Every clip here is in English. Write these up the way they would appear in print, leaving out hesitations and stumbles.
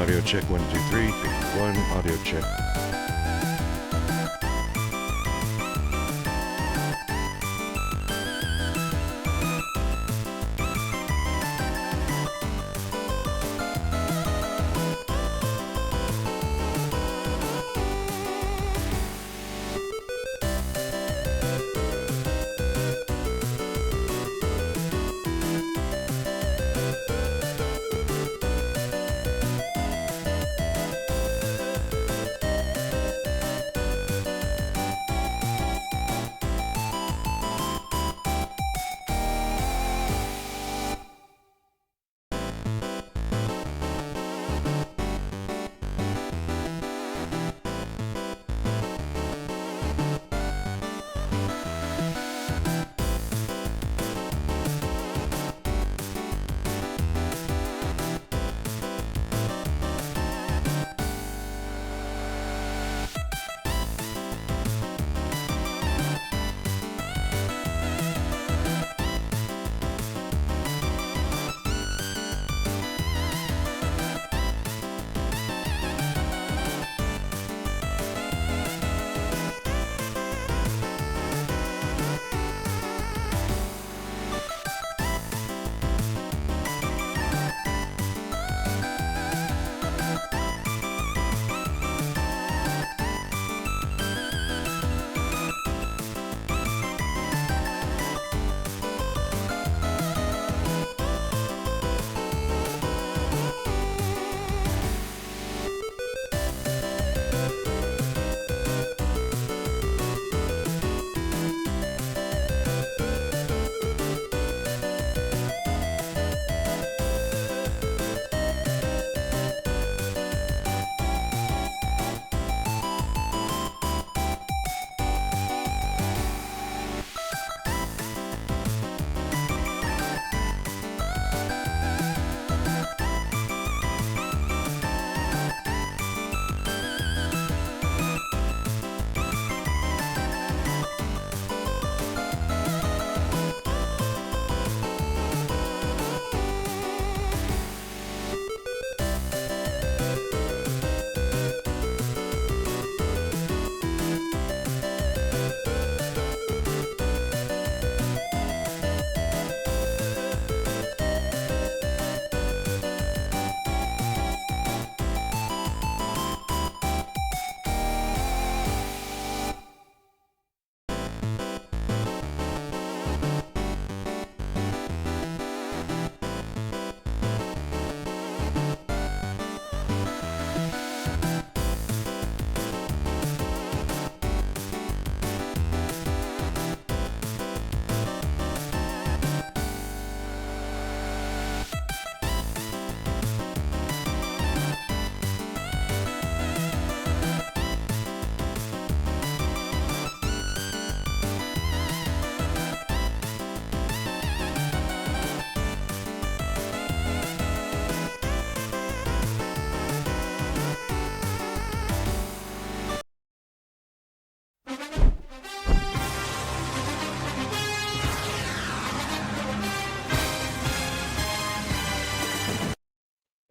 Audio check, 1, 2, 3, 3, 1, audio check.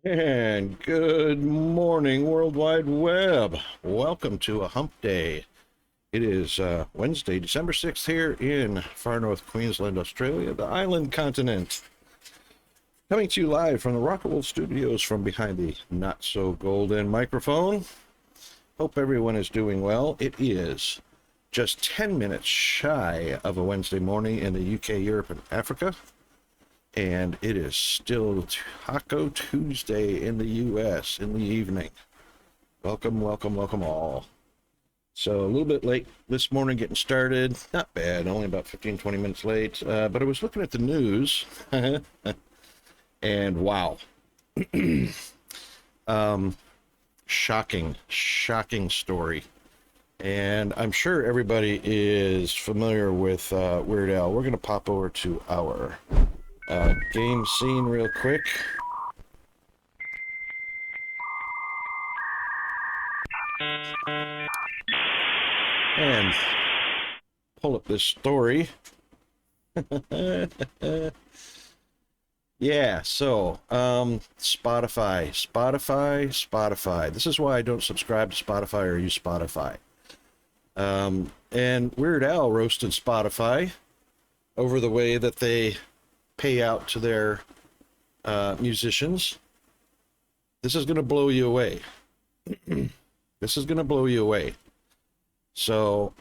And good morning, World Wide Web. Welcome to a hump day. It is Wednesday, December 6th here in far north Queensland, Australia, the island continent. Coming to you live from the Rocket Wolf Studios from behind the not-so-golden microphone. Hope everyone is doing well. It is just 10 minutes shy of a Wednesday morning in the UK, Europe, and Africa. And it is still Taco Tuesday in the US in the evening. Welcome, welcome, welcome all. So a little bit late this morning getting started. Not bad, only about 15-20 minutes late. But I was looking at the news and wow. Shocking story. And I'm sure everybody is familiar with Weird Al. We're going to pop over to our game scene real quick. And pull up this story. Yeah, so Spotify. This is why I don't subscribe to Spotify or use Spotify. And Weird Al roasted Spotify over the way that they pay out to their musicians. This is going to blow you away. This is going to blow you away. So,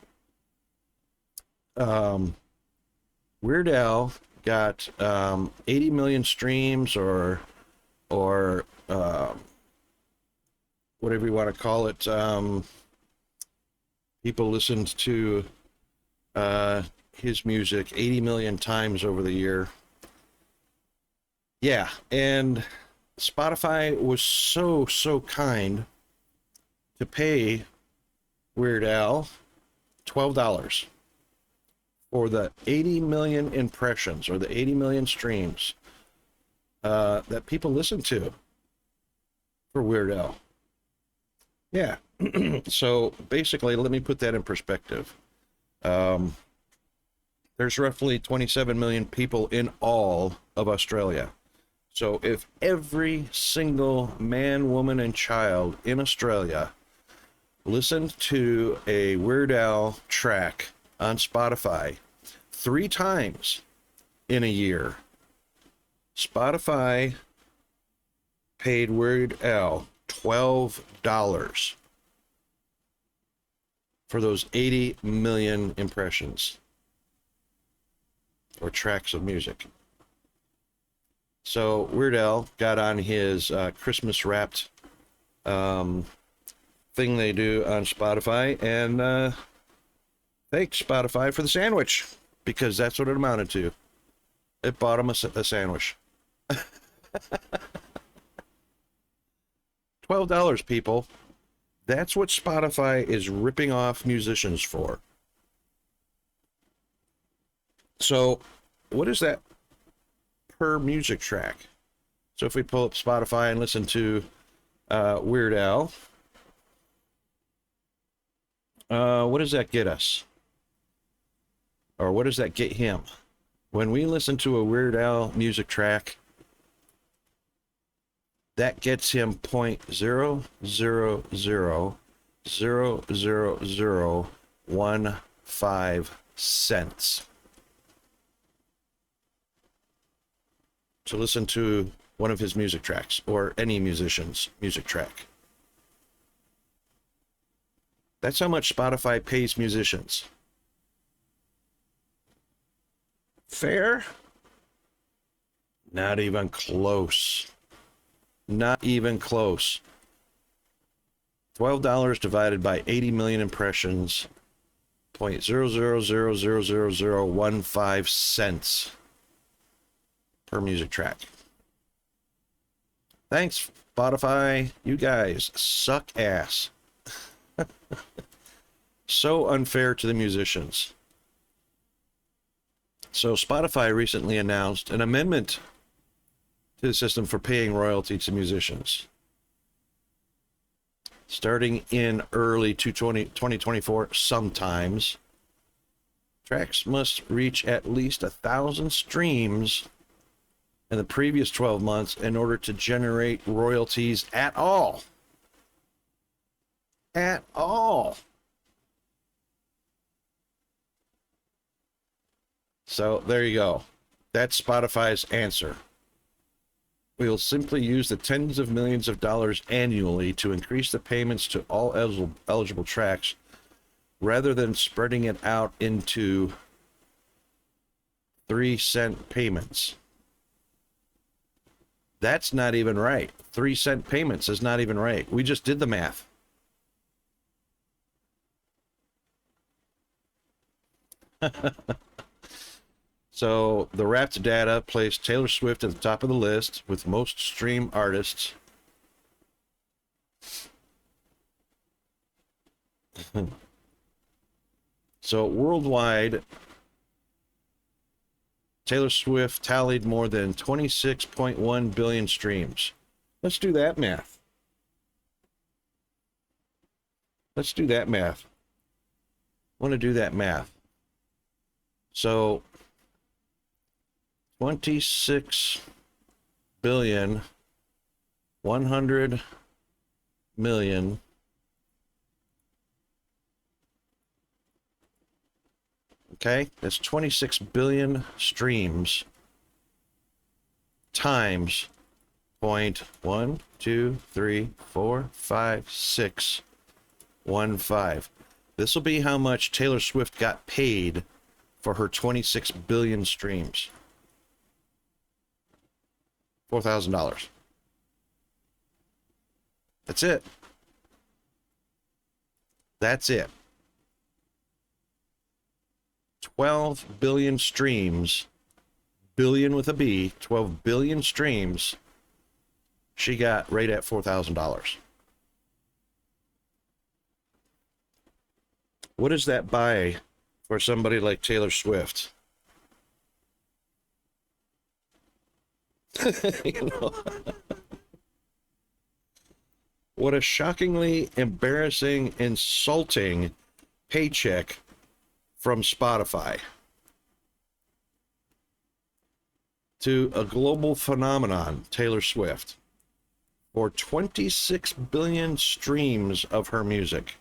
Weird Al got 80 million streams or whatever you want to call it. People listened to his music 80 million times over the year. Yeah, and Spotify was so kind to pay Weird Al $12 for the 80 million impressions or the 80 million streams that people listen to for Weird Al. Yeah. So basically, let me put that in perspective. There's roughly 27 million people in all of Australia. So if every single man, woman, and child in Australia listened to a Weird Al track on Spotify 3 times in a year, Spotify paid Weird Al $12 for those 80 million impressions or tracks of music. So Weird Al got on his Christmas wrapped thing they do on Spotify and thanked Spotify for the sandwich, because that's what it amounted to. It bought him a sandwich. $12, people. That's what Spotify is ripping off musicians for. So, what is that per music track? So if we pull up Spotify and listen to Weird Al, what does that get us? Or what does that get him? When we listen to a Weird Al music track, that gets him 0.0000015 to listen to one of his music tracks or any musician's music track. That's how much Spotify pays musicians. Fair? Not even close. Not even close. $12 divided by 80 million impressions, 0.0000015 per music track. Thanks, Spotify. You guys suck ass. So unfair to the musicians. So Spotify recently announced an amendment to the system for paying royalty to musicians. Starting in early 2024, sometimes, tracks must reach at least 1,000 streams in the previous 12 months in order to generate royalties at all. At all. So there you go. That's Spotify's answer. We'll simply use the tens of millions of dollars annually to increase the payments to all eligible tracks rather than spreading it out into 3-cent payments. That's not even right. 3-cent payments is not even right. We just did the math. So the Wrapped data placed Taylor Swift at the top of the list with most streamed artists. So worldwide, Taylor Swift tallied more than 26.1 billion streams. Let's do that math. Let's do that math. I want to do that math. So 26 billion 100 million okay, that's 26 billion streams times 0.123451615. This will be how much Taylor Swift got paid for her 26 billion streams. $4,000. That's it. That's it. 12 billion streams, billion with a B, 12 billion streams, she got right at $4,000. What does that buy for somebody like Taylor Swift? You know? What a shockingly embarrassing, insulting paycheck from Spotify to a global phenomenon, Taylor Swift, for 26 billion streams of her music.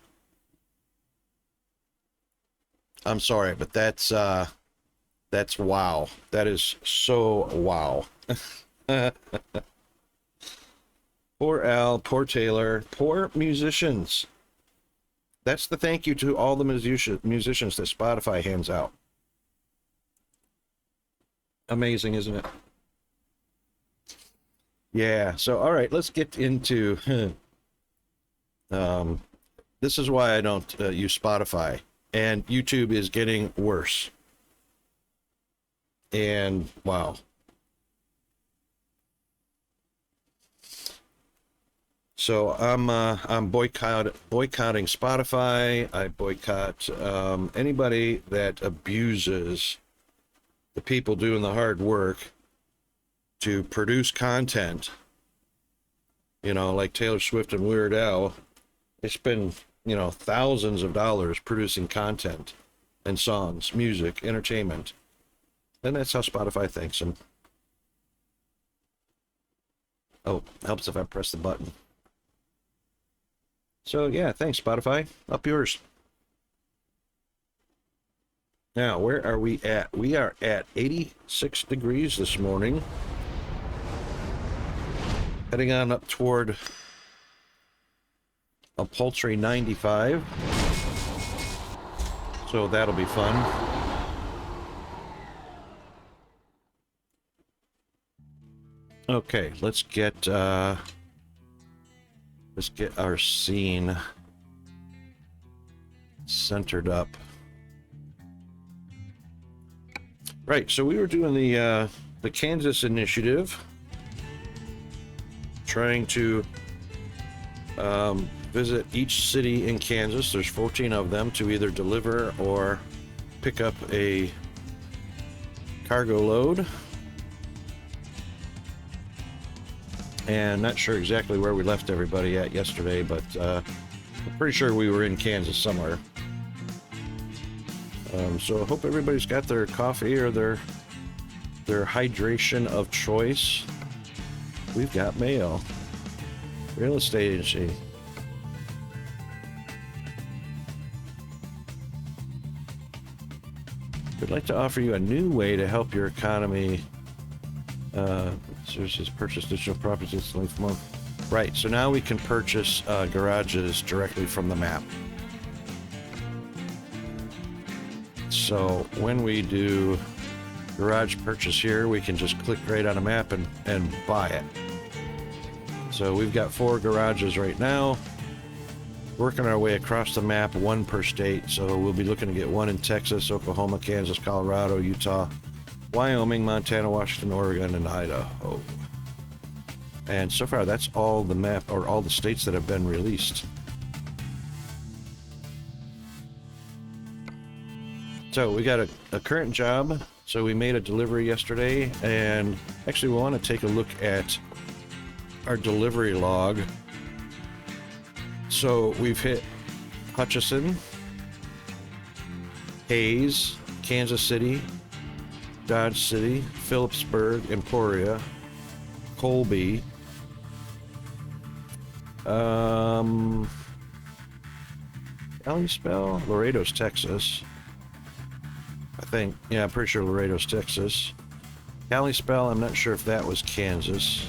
I'm sorry, but that's wow. That is so wow. Poor Al, poor Taylor, poor musicians. That's the thank you to all the musicians that Spotify hands out. Amazing, isn't it? Yeah, so all right, let's get into this is why I don't use Spotify, and YouTube is getting worse. And wow. So I'm boycotting Spotify. I boycott anybody that abuses the people doing the hard work to produce content. You know, like Taylor Swift and Weird Al. They spend, you know, thousands of dollars producing content and songs, music, entertainment. And that's how Spotify thanks them. Oh, helps if I press the button. So yeah, thanks Spotify. Up yours. Now, where are we at? We are at 86 degrees this morning. Heading on up toward a paltry 95. So that'll be fun. Okay, let's get our scene centered up. Right, so we were doing the Kansas initiative, trying to visit each city in Kansas. There's 14 of them, to either deliver or pick up a cargo load. And not sure exactly where we left everybody at yesterday, but I'm pretty sure we were in Kansas somewhere. So I hope everybody's got their coffee or their hydration of choice. We've got mail. Real estate agency. We'd like to offer you a new way to help your economy. Services purchase digital properties instantly for month. Right, so now we can purchase garages directly from the map. So when we do garage purchase here, we can just click right on a map and buy it. So we've got 4 garages right now, working our way across the map, 1 per state. So we'll be looking to get 1 in Texas, Oklahoma, Kansas, Colorado, Utah, Wyoming, Montana, Washington, Oregon, and Idaho. And so far, that's all the map, or all the states that have been released. So we got a current job. So we made a delivery yesterday, and actually we want to take a look at our delivery log. So we've hit Hutchinson, Hayes, Kansas City, Dodge City, Phillipsburg, Emporia, Colby. Kalispell? Laredo's Texas. I think. Yeah, I'm pretty sure Laredo's Texas. Kalispell, I'm not sure if that was Kansas.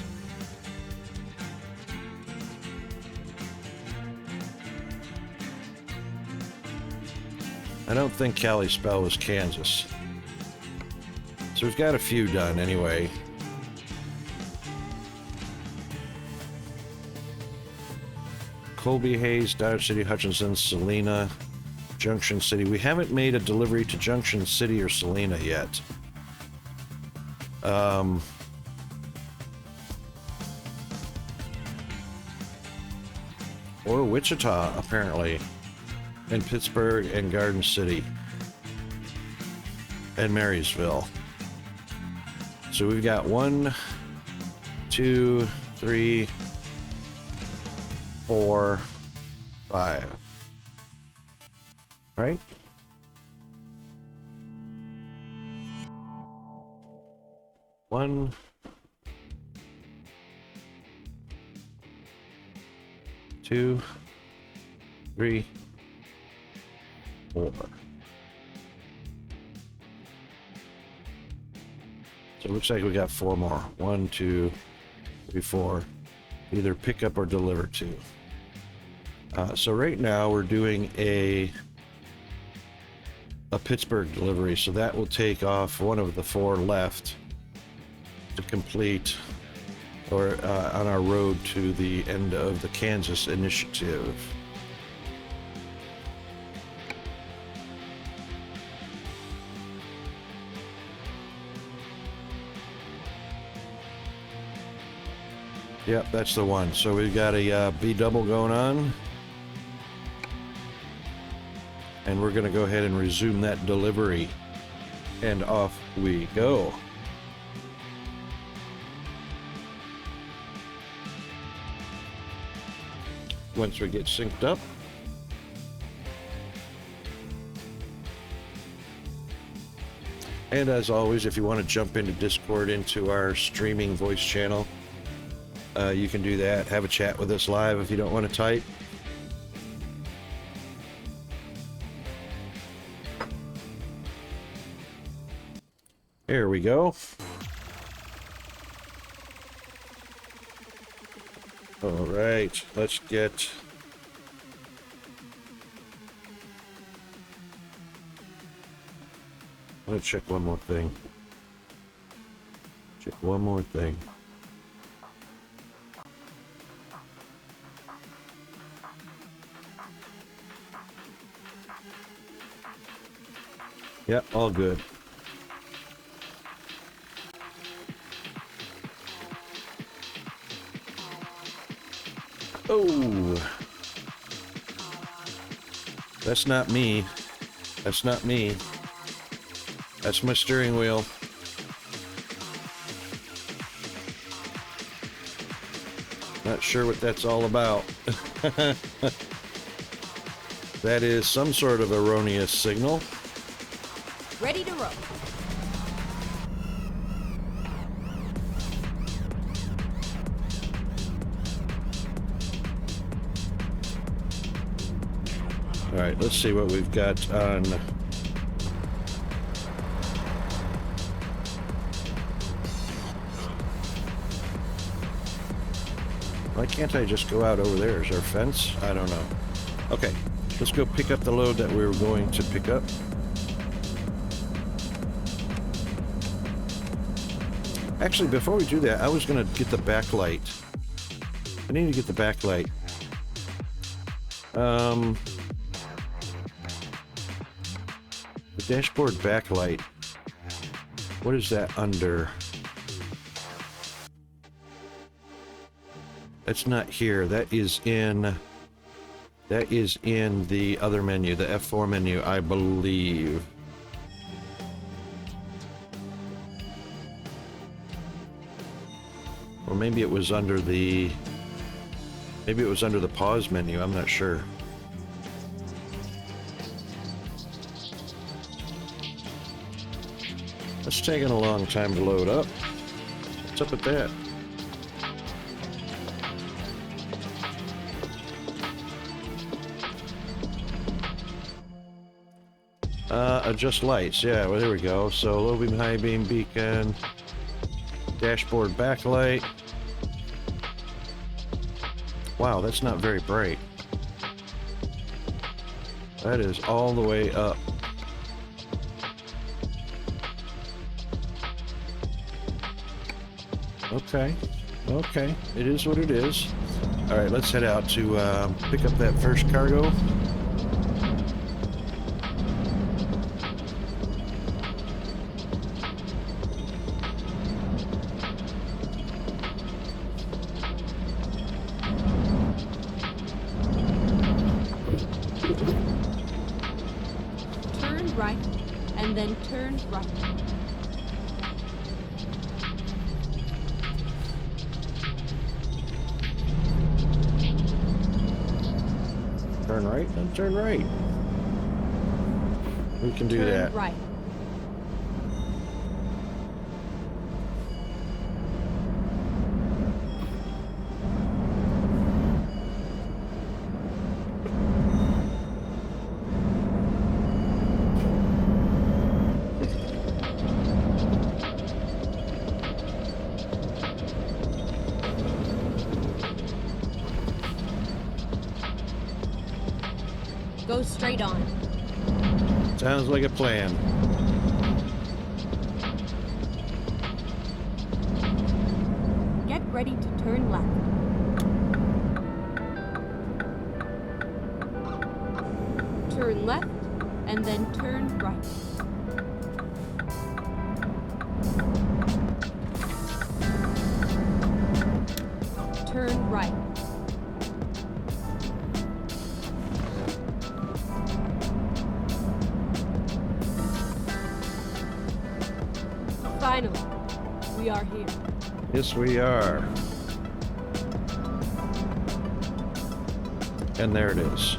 I don't think Kalispell was Kansas. So we've got a few done anyway. Colby, Hayes, Dodge City, Hutchinson, Salina, Junction City. We haven't made a delivery to Junction City or Salina yet. Or Wichita, apparently. And Pittsburgh and Garden City. And Marysville. So we've got 1, 2, 3, 4, 5. Right? One, two, 3, 4. So it looks like we got 4 more. 1, 2, 3, 4. Either pick up or deliver to. So right now we're doing a Pittsburgh delivery, so that will take off one of the 4 left to complete, or on our road to the end of the Kansas initiative. Yep, that's the one. So we've got a B double going on. And we're going to go ahead and resume that delivery. And off we go. Once we get synced up. And as always, if you want to jump into Discord, into our streaming voice channel, you can do that. Have a chat with us live if you don't want to type. There we go. All right, let's get... I'm gonna check one more thing. Check one more thing. Yep, all good. Oh, that's not me. That's not me. That's my steering wheel. Not sure what that's all about. That is some sort of erroneous signal. Ready to roll. All right, let's see what we've got on. Why can't I just go out over there? Is there a fence? I don't know. Okay, let's go pick up the load that we were going to pick up. Actually, before we do that, I was going to get the backlight. I need to get the backlight. The dashboard backlight. What is that under? That's not here. That is in the other menu, the F4 menu, I believe. Or maybe it was under the pause menu, I'm not sure. It's taking a long time to load up. What's up with that? Adjust lights. Yeah, well, there we go. So low beam, high beam, beacon, dashboard backlight. Wow, that's not very bright. That is all the way up. Okay. Okay. It is what it is. All right, let's head out to pick up that first cargo. Turn right, and then turn right. Turn right and turn right. We can do Turn that. right. Go straight on. Sounds like a plan. Get ready to turn left. Turn left, and then turn right. Turn right. Finally, we are here. Yes, we are. And there it is.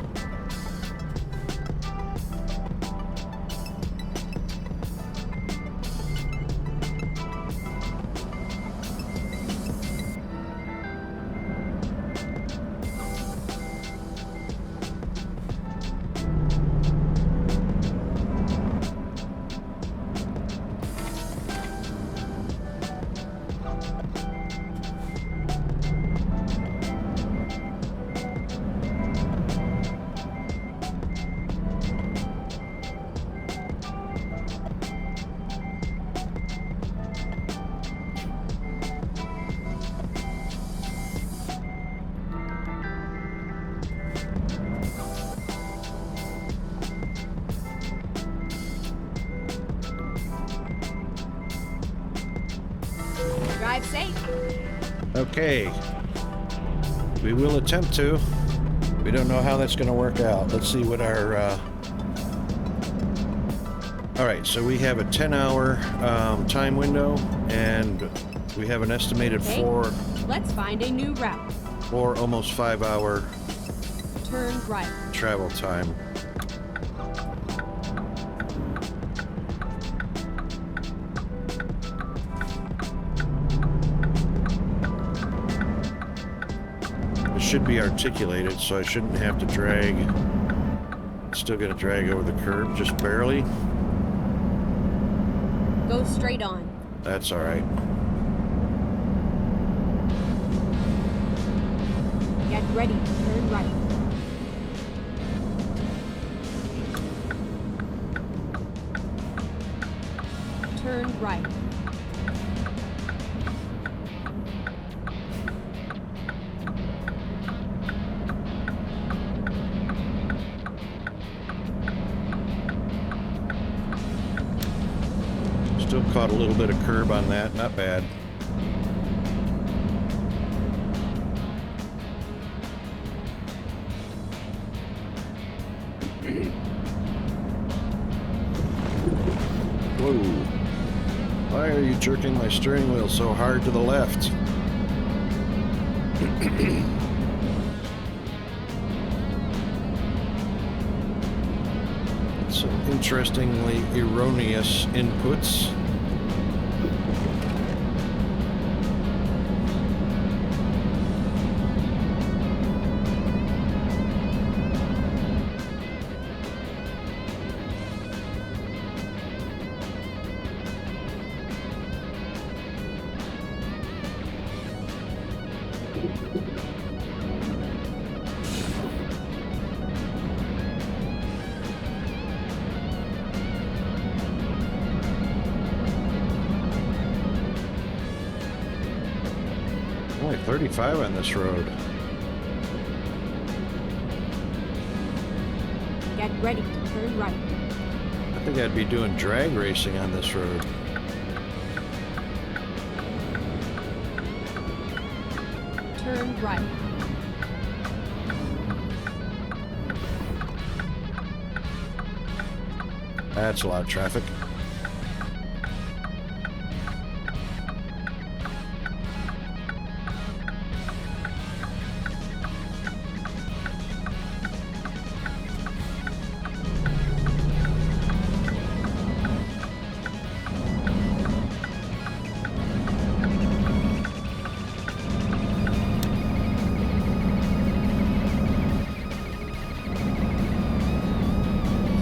Drive safe. Okay. We will attempt to. We don't know how that's going to work out. Let's see what our... All right, so we have a 10-hour time window, and we have an estimated Okay. Let's find a new route. 4 almost 5-hour Turn right. travel time. It should be articulated, so I shouldn't have to drag. It's still going to drag over the curb, just barely. Go straight on. That's all right. Get ready to turn right. Turn right. Still caught a little bit of curb on that, not bad. Whoa. Why are you jerking my steering wheel so hard to the left? Some interestingly erroneous inputs. only 35 on this road. Get ready to turn right. I think I'd be doing drag racing on this road. Turn right. That's a lot of traffic.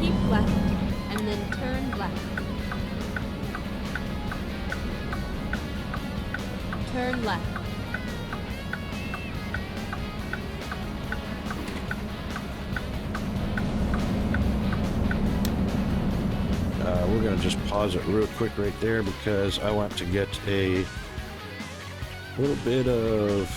Keep left and then turn left. Turn left. We're going to just pause it real quick right there because I want to get a little bit of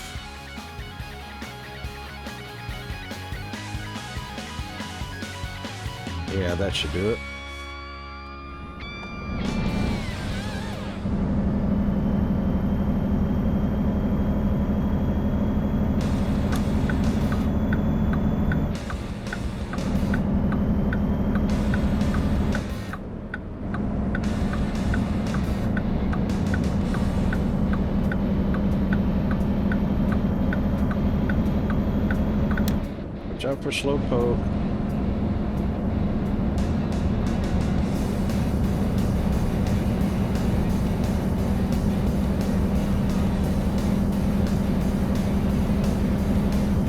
yeah, that should do it. Watch out for slowpoke.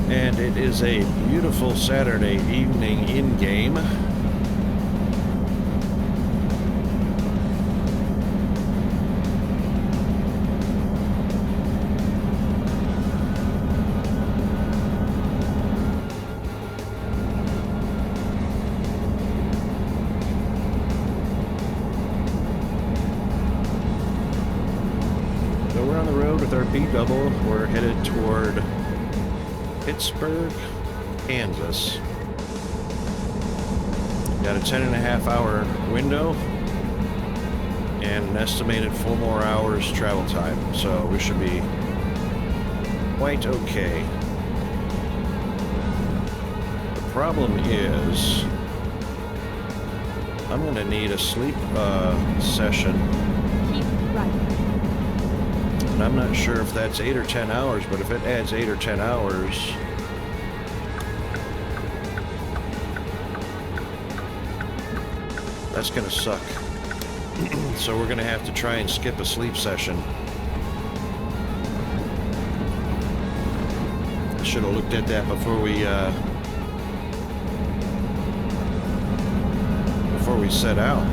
And it is a beautiful Saturday evening in game. So we're on the road with our B double. We're headed toward Pittsburgh, Kansas. Got a 10.5-hour window and an estimated 4 more hours travel time, so we should be quite okay. The problem is I'm going to need a sleep session, Keep right. and I'm not sure if that's 8 or 10 hours, but if it adds 8 or 10 hours, that's gonna suck. So we're gonna have to try and skip a sleep session. I should have looked at that before we set out.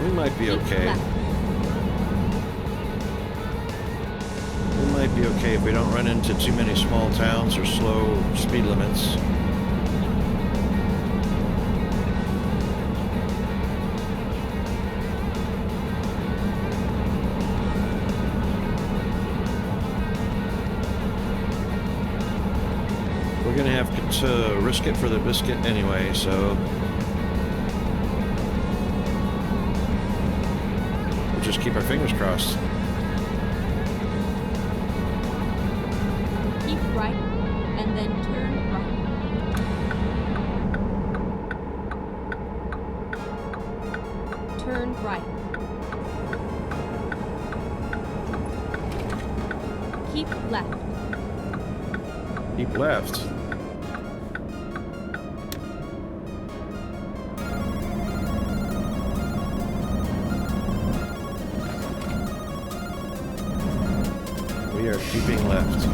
We might be Keep okay. left. We might be okay if we don't run into too many small towns or slow speed limits. We're gonna have to risk it for the biscuit anyway, so we'll just keep our fingers crossed. Keep right and then turn right. Turn right. Keep left. Keep left. We are keeping left.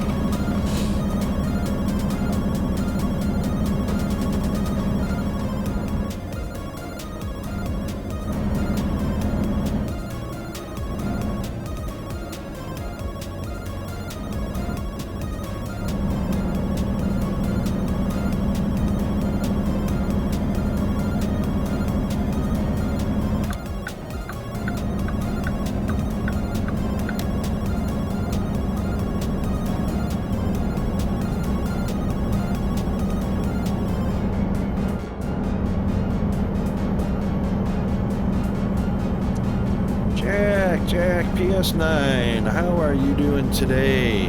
Jack PS9. How are you doing today?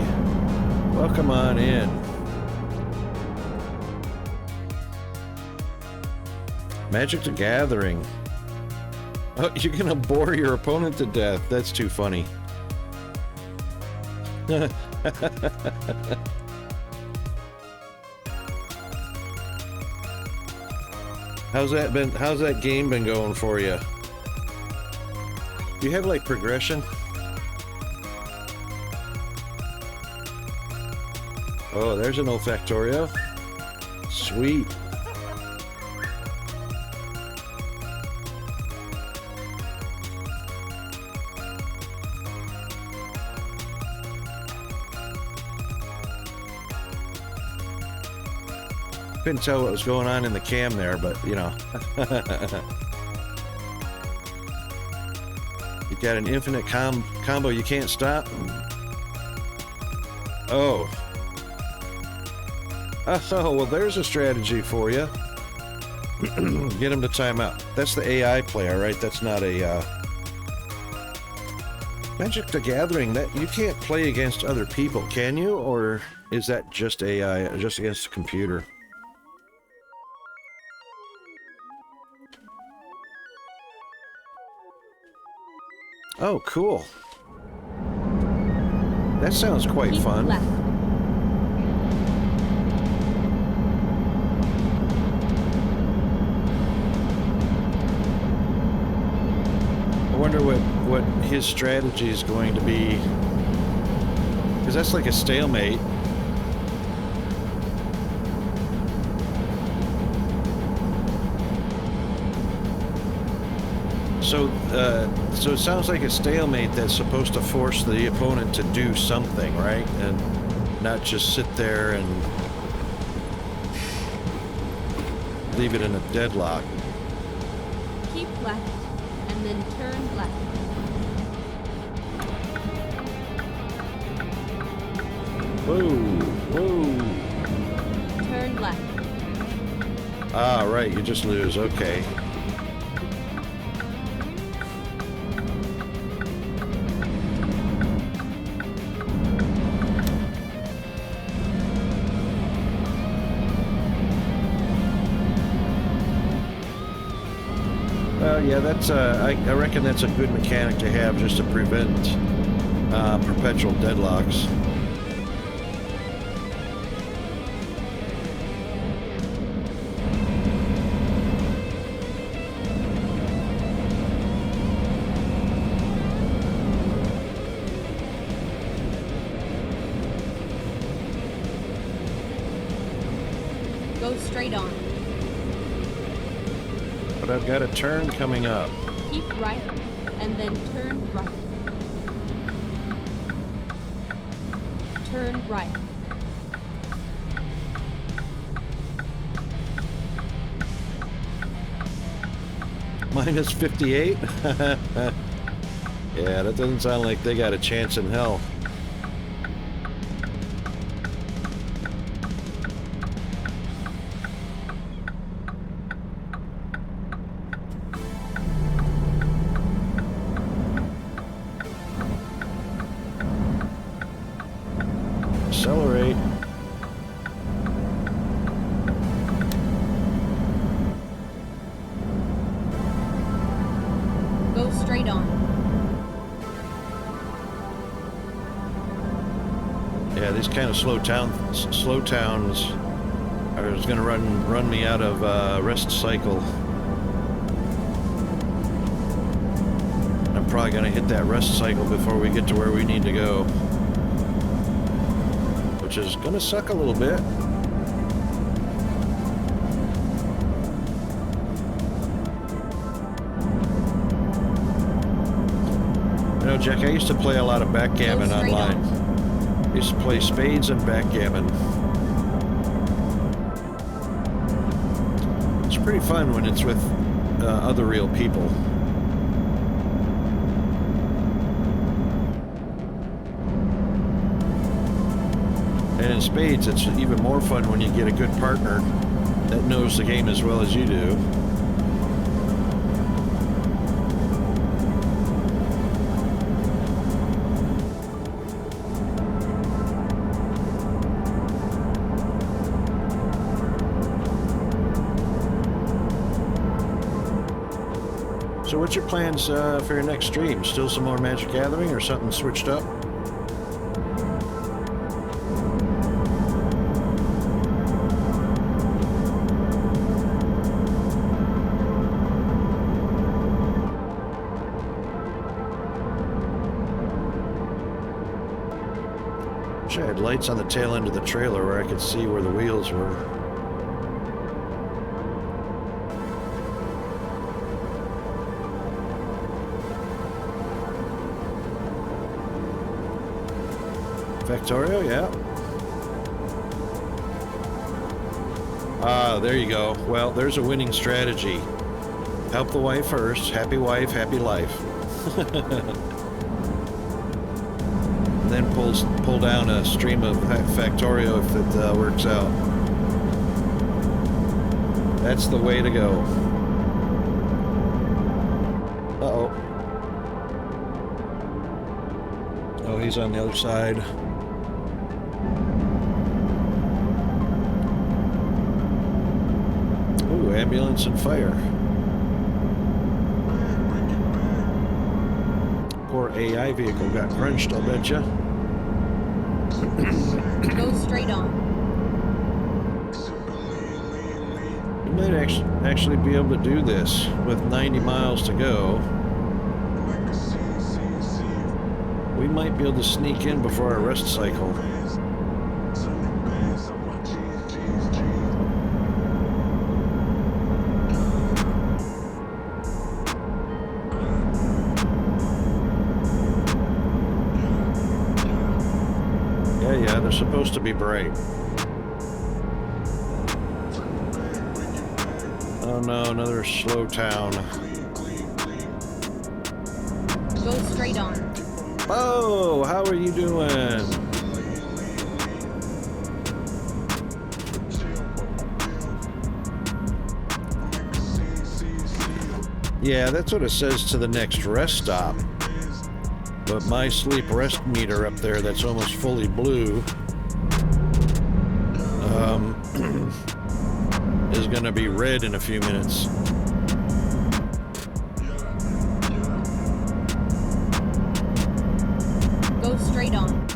Welcome on in. Magic the Gathering. Oh, you're gonna bore your opponent to death. That's too funny. How's that game been going for you? Do you have like progression? Oh, there's an olfactorio. Sweet. Couldn't tell what was going on in the cam there, but you know. You got an infinite combo you can't stop. Oh. Oh, well, there's a strategy for you. Get him to time out. That's the AI player, right? That's not a Magic the Gathering. That you can't play against other people, can you? Or is that just AI, just against the computer? Oh, cool. That sounds quite Keep fun. left. I wonder what his strategy is going to be. Because that's like a stalemate. So it sounds like a stalemate that's supposed to force the opponent to do something, right? And not just sit there and leave it in a deadlock. Keep left, and then turn left. Whoa, whoa. Turn left. Ah, right, you just lose, okay. Yeah, that's I reckon that's a good mechanic to have just to prevent perpetual deadlocks. Go straight on. But I've got a turn coming up. Keep right, and then turn right. Turn right. Minus 58? Yeah, that doesn't sound like they got a chance in hell. Accelerate. Go straight on. Yeah, these kind of slow towns are just gonna run me out of rest cycle. I'm probably gonna hit that rest cycle before we get to where we need to go, which is gonna suck a little bit. You know, Jack, I used to play a lot of backgammon Go straight online. on. I used to play spades and backgammon. It's pretty fun when it's with other real people. And in spades, it's even more fun when you get a good partner that knows the game as well as you do. what's your plans for your next stream? Still some more Magic Gathering or something switched up? Wish I had lights on the tail end of the trailer where I could see where the wheels were. Factorio, yeah. Ah, there you go. Well, there's a winning strategy. Help the wife first. Happy wife, happy life. Then pull down a stream of Factorio if it works out. That's the way to go. Uh-oh. Oh, he's on the other side. Ooh, ambulance and fire. Poor AI vehicle got crunched, I'll bet ya. Go straight on. You might actually be able to do this with 90 miles to go. We might be able to sneak in before our rest cycle. Yeah, they're supposed to be bright. Oh no, another slow town. Go straight on. Oh, how are you doing? Yeah, that's what it says to the next rest stop. But my sleep rest meter up there that's almost fully blue is going to be red in a few minutes. Go straight on.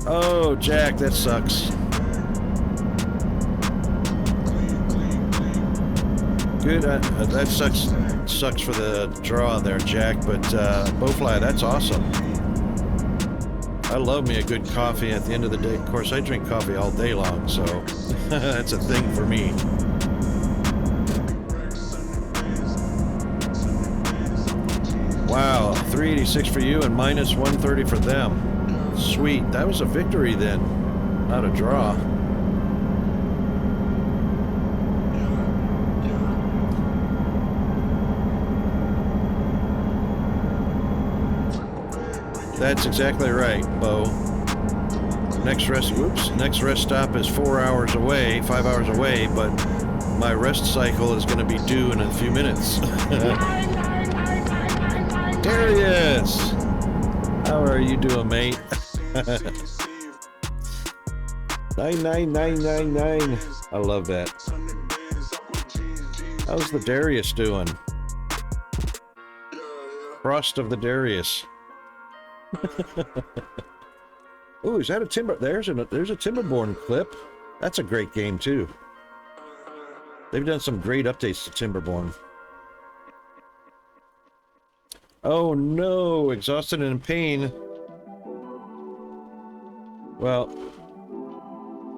Oh, Jack, that sucks. Good, that sucks for the draw there, Jack, but Bowfly, that's awesome. I love me a good coffee at the end of the day. Of course, I drink coffee all day long, so that's a thing for me. Wow, 386 for you and minus 130 for them. Sweet, that was a victory then, not a draw. That's exactly right, Bo. Next rest stop is 4 hours away, 5 hours away, but my rest cycle is going to be due in a few minutes. Darius! How are you doing, mate? 99999. I love that. How's the Darius doing? Frost of the Darius. Oh, is that a Timber? There's a Timberborn clip. That's a great game too. They've done some great updates to Timberborn. Oh no, exhausted and in pain. Well,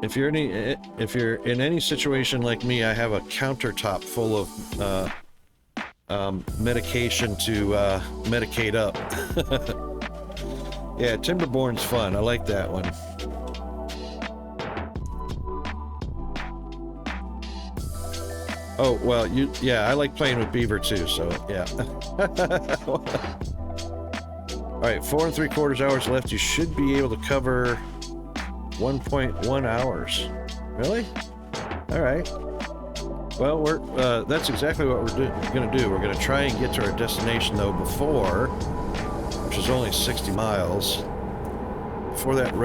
if you're in any situation like me, I have a countertop full of medication to medicate up. Yeah, Timberborn's fun. I like that one. Oh, well, yeah, I like playing with Beaver too, so yeah. Alright, 4 3/4 hours left. You should be able to cover 1.1 hours. Really? Alright. Well, that's exactly what we're gonna do. We're gonna try and get to our destination, though, which is only 60 miles, before that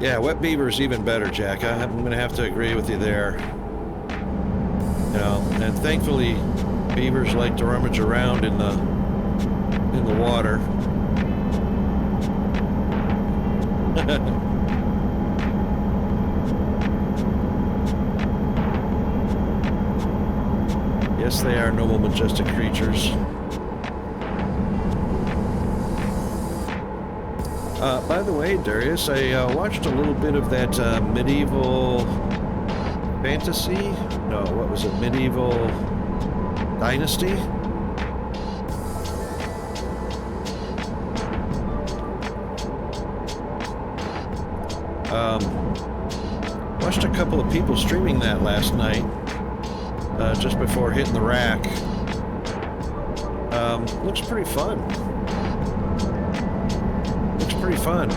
yeah, Wet Beaver is even better, Jack. I'm gonna have to agree with you there. You know, and thankfully, beavers like to rummage around in the water. Yes, they are noble, majestic creatures. By the way, Darius, I watched a little bit of that medieval fantasy. No, what was it? Medieval Dynasty? Watched a couple of people streaming that last night, just before hitting the rack. Looks pretty fun. Pretty fun.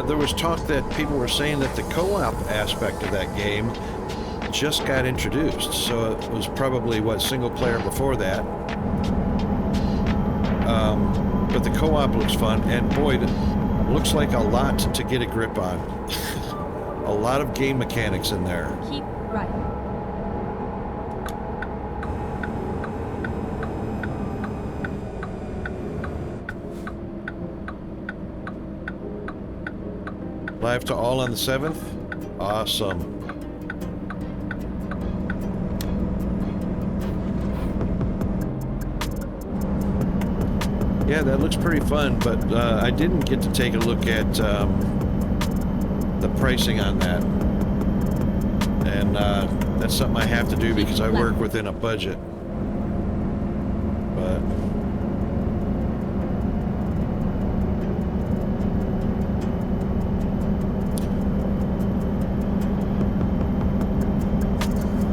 There was talk that people were saying that the co-op aspect of that game just got introduced, so it was probably single player before that. But the co-op looks fun, and boy, it looks like a lot to get a grip on. A lot of game mechanics in there. Keep right. Live to all on the 7th? Awesome. Yeah, that looks pretty fun, but I didn't get to take a look at the pricing on that. And that's something I have to do because I work within a budget. But...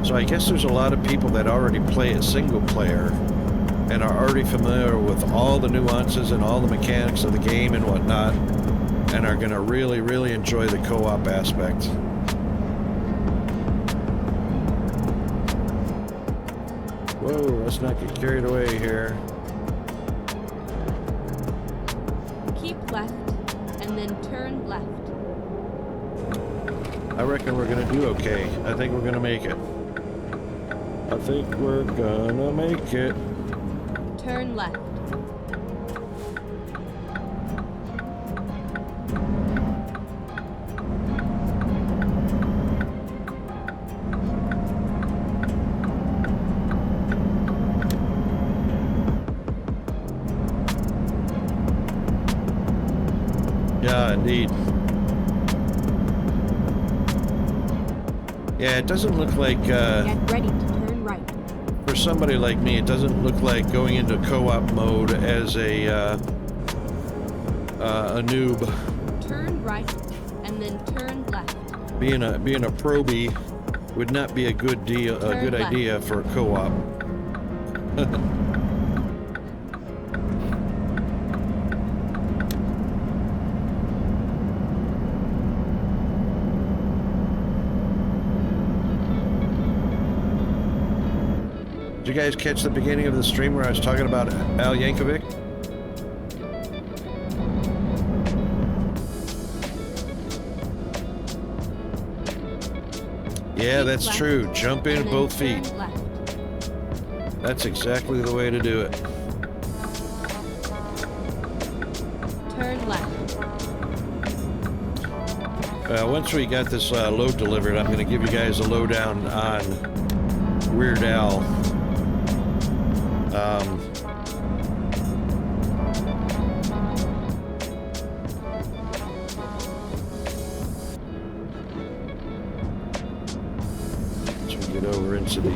So I guess there's a lot of people that already play it single player and are already familiar with all the nuances and all the mechanics of the game and whatnot, and are going to really, really enjoy the co-op aspect. Whoa, let's not get carried away here. Keep left and then turn left. I reckon we're going to do okay. I think we're going to make it. I think we're gonna make it. Turn left. Yeah, indeed. Yeah, it doesn't look like... Get ready to turn right. For somebody like me, it doesn't look like going into co-op mode as a noob. Turn right and then turn left. Being a probie would not be a good idea for a co-op. Did you guys catch the beginning of the stream where I was talking about Al Yankovic? Yeah, that's true. Jump in both feet. That's exactly the way to do it. Turn left. Once we got this load delivered, I'm going to give you guys a lowdown on Weird Al. So we get over into the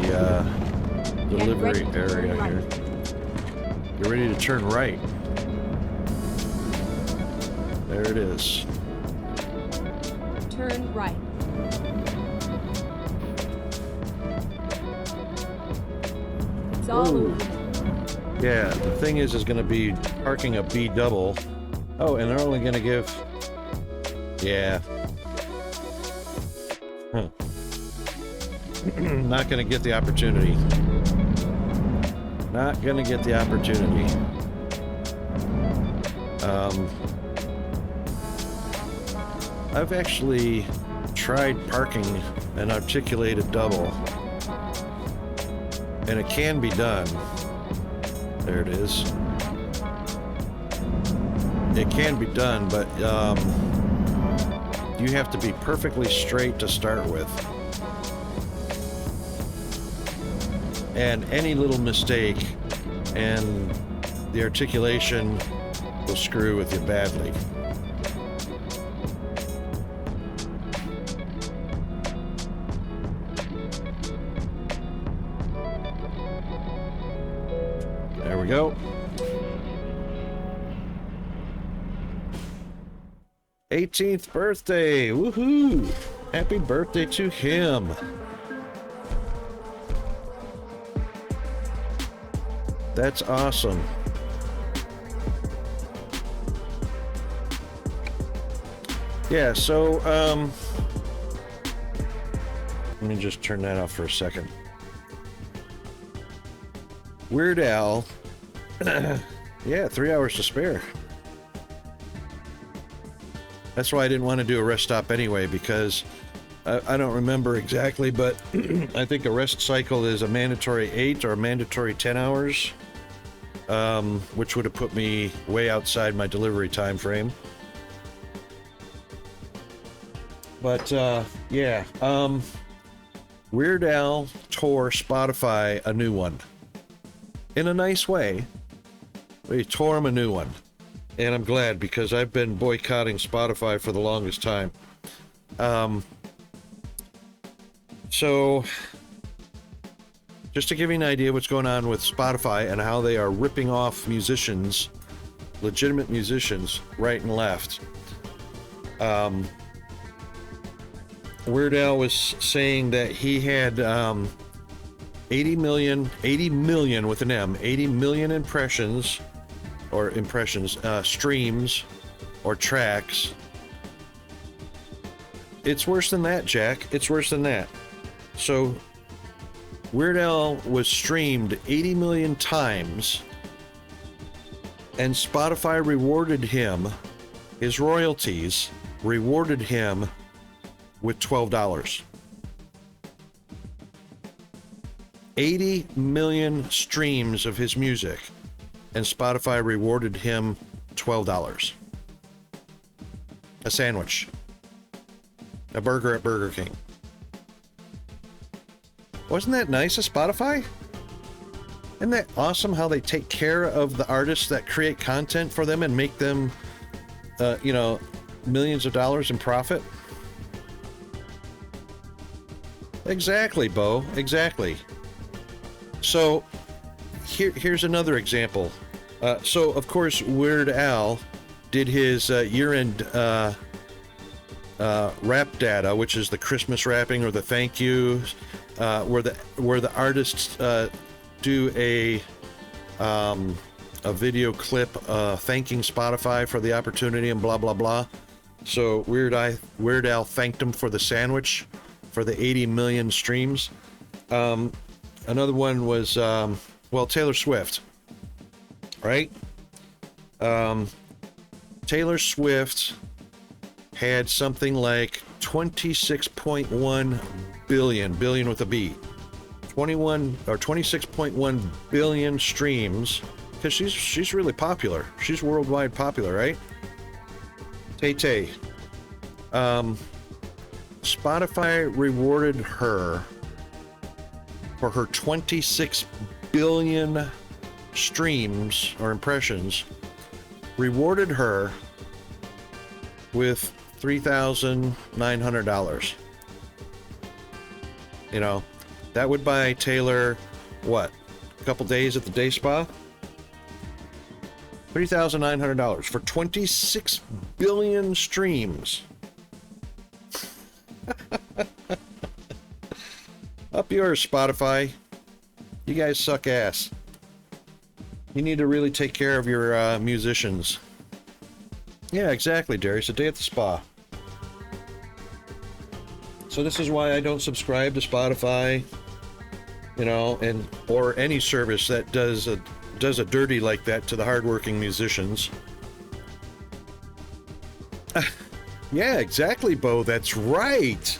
delivery area here. You're ready to turn right. There it is. Turn right. It's all over. Yeah, the thing is going to be parking a B double. Oh, and they're only going to give... Yeah. Huh. Not going to get the opportunity. Not going to get the opportunity. I've actually tried parking an articulated double. And it can be done. There it is. It can be done, but you have to be perfectly straight to start with. And any little mistake and the articulation will screw with you badly. There we go. 18th birthday. Woohoo! Happy birthday to him. That's awesome. Yeah, so let me just turn that off for a second. Weird Al. Yeah, 3 hours to spare. That's why I didn't want to do a rest stop anyway, because I don't remember exactly, but I think a rest cycle is a mandatory 8 or a mandatory 10 hours, which would have put me way outside my delivery time frame. But yeah, Weird Al tore Spotify a new one. In a nice way. We tore him a new one. And I'm glad, because I've been boycotting Spotify for the longest time. So, just to give you an idea what's going on with Spotify and how they are ripping off musicians, legitimate musicians, right and left. Weird Al was saying that he had 80 million with an M, 80 million impressions, streams, or tracks. It's worse than that, Jack. It's worse than that. So, Weird Al was streamed 80 million times, and Spotify rewarded him, his royalties, rewarded him with $12. 80 million streams of his music, and Spotify rewarded him $12. A sandwich. A burger at Burger King. Wasn't that nice of Spotify? Isn't that awesome how they take care of the artists that create content for them and make them, millions of dollars in profit? Exactly, Bo. Exactly. So, here's another example. So, of course, Weird Al did his year-end rap data, which is the Christmas rapping or the thank yous, where the artists do a video clip thanking Spotify for the opportunity and blah blah blah. So Weird Al thanked him for the sandwich, for the 80 million streams. Another one was Taylor Swift, right? Taylor Swift had something like 26.1 billion with a B, 26.1 billion streams, because she's really popular. She's worldwide popular, right? Tay. Spotify rewarded her for her 26 billion streams or impressions, rewarded her with $3,900. You know, that would buy Taylor, what, a couple days at the day spa? $3,900 for 26 billion streams. Up yours, Spotify. You guys suck ass. You need to really take care of your musicians. Yeah, exactly, Darius. A day at the spa. So this is why I don't subscribe to Spotify, or any service that does a dirty like that to the hardworking musicians. Yeah, exactly, Bo. That's right.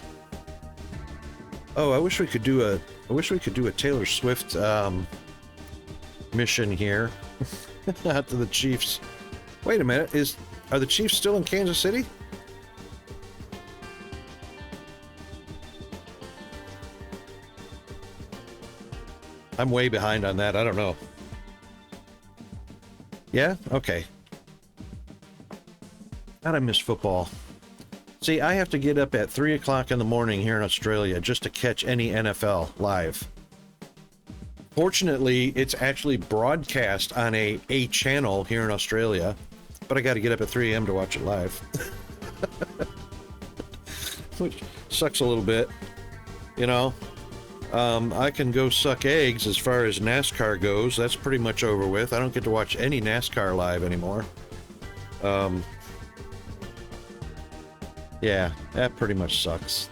Oh, I wish we could do I wish we could do a Taylor Swift mission here. Out to the Chiefs. Wait a minute, are the Chiefs still in Kansas City? I'm way behind on that. I don't know. Yeah? Okay. God, I miss football. See, I have to get up at 3 o'clock in the morning here in Australia just to catch any NFL live. Fortunately, it's actually broadcast on a channel here in Australia, but I got to get up at 3 a.m. to watch it live. Which sucks a little bit, you know. I can go suck eggs as far as NASCAR goes. That's pretty much over with. I don't get to watch any NASCAR live anymore. Yeah, that pretty much sucks.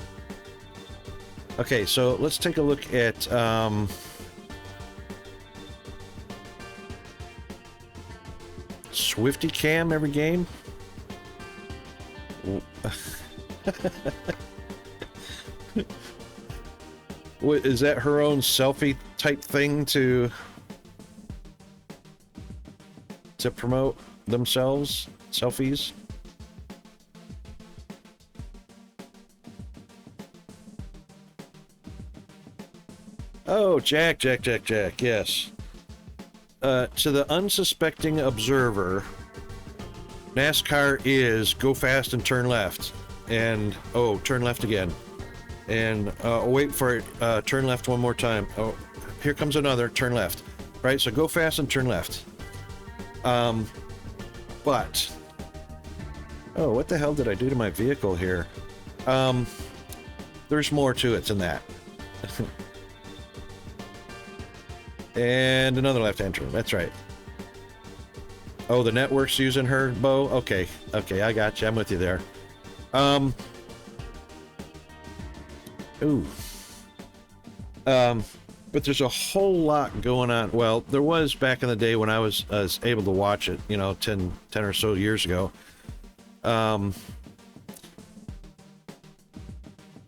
Okay, so let's take a look at Swifty Cam every game. What, is that her own selfie type thing to promote themselves? Selfies? Oh, Jack, yes. To the unsuspecting observer, NASCAR is go fast and turn left. And, oh, turn left again. And wait for it, turn left one more time. Oh, here comes another, turn left. Right, so go fast and turn left. But, oh, what the hell did I do to my vehicle here? There's more to it than that. And another left-hand turn, that's right. Oh, the network's using her bow? Okay, I got you, I'm with you there. Ooh. But there's a whole lot going on. Well, there was back in the day when I was able to watch it, you know, 10 or so years ago.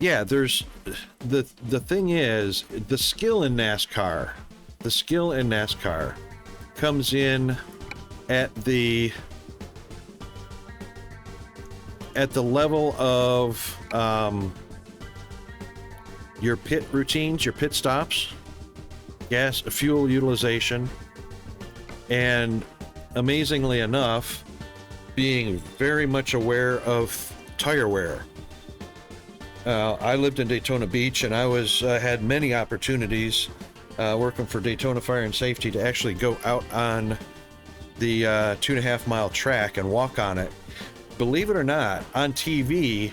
Yeah, there's the thing is the skill in NASCAR. The skill in NASCAR comes in at the level of your pit routines, your pit stops, fuel utilization, and amazingly enough, being very much aware of tire wear. I lived in Daytona Beach, and I had many opportunities working for Daytona Fire and Safety to actually go out on the 2.5 mile track and walk on it. Believe it or not, on TV,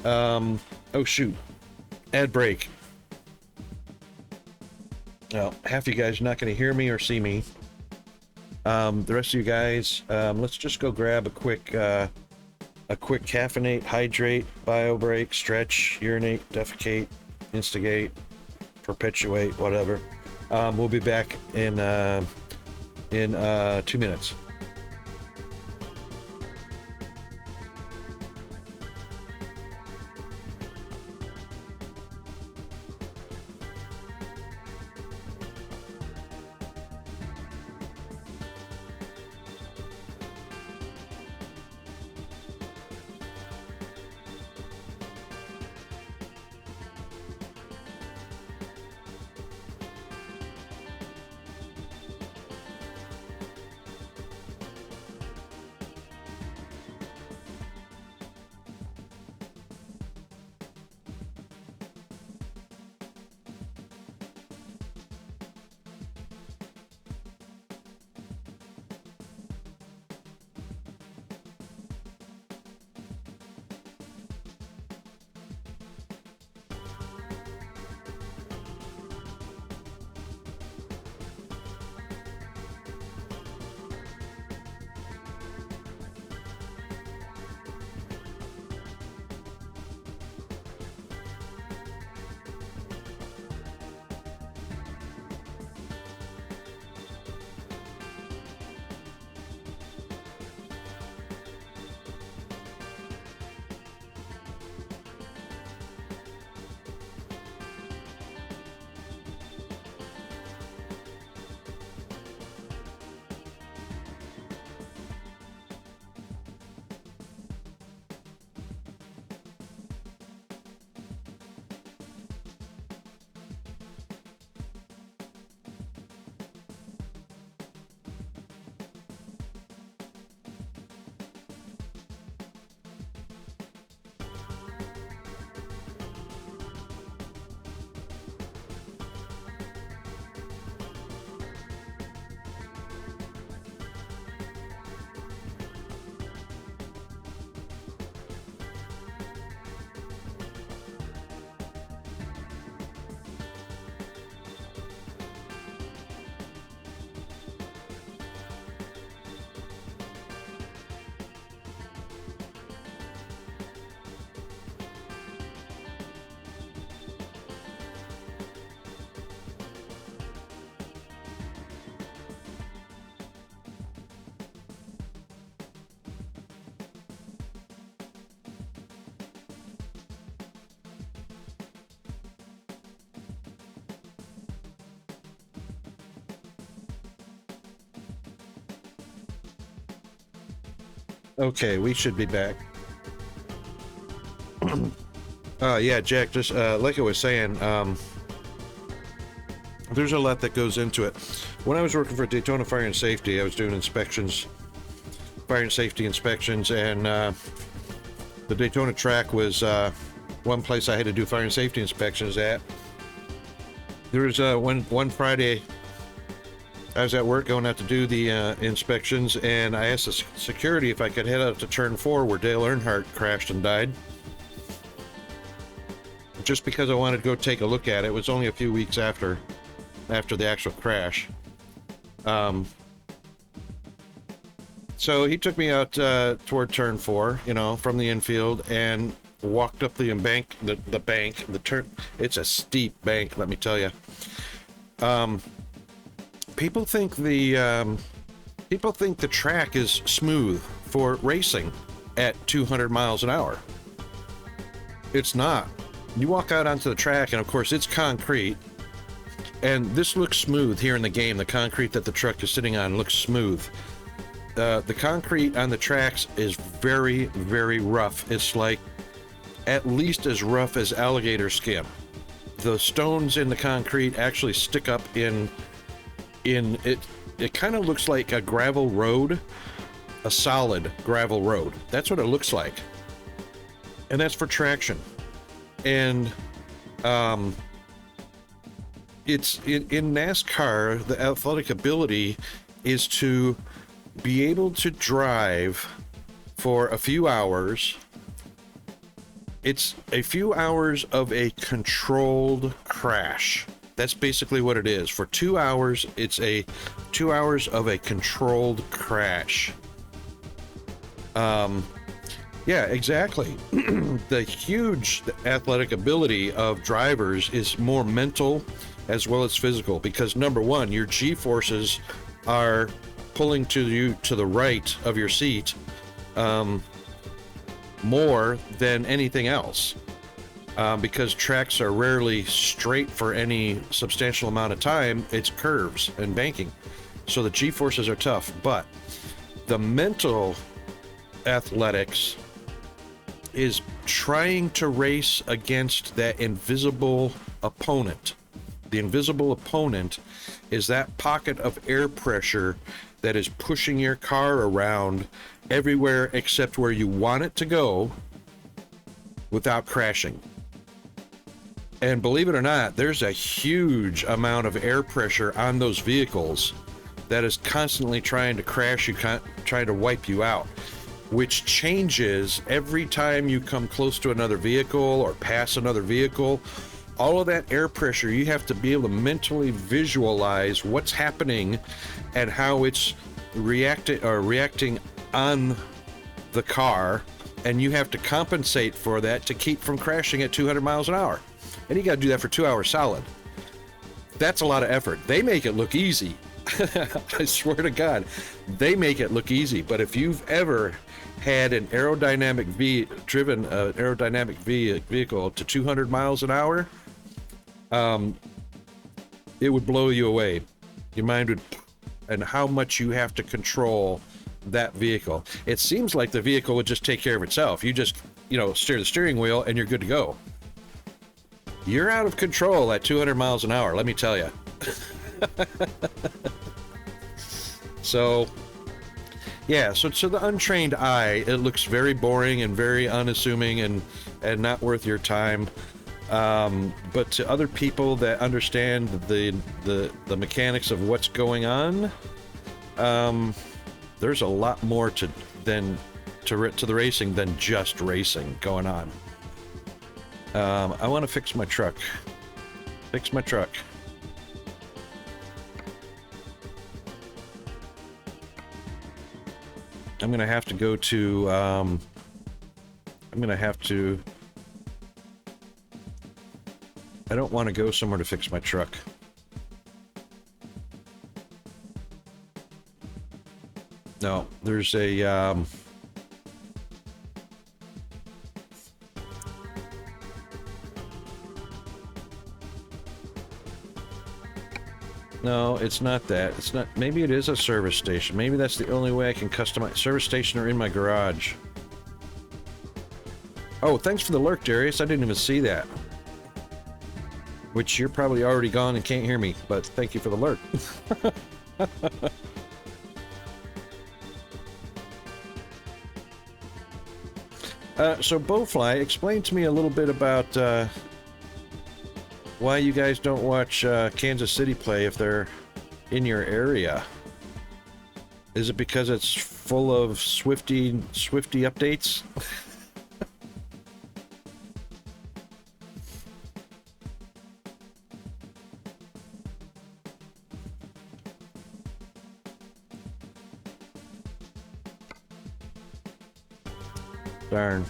oh shoot, ad break. Well, half you guys are not going to hear me or see me. The rest of you guys, let's just go grab a quick caffeinate, hydrate, bio break, stretch, urinate, defecate, instigate, perpetuate, whatever. We'll be back in 2 minutes. Okay, we should be back. Yeah, Jack, just like I was saying, there's a lot that goes into it. When I was working for Daytona Fire and Safety, I was doing inspections, fire and safety inspections, and the Daytona track was one place I had to do fire and safety inspections at. There was one Friday I was at work going out to do the inspections, and I asked the security if I could head out to turn 4 where Dale Earnhardt crashed and died. Just because I wanted to go take a look at it. It was only a few weeks after the actual crash. So he took me out toward turn 4, from the infield, and walked up the bank, the turn. It's a steep bank, let me tell you. People think the track is smooth for racing at 200 miles an hour. It's not. You walk out onto the track, and of course it's concrete, and this looks smooth here in the game. The concrete that the truck is sitting on looks smooth. The concrete on the tracks is very, very rough. It's like at least as rough as alligator skin. The stones in the concrete actually stick up in it. It kind of looks like a gravel road, a solid gravel road. That's what it looks like, and that's for traction. And it's in NASCAR, the athletic ability is to be able to drive for a few hours. It's a few hours of a controlled crash. That's basically what it is. For 2 hours, it's a 2 hours of a controlled crash. Yeah, exactly. The huge athletic ability of drivers is more mental as well as physical, because number one, your G-forces are pulling you to the right of your seat more than anything else. Because tracks are rarely straight for any substantial amount of time. It's curves and banking. So the G-forces are tough, but the mental athletics is trying to race against that invisible opponent. The invisible opponent is that pocket of air pressure that is pushing your car around everywhere except where you want it to go without crashing. And believe it or not, there's a huge amount of air pressure on those vehicles that is constantly trying to crash you, trying to wipe you out, which changes every time you come close to another vehicle or pass another vehicle. All of that air pressure, you have to be able to mentally visualize what's happening and how it's reacting on the car, and you have to compensate for that to keep from crashing at 200 miles an hour. And you got to do that for 2 hours solid. That's a lot of effort. They make it look easy. I swear to God, they make it look easy. But if you've ever had an aerodynamic vehicle to 200 miles an hour, it would blow you away. Your mind would, and how much you have to control that vehicle. It seems like the vehicle would just take care of itself. You just, steer the steering wheel and you're good to go. You're out of control at 200 miles an hour, let me tell you. So, yeah, so to the untrained eye, it looks very boring and very unassuming and not worth your time. But to other people that understand the mechanics of what's going on, there's a lot more to the racing than just racing going on. I want to fix my truck. I'm gonna have to go to. I don't want to go somewhere to fix my truck. No, there's a. No, it's not that. It's not. Maybe it is a service station. Maybe that's the only way I can customize. Service station or in my garage. Oh, thanks for the lurk, Darius. I didn't even see that. Which you're probably already gone and can't hear me, but thank you for the lurk. So Bowfly, explain to me a little bit about why you guys don't watch Kansas City play if they're in your area. Is it because it's full of Swifty updates? Darn.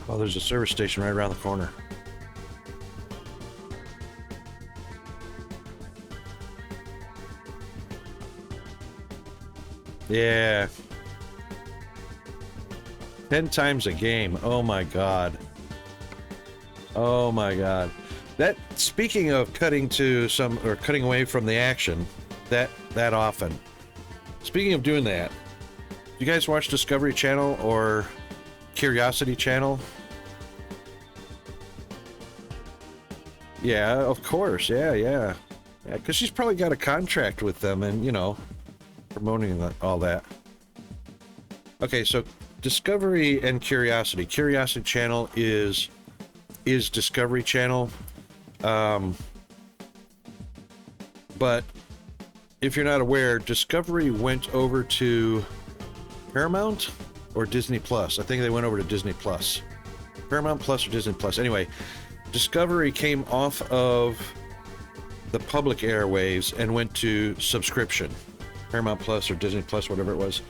Well, there's a service station right around the corner. Yeah. 10 times a game. Oh my god. Oh my god. That, speaking of cutting to some, or cutting away from the action, that often. Speaking of doing that, you guys watch Discovery Channel or Curiosity Channel? Yeah, of course. Yeah, because she's probably got a contract with them and, you know, promoting all that. Okay, so Discovery and Curiosity. Curiosity Channel is Discovery Channel. But if you're not aware, Discovery went over to Paramount or Disney Plus. I think they went over to Disney Plus. Paramount Plus or Disney Plus. Anyway, Discovery came off of the public airwaves and went to subscription. Paramount Plus or Disney Plus, whatever it was.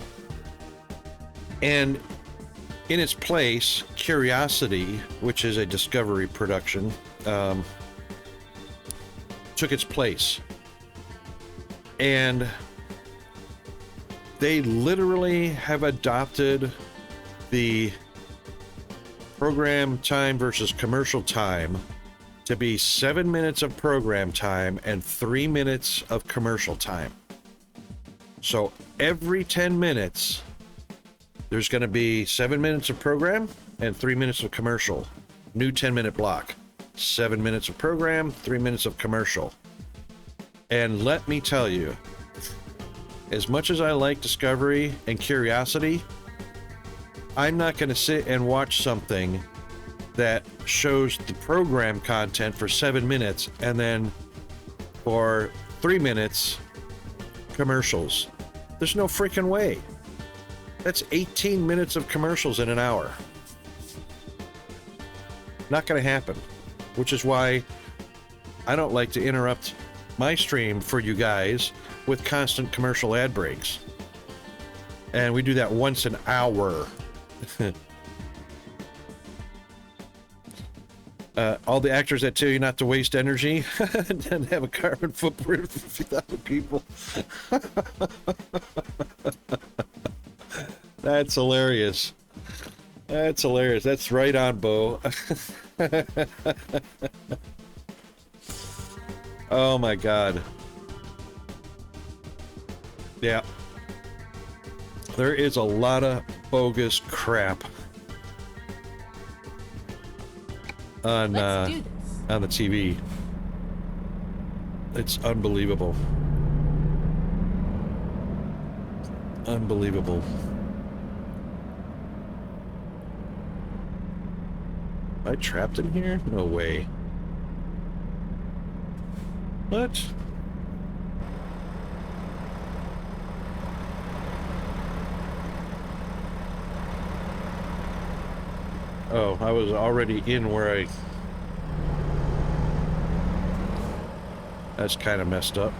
And in its place, Curiosity, which is a Discovery production, took its place. And they literally have adopted the program time versus commercial time to be 7 minutes of program time and 3 minutes of commercial time. So every 10 minutes, there's going to be 7 minutes of program and 3 minutes of commercial. New 10-minute block. 7 minutes of program, 3 minutes of commercial. And let me tell you, as much as I like Discovery and Curiosity, I'm not going to sit and watch something that shows the program content for 7 minutes and then for 3 minutes commercials. There's no freaking way. That's 18 minutes of commercials in an hour. Not going to happen. Which is why I don't like to interrupt my stream for you guys with constant commercial ad breaks. And we do that once an hour. All the actors that tell you not to waste energy and have a carbon footprint of 50,000 people. That's hilarious. That's hilarious. That's right on, Bo. Oh my god. Yeah. There is a lot of bogus crap on the TV. It's unbelievable. Unbelievable. Am I trapped in here? No way. What? Oh, I was already in where I... That's kind of messed up.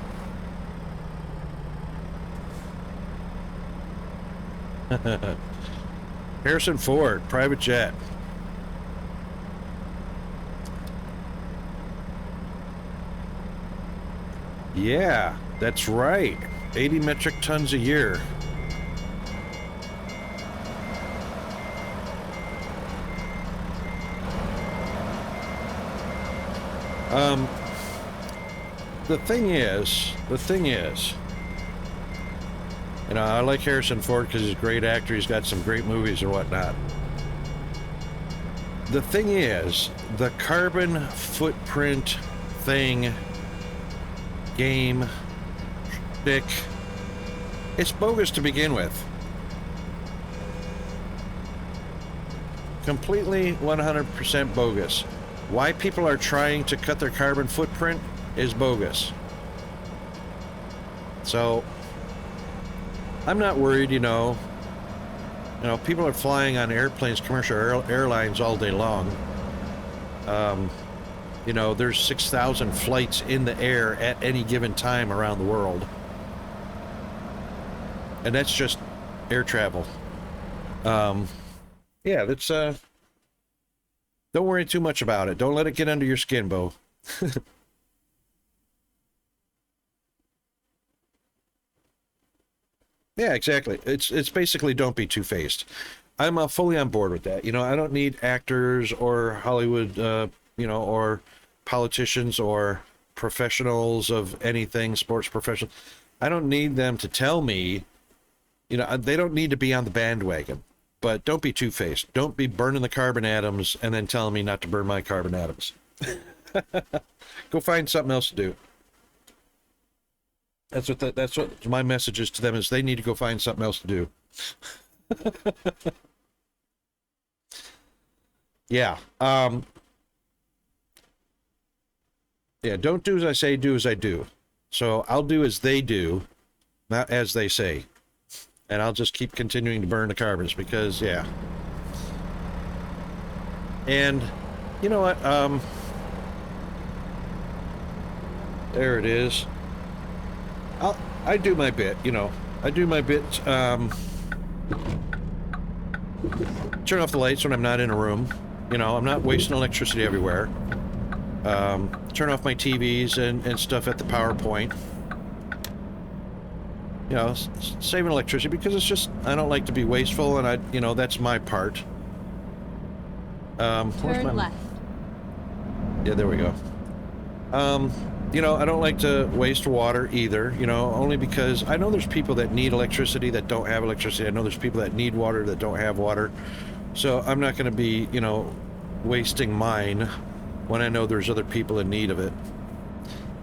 Harrison Ford, private jet. Yeah, that's right. 80 metric tons a year. the thing is, you know, I like Harrison Ford because he's a great actor. He's got some great movies and whatnot. The thing is, the carbon footprint thing, game, stick, it's bogus to begin with. Completely 100% bogus. Why people are trying to cut their carbon footprint is bogus. So, I'm not worried, you know. You know, people are flying on airplanes, commercial airlines all day long. You know, there's 6,000 flights in the air at any given time around the world. And that's just air travel. Yeah, that's, don't worry too much about it. Don't let it get under your skin, Bo. Yeah, exactly. It's basically don't be two-faced. I'm fully on board with that. You know, I don't need actors or Hollywood, you know, or politicians or professionals of anything, sports professionals. I don't need them to tell me, you know, they don't need to be on the bandwagon. But don't be two-faced. Don't be burning the carbon atoms and then telling me not to burn my carbon atoms. Go find something else to do. That's what my message is to them, is they need to go find something else to do. Yeah. Yeah, don't do as I say, do as I do. So I'll do as they do, not as they say. And I'll just keep continuing to burn the carbons because, yeah. And you know what? There it is. I do my bit, you know. I do my bit. Turn off the lights when I'm not in a room. You know, I'm not wasting electricity everywhere. Turn off my TVs and stuff at the power point. You know, saving electricity because it's just, I don't like to be wasteful, and you know, that's my part. Turn left. Yeah, there we go. You know, I don't like to waste water either, you know, only because I know there's people that need electricity that don't have electricity. I know there's people that need water that don't have water. So I'm not going to be, you know, wasting mine when I know there's other people in need of it.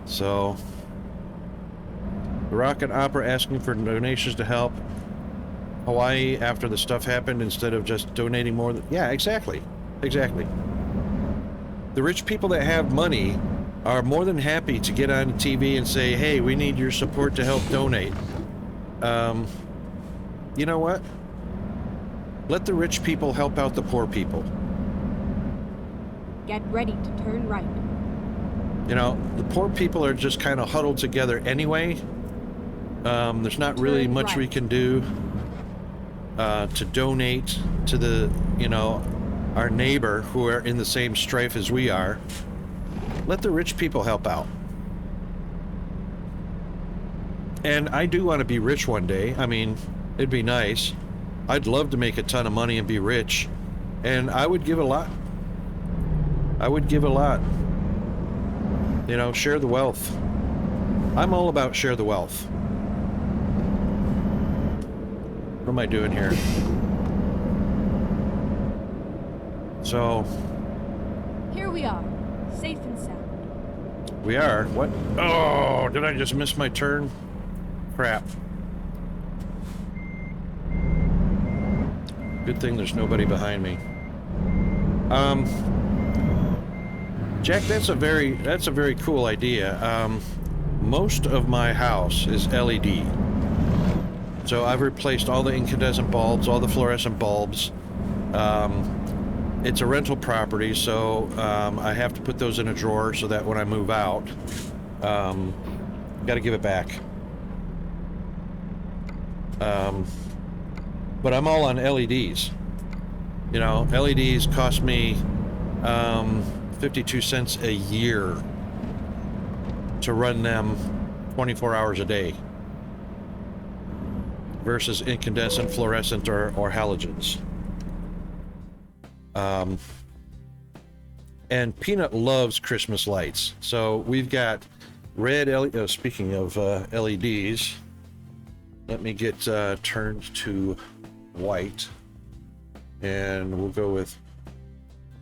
So, the Rocket Opera asking for donations to help Hawaii after the stuff happened instead of just donating more. Yeah, exactly. Exactly. The rich people that have money are more than happy to get on TV and say, hey, we need your support to help donate. You know what? Let the rich people help out the poor people. Get ready to turn right. You know, the poor people are just kind of huddled together anyway. There's not really Turn much right. we can do to donate to the, you know, our neighbor who are in the same strife as we are. Let the rich people help out. And I do want to be rich one day. I mean, it'd be nice. I'd love to make a ton of money and be rich. And I would give a lot. I would give a lot. You know, share the wealth. I'm all about share the wealth. What am I doing here? So, Here we are, safe and sound. we are. What? Oh, did I just miss my turn? Crap. Good thing there's nobody behind me. Jack, that's a very cool idea. Most of my house is LED. So I've replaced all the incandescent bulbs, all the fluorescent bulbs. It's a rental property, so I have to put those in a drawer so that when I move out, got to give it back. But I'm all on LEDs. You know, LEDs cost me 52 cents a year to run them 24 hours a day versus incandescent, fluorescent, or halogens. And Peanut loves Christmas lights, so we've got red LED. Speaking of LEDs, let me get turned to white, and we'll go with,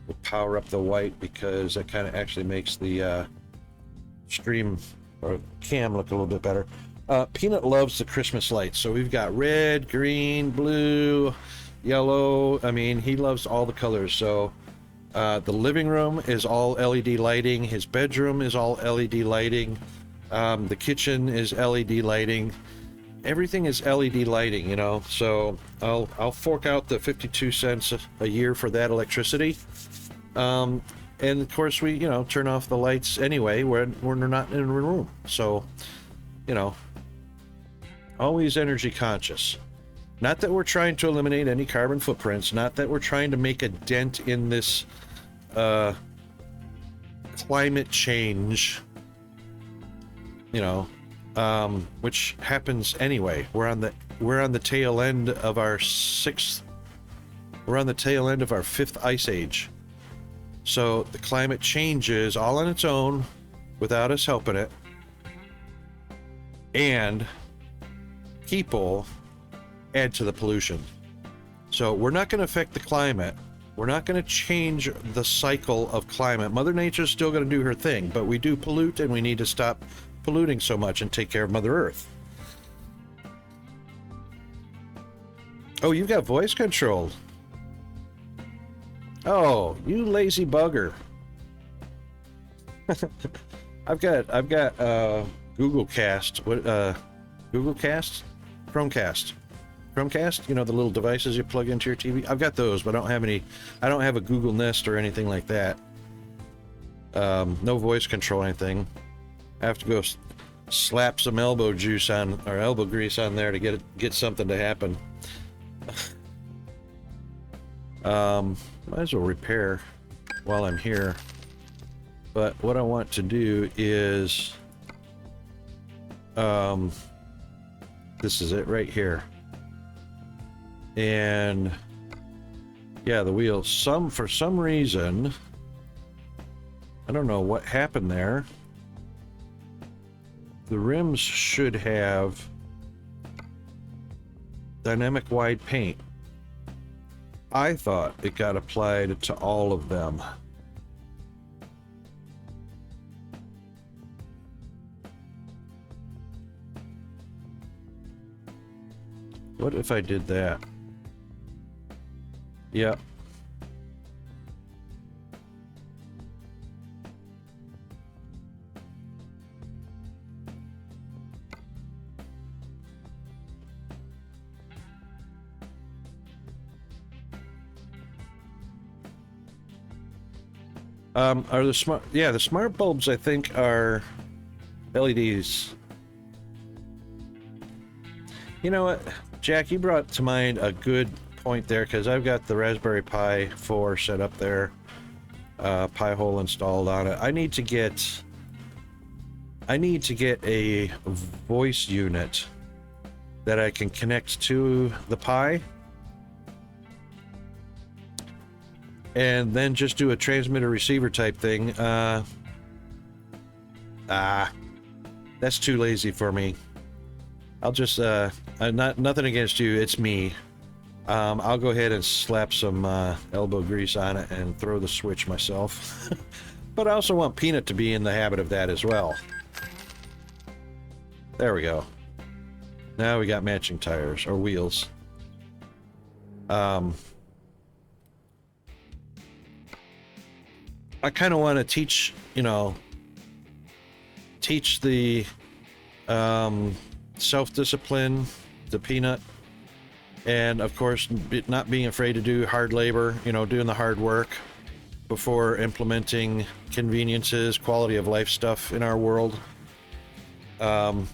we'll power up the white because that kind of actually makes the stream or cam look a little bit better. Peanut loves the Christmas lights, so we've got red, green, blue, yellow. I mean, he loves all the colors. So the living room is all LED lighting. His bedroom is all LED lighting. The kitchen is LED lighting. Everything is LED lighting, you know. So I'll fork out the 52 cents a year for that electricity. And of course we, you know, turn off the lights anyway when we're not in a room. So, you know, always energy conscious. Not that we're trying to eliminate any carbon footprints, not that we're trying to make a dent in this climate change, you know, which happens anyway. We're on the tail end of our fifth ice age. So the climate changes all on its own without us helping it. And people add to the pollution. So we're not going to affect the climate. We're not going to change the cycle of climate. Mother Nature's still going to do her thing, but we do pollute, and we need to stop polluting so much and take care of Mother Earth. Oh, you've got voice control. Oh, you lazy bugger. I've got Google Cast. What Google Cast? Chromecast, you know, the little devices you plug into your TV. I've got those, but I don't have a Google Nest or anything like that. No voice control or anything. I have to go slap some elbow juice on, or elbow grease on there to get something to happen. Might as well repair while I'm here. But what I want to do is, this is it right here. And yeah, the wheels, for some reason, I don't know what happened there. The rims should have dynamic wide paint. I thought it got applied to all of them. What if I did that? Yep. Are the smart? Yeah, the smart bulbs I think are LEDs. You know what, Jack? You brought to mind a good point there, because I've got the Raspberry Pi 4 set up there, Pi-hole installed on it. I need to get a voice unit that I can connect to the Pi, and then just do a transmitter receiver type thing. That's too lazy for me. I'll just nothing against you, it's me. I'll go ahead and slap some elbow grease on it and throw the switch myself. But I also want Peanut to be in the habit of that as well. There we go. Now we got matching tires or wheels. I kind of want to teach the self-discipline to Peanut, and of course not being afraid to do hard labor, doing the hard work before implementing conveniences, quality of life stuff in our world. I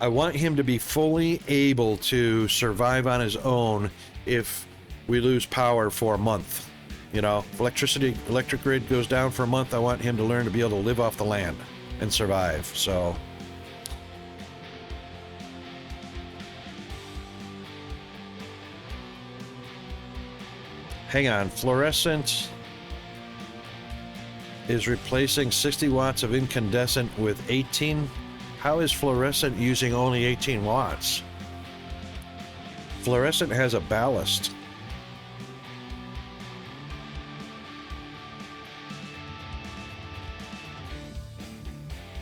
want him to be fully able to survive on his own if we lose power for a month. If electric grid goes down for a month, I want him to learn to be able to live off the land and survive. So hang on, fluorescent. is replacing 60 watts of incandescent with 18. How is fluorescent using only 18 watts? Fluorescent has a ballast.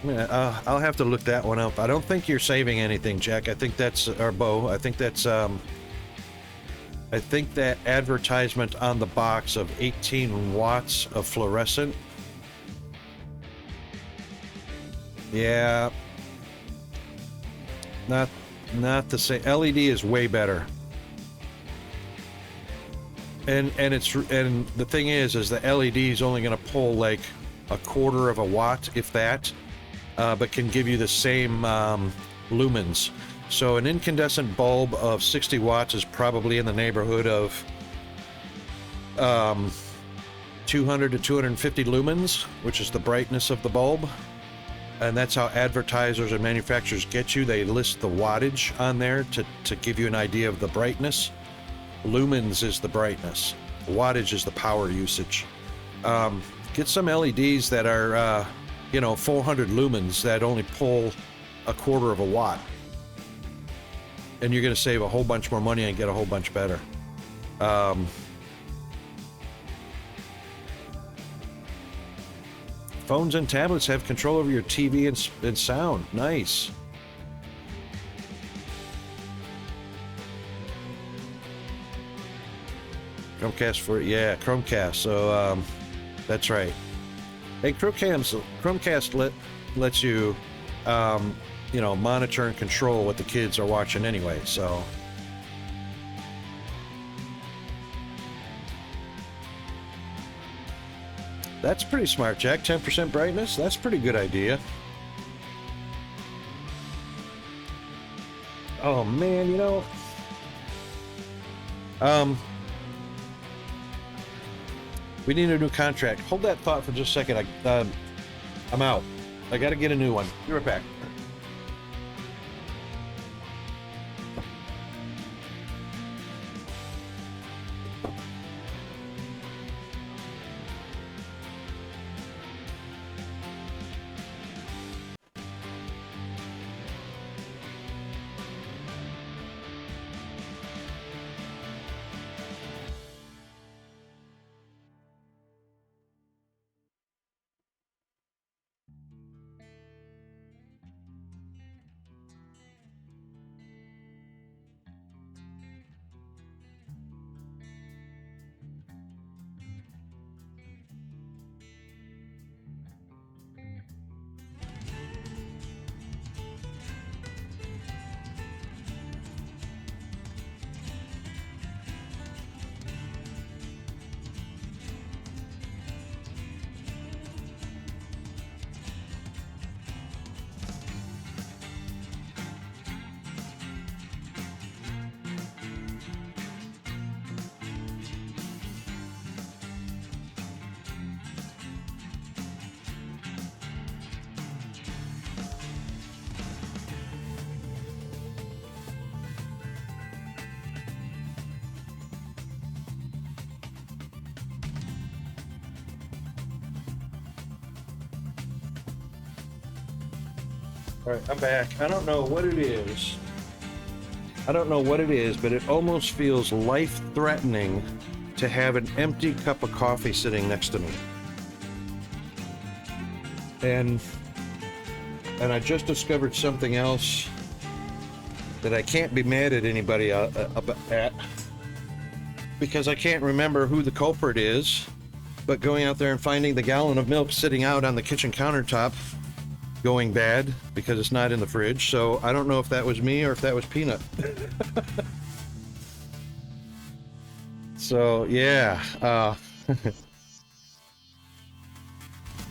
Yeah, I'll have to look that one up. I don't think you're saving anything, Jack. I think that's, or Bo, I think that's, I think that advertisement on the box of 18 watts of fluorescent. Yeah. Not the same. LED is way better. And the thing is the LED is only going to pull like a quarter of a watt, if that, but can give you the same lumens. So an incandescent bulb of 60 watts is probably in the neighborhood of 200 to 250 lumens, which is the brightness of the bulb. And that's how advertisers and manufacturers get you. They list the wattage on there to give you an idea of the brightness. Lumens is the brightness. Wattage is the power usage. Get some LEDs that are, 400 lumens that only pull a quarter of a watt. And you're going to save a whole bunch more money and get a whole bunch better. Phones and tablets have control over your TV and sound. Nice. Chromecast. So that's right. Hey, Chromecast lets you, monitor and control what the kids are watching anyway. So. That's pretty smart, Jack. 10% brightness? That's a pretty good idea. Oh, man, we need a new contract. Hold that thought for just a second. I'm out. I gotta get a new one. Be right back. All right, I'm back. I don't know what it is. But it almost feels life-threatening to have an empty cup of coffee sitting next to me. And I just discovered something else that I can't be mad at anybody at, because I can't remember who the culprit is, but going out there and finding the gallon of milk sitting out on the kitchen countertop going bad because it's not in the fridge. So I don't know if that was me or if that was Peanut. So yeah,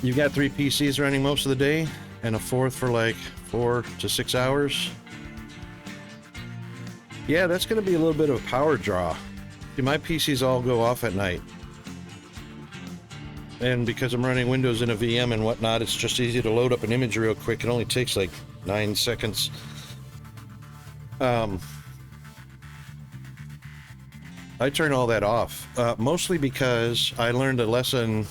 you got 3 PCs running most of the day and a 4th for like 4 to 6 hours. Yeah, that's going to be a little bit of a power draw. See, my PCs all go off at night. And because I'm running Windows in a VM and whatnot, it's just easy to load up an image real quick. It only takes like 9 seconds. I turn all that off, mostly because I learned a lesson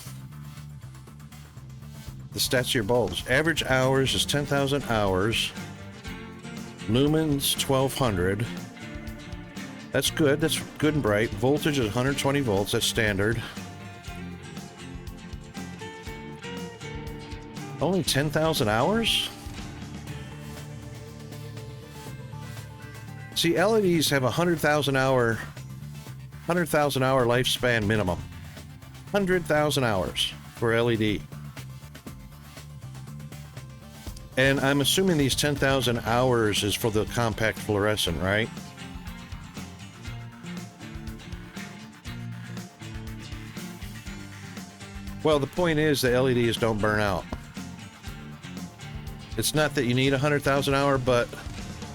the stats of your bulbs. Average hours is 10,000 hours. Lumens 1200. That's good. That's good and bright. Voltage is 120 volts. That's standard. Only 10,000 hours? See, LEDs have a 100,000 hour lifespan minimum. 100,000 hours for LED. And I'm assuming these 10,000 hours is for the compact fluorescent, right? Well, the point is the LEDs don't burn out. It's not that you need 100,000 hour, but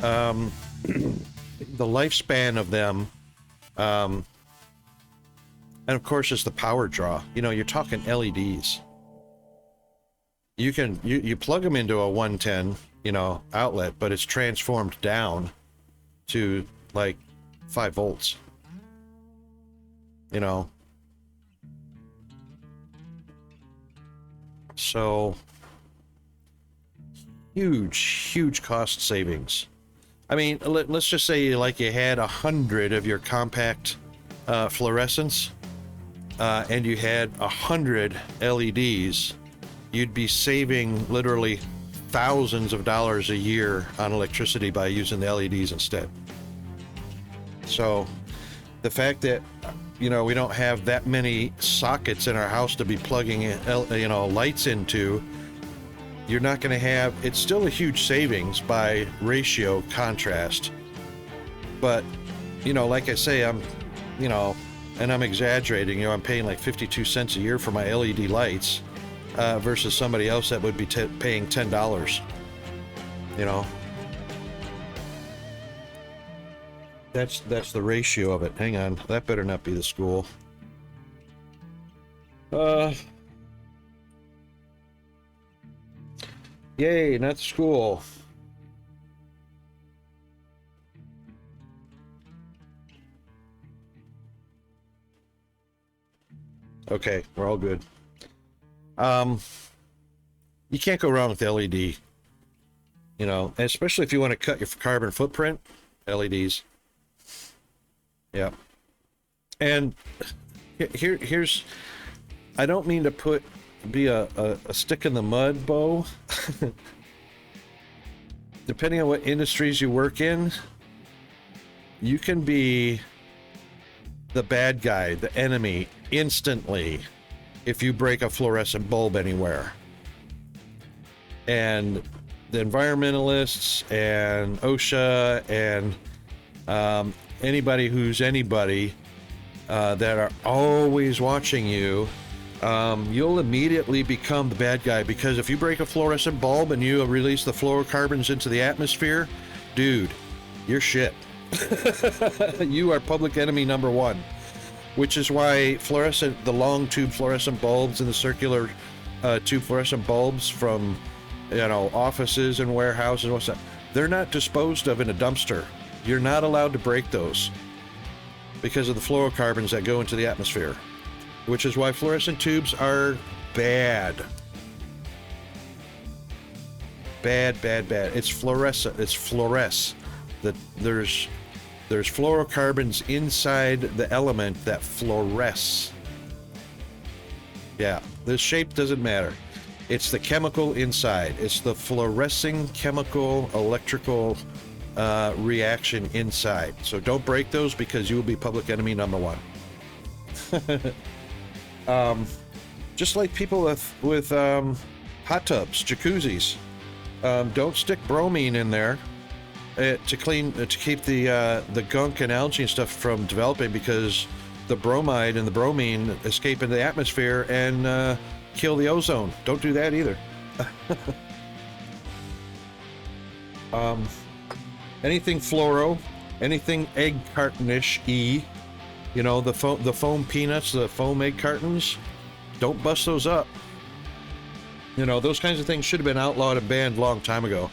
the lifespan of them, and of course it's the power draw. You know, you're talking LEDs. You plug them into a 110, you know, outlet, but it's transformed down to like 5 volts. You know. So huge cost savings. I mean, let's just say you had 100 of your compact fluorescents, and you had 100 LEDs. You'd be saving literally thousands of dollars a year on electricity by using the LEDs instead. So the fact that, you know, we don't have that many sockets in our house to be plugging in, you know, lights into, you're not going to have, it's still a huge savings by ratio contrast. But, you know, like I say, I'm, you know, and I'm exaggerating, you know, I'm paying like 52 cents a year for my LED lights, versus somebody else that would be paying $10, you know. That's the ratio of it. Hang on, that better not be the school. Yay, not the school. Okay, we're all good. You can't go wrong with LED, you know, especially if you want to cut your carbon footprint. LEDs. Yeah. And here's, I don't mean to be a stick in the mud, Bo. Depending on what industries you work in, you can be the bad guy, the enemy, instantly if you break a fluorescent bulb anywhere. And the environmentalists and OSHA and anybody who's anybody that are always watching you, you'll immediately become the bad guy, because if you break a fluorescent bulb and you release the fluorocarbons into the atmosphere, dude, you're shit. You are public enemy number one. Which is why the long tube fluorescent bulbs and the circular tube fluorescent bulbs from, you know, offices and warehouses and what's that, they're not disposed of in a dumpster. You're not allowed to break those because of the fluorocarbons that go into the atmosphere, which is why fluorescent tubes are bad. Bad. It's fluorescent. It's fluoresce. That there's fluorocarbons inside the element that fluoresce. Yeah, the shape doesn't matter. It's the chemical inside. It's the fluorescing chemical electrical reaction inside. So don't break those, because you will be public enemy number one. Just like people with hot tubs, jacuzzis, don't stick bromine in there to keep the gunk and algae and stuff from developing, because the bromide and the bromine escape into the atmosphere and kill the ozone. Don't do that either. Anything fluoro, anything egg cartonish, you know, the foam peanuts, the foam egg cartons, don't bust those up. You know, those kinds of things should have been outlawed and banned a long time ago.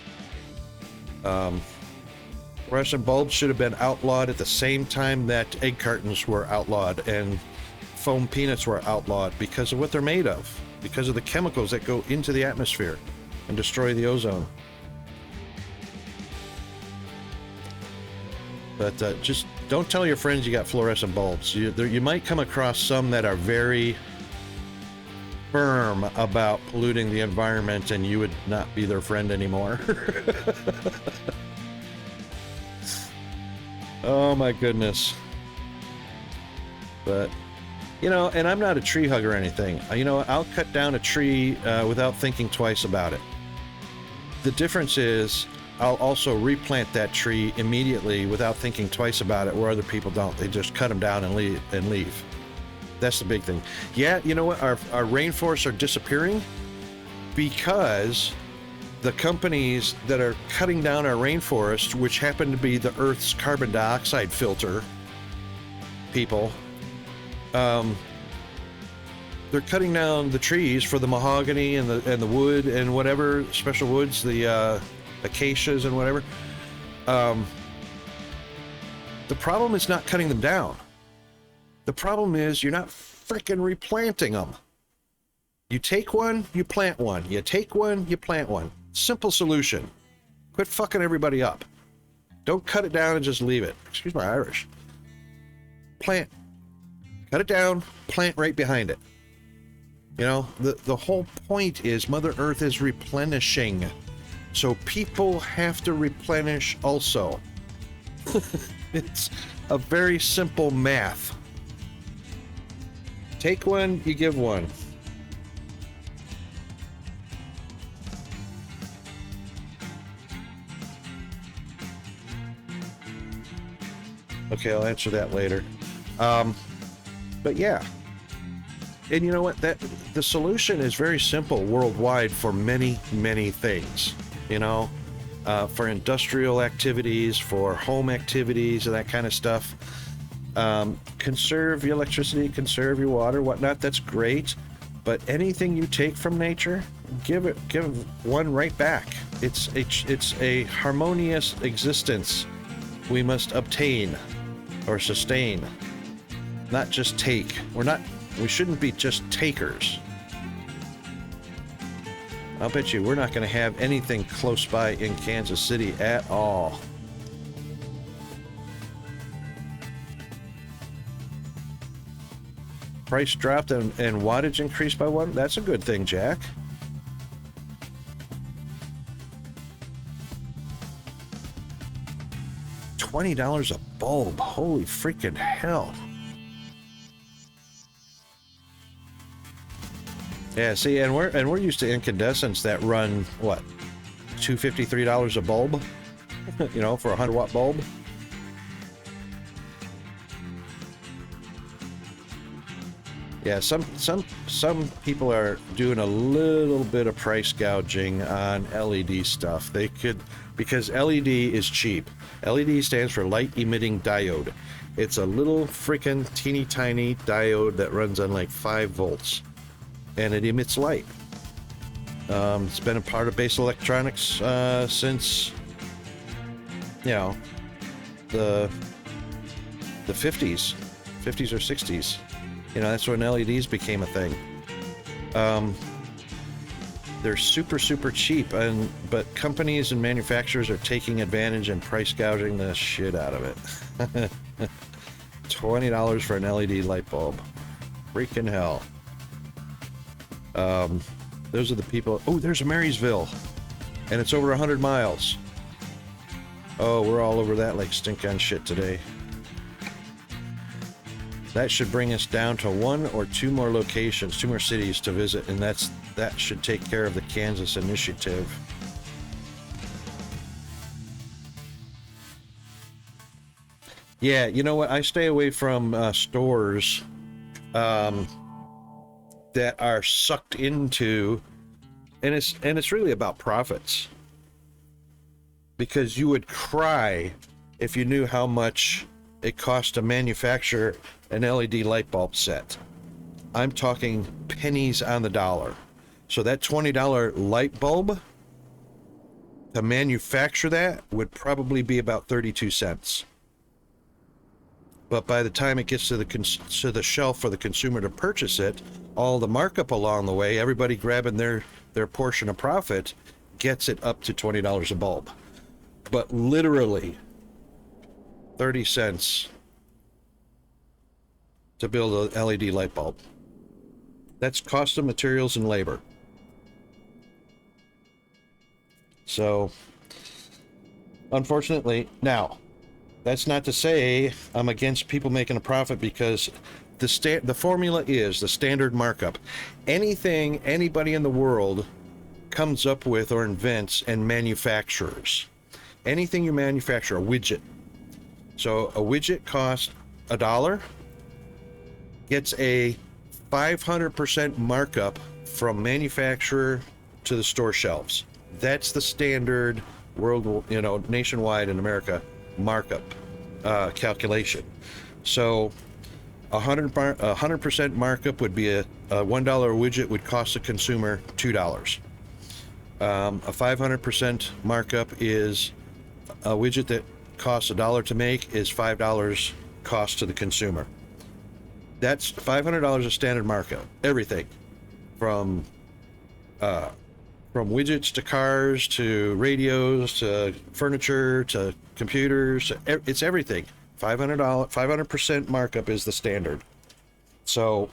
Fluorescent bulbs should have been outlawed at the same time that egg cartons were outlawed and foam peanuts were outlawed, because of what they're made of. because of the chemicals that go into the atmosphere and destroy the ozone. But just don't tell your friends you got fluorescent bulbs. You might come across some that are very firm about polluting the environment, and you would not be their friend anymore. Oh my goodness. But, you know, and I'm not a tree hugger or anything. You know, I'll cut down a tree without thinking twice about it. The difference is I'll also replant that tree immediately without thinking twice about it, where other people don't. They just cut them down and leave. That's the big thing. Yeah, you know what? Our rainforests are disappearing because the companies that are cutting down our rainforest, which happen to be the Earth's carbon dioxide filter people, they're cutting down the trees for the mahogany and the wood and whatever special woods, the acacias and whatever. The problem is not cutting them down. The problem is you're not frickin' replanting them. You take one, you plant one. You take one, you plant one. Simple solution. Quit fucking everybody up. Don't cut it down and just leave it. Excuse my Irish. Plant. Cut it down, plant right behind it. You know, the whole point is Mother Earth is replenishing. So people have to replenish also. It's a very simple math. Take one, you give one. Okay, I'll answer that later. But yeah. And you know what? The solution is very simple worldwide for many, many things. You know, for industrial activities, for home activities, and that kind of stuff. Conserve your electricity, conserve your water, whatnot. That's great. But anything you take from nature, give one right back. It's a harmonious existence we must obtain or sustain, not just take. We shouldn't be just takers. I'll bet you we're not going to have anything close by in Kansas City at all. Price dropped and wattage increased by one. That's a good thing, Jack. $20 a bulb. Holy freaking hell. Yeah, see, and we're used to incandescents that run what, $253 a bulb, you know, for a 100-watt bulb. Yeah, some people are doing a little bit of price gouging on LED stuff. They could, because LED is cheap. LED stands for light emitting diode. It's a little freaking teeny tiny diode that runs on like 5 volts. And it emits light. It's been a part of base electronics since, you know, the 50s or 60s. You know, that's when LEDs became a thing. They're super cheap, but companies and manufacturers are taking advantage and price gouging the shit out of it. $20 for an LED light bulb. Freaking hell. Those are the people. Oh, there's Marysville, and it's over 100 miles. Oh, we're all over that like stink on shit today. That should bring us down to 1 or 2 more locations, 2 more cities to visit, and that should take care of the Kansas initiative. Yeah, you know what? I stay away from stores that are sucked into, and it's really about profits. Because you would cry if you knew how much it costs to manufacture an LED light bulb set. I'm talking pennies on the dollar. So that $20 light bulb, to manufacture that would probably be about 32 cents. but by the time it gets to the shelf for the consumer to purchase it, all the markup along the way, everybody grabbing their portion of profit, gets it up to $20 a bulb. But literally 30 cents to build an LED light bulb. That's cost of materials and labor. So, unfortunately, now, that's not to say I'm against people making a profit, because the formula is the standard markup. Anything anybody in the world comes up with or invents and manufactures. Anything you manufacture, a widget. So a widget costs $1, gets a 500% markup from manufacturer to the store shelves. That's the standard world, nationwide in America markup calculation. So 100% markup would be a $1 widget would cost the consumer $2. A 500% markup is a widget that costs $1 to make is $5 cost to the consumer. That's $500 of standard markup. Everything from widgets to cars to radios to furniture to computers. It's everything. $500% markup is the standard. So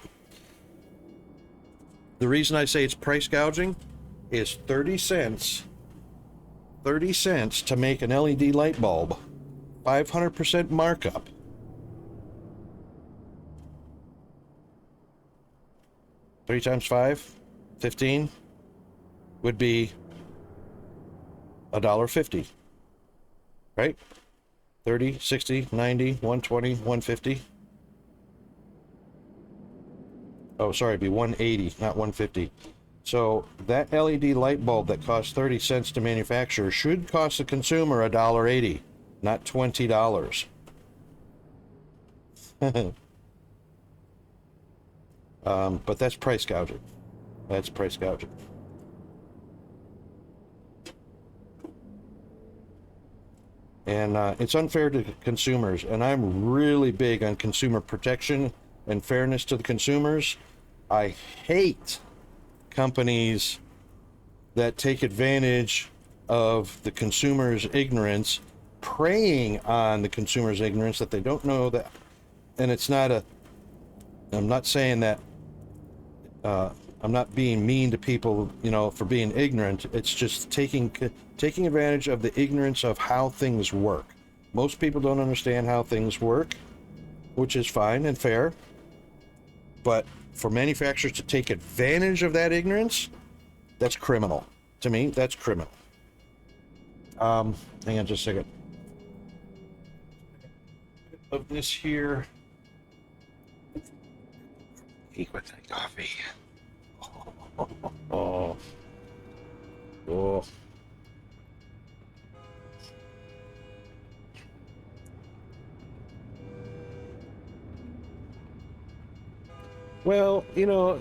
the reason I say it's price gouging is 30 cents to make an LED light bulb, 500% markup. Three times 5, 15 would be $1.50, right? 30, 60, 90, 120, 150. Oh, sorry, it'd be 180, not 150. So that LED light bulb that costs 30 cents to manufacture should cost the consumer $1.80, not $20. But that's price gouging. That's price gouging. And it's unfair to consumers. And I'm really big on consumer protection and fairness to the consumers. I hate companies that take advantage of the consumer's ignorance, preying on the consumer's ignorance that they don't know that. And it's not I'm not saying that I'm not being mean to people, for being ignorant. It's just taking advantage of the ignorance of how things work. Most people don't understand how things work, which is fine and fair. But for manufacturers to take advantage of that ignorance, that's criminal. To me, that's criminal. Hang on just a second. Of this here. With the coffee. Oh. Well,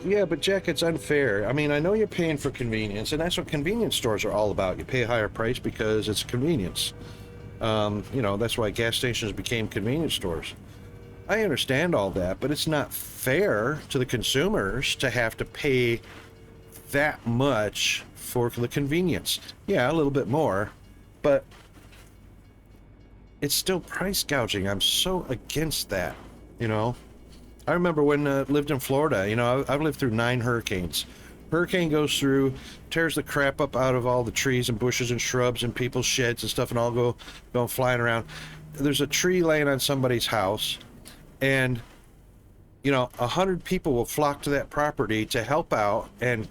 yeah, but Jack, it's unfair. I mean, I know you're paying for convenience, and that's what convenience stores are all about. You pay a higher price because it's convenience. That's why gas stations became convenience stores. I understand all that, but it's not fair to the consumers to have to pay that much for the convenience. Yeah, a little bit more, but it's still price gouging. I'm so against that, I remember when I lived in Florida, I've lived through 9 hurricanes. Hurricane goes through, tears the crap up out of all the trees and bushes and shrubs and people's sheds and stuff, and all go flying around. There's a tree laying on somebody's house, and 100 people will flock to that property to help out and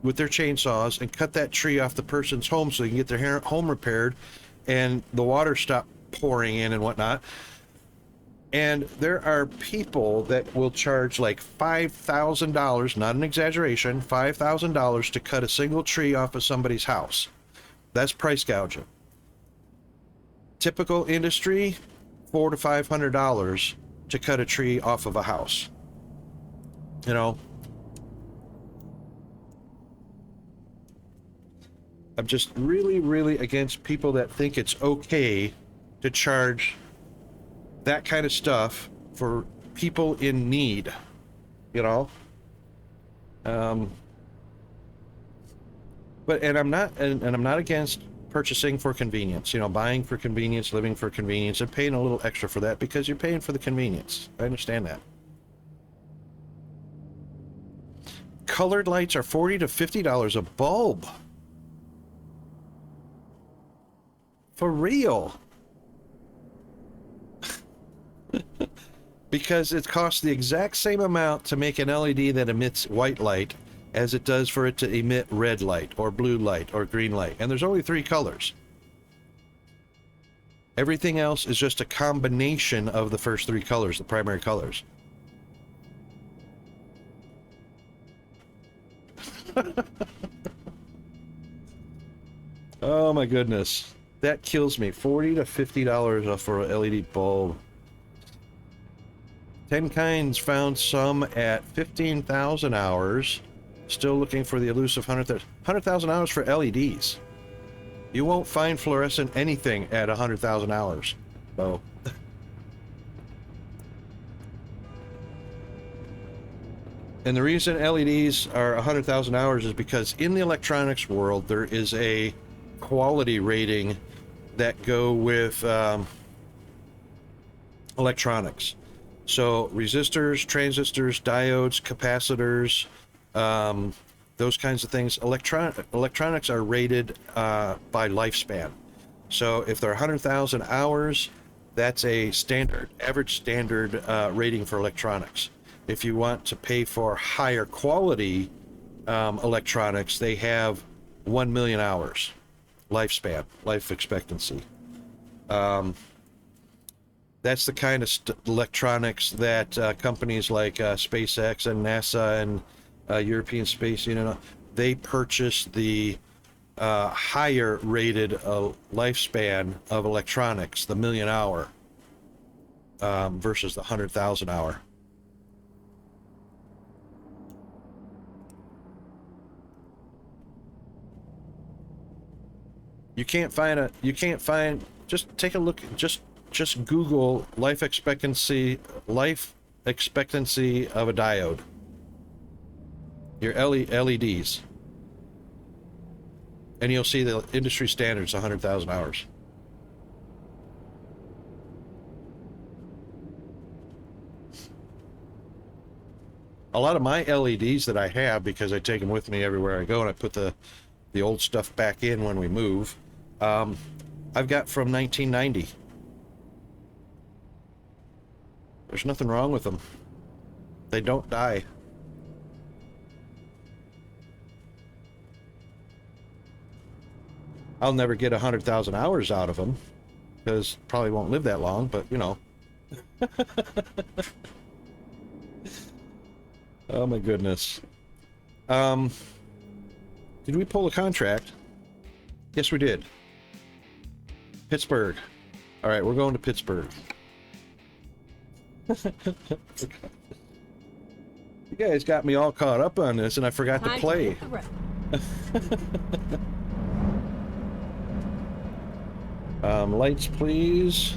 with their chainsaws and cut that tree off the person's home so they can get their home repaired and the water stop pouring in and whatnot. And there are people that will charge like $5,000, not an exaggeration, $5,000 to cut a single tree off of somebody's house. That's price gouging. Typical industry, $400 to $500 to cut a tree off of a house. I'm just really, really against people that think it's okay to charge that kind of stuff for people in need, you know. But and I'm not against purchasing for convenience, you know, buying for convenience, living for convenience, and paying a little extra for that because you're paying for the convenience. I understand that. Colored lights are $40 to $50 a bulb. For real. Because it costs the exact same amount to make an LED that emits white light as it does for it to emit red light or blue light or green light. And there's only 3 colors. Everything else is just a combination of the first 3 colors, the primary colors. Oh my goodness. That kills me. $40 to $50 for an LED bulb. 10 Kinds found some at 15,000 hours. Still looking for the elusive 100,000 hours for LEDs. You won't find fluorescent anything at 100,000 hours. So. And the reason LEDs are 100,000 hours is because in the electronics world, there is a quality rating that go with electronics. So resistors, transistors, diodes, capacitors, those kinds of things. Electronics are rated by lifespan. So if they're 100,000 hours, that's a average standard rating for electronics. If you want to pay for higher quality electronics, they have 1 million hours lifespan, life expectancy. That's the kind of electronics that companies like SpaceX and NASA and European Space Union, they purchase the higher rated lifespan of electronics, the 1 million hour versus the 100,000 hour. You can't find, just take a look, just Google life expectancy of a diode. Your LEDs. And you'll see the industry standard's 100,000 hours. A lot of my LEDs that I have, because I take them with me everywhere I go, and I put the old stuff back in when we move, I've got from 1990. There's nothing wrong with them. They don't die. I'll never get 100,000 hours out of them, because probably won't live that long, but you know. Oh my goodness. Did we pull a contract? Yes, we did. Pittsburgh. All right, we're going to Pittsburgh. You guys got me all caught up on this, and I forgot to play. Lights, please.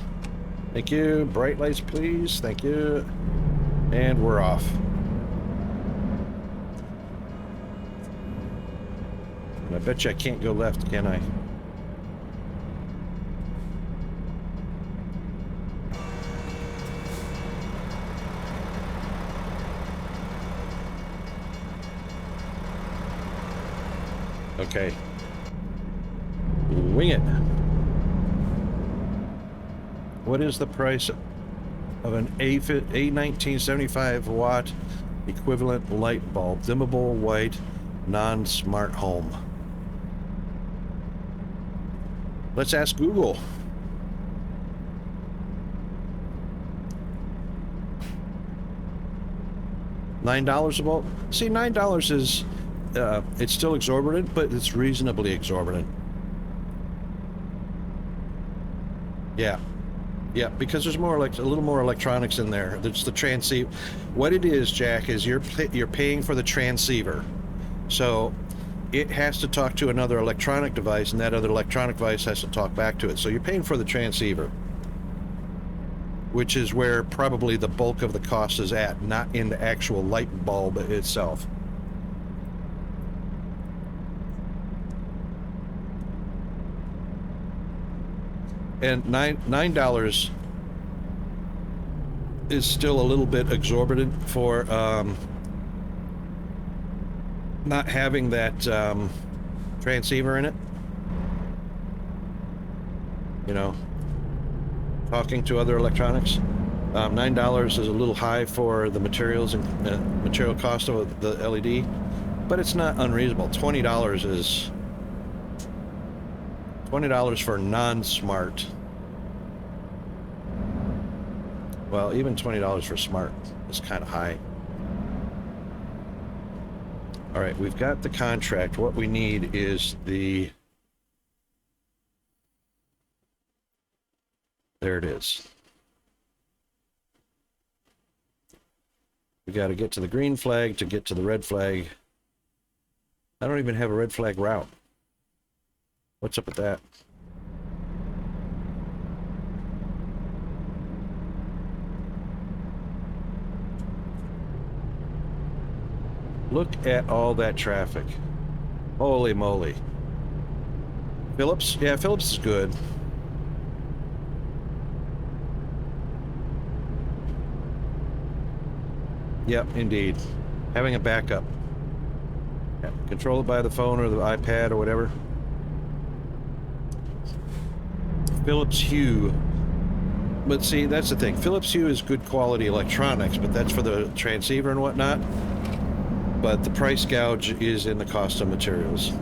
Thank you. Bright lights, please. Thank you. And we're off. And I bet you I can't go left, can I? Okay. Wing it. What is the price of an A1975 watt equivalent light bulb, dimmable white, non-smart home? Let's ask Google. $9 a bulb? See, $9 is, it's still exorbitant, but it's reasonably exorbitant. Yeah. Yeah, because there's more, like a little more electronics in there. There's the transceiver. What it is, Jack, is you're paying for the transceiver. So it has to talk to another electronic device, and that other electronic device has to talk back to it. So you're paying for the transceiver, which is where probably the bulk of the cost is at, not in the actual light bulb itself. And $9 is still a little bit exorbitant for not having that transceiver in it. You know, talking to other electronics. $9 is a little high for the materials and material cost of the LED, but it's not unreasonable. $20 is $20 for non-smart. Well, even $20 for smart is kind of high. All right, we've got the contract. What we need is the... There it is. We got to get to the green flag to get to the red flag. I don't even have a red flag route. What's up with that? Look at all that traffic. Holy moly. Phillips? Yeah, Phillips is good. Yep, indeed. Having a backup. Yeah, control it by the phone or the iPad or whatever. Philips Hue. But see, that's the thing. Philips Hue is good quality electronics, but that's for the transceiver and whatnot. But the price gouge is in the cost of materials.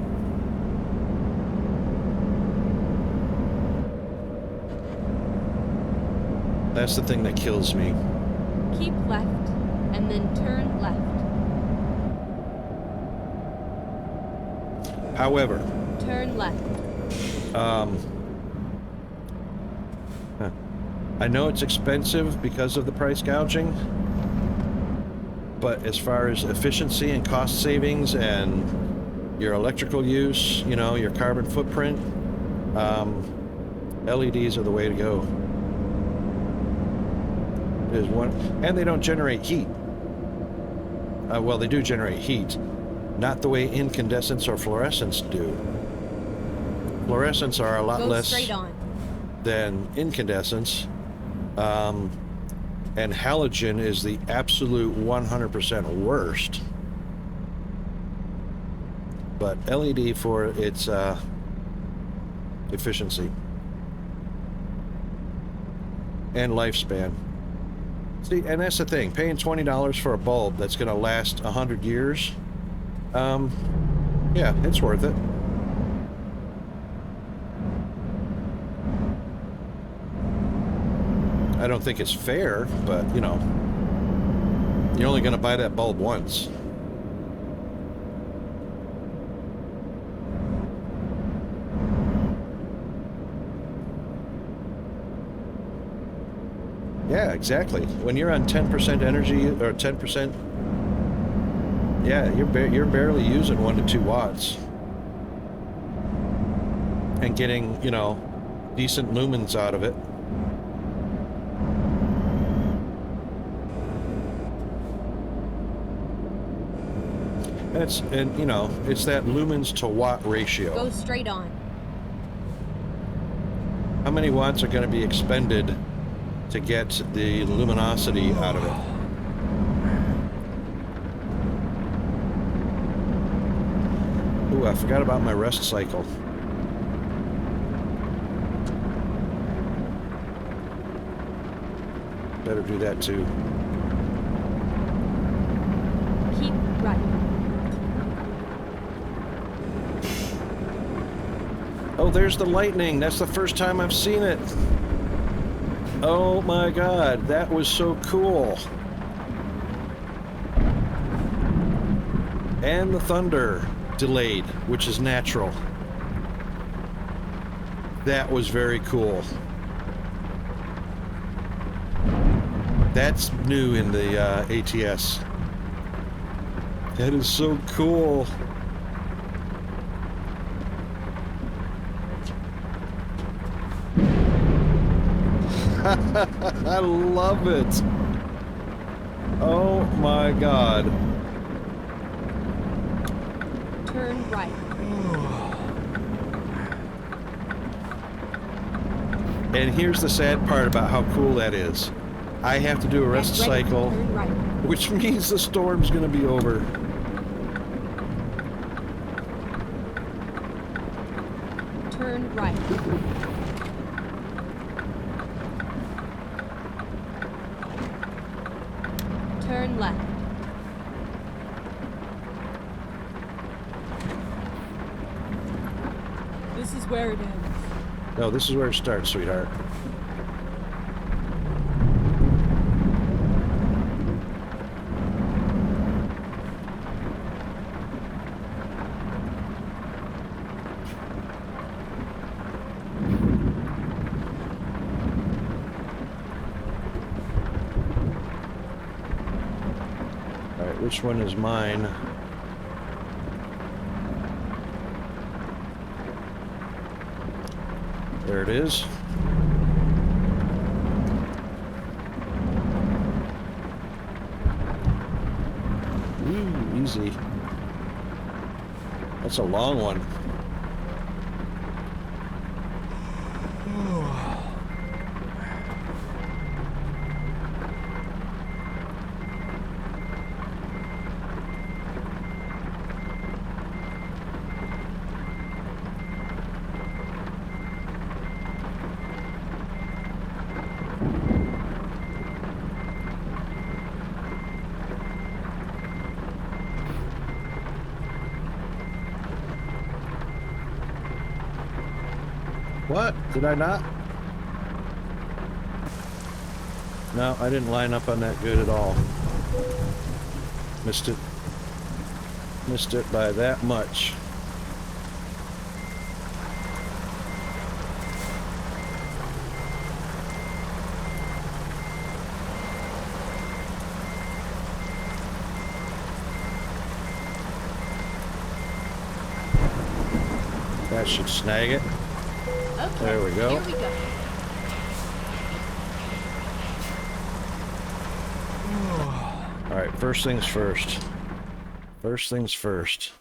That's the thing that kills me. Keep left, and then turn left. However, Turn left. I know it's expensive because of the price gouging, but as far as efficiency and cost savings and your electrical use, you know, your carbon footprint, LEDs are the way to go. There's one, and they don't generate heat. Well, they do generate heat, not the way incandescents or fluorescents do. Fluorescents are a lot Go less straight on. than incandescents. And halogen is the absolute 100% worst. But LED for its efficiency and lifespan. See, and that's the thing, paying $20 for a bulb that's going to last 100 years, yeah, it's worth it. I don't think it's fair, but, you know, you're only going to buy that bulb once. Yeah, exactly. When you're on 10% energy, or 10%, yeah, you're barely using 1 to 2 watts. And getting, you know, decent lumens out of it. And you know, it's that lumens to watt ratio. Go straight on. How many watts are going to be expended to get the luminosity out of it? Ooh, I forgot about my rest cycle. Better do that too. Keep right. Oh, there's the lightning. That's the first time I've seen it. Oh my God, that was so cool. And the thunder delayed, which is natural. That was very cool. That's new in the ATS. That is so cool. I love it. Oh my God. Turn right. And here's the sad part about how cool that is. I have to do a rest Get ready to cycle, turn right. which means the storm's gonna be over. Turn right. Turn left. This is where it ends. No, this is where it starts, sweetheart. All right, which one is mine? There it is. Ooh, easy. That's a long one. What? Did I not? No, I didn't line up on that good at all. Missed it. Missed it by that much. That should snag it. Okay. There we go. Here we go. All right, first things first. First things first.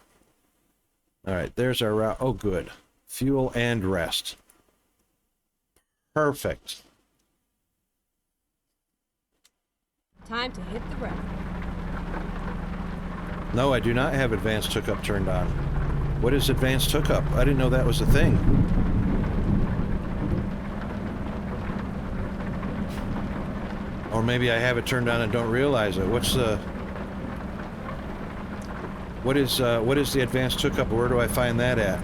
All right, there's our route. Oh, good. Fuel and rest. Perfect. Time to hit the road. No, I do not have advanced hookup turned on. What is advanced hookup? I didn't know that was a thing. Or maybe I have it turned on and don't realize it. What is the advanced hookup? Where do I find that at?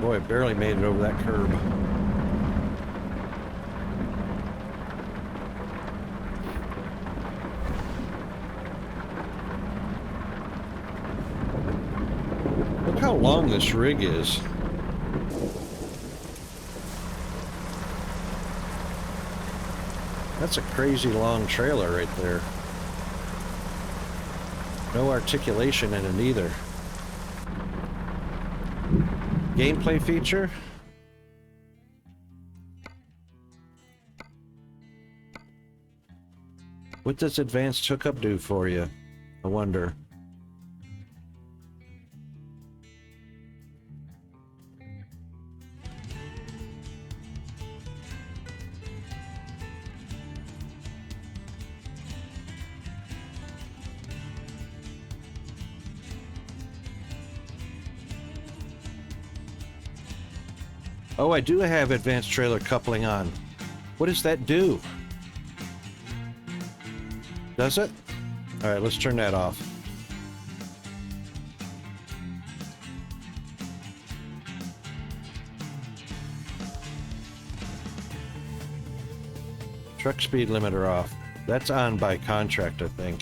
Boy, I barely made it over that curb. Look how long this rig is. That's a crazy long trailer right there. No articulation in it either. Gameplay feature? What does advanced hookup do for you? I wonder. Oh, I do have advanced trailer coupling on. What does that do? Does it? All right, let's turn that off. Truck speed limiter off. That's on by contract, I think.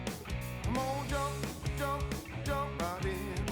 Come on, jump, jump, jump right in.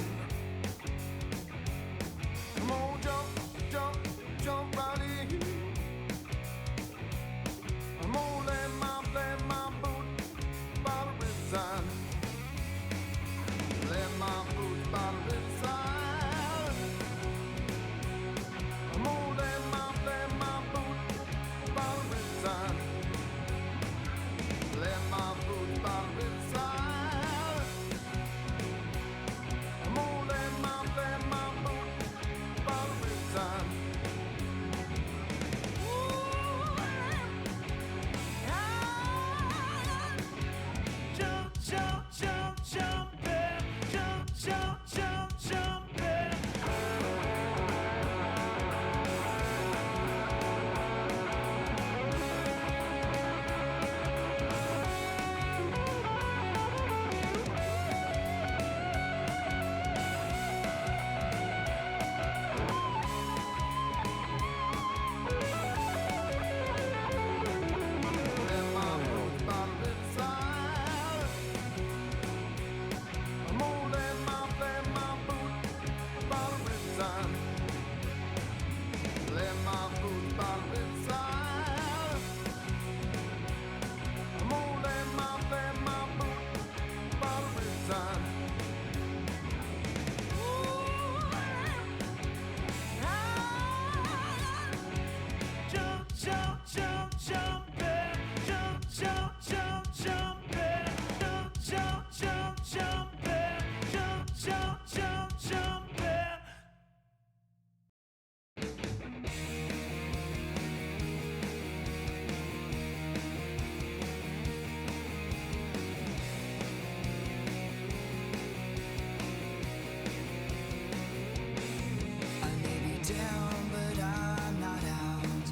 down, but I'm not out.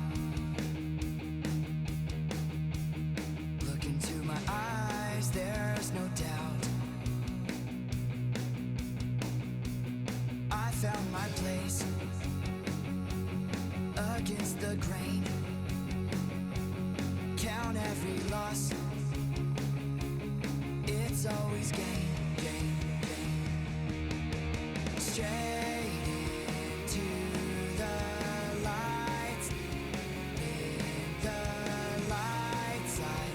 Look into my eyes, there's no doubt. I found my place against the grain. Count every loss. It's always gain, gain, gain. Straight into the lights. In the lights I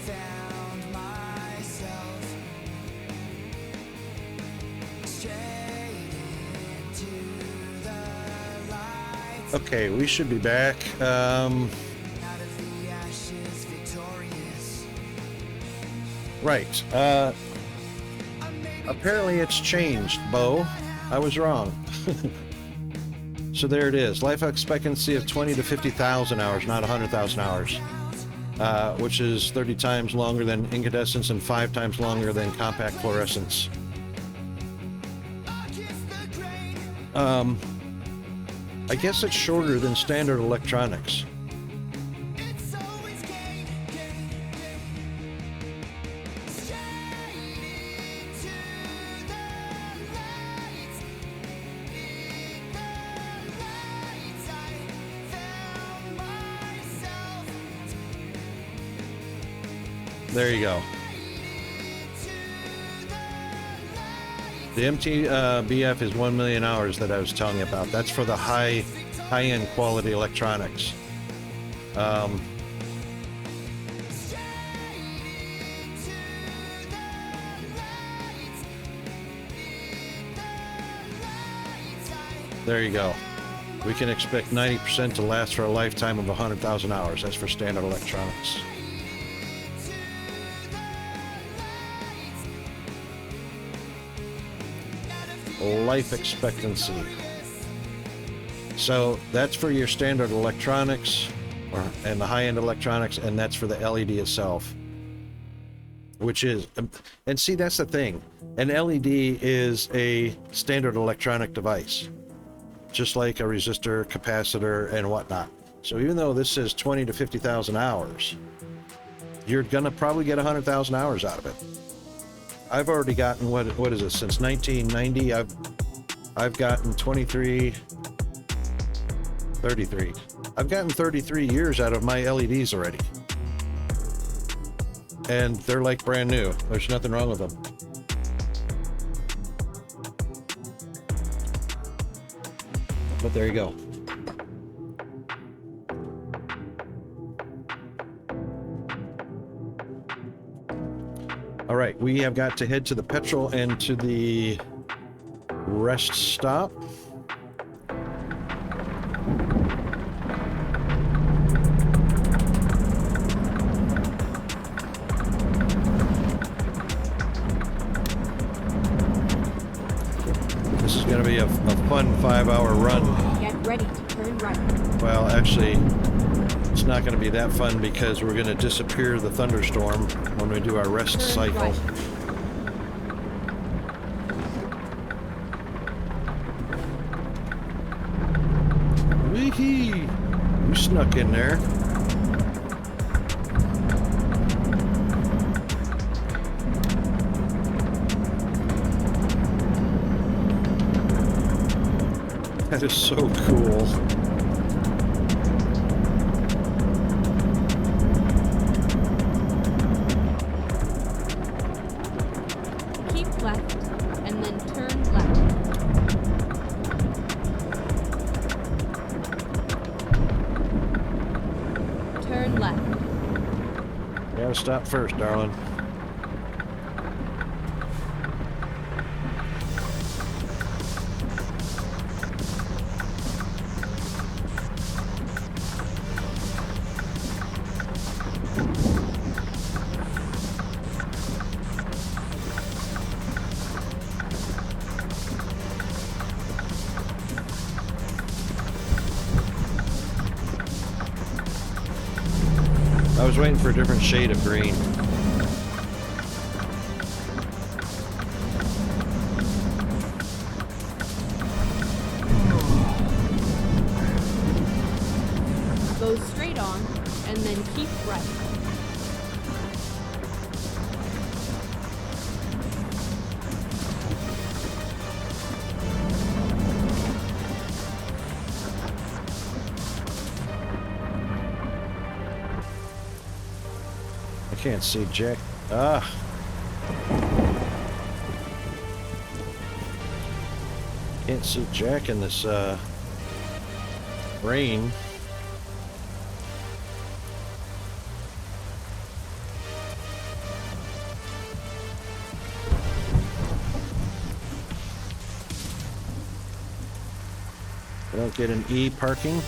found myself. Straight into the lights. Okay, we should be back. Out of the ashes, victorious. Right. Apparently it's changed, Bo. I was wrong. So there it is. Life expectancy of 20 to 50,000 hours, not 100,000 hours. Which is 30 times longer than incandescence and 5 times longer than compact fluorescence. I guess it's shorter than standard electronics. It's always gain, gain, gain. Straight into the lights. In the lights I found myself. There you go. The MTBF is 1 million hours that I was telling you about. That's for the high-end quality electronics. There you go. We can expect 90% to last for a lifetime of 100,000 hours. That's for standard electronics. Life expectancy. So that's for your standard electronics and the high-end electronics, and that's for the LED itself, which is, and see, that's the thing, an LED is a standard electronic device, just like a resistor, capacitor, and whatnot. So even though this says 20 to 50,000 hours, you're gonna probably get 100,000 hours out of it. I've already gotten, what is it, since 1990, I've gotten 33. I've gotten 33 years out of my LEDs already. And they're like brand new. There's nothing wrong with them. But there you go. All right, we have got to head to the petrol and to the rest stop. This is going to be a fun 5-hour run. Get ready to turn right. Well, actually, it's not going to be that fun because we're going to disappear the thunderstorm when we do our rest Turn cycle. right. Wee-hee! You snuck in there. That is so cool. Keep left and then turn left. Turn left. Gotta stop first, darling. I was waiting for a different shade of green. then keep right. I can't see Jack. Ah. Can't see Jack in this rain. I don't get an E parking.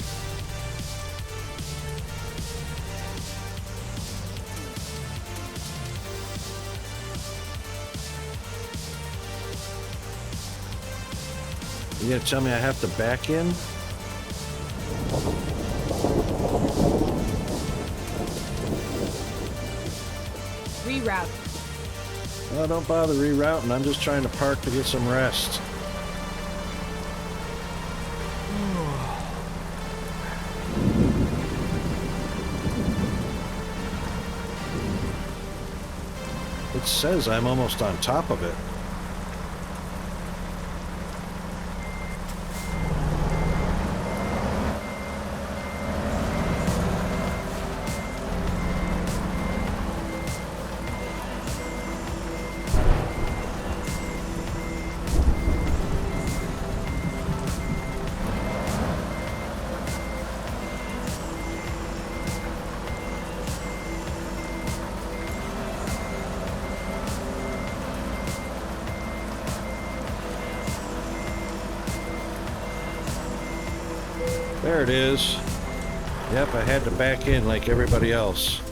You gonna tell me I have to back in? Reroute. Well, don't bother rerouting. I'm just trying to park to get some rest. It says I'm almost on top of it. There it is. Yep, I had to back in like everybody else.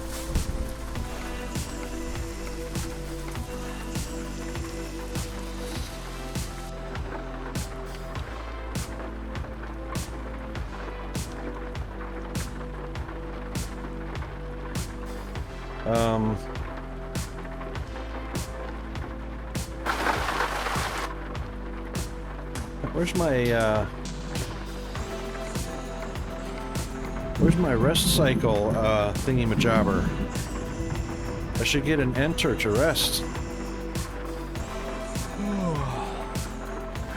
Where's my rest cycle thingy-majobber? I should get an enter to rest.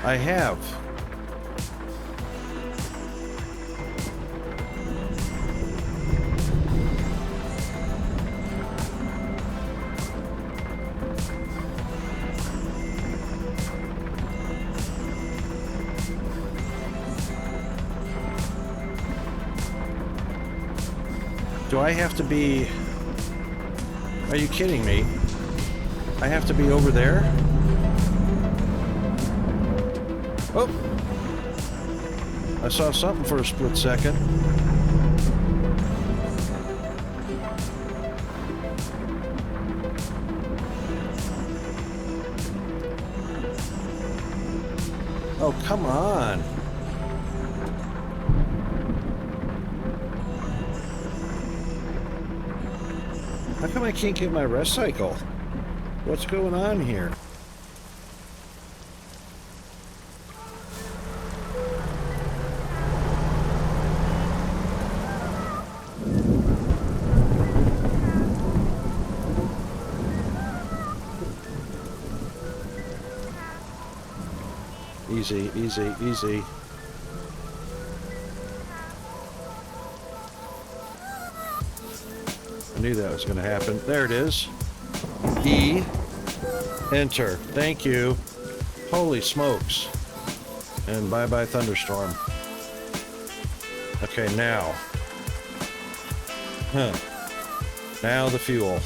I have. Do I have to be... Are you kidding me? I have to be over there? Oh! I saw something for a split second. Oh, come on! How come I can't get my rest cycle? What's going on here? Easy, easy, easy. I knew that was going to happen. There it is. E. Enter. Thank you. Holy smokes. And bye-bye thunderstorm. Okay, now. Huh. Now the fuel.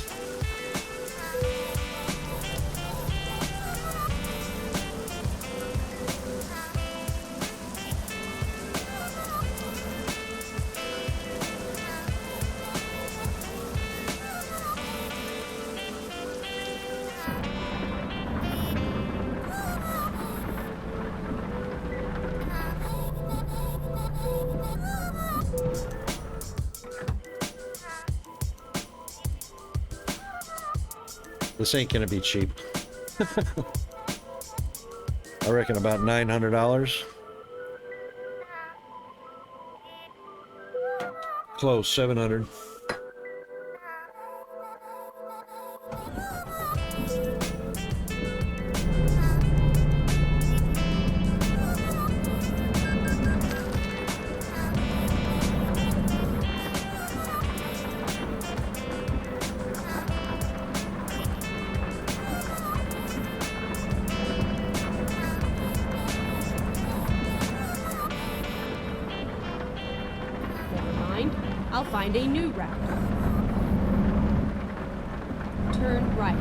This ain't gonna be cheap. I reckon about $900. Close, 700. I'll find a new route. Turn right.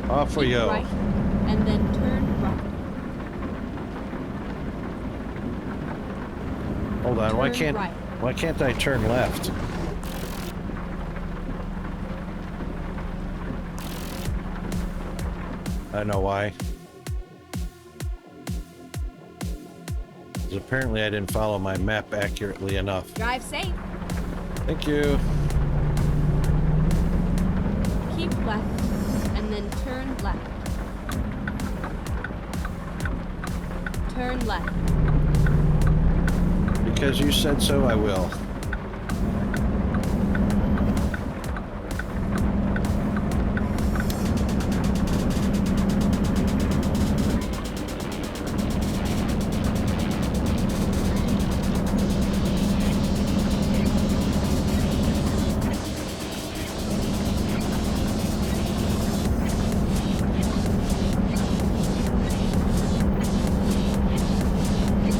Off we Keep go. right, and then turn right. Hold on, Turn right. why can't I turn left? I know why. 'Cause apparently I didn't follow my map accurately enough. Drive safe. Thank you. Keep left, and then turn left. Turn left. Because you said so, I will.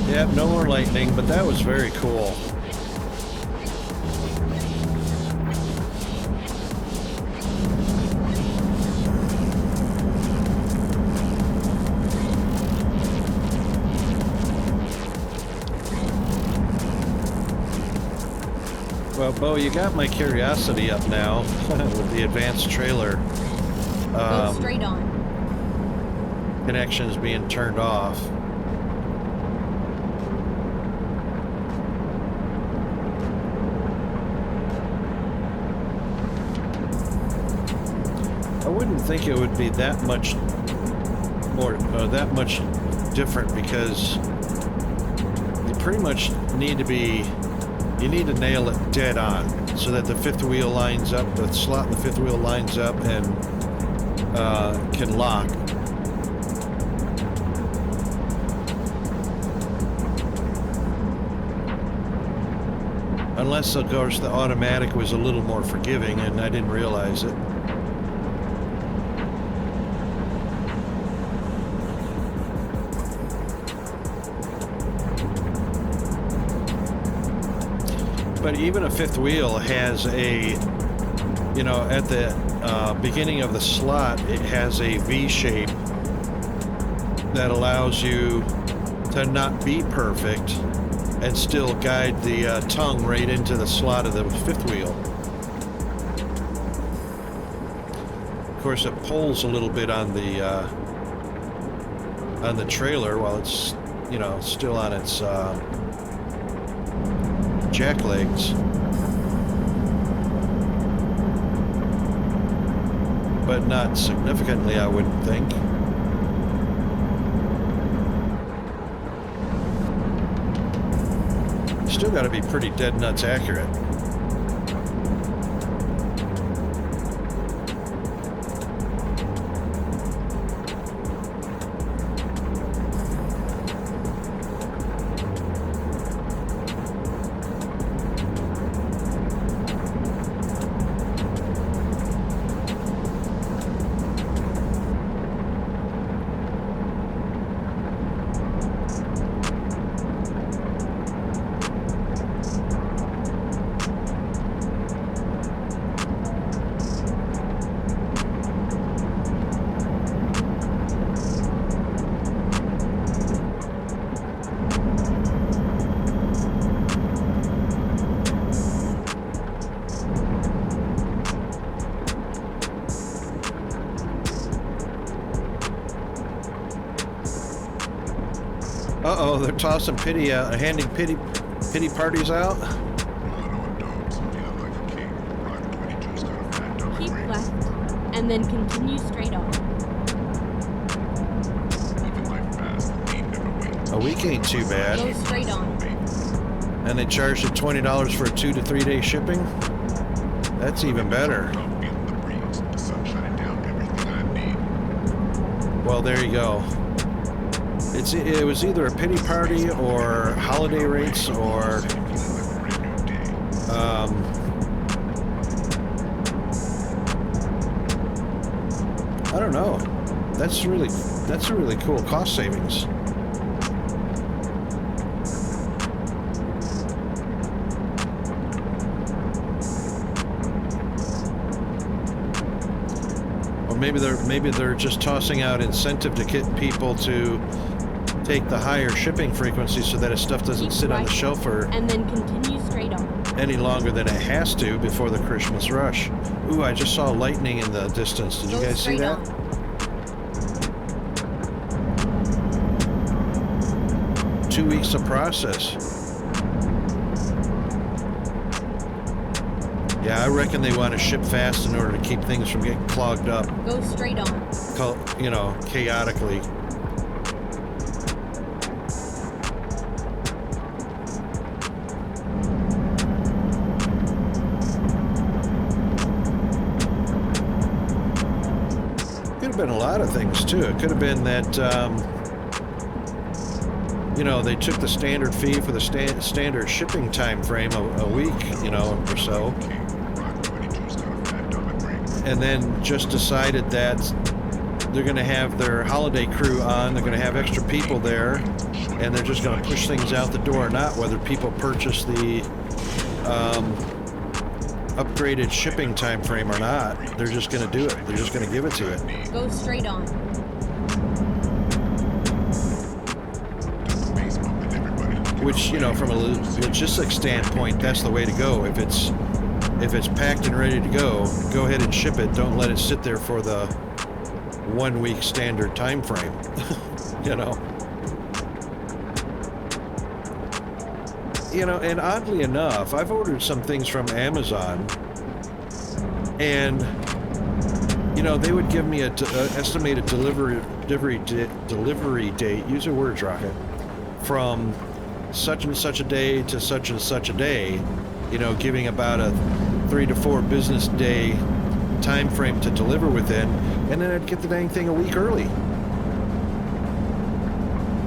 Yep, no more lightning, but that was very cool. Well, Bo, you got my curiosity up now with the advanced trailer Go straight on. connections being turned off. I wouldn't think it would be that much more, that much different, because you pretty much need to be, you need to nail it dead on so that the fifth wheel lines up, the slot in the fifth wheel lines up and can lock. Unless, of course, the automatic was a little more forgiving and I didn't realize it. But even a fifth wheel has a, you know, at the beginning of the slot, it has a V shape that allows you to not be perfect and still guide the tongue right into the slot of the fifth wheel. Of course, it pulls a little bit on the trailer while it's, you know, still on its jack legs, but not significantly, I wouldn't think. Still got to be pretty dead nuts accurate. Uh-oh, they're tossing pity out, handing pity parties out. Keep left, and then continue straight on. A week ain't too bad. Go straight on. And they charged you $20 for a 2 to 3 day shipping? That's even better. Well, there you go. It was either a pity party or holiday rates or I don't know. That's a really cool cost savings. maybe they're just tossing out incentive to get people to take the higher shipping frequency so that his stuff doesn't Keep sit on the right, shelf for and then continue straight on. any longer than it has to before the Christmas rush. Ooh, I just saw lightning in the distance. Did you Go guys see straight that? on. 2 weeks of process. Yeah, I reckon they want to ship fast in order to keep things from getting clogged up, Go straight on. you know, chaotically. Could have been a lot of things too. It could have been that, you know, they took the standard fee for the standard shipping time frame a week, you know, or so, and then just decided that they're going to have their holiday crew on, they're going to have extra people there, and they're just going to push things out the door or not, whether people purchase the upgraded shipping time frame or not. They're just going to do it. They're just going to give it to it. Go straight on. Which, you know, from a logistics standpoint, that's the way to go. If it's packed and ready to go ahead and ship it. Don't let it sit there for the 1 week standard time frame. You know. You know, and oddly enough, I've ordered some things from Amazon, and you know, they would give me a estimated delivery date. Use your words, Rocket. From such and such a day to such and such a day, you know, giving about a 3 to 4 business day time frame to deliver within, and then I'd get the dang thing a week early.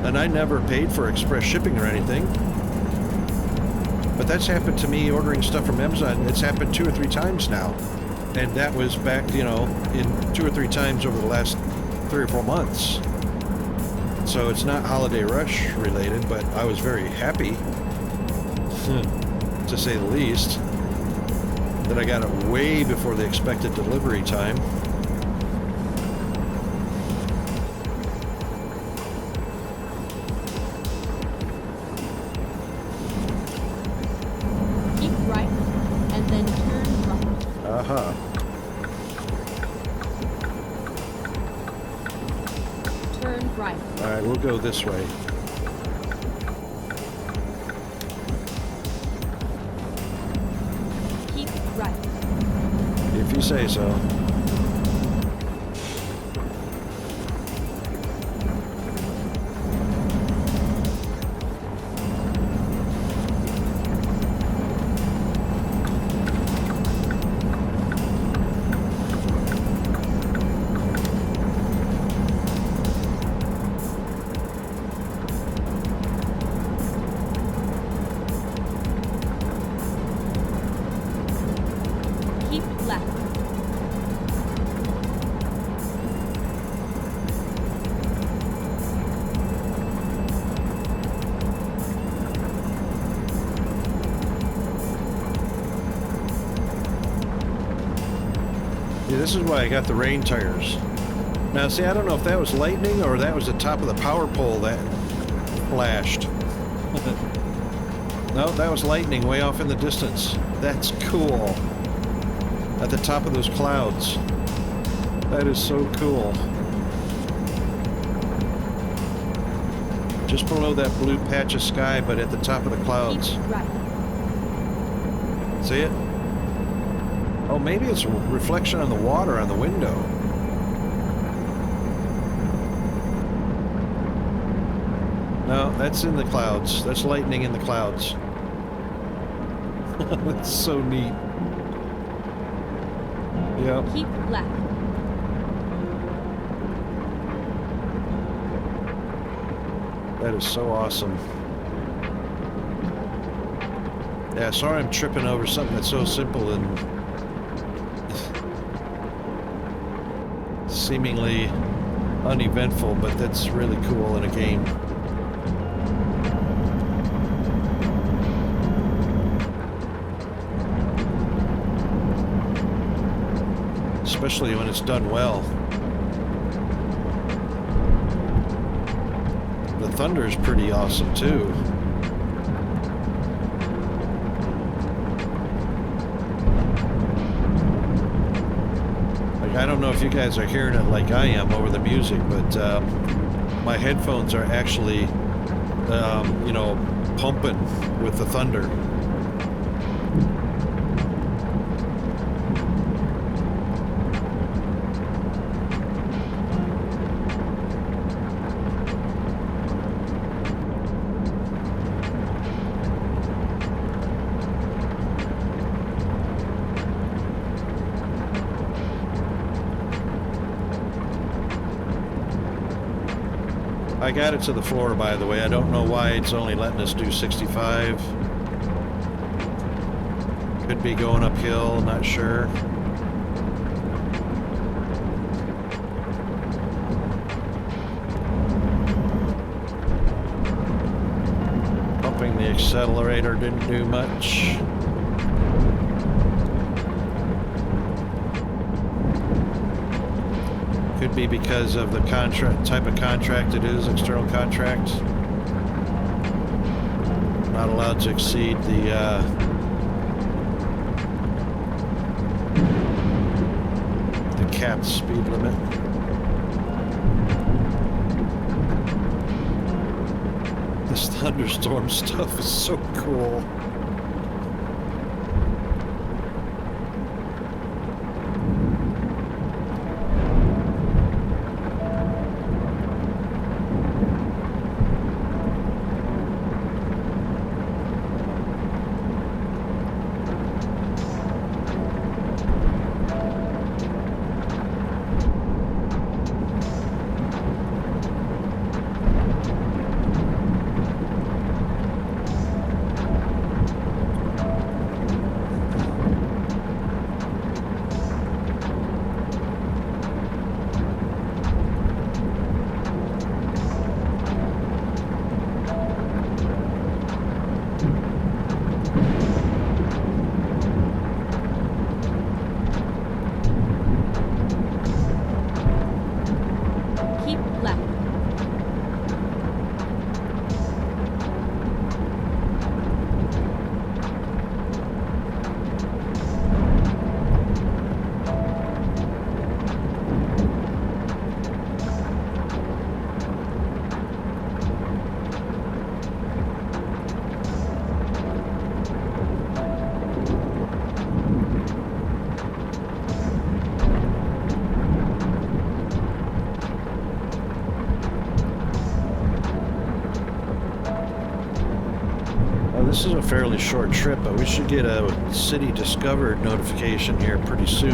And I never paid for express shipping or anything. But that's happened to me ordering stuff from Amazon. It's happened 2 or 3 times now. And that was back, you know, in 2 or 3 times over the last 3 or 4 months. So it's not holiday rush related, but I was very happy, to say the least, that I got it way before the expected delivery time. Keep right, and then turn right. Uh-huh. Turn right. All right, we'll go this way. Keep right. If you say so. Keep left. Yeah, this is why I got the rain tires. Now, see, I don't know if that was lightning or that was the top of the power pole that flashed. No, that was lightning way off in the distance. That's cool. At the top of those clouds. That is so cool. Just below that blue patch of sky, but at the top of the clouds. Keep right. See it? Oh, maybe it's a reflection on the water on the window. No, that's in the clouds. That's lightning in the clouds. That's so neat. Yep. Keep left. That is so awesome. Yeah, sorry I'm tripping over something that's so simple and seemingly uneventful, but that's really cool in a game. Especially when it's done well. thunder is pretty awesome too. Like, I don't know if you guys are hearing it like I am over the music, but my headphones are actually, you know, pumping with the thunder. I got it to the floor, by the way. I don't know why it's only letting us do 65. Could be going uphill, not sure. Pumping the accelerator didn't do much. Could be because of the contract, type of contract it is, external contract. Not allowed to exceed the capped speed limit. This thunderstorm stuff is so cool. Keep left. This is a fairly short trip, but we should get a city discovered notification here pretty soon.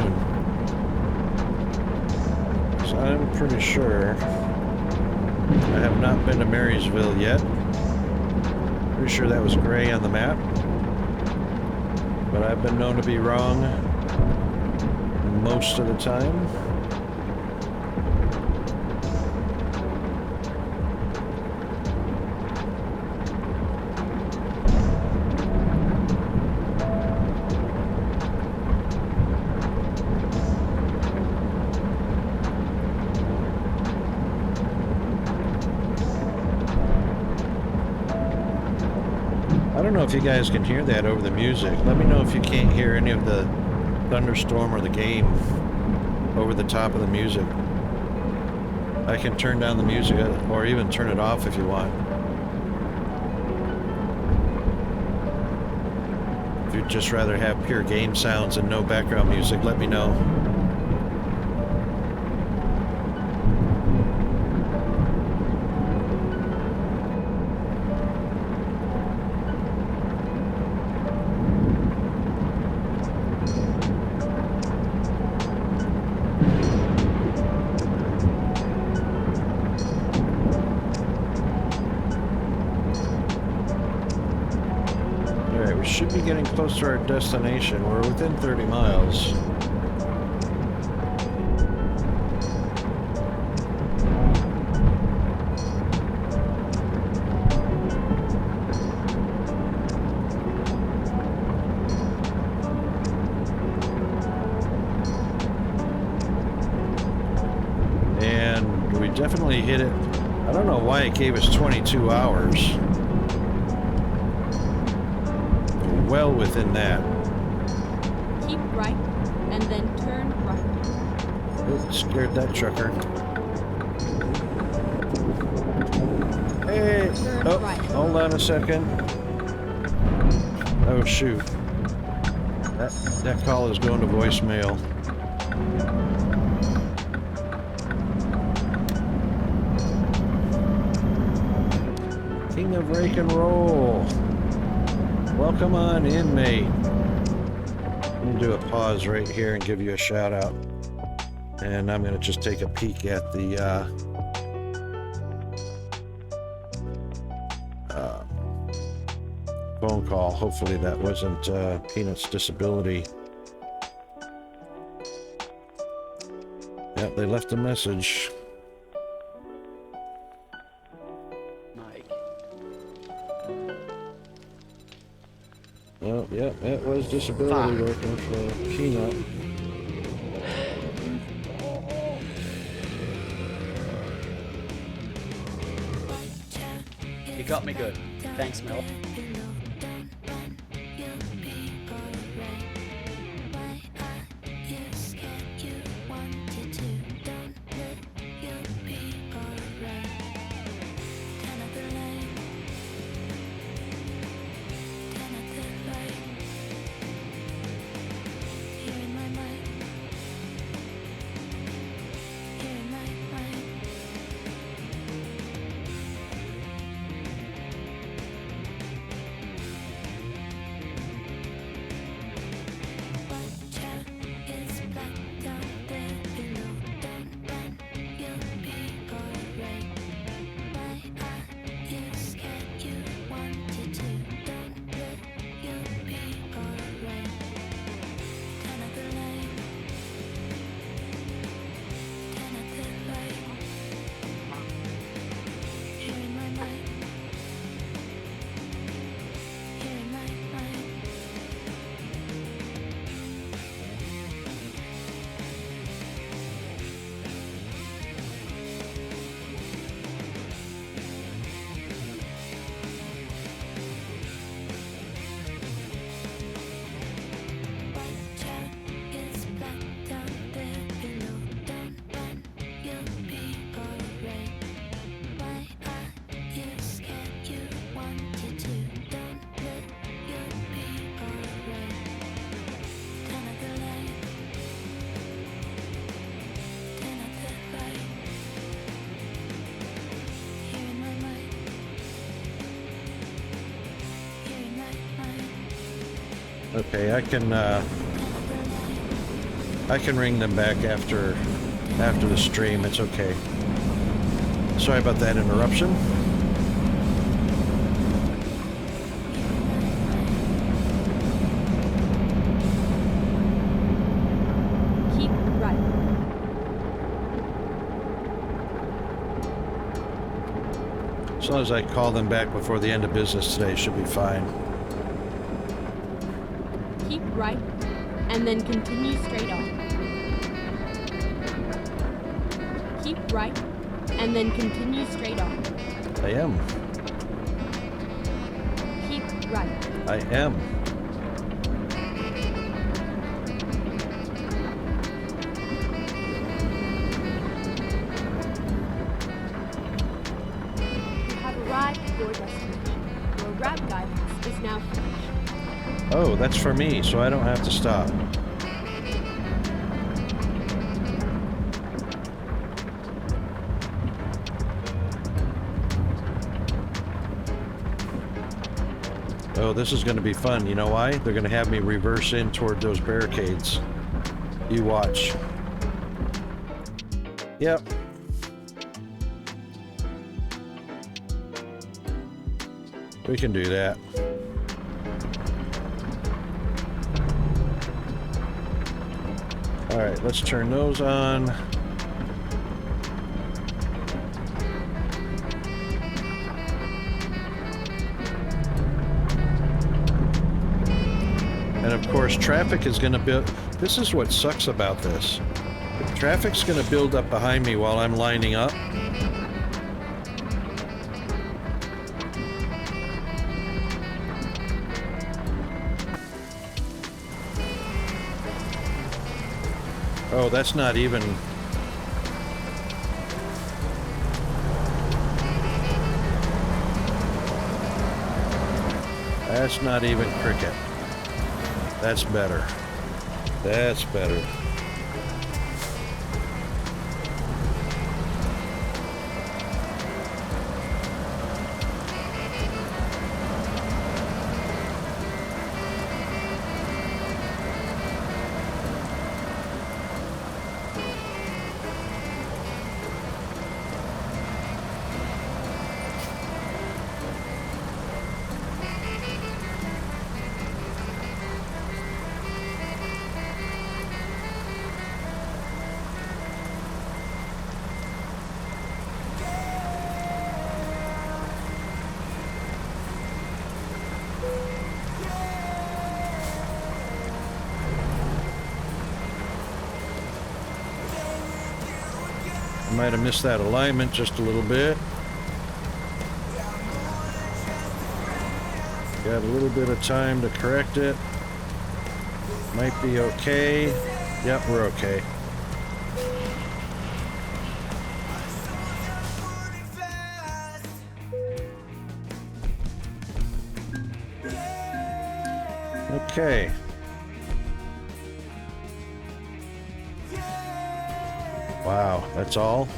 So I'm pretty sure I have not been to Marysville yet. Pretty sure that was gray on the map, but I've been known to be wrong most of the time. I don't know if you guys can hear that over the music. Let me know if you can't hear any of the thunderstorm or the game over the top of the music. I can turn down the music or even turn it off if you want. If you'd just rather have pure game sounds and no background music, let me know. We should be getting close to our destination. We're within 30 miles. And we definitely hit it I don't know why it gave us 22 hours. We're well within that. Keep right, and then turn right. Oops, scared that trucker. Hey! Turn Oh, right. hold on a second. Oh, shoot. That call is going to voicemail. King of Rake and Roll. Welcome on in, mate. I'm going to do a pause right here and give you a shout out. And I'm going to just take a peek at the phone call. Hopefully that wasn't Peanut's disability. Yep, they left a message. Mike. Oh, yep, it was disability working for Peanut. You got me good. Thanks, Mel. Okay, I can ring them back after the stream. It's okay. Sorry about that interruption. Keep right. As long as I call them back before the end of business today, should be fine. Keep right, and then continue straight on. Keep right, and then continue straight on. I am. Keep right. I am. You have arrived at your destination. Your route guidance is now finished. Oh, that's for me, so I don't have to stop. Oh, this is going to be fun. You know why? They're going to have me reverse in toward those barricades. You watch. Yep. We can do that. All right, let's turn those on. And of course, traffic is going to build. This is what sucks about this. Traffic's going to build up behind me while I'm lining up. Oh, that's not even... That's not even cricket. That's better. That's better. I might have missed that alignment just a little bit. Got a little bit of time to correct it. Might be okay. Yep, we're okay. Okay. Wow, that's all?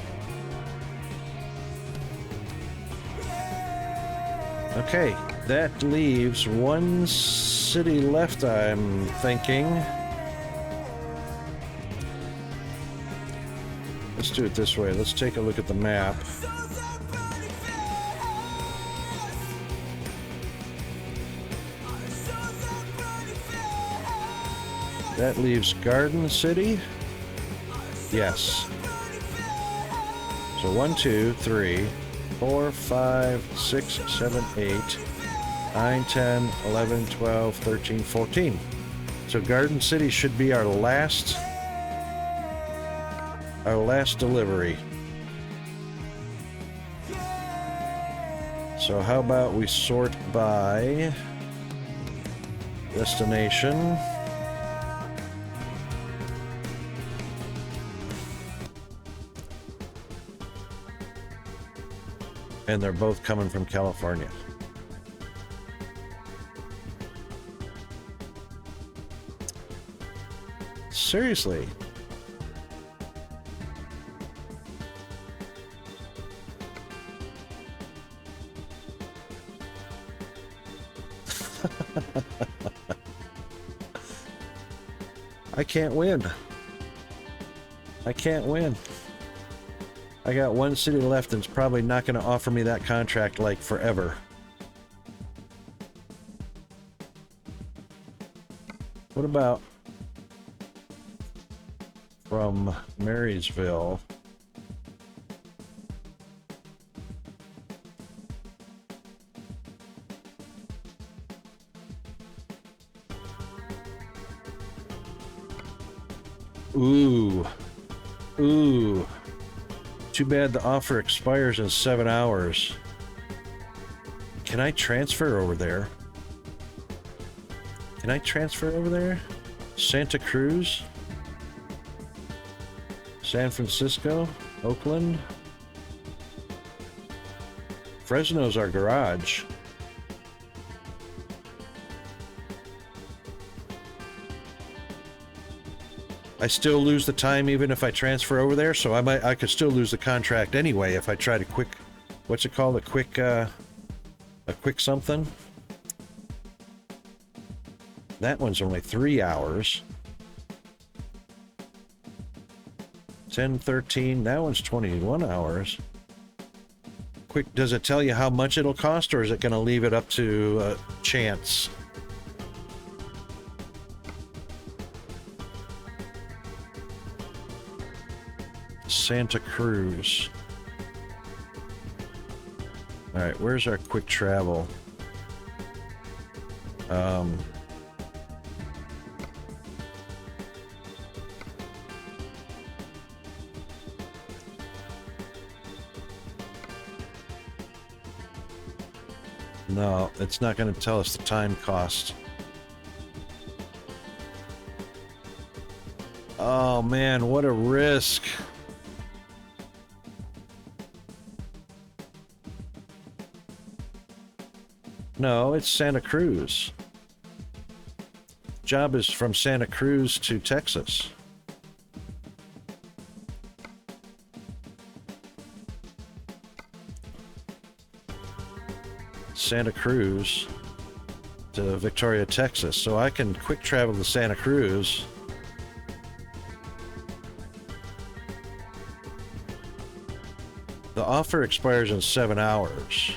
Okay, that leaves one city left, I'm thinking. Let's do it this way. Let's take a look at the map. That leaves Garden City. Yes. So 1, 2, 3, 4, 5, 6, 7, 8, 9, 10, 11, 12, 13, 14. So Garden City should be our last delivery. So how about we sort by destination? And they're both coming from California. Seriously. I can't win. I can't win. I got one city left and it's probably not going to offer me that contract like forever. What about from Marysville? Ooh. Ooh. Too bad the offer expires in 7 hours. Can I transfer over there? Can I transfer over there? Santa Cruz? San Francisco? Oakland? Fresno's our garage. I still lose the time even if I transfer over there, so I could still lose the contract anyway if I tried a quick, what's it called, a quick something. That one's only 3 hours. 10, 13, that one's 21 hours. Quick, does it tell you how much it'll cost, or is it going to leave it up to chance? Santa Cruz. All right, where's our quick travel? No, it's not going to tell us the time cost. Oh man, what a risk. No, it's Santa Cruz. Job is from Santa Cruz to Texas. Santa Cruz to Victoria, Texas. So I can quick travel to Santa Cruz. The offer expires in 7 hours.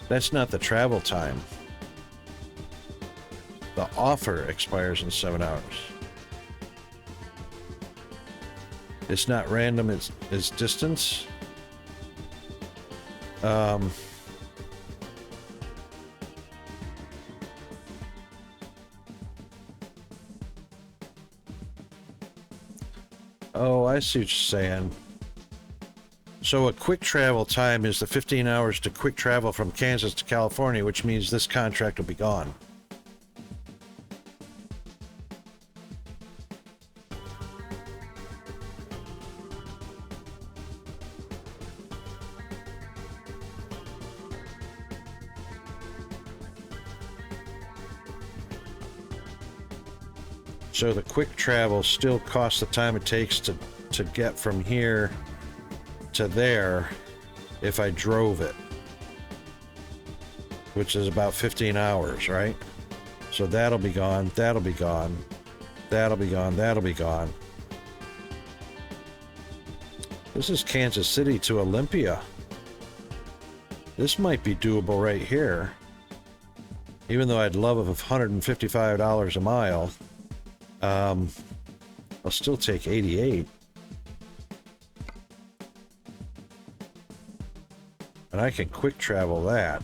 That's not the travel time. The offer expires in 7 hours. It's not random, it's distance. Oh, I see what you're saying. So a quick travel time is the 15 hours to quick travel from Kansas to California, which means this contract will be gone. So the quick travel still costs the time it takes to get from here to there if I drove it, which is about 15 hours, right? So that'll be gone, that'll be gone, that'll be gone, that'll be gone. This is Kansas City to Olympia. This might be doable right here. Even though I'd love $155 a mile. I'll still take 88. And I can quick travel that.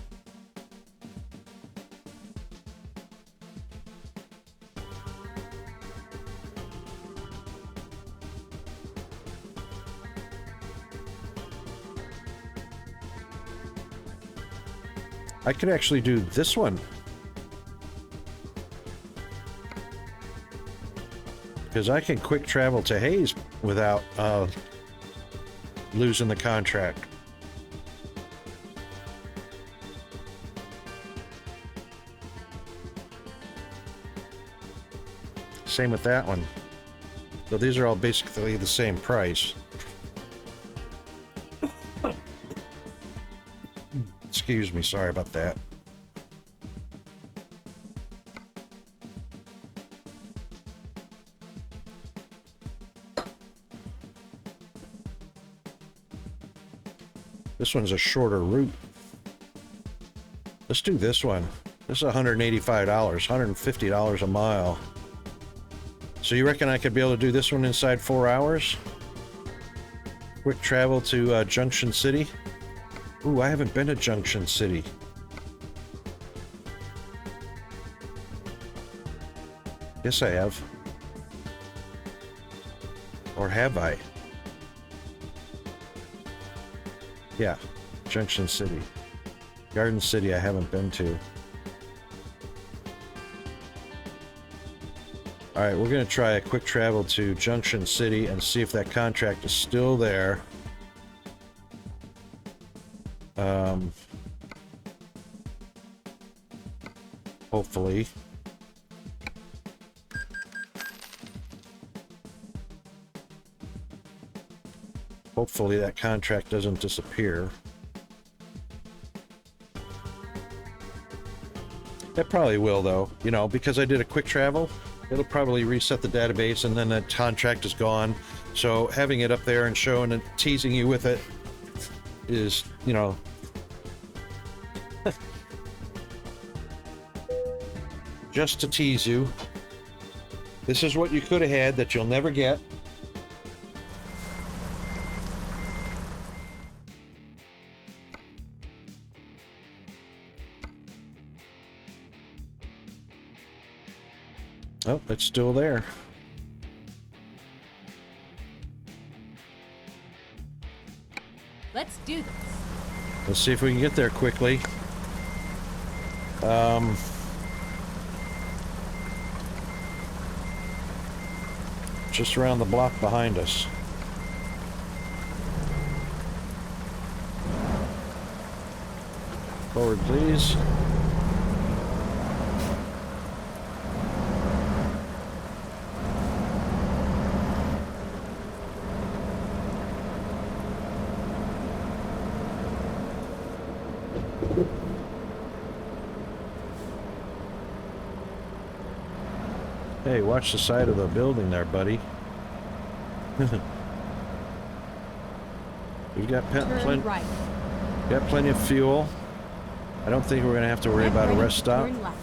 I could actually do this one. Because I can quick travel to Hayes without losing the contract. Same with that one. So these are all basically the same price. Excuse me, sorry about that. This one's a shorter route. Let's do this one. This is $185, $150 a mile. So you reckon I could be able to do this one inside 4 hours? Quick travel to Junction City. Ooh, I haven't been to Junction City. Yes, I have. Or have I? Yeah, Junction City. Garden City I haven't been to. Alright, we're going to try a quick travel to Junction City and see if that contract is still there. Hopefully. Hopefully that contract doesn't disappear. It probably will, though. You know, because I did a quick travel, it'll probably reset the database and then that contract is gone. So having it up there and showing and teasing you with it is, you know... just to tease you. This is what you could have had that you'll never get. Oh, it's still there. Let's do this. Let's see if we can get there quickly. just around the block behind us. Forward, please. Hey, watch the side of the building there, buddy. We've got Turn right. got plenty of fuel. I don't think we're going to have to worry Get about a ready rest to stop. Turn left.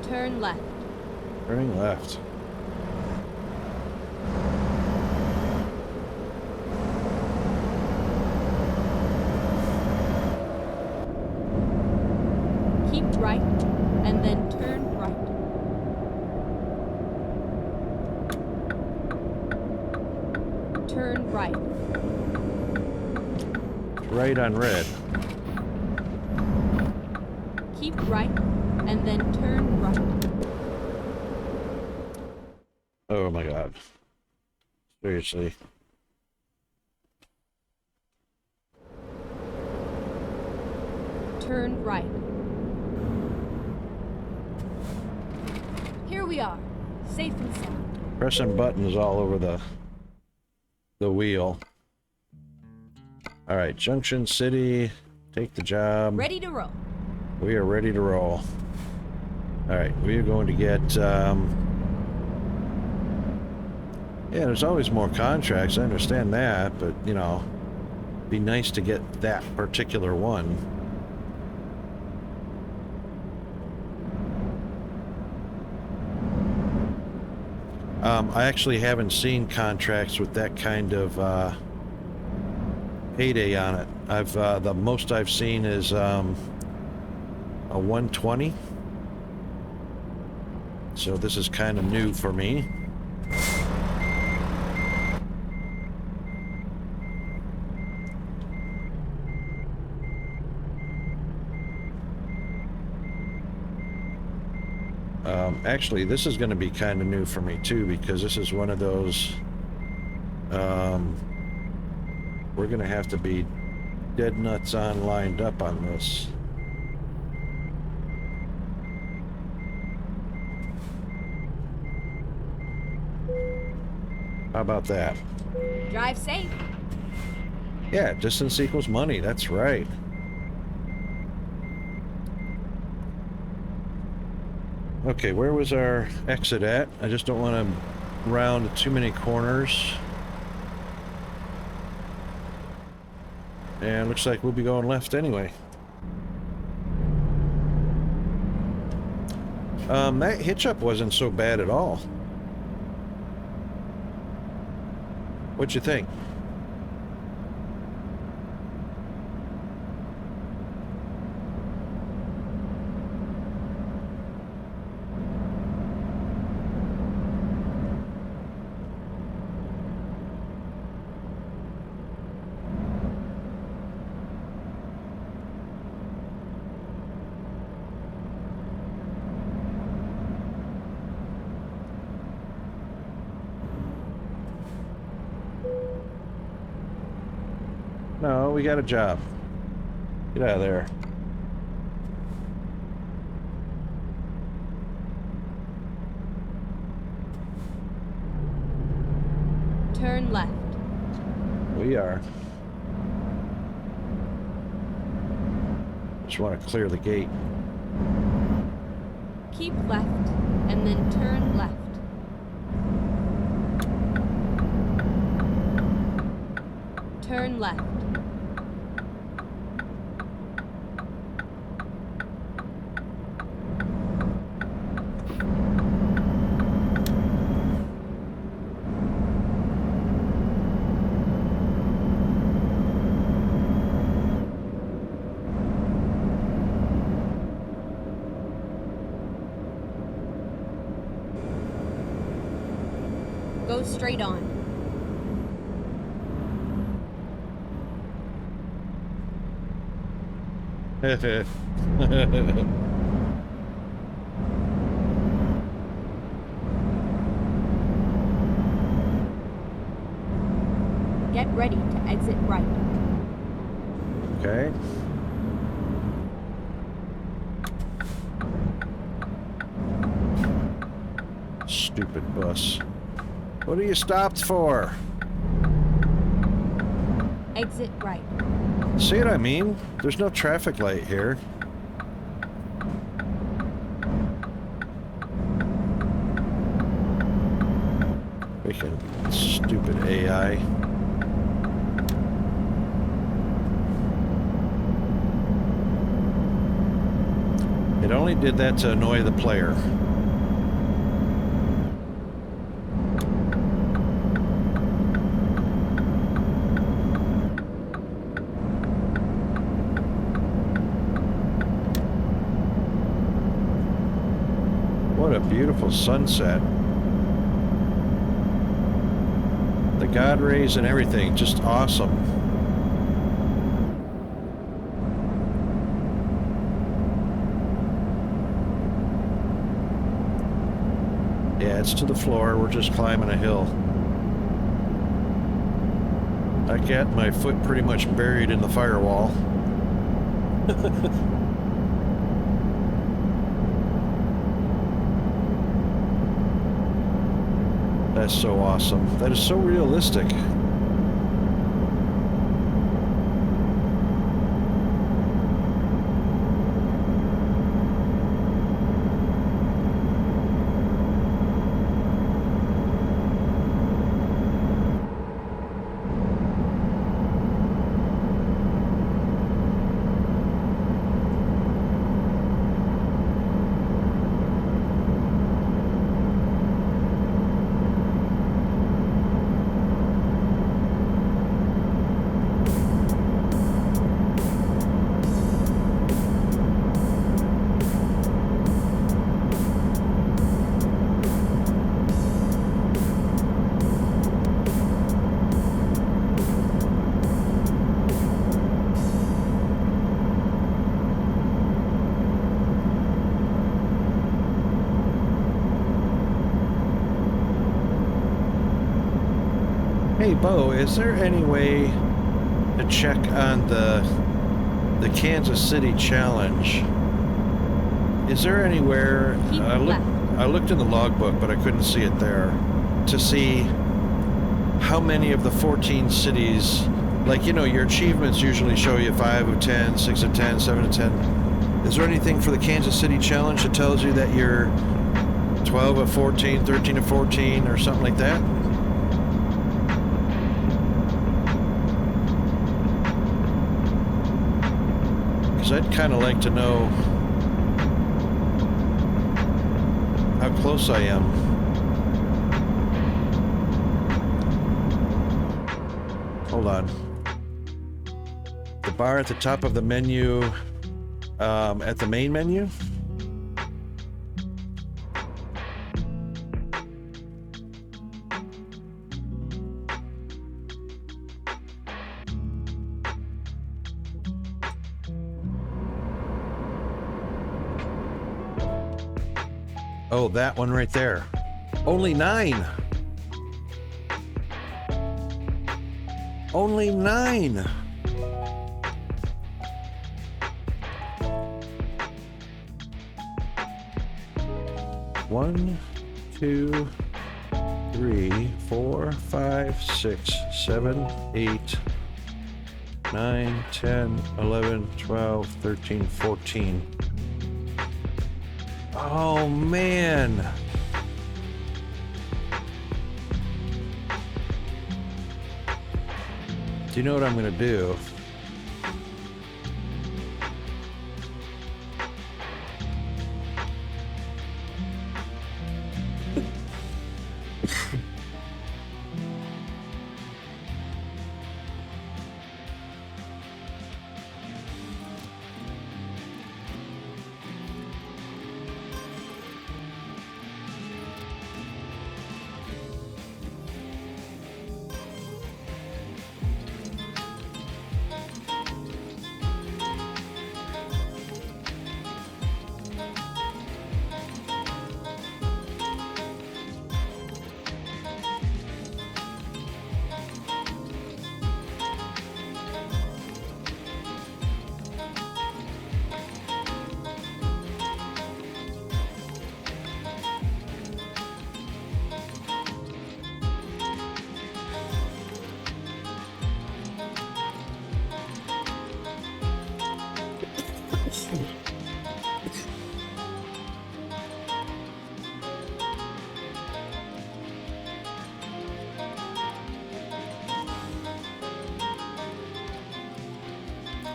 Turn left. Turning left. Keep right, and then turn right. Turn right. Right on red. Keep right, and then turn right. Oh my god. Seriously. Turn right. Here we are, safe and sound. Pressing buttons all over the wheel. All right, Junction City, take the job. Ready to roll. We are ready to roll. All right, we are going to get, yeah, there's always more contracts, I understand that, but, you know, be nice to get that particular one. I actually haven't seen contracts with that kind of, payday on it. The most I've seen is, a 120. So this is kind of new for me. Actually, this is going to be kind of new for me too, because this is one of those, we're going to have to be dead nuts on lined up on this. How about that? Drive safe. Yeah, distance equals money, that's right. Okay, where was our exit at? I just don't want to round too many corners. And looks like we'll be going left anyway. That hitch up wasn't so bad at all. What'd you think? No, we got a job. Get out of there. Turn left. We are. Just want to clear the gate. Keep left, and then turn left. Turn left. Go straight on. Get ready to exit right. Okay. Stupid bus. What are you stopped for? Exit right. See what I mean? There's no traffic light here. Freaking stupid AI. It only did that to annoy the player. What a beautiful sunset. The God rays and everything, just awesome. Yeah, it's to the floor. We're just climbing a hill. I got my foot pretty much buried in the firewall. That's so awesome. That is so realistic. Hey, Bo, is there any way to check on the Kansas City Challenge? Is there anywhere Keep I looked in the logbook, but I couldn't see it there, to see how many of the 14 cities, like, you know, your achievements usually show you 5 of 10, 6 of 10, 7 of 10. Is there anything for the Kansas City Challenge that tells you that you're 12 of 14, 13 of 14, or something like that? Because I'd kind of like to know how close I am. Hold on. The bar at the top of the menu, at the main menu? Oh, that one right there. Only 9. Only 9. One, 2, 3, 4, 5, 6, 7, 8, 9, 10, 11, 12, 13, 14. Oh, man. Do you know what I'm going to do?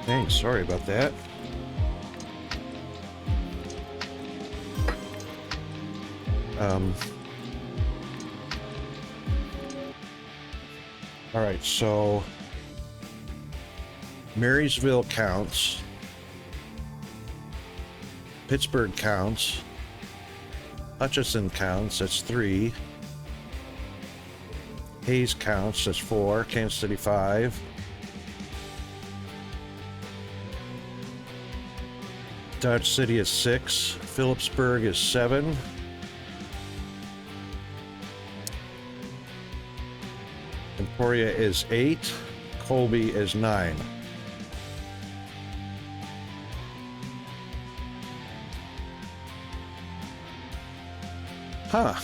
Hey, sorry about that. All right, so Marysville counts. Pittsburgh counts. Hutchinson counts, that's 3. Hayes counts, that's 4. Kansas City 5. Dodge City is 6. Phillipsburg is 7. Emporia is 8. Colby is 9. Huh.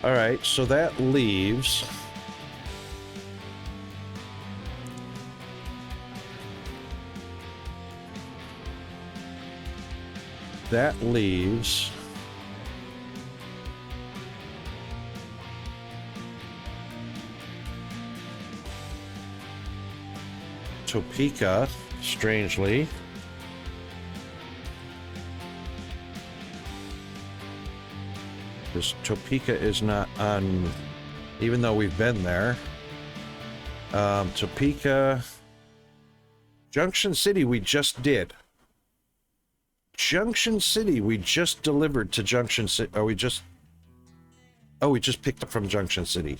All right, so that leaves Topeka, strangely. Because Topeka is not on, even though we've been there. Topeka, Junction City, we just did. Junction City, we just delivered to Junction City. Oh, we just picked up from Junction City.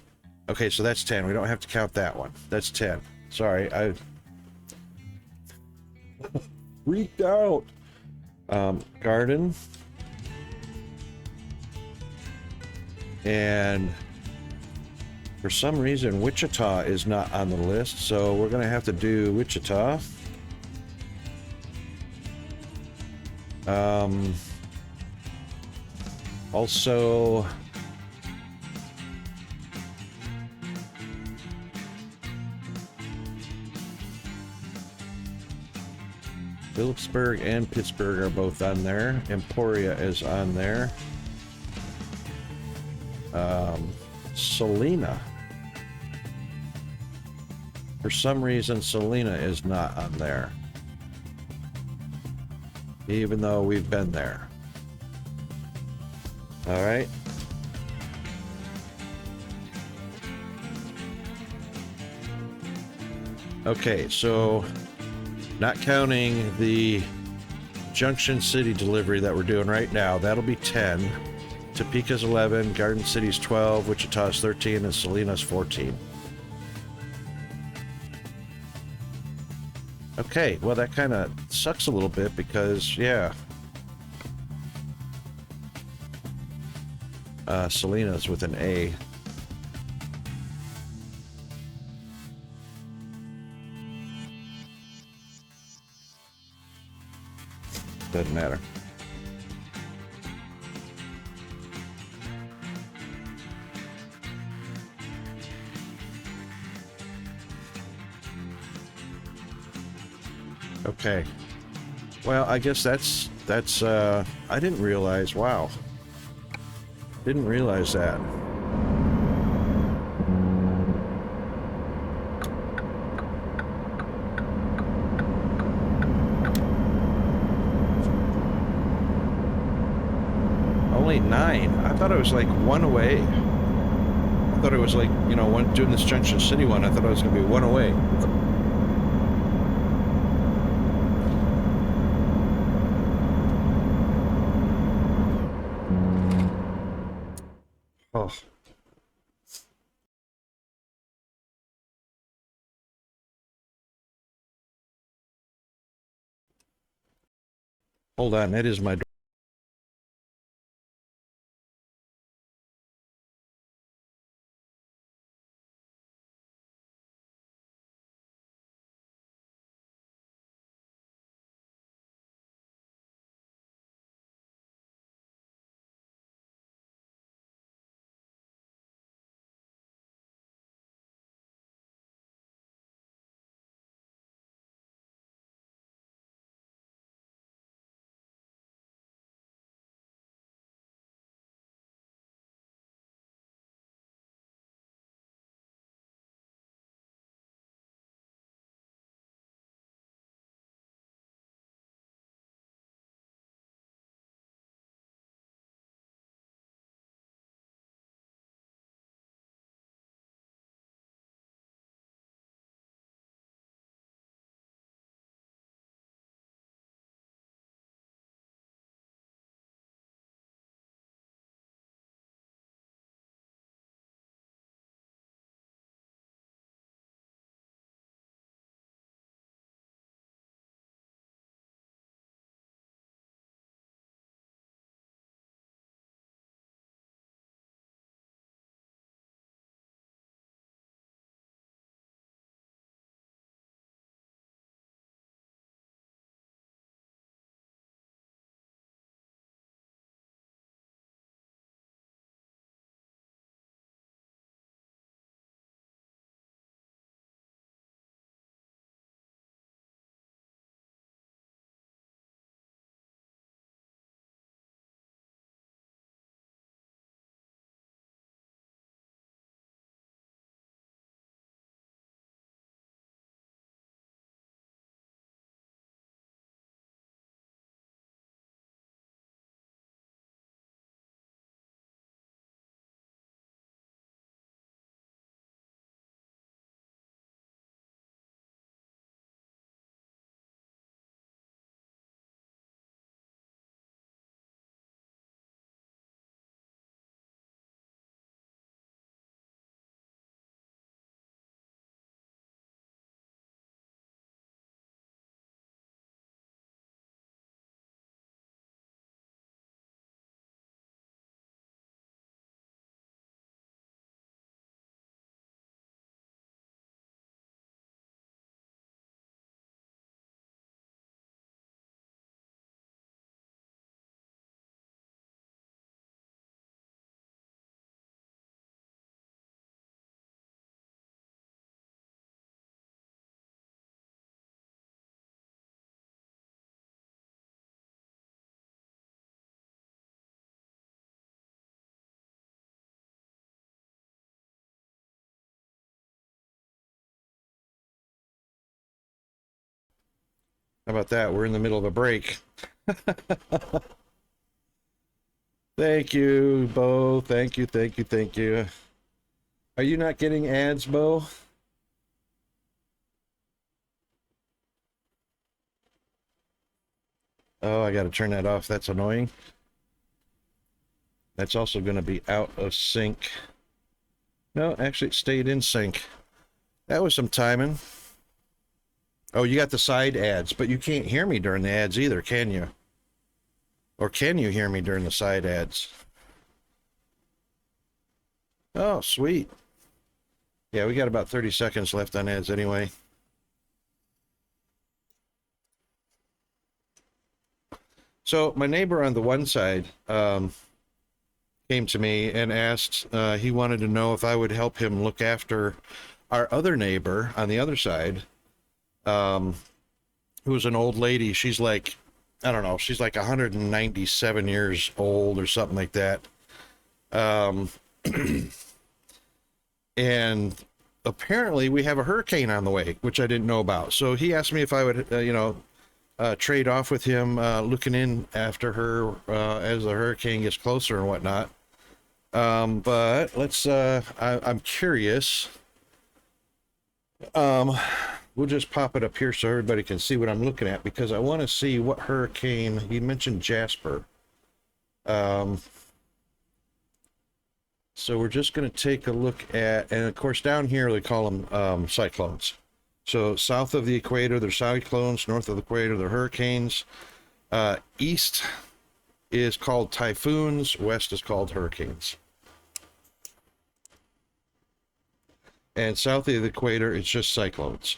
Okay, so that's 10. We don't have to count that one. That's 10. Sorry, I freaked out. Garden. And for some reason, Wichita is not on the list, so we're going to have to do Wichita. Also, Phillipsburg and Pittsburgh are both on there. Emporia is on there. Salina. For some reason, Salina is not on there. Even though we've been there. All right. Okay, so not counting the Junction City delivery that we're doing right now, that'll be 10. Topeka's 11, Garden City's 12, Wichita's 13, and Salina's 14. Okay, well that kind of sucks a little bit because, yeah. Salina's with an A. Doesn't matter. Okay. Well, I guess that's I didn't realize, wow. Didn't realize that. Only 9. I thought I was like 1 away. I thought it was like, you know, doing this Junction City one, I thought I was going to be 1 away. Oh. Hold on, that is my How about that? We're in the middle of a break. Thank you, Bo. Thank you, thank you, thank you. Are you not getting ads, Bo? Oh, I got to turn that off. That's annoying. That's also going to be out of sync. No, actually, it stayed in sync. That was some timing. Oh, you got the side ads, but you can't hear me during the ads either, can you? Or can you hear me during the side ads? Oh, sweet. Yeah, we got about 30 seconds left on ads anyway. So my neighbor on the one side came to me and asked, he wanted to know if I would help him look after our other neighbor on the other side, who was an old lady. She's like, I don't know, she's like 197 years old or something like that. And apparently we have a hurricane on the way, which I didn't know about. So he asked me if I would, trade off with him, looking in after her as the hurricane gets closer and whatnot. But let's, I'm curious. We'll just pop it up here so everybody can see what I'm looking at, because I want to see what hurricane. He mentioned Jasper. So we're just going to take a look at, and of course down here they call them cyclones. So south of the equator, they're cyclones. North of the equator, they're hurricanes. East is called typhoons. West is called hurricanes. And south of the equator, it's just cyclones.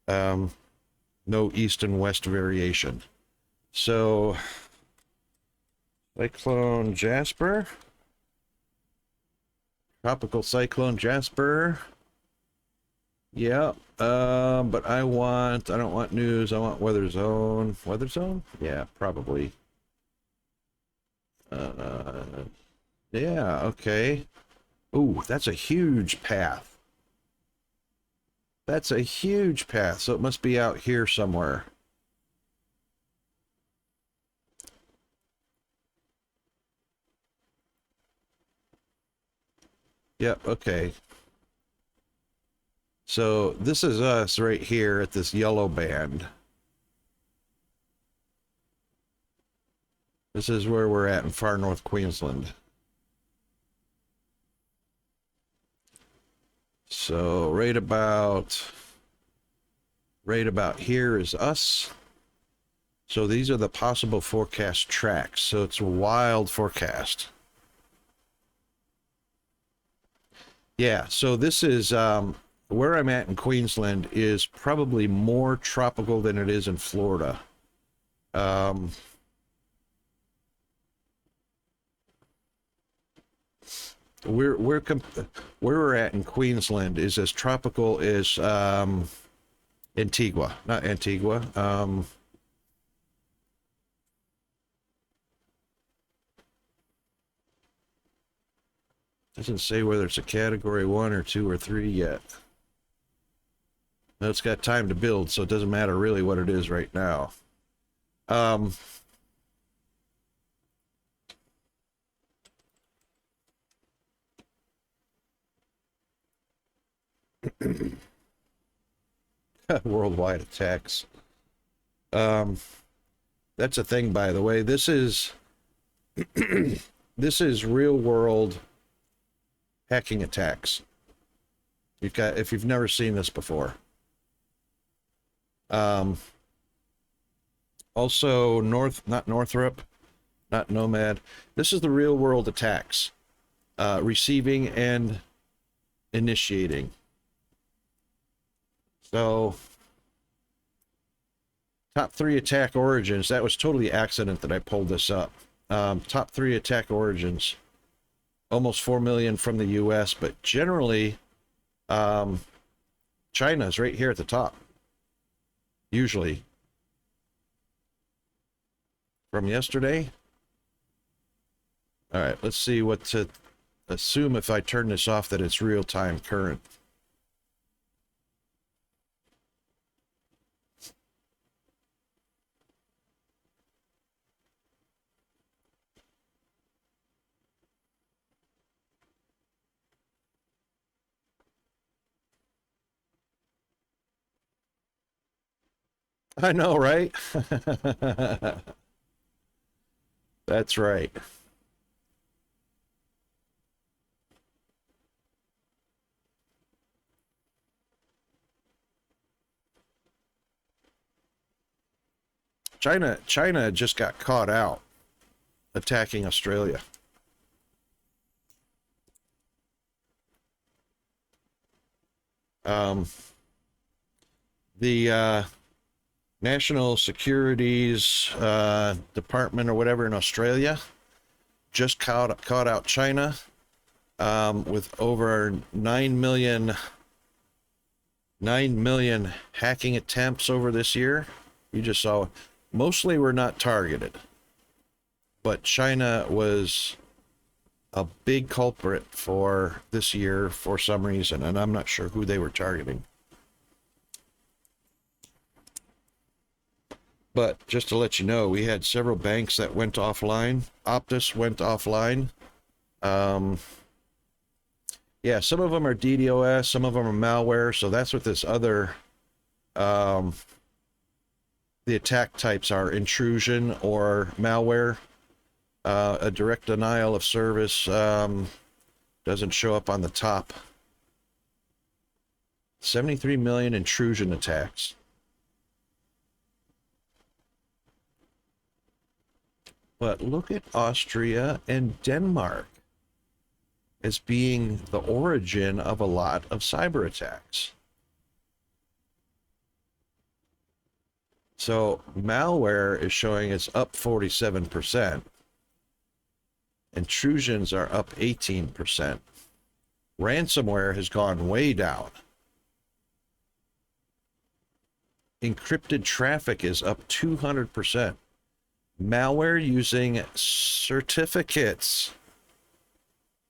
No east and west variation. So, Cyclone Jasper. Tropical Cyclone Jasper. Yeah, but I don't want news. I want weather zone. Weather zone? Yeah, probably. Yeah, okay. Ooh, that's a huge path. That's a huge path, so it must be out here somewhere. Yep, okay. So this is us right here at this yellow band. This is where we're at in far north Queensland. So right about here is us. So these are the possible forecast tracks. So it's a wild forecast. Yeah, so this is where I'm at in Queensland is probably more tropical than it is in Florida. Where we're at in Queensland is as tropical as Antigua, not Antigua. Doesn't say whether it's a category 1 or 2 or 3 yet. No, it's got time to build, so it doesn't matter really what it is right now. Worldwide attacks. That's a thing, by the way. This is this is real world hacking attacks. If you've never seen this before. Also not Northrop, not Nomad. This is the real world attacks. Receiving and initiating. So top 3 attack origins. That was totally accident that I pulled this up. Top 3 attack origins. Almost 4 million from the US, but generally China's right here at the top. Usually. From yesterday. All right, let's see what to assume if I turn this off that it's real time current. I know, right? That's right. China just got caught out attacking Australia. Um, the National Securities Department or whatever in Australia just caught out China with over 9 million hacking attempts over this year. You just saw, mostly were not targeted, but China was a big culprit for this year for some reason, and I'm not sure who they were targeting. But just to let you know, we had several banks that went offline. Optus went offline. Yeah, some of them are DDoS, some of them are malware. So that's what this other, the attack types are: intrusion or malware. A direct denial of service doesn't show up on the top. 73 million intrusion attacks. But look at Austria and Denmark as being the origin of a lot of cyber attacks. So malware is showing it's up 47%. Intrusions are up 18%. Ransomware has gone way down. Encrypted traffic is up 200%. Malware using certificates,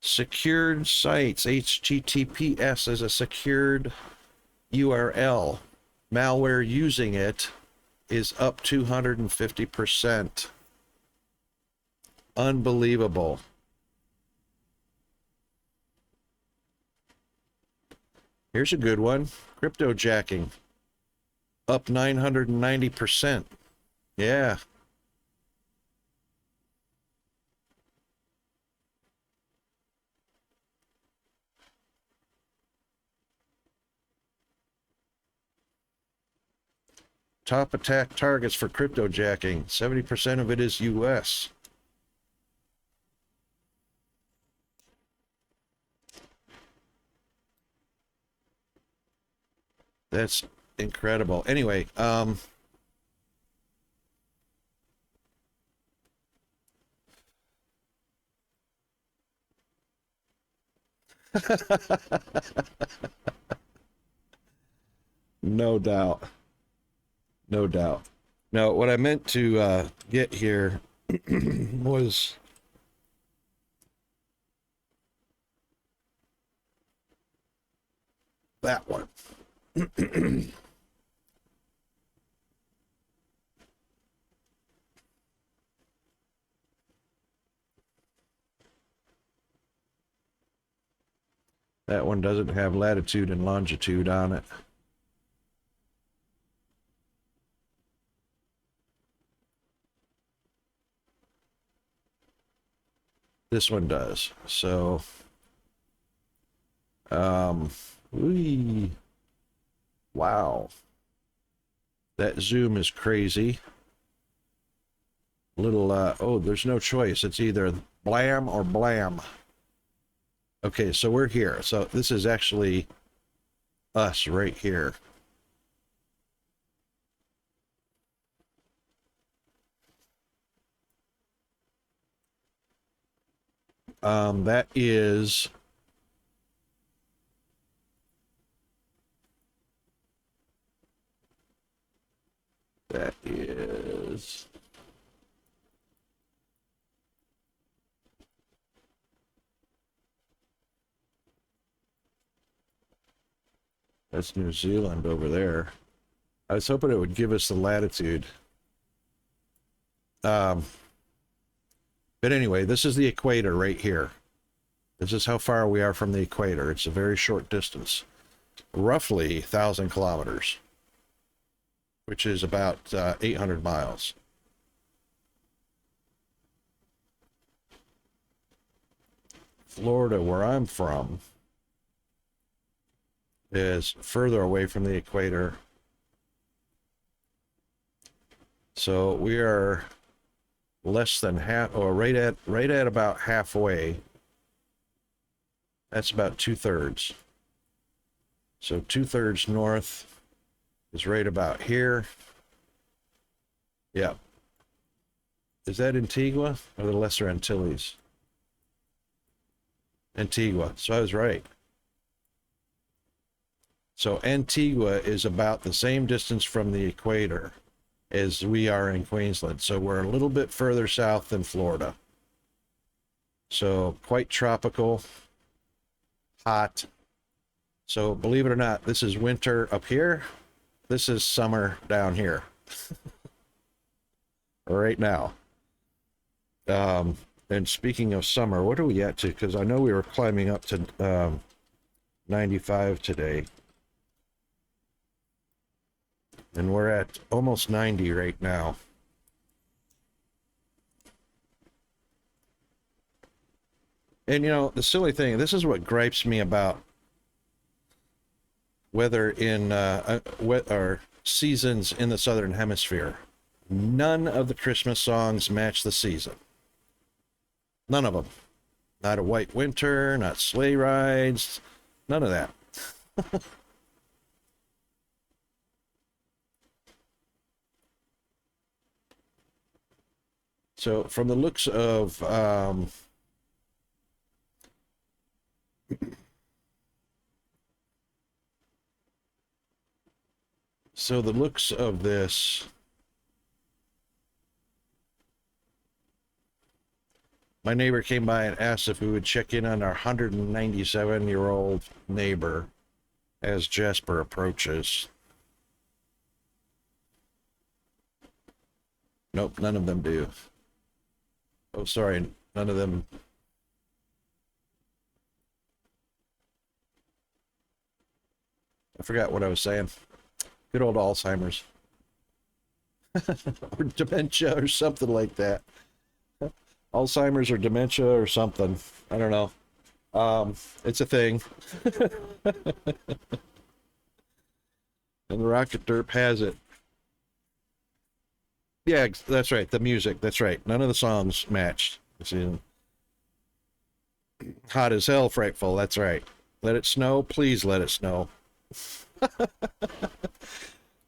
secured sites, HTTPS as a secured URL. Malware using it is up 250%. Unbelievable. Here's a good one. Crypto jacking. Up 990%. Yeah. Top attack targets for crypto jacking. 70% of it is US. That's incredible. Anyway, no doubt. No doubt. Now, what I meant to get here was that one. That one doesn't have latitude and longitude on it. This one does. So, wow. That zoom is crazy. Little, oh, there's no choice. It's either blam or blam. Okay, so we're here. So this is actually us right here. That is that's New Zealand over there. I was hoping it would give us the latitude. But anyway, this is the equator right here. This is how far we are from the equator. It's a very short distance, roughly 1,000 kilometers. which is about 800 miles. Florida, where I'm from, is further away from the equator. So we are less than half, or right at about halfway. That's about 2/3. So 2/3 north is right about here. Yeah. Is that Antigua or the Lesser Antilles? Antigua. So I was right. So Antigua is about the same distance from the equator as we are in Queensland. So we're a little bit further south than Florida. So quite tropical, hot. So believe it or not, this is winter up here. This is summer down here. Right now. And speaking of summer, what are we at to? Because I know we were climbing up to 95 today. And we're at almost 90 right now. And you know, the silly thing, this is what gripes me about weather in or seasons in the Southern Hemisphere. None of the Christmas songs match the season. None of them. Not a white winter, not sleigh rides, none of that. So from the looks of this, my neighbor came by and asked if we would check in on our 197-year-old neighbor as Jasper approaches. Nope, none of them do. Oh, sorry, none of them. I forgot what I was saying. Good old Alzheimer's. Or dementia or something like that. Alzheimer's or dementia or something. I don't know. It's a thing. And the Rocket Derp has it. Yeah, that's right. The music. That's right. None of the songs matched. See, Hot as hell, frightful. That's right. Let it snow. Please let it snow.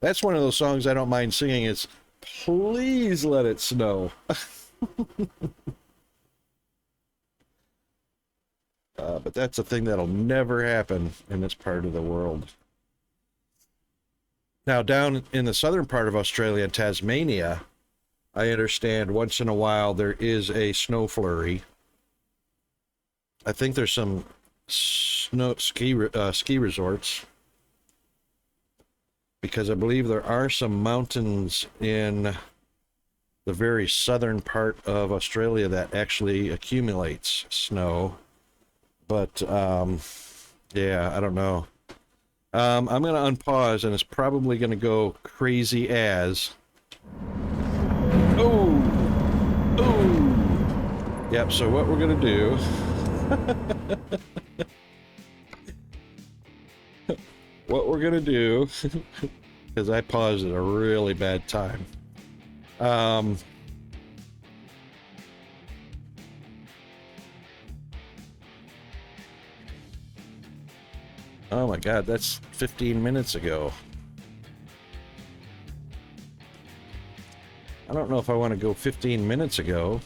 That's one of those songs I don't mind singing. It's please let it snow. But that's a thing that'll never happen in this part of the world. Now, down in the southern part of Australia, in Tasmania, I understand once in a while there is a snow flurry. I think there's some ski resorts, because I believe there are some mountains in the very southern part of Australia that actually accumulates snow. But yeah, I don't know. I'm going to unpause, and it's probably going to go crazy as... Oh! Oh! Yep, so what we're going to do... what we're going to do... because I paused at a really bad time. Oh my God, that's 15 minutes ago. I don't know if I want to go 15 minutes ago.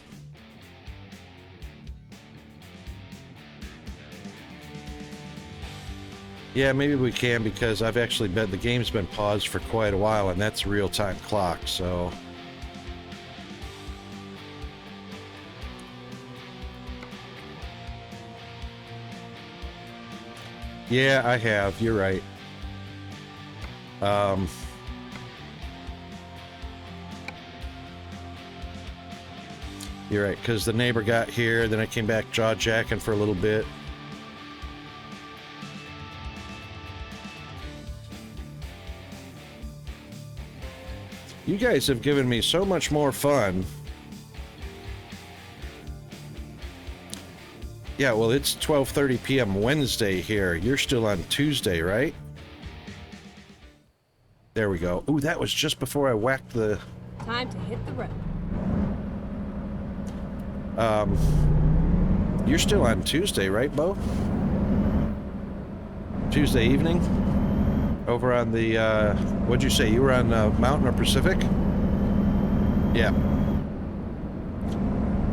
Yeah, maybe we can, because I've actually been, the game's been paused for quite a while, and that's real-time clock, so... Yeah, I have. You're right. You're right, because the neighbor got here, then I came back jaw-jacking for a little bit. You guys have given me so much more fun. Yeah, well, it's 12:30 p.m. Wednesday here. You're still on Tuesday, right? There we go. Ooh, that was just before I whacked the... Time to hit the road. You're still on Tuesday, right, Bo? Tuesday evening? Over on the, what'd you say? You were on Mountain or Pacific? Yeah.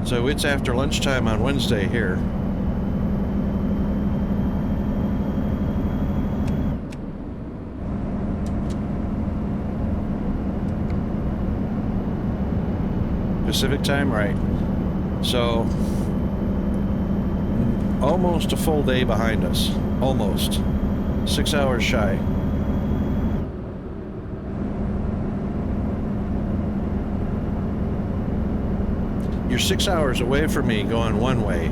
So it's after lunchtime on Wednesday here. Pacific time, right. So, almost a full day behind us. Almost. 6 hours shy. You're 6 hours away from me going one way.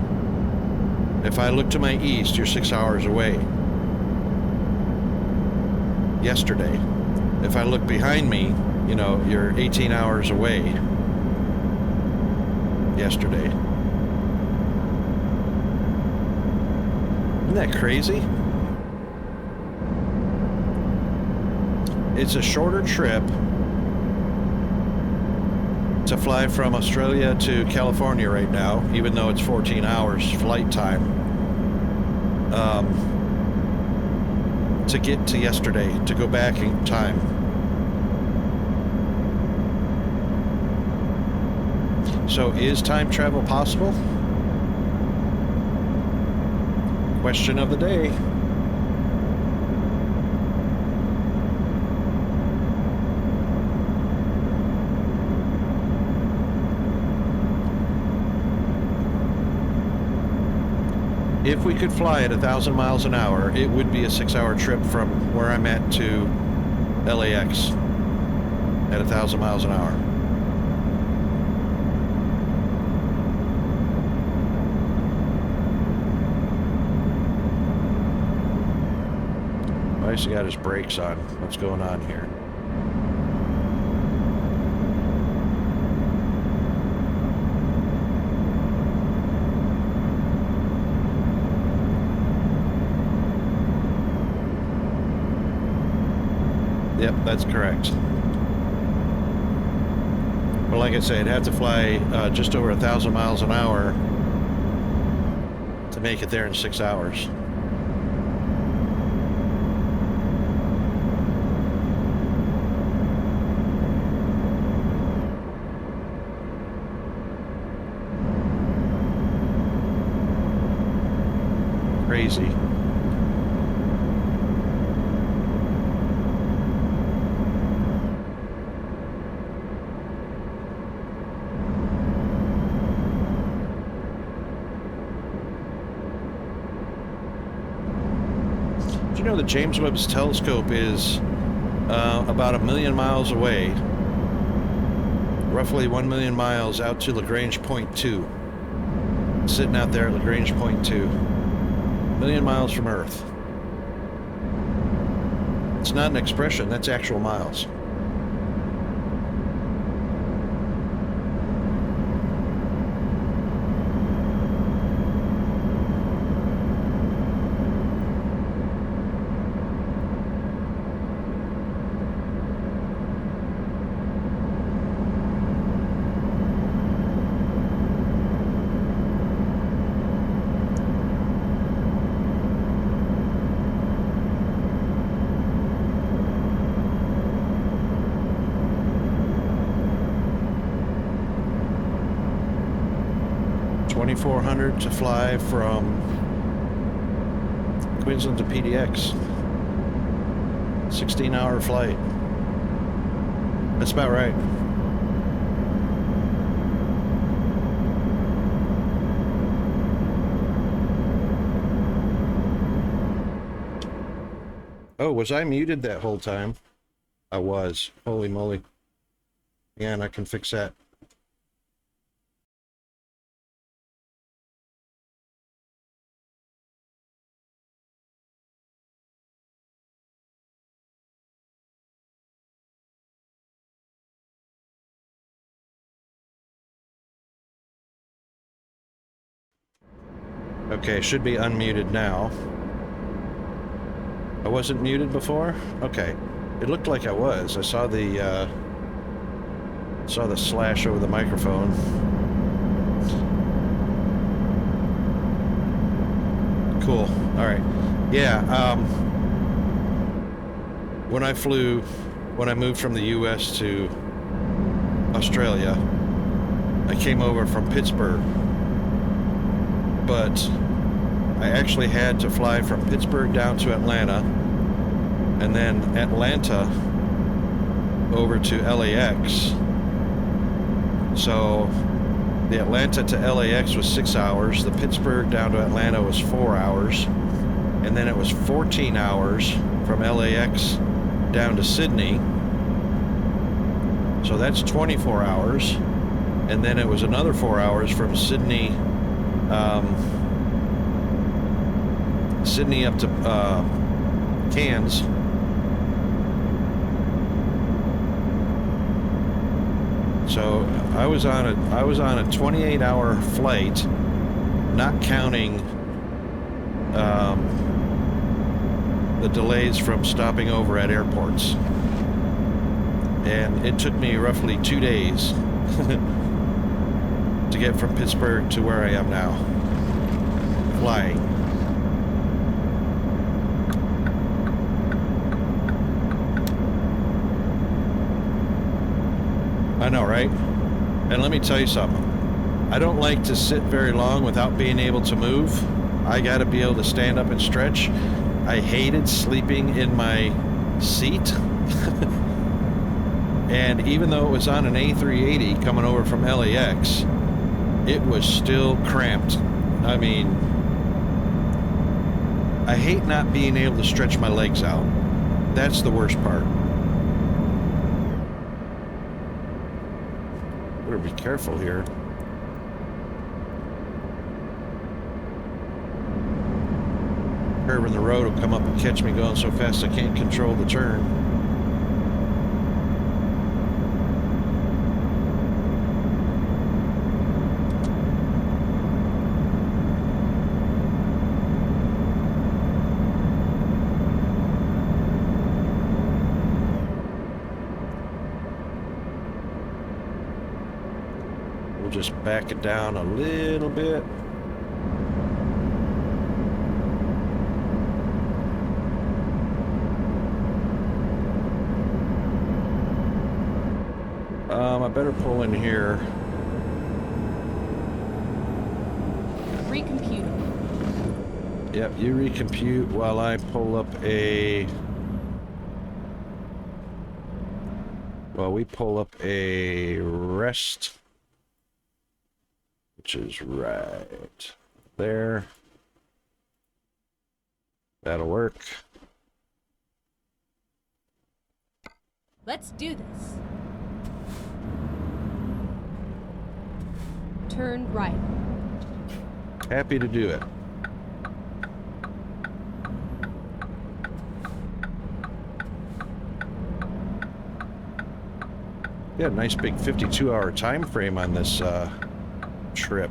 If I look to my east, you're 6 hours away. Yesterday. If I look behind me, you know, you're 18 hours away. Yesterday. Isn't that crazy? It's a shorter trip to fly from Australia to California right now, even though it's 14 hours flight time, to get to yesterday, to go back in time. So is time travel possible? Question of the day. If we could fly at 1,000 miles an hour, it would be a 6-hour trip from where I'm at to LAX at 1,000 miles an hour. Why has he got his brakes on? What's going on here? Yep, that's correct. Well, like I say, I'd have to fly just over 1,000 miles an hour to make it there in 6 hours. Crazy. Do you know that James Webb's telescope is about 1,000,000 miles away, roughly 1,000,000 miles out to Lagrange Point 2, sitting out there at Lagrange Point 2, 1,000,000 miles from Earth. It's not an expression, that's actual miles. $2,400 to fly from Queensland to PDX. 16-hour flight. That's about right. Oh, was I muted that whole time? I was. Holy moly. Yeah, and I can fix that. Okay, should be unmuted now. I wasn't muted before? Okay. It looked like I was. I saw the slash over the microphone. Cool. All right. Yeah, when I moved from the US to Australia, I came over from Pittsburgh, but I actually had to fly from Pittsburgh down to Atlanta, and then Atlanta over to LAX. So the Atlanta to LAX was 6 hours, the Pittsburgh down to Atlanta was 4 hours, and then it was 14 hours from LAX down to Sydney. So that's 24 hours. And then it was another 4 hours from Sydney, Sydney up to Cairns. So I was on a 28-hour flight, not counting the delays from stopping over at airports. And it took me roughly 2 days to get from Pittsburgh to where I am now, flying. I know, right? And let me tell you something. I don't like to sit very long without being able to move. I got to be able to stand up and stretch. I hated sleeping in my seat. And even though it was on an A380 coming over from LAX, it was still cramped. I mean, I hate not being able to stretch my legs out. That's the worst part. Better be careful here. Curve in the road will come up and catch me going so fast I can't control the turn. We'll just back it down a little bit. I better pull in here. Recompute. Yep, you recompute while I pull up a... Well, we pull up a rest, which is right there. That'll work. Let's do this. Turn right. Happy to do it. Yeah, nice big 52-hour time frame on this trip.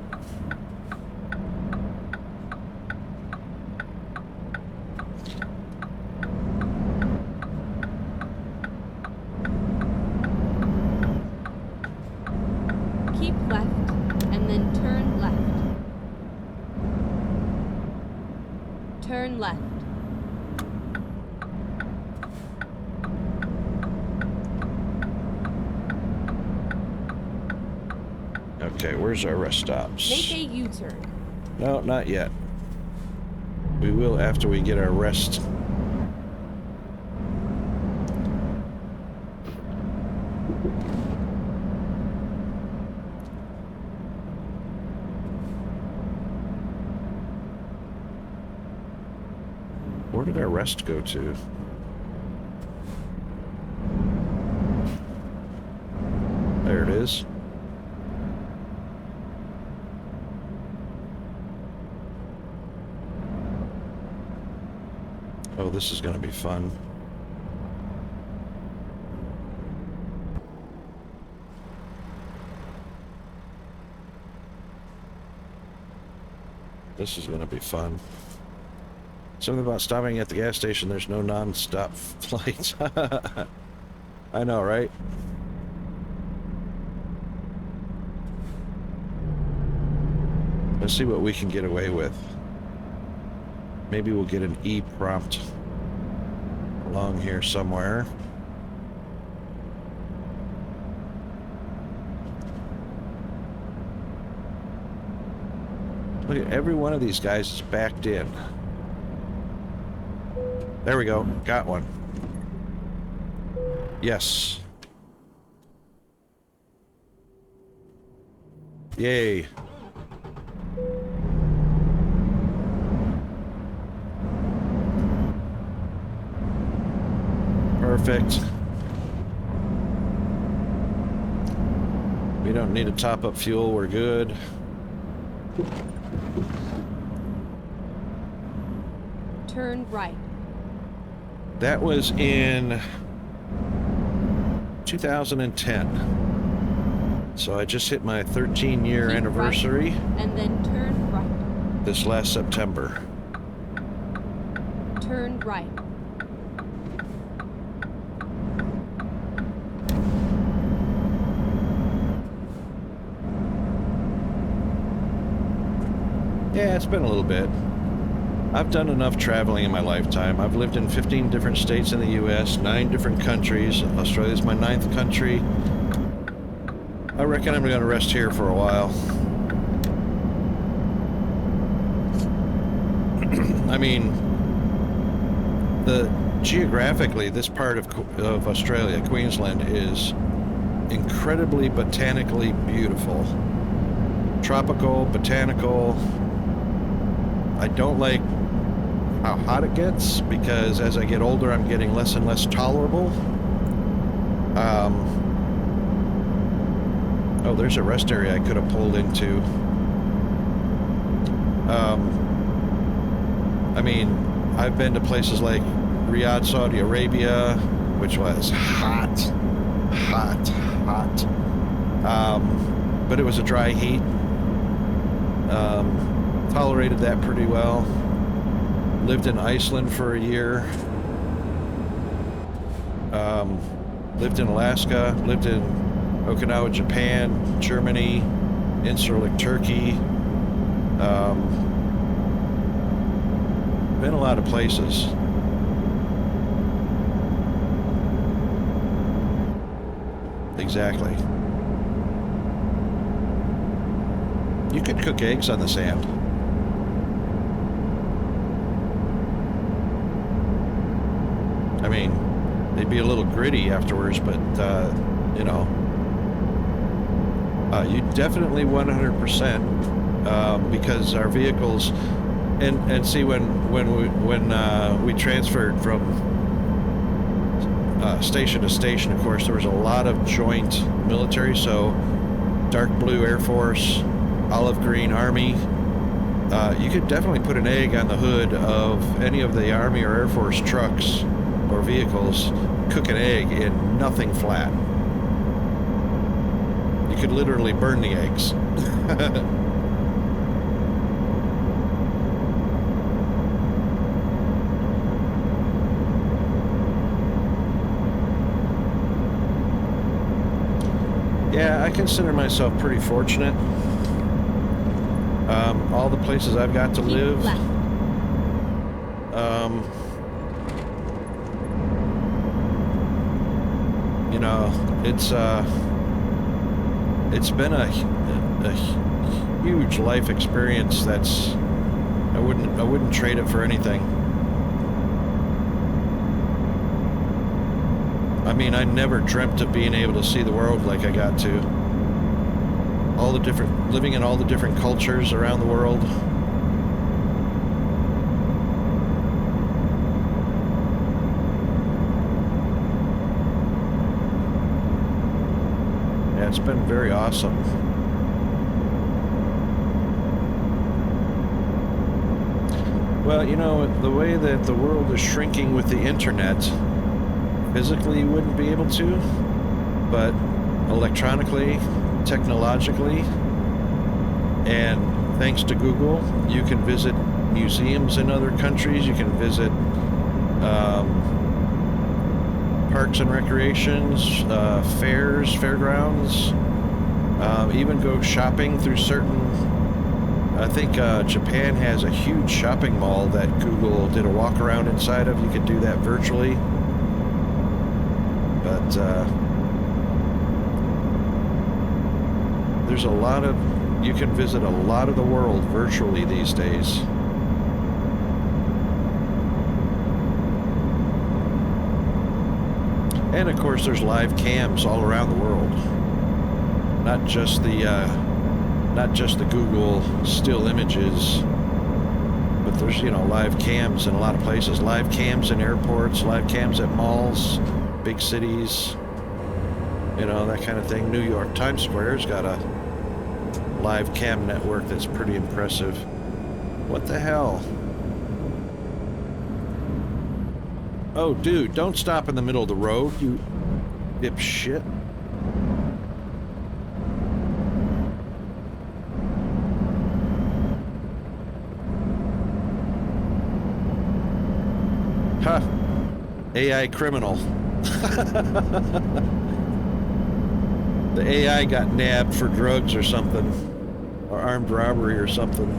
Keep left, and then turn left. Turn left. Okay, where's our rest stops? Make a U-turn. No, not yet. We will after we get our rest. Where did our rest go to? There it is. Oh, this is going to be fun. This is going to be fun. Something about stopping at the gas station. There's no non-stop flights. I know, right? Let's see what we can get away with. Maybe we'll get an E prompt along here somewhere. Look at every one of these guys is backed in. There we go. Got one. Yes. Yay. Perfect. We don't need to top up fuel. We're good. Turn right. That was in 2010. So I just hit my 13-year Keep anniversary right, and then turn right. this last September. Turn right. Yeah, it's been a little bit. I've done enough traveling in my lifetime. I've lived in 15 different states in the U.S., 9 different countries. Australia's my 9th country. I reckon I'm going to rest here for a while. I mean, geographically, this part of Australia, Queensland, is incredibly botanically beautiful. Tropical, botanical. I don't like how hot it gets because as I get older, I'm getting less and less tolerable. Oh, there's a rest area I could have pulled into. I mean, I've been to places like Riyadh, Saudi Arabia, which was hot. But it was a dry heat. Tolerated that pretty well. Lived in Iceland for a year. Lived in Alaska. Lived in Okinawa, Japan, Germany, Incirlik, Turkey. Been a lot of places. Exactly. You could cook eggs on the sand. I mean, they'd be a little gritty afterwards, but, you know, you definitely 100%, because our vehicles, and see, when we transferred from station to station, of course, there was a lot of joint military, so dark blue Air Force, olive green Army. You could definitely put an egg on the hood of any of the Army or Air Force trucks or vehicles, cook an egg in nothing flat. You could literally burn the eggs. Yeah, I consider myself pretty fortunate. All the places I've got to Keep live. left. You know, it's been a huge life experience. That's I wouldn't trade it for anything. I mean, I never dreamt of being able to see the world like I got to. Living in all the different cultures around the world. Yeah, it's been very awesome. Well, you know, the way that the world is shrinking with the internet, physically you wouldn't be able to, but electronically, technologically, and thanks to Google, you can visit museums in other countries. You can visit parks and recreations, fairs, fairgrounds, even go shopping through certain. I think Japan has a huge shopping mall that Google did a walk around inside of. You could do that virtually. But there's a lot of, you can visit a lot of the world virtually these days. And of course there's live cams all around the world. Not just the Google still images, but there's, you know, live cams in a lot of places. Live cams in airports, live cams at malls, big cities, you know, that kind of thing. New York Times Square's got a live cam network that's pretty impressive. What the hell? Oh, dude, don't stop in the middle of the road, you dipshit. Huh. AI criminal. The AI got nabbed for drugs or something. Or armed robbery or something.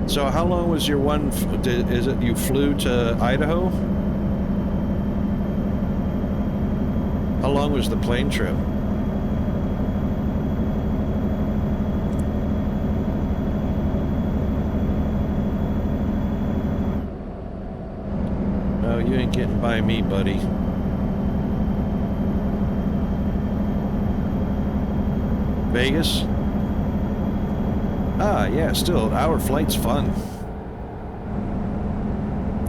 So how long was your one, is it you flew to Idaho? How long was the plane trip? No, you ain't getting by me, buddy. Vegas? Ah, yeah, still, our flight's fun.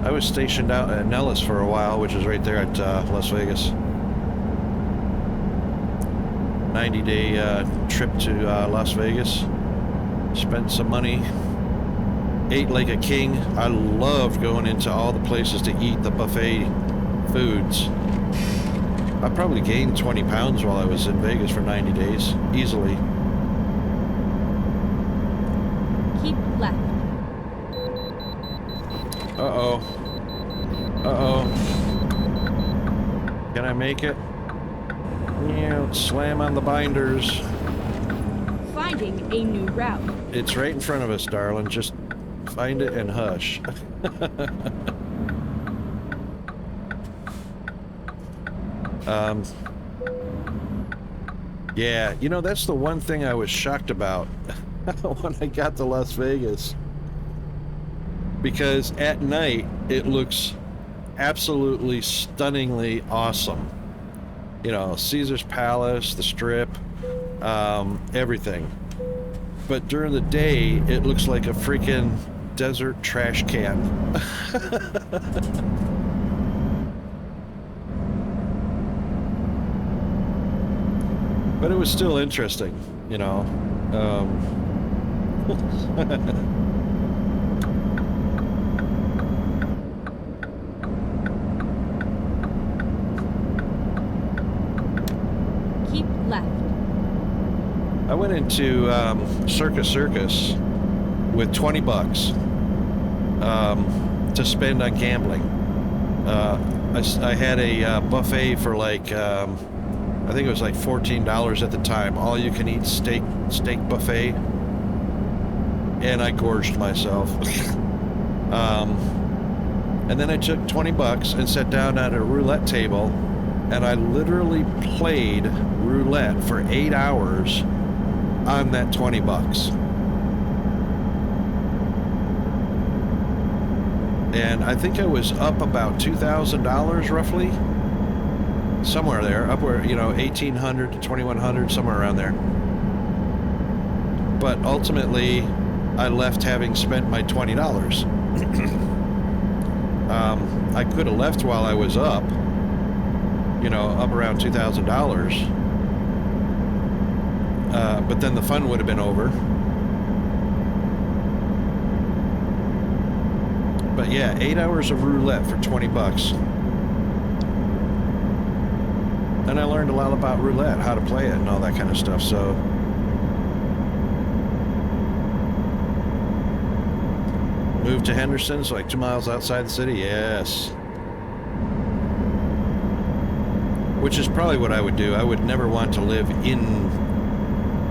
I was stationed out at Nellis for a while, which is right there at Las Vegas. 90-day trip to Las Vegas. Spent some money. Ate like a king. I loved going into all the places to eat the buffet foods. I probably gained 20 pounds while I was in Vegas for 90 days, easily. Keep left. Uh-oh. Uh-oh. Can I make it? Yeah, slam on the binders. Finding a new route. It's right in front of us, darling. Just find it and hush. Yeah, you know, that's the one thing I was shocked about when I got to Las Vegas. Because at night, it looks absolutely stunningly awesome. You know, Caesar's Palace, the Strip, everything. But during the day, it looks like a freaking desert trash can. But it was still interesting, you know. Keep left. I went into Circus with 20 bucks to spend on gambling. I had a buffet for like I think it was like $14 at the time, all you can eat steak buffet, and I gorged myself. And then I took 20 bucks and sat down at a roulette table, and I literally played roulette for 8 hours on that 20 bucks. And I think I was up about $2,000 roughly. Somewhere there, upward, you know, 1,800 to 2,100, somewhere around there. But ultimately, I left having spent my $20. I could have left while I was up, you know, up around $2,000. But then the fun would have been over. But yeah, 8 hours of roulette for 20 bucks. And I learned a lot about roulette, how to play it and all that kind of stuff. So move to Henderson's, like 2 miles outside the city? Yes. Which is probably what I would do. I would never want to live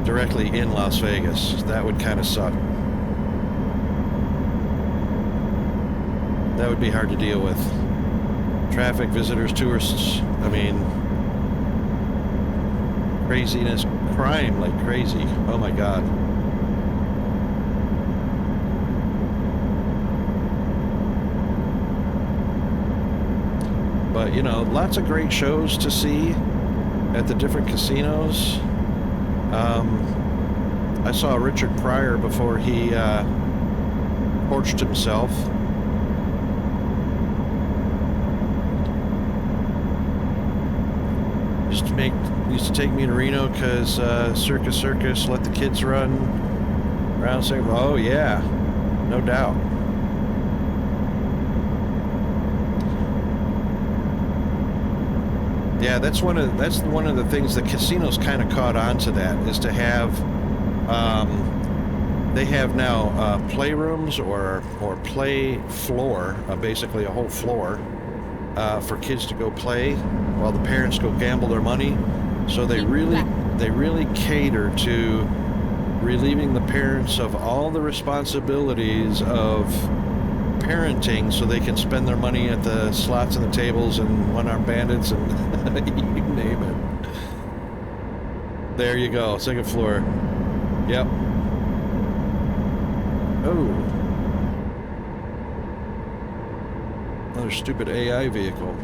directly in Las Vegas. That would kind of suck. That would be hard to deal with. Traffic, visitors, tourists. I mean, craziness, crime like crazy. Oh my God. But, you know, lots of great shows to see at the different casinos. I saw Richard Pryor before he torched himself. Used to take me to Reno because Circus let the kids run around. Saying, oh yeah, no doubt. Yeah, that's one of the things the casinos kind of caught on to. That is to have they have now playrooms or play floor, basically a whole floor for kids to go play while the parents go gamble their money. So they really cater to relieving the parents of all the responsibilities of parenting, so they can spend their money at the slots and the tables and one-armed bandits and you name it. There you go, second floor. Yep. Oh. Another stupid AI vehicle.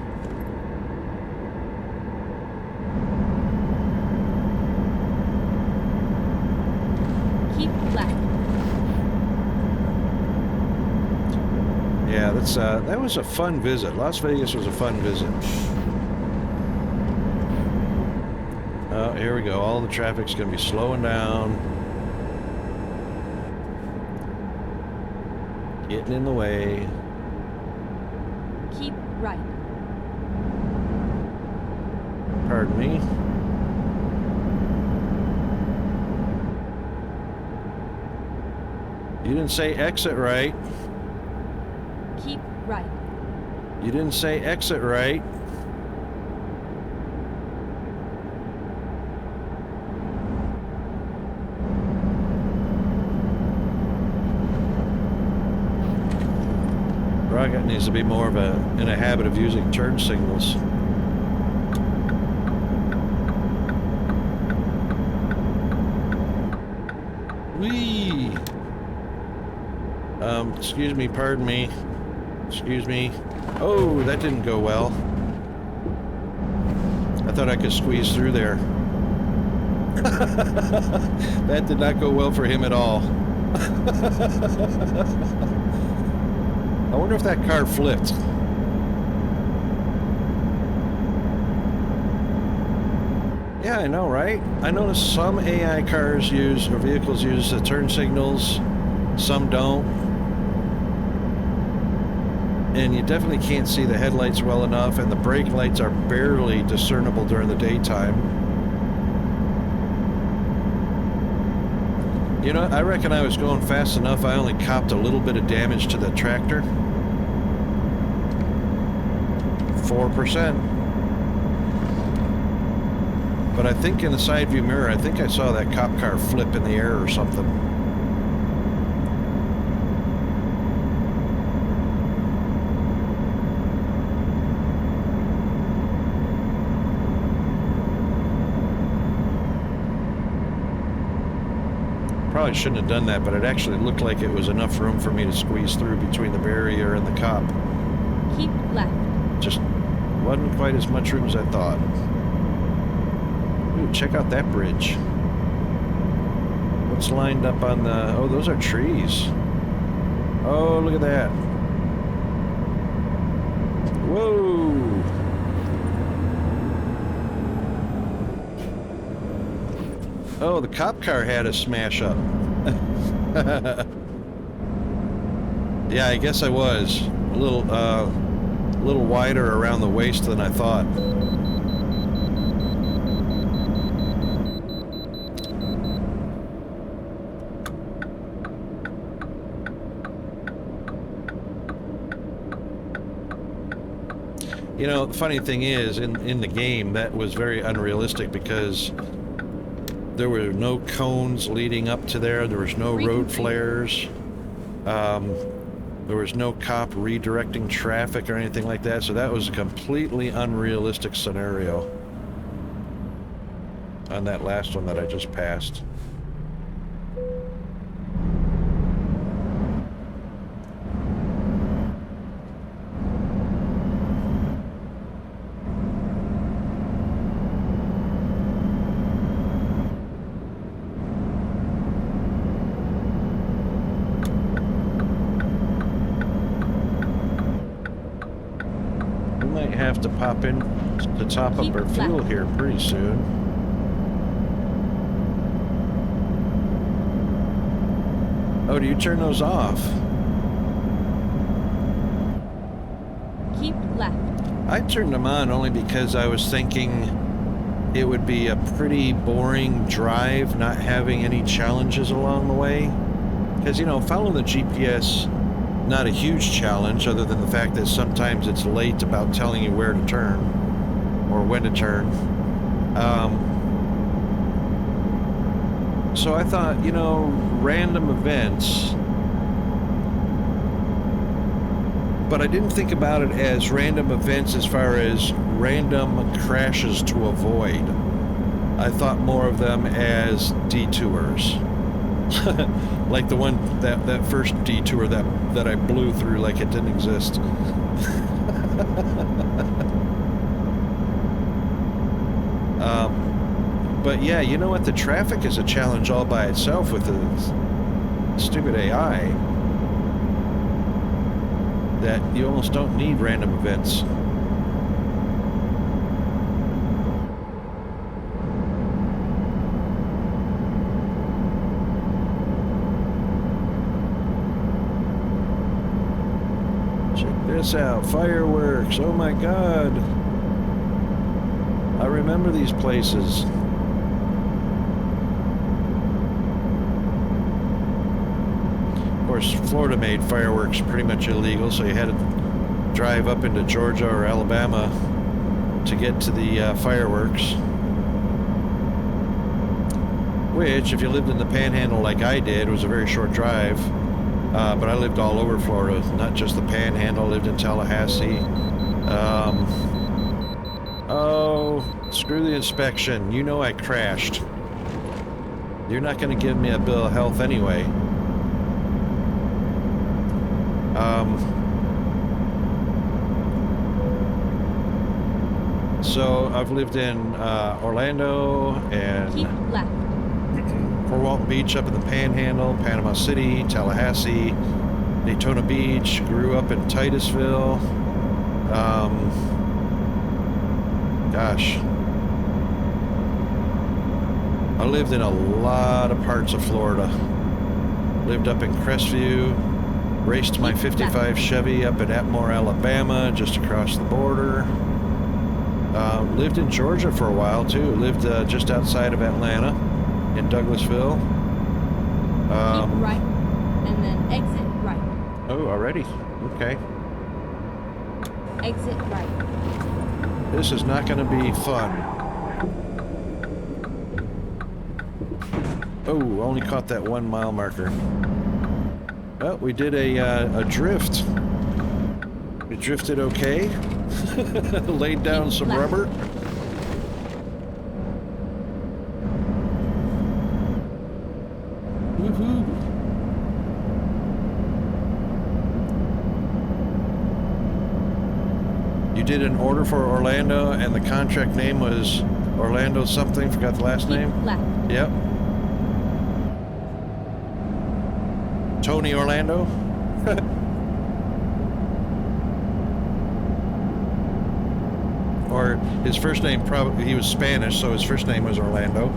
Keep left. Yeah, that was a fun visit. Las Vegas was a fun visit. Oh, here we go. All the traffic's going to be slowing down. Getting in the way. Keep right. Pardon me. You didn't say exit right. Keep right. You didn't say exit right. Rocket needs to be more in a habit of using turn signals. Whee! Excuse me, pardon me. Excuse me. Oh, that didn't go well. I thought I could squeeze through there. That did not go well for him at all. I wonder if that car flipped. Yeah, I know, right? I noticed some AI cars use, or vehicles use the turn signals, some don't. And you definitely can't see the headlights well enough, and the brake lights are barely discernible during the daytime. You know, I reckon I was going fast enough. I only copped a little bit of damage to the tractor. 4%. But I think in the side view mirror, I think I saw that cop car flip in the air or something. Probably shouldn't have done that, but it actually looked like it was enough room for me to squeeze through between the barrier and the cop. Keep left. Just wasn't quite as much room as I thought. Ooh, check out that bridge. What's lined up on the... Oh, those are trees. Oh, look at that. Whoa! Oh, the cop car had a smash up. Yeah, I guess I was. A little wider around the waist than I thought. You know, the funny thing is, in the game, that was very unrealistic because there were no cones leading up to there. There was no road flares. There was no cop redirecting traffic or anything like that. So that was a completely unrealistic scenario on that last one that I just passed. Have to pop in to top up our fuel here pretty soon. Oh, do you turn those off? Keep left. I turned them on only because I was thinking it would be a pretty boring drive not having any challenges along the way. Because, you know, following the GPS, not a huge challenge other than the fact that sometimes it's late about telling you where to turn or when to turn. So I thought, you know, random events, but I didn't think about it as random events as far as random crashes to avoid. I thought more of them as detours. Like the one, that first detour that I blew through like it didn't exist. But yeah, you know what? The traffic is a challenge all by itself with the stupid AI. That you almost don't need random events. This out, fireworks, oh my god. I remember these places. Of course, Florida made fireworks pretty much illegal, so you had to drive up into Georgia or Alabama to get to the fireworks. Which, if you lived in the Panhandle like I did, was a very short drive. But I lived all over Florida, not just the Panhandle. I lived in Tallahassee. Oh, screw the inspection. You know I crashed. You're not going to give me a bill of health anyway. So I've lived in Orlando and Keep left. Fort Walton Beach up in the Panhandle, Panama City, Tallahassee, Daytona Beach, grew up in Titusville. Gosh. I lived in a lot of parts of Florida. Lived up in Crestview, raced my 55 Chevy up at Atmore, Alabama, just across the border. Lived in Georgia for a while too. Lived just outside of Atlanta, in Douglasville. Keep right, and then exit right. Oh, already? Okay. Exit right. This is not going to be fun. Oh, only caught that 1 mile marker. Well, we did a drift. We drifted okay. Laid down some rubber. Woohoo! You did an order for Orlando, and the contract name was Orlando something. Forgot the last name. Left. Yep. Tony Orlando. Or his first name, probably he was Spanish, so his first name was Orlando.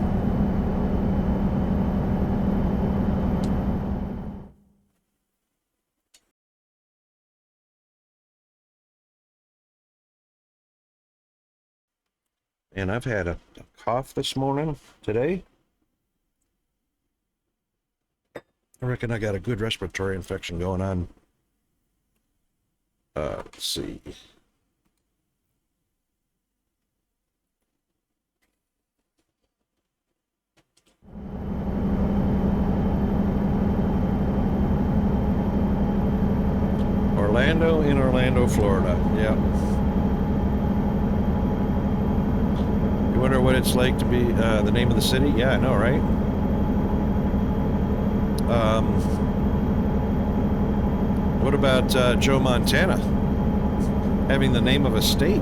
And I've had a cough this morning, today. I reckon I got a good respiratory infection going on. Let's see. Orlando in Orlando, Florida. Yeah. You wonder what it's like to be the name of the city? Yeah, I know, right? What about Joe Montana having the name of a state?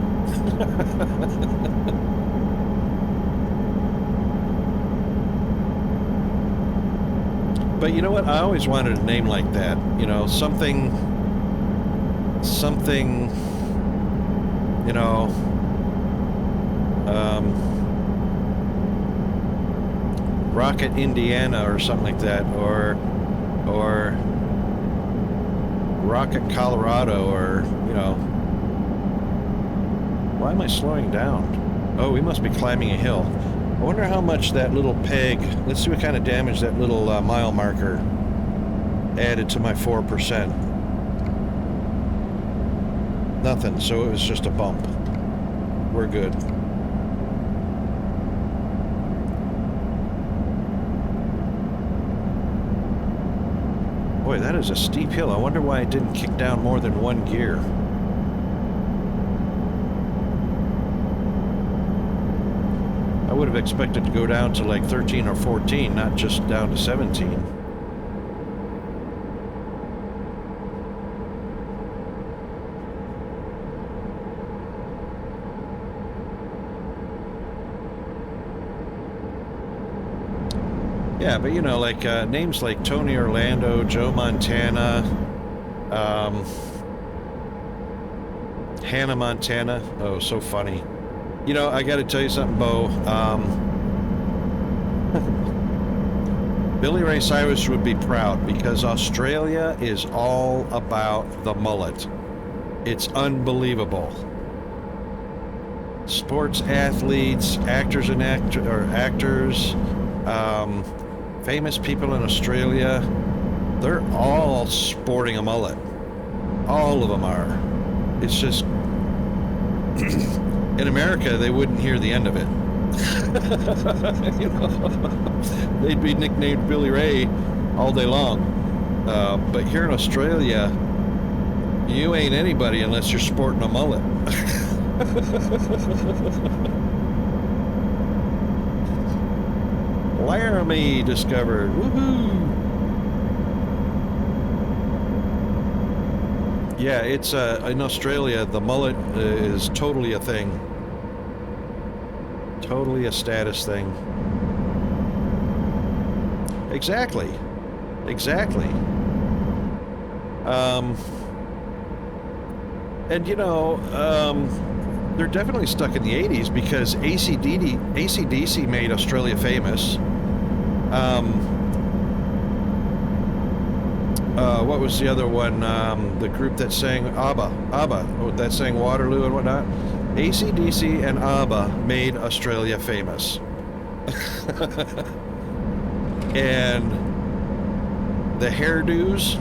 But you know what? I always wanted a name like that. You know, something, you know, Rocket, Indiana, or something like that, or Rocket, Colorado, or, you know. Why am I slowing down? Oh, we must be climbing a hill. I wonder how much that little peg, let's see what kind of damage that little mile marker added to my 4%. Nothing, so it was just a bump. We're good. Boy, that is a steep hill. I wonder why it didn't kick down more than one gear. I would have expected to go down to like 13 or 14, not just down to 17. Yeah, but you know, like names like Tony Orlando, Joe Montana, Hannah Montana. Oh, so funny. You know, I got to tell you something, Bo. Billy Ray Cyrus would be proud because Australia is all about the mullet. It's unbelievable. Sports athletes, actors and actors, famous people in Australia, they're all sporting a mullet. All of them are. It's just in America, they wouldn't hear the end of it. You know, they'd be nicknamed Billy Ray all day long. But here in Australia, you ain't anybody unless you're sporting a mullet. Laramie discovered. Woohoo! Yeah, it's in Australia, the mullet is totally a thing. Totally a status thing. Exactly. Exactly. And you know, they're definitely stuck in the 80s because AC/DC made Australia famous. What was the other one? The group that sang ABBA, that sang Waterloo and whatnot. AC/DC and ABBA made Australia famous. And the hairdos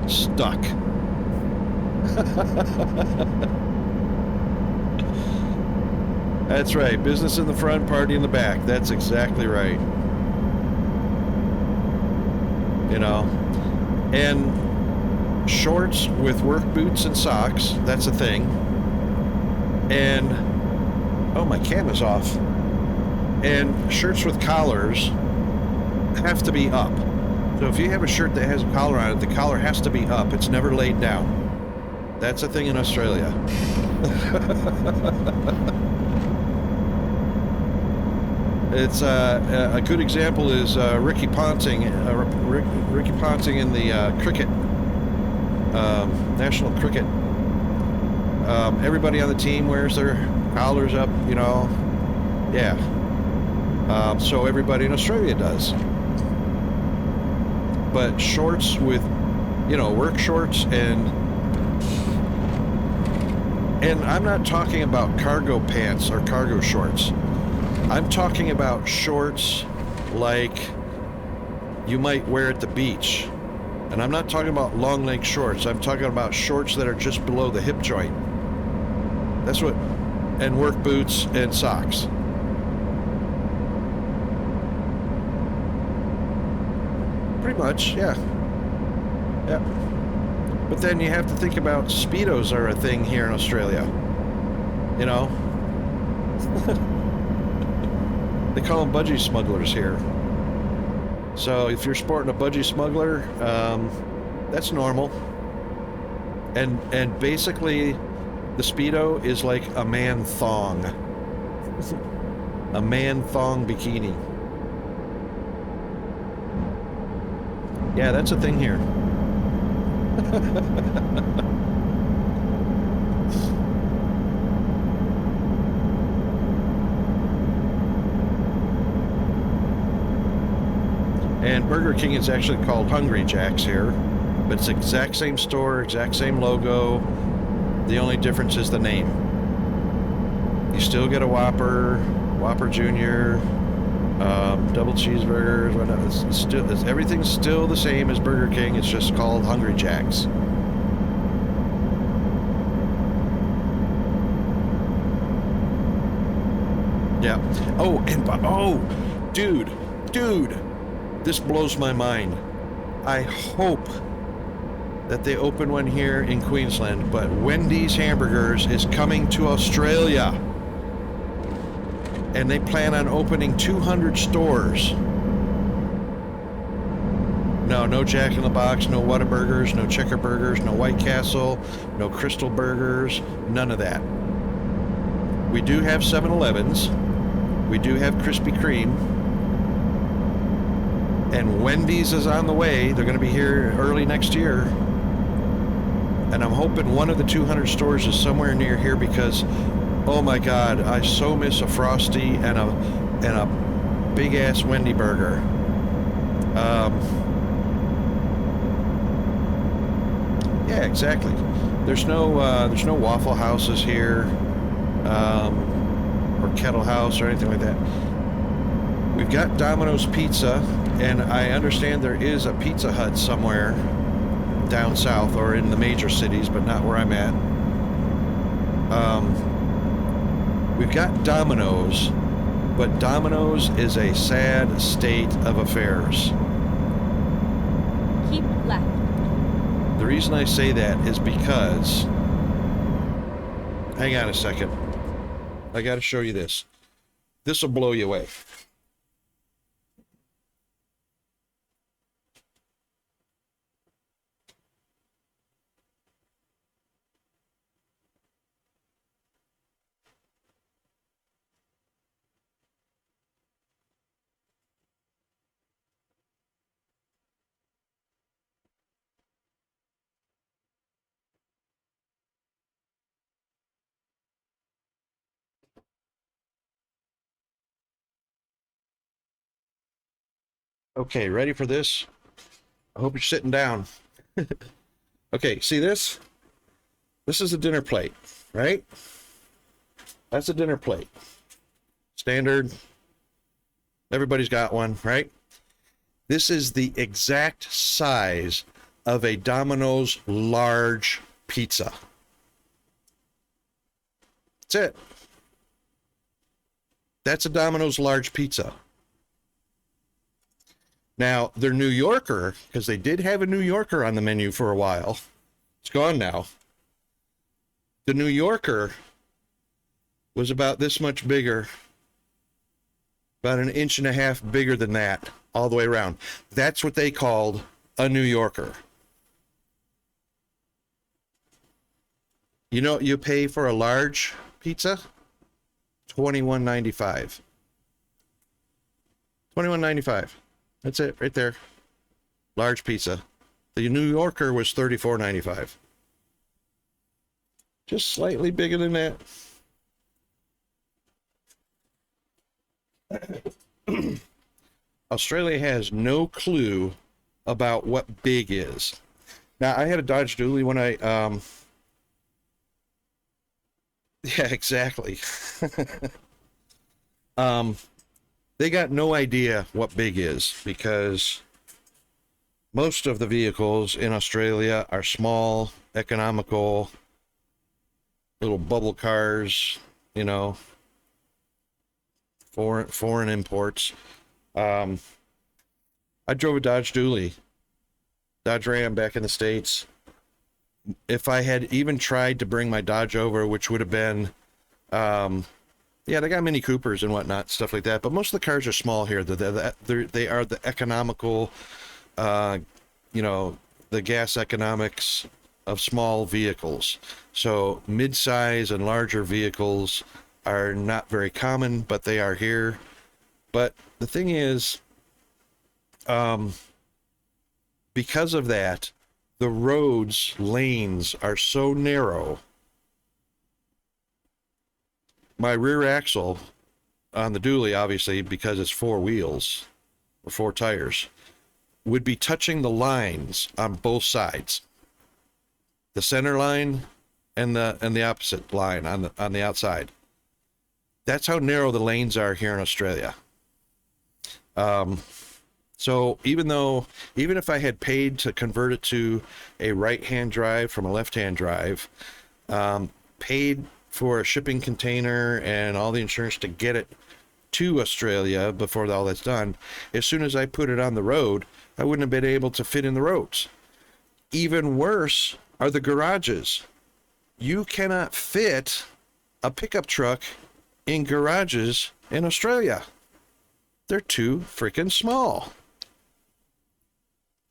stuck. That's right. Business in the front, party in the back. That's exactly right. You know, and shorts with work boots and socks, that's a thing. And oh, my camera's off. And shirts with collars have to be up. So if you have a shirt that has a collar on it, the collar has to be up. It's never laid down. That's a thing in Australia. It's a good example is Ricky Ponting. Ricky Ponting in the cricket, national cricket. Everybody on the team wears their collars up, you know. Yeah. So everybody in Australia does. But shorts with, you know, work shorts and I'm not talking about cargo pants or cargo shorts. I'm talking about shorts like you might wear at the beach. And I'm not talking about long leg shorts. I'm talking about shorts that are just below the hip joint. That's what, and work boots and socks. Pretty much, yeah. Yeah. But then you have to think about Speedos are a thing here in Australia. You know? They call them budgie smugglers here. So if you're sporting a budgie smuggler, that's normal. And basically, the Speedo is like a man thong. A man thong bikini. Yeah, that's a thing here. And Burger King is actually called Hungry Jack's here, but it's the exact same store, exact same logo. The only difference is the name. You still get a Whopper, Whopper Jr., double cheeseburgers, whatnot. Everything's still the same as Burger King. It's just called Hungry Jack's. Yeah. Oh, dude, this blows my mind. I hope that they open one here in Queensland, but Wendy's Hamburgers is coming to Australia. And they plan on opening 200 stores. No Jack in the Box, no Whataburgers, no Checker Burgers, no White Castle, no Crystal Burgers, none of that. We do have 7-Elevens. We do have Krispy Kreme. And Wendy's is on the way. They're going to be here early next year. And I'm hoping one of the 200 stores is somewhere near here because, oh my God, I so miss a Frosty and a big ass Wendy burger. Yeah, exactly. There's no Waffle Houses here, or Kettle House or anything like that. We've got Domino's Pizza, and I understand there is a Pizza Hut somewhere down south or in the major cities, but not where I'm at. We've got Domino's, but Domino's is a sad state of affairs. Keep left. The reason I say that is because, hang on a second, I got to show you this. This will blow you away. Okay, ready for this? I hope you're sitting down. Okay, see this? This is a dinner plate, right? That's a dinner plate. Standard. Everybody's got one, right? This is the exact size of a Domino's large pizza. That's it. That's a Domino's large pizza. Now, their New Yorker, because they did have a New Yorker on the menu for a while. It's gone now. The New Yorker was about this much bigger. About 1.5 inches bigger than that, all the way around. That's what they called a New Yorker. You know what you pay for a large pizza? $21.95. $21.95. That's it, right there. Large pizza. The New Yorker was $34.95. Just slightly bigger than that. Australia has no clue about what big is. Now, I had a Dodge Dually when I, yeah, exactly. They got no idea what big is because most of the vehicles in Australia are small, economical, little bubble cars, you know, foreign imports. I drove a Dodge Dually, Dodge Ram back in the States. if I had even tried to bring my Dodge over, which would have been, yeah, they got Mini Coopers and whatnot, stuff like that. But most of the cars are small here. They are the economical, you know, the gas economics of small vehicles. So mid-size and larger vehicles are not very common, but they are here. But the thing is, because of that, the roads, lanes are so narrow. My rear axle on the dually, obviously, because it's 4 wheels or 4 tires, would be touching the lines on both sides. The center line and the opposite line on the outside. That's how narrow the lanes are here in Australia. So even if I had paid to convert it to a right-hand drive from a left-hand drive, paid for a shipping container and all the insurance to get it to Australia before all that's done, as soon as I put it on the road, I wouldn't have been able to fit in the roads. Even worse are the garages. You cannot fit a pickup truck in garages in Australia. They're too freaking small.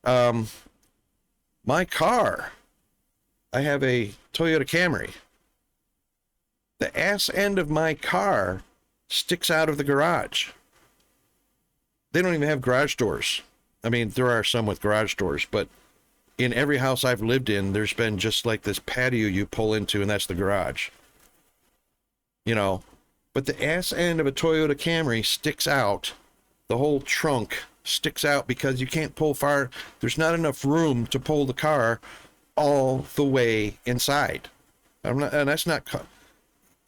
My car, I have a Toyota Camry. The ass end of my car sticks out of the garage. They don't even have garage doors. I mean, there are some with garage doors, but in every house I've lived in, there's been just like this patio you pull into, and that's the garage. You know, but the ass end of a Toyota Camry sticks out. The whole trunk sticks out because you can't pull far. There's not enough room to pull the car all the way inside. And that's not,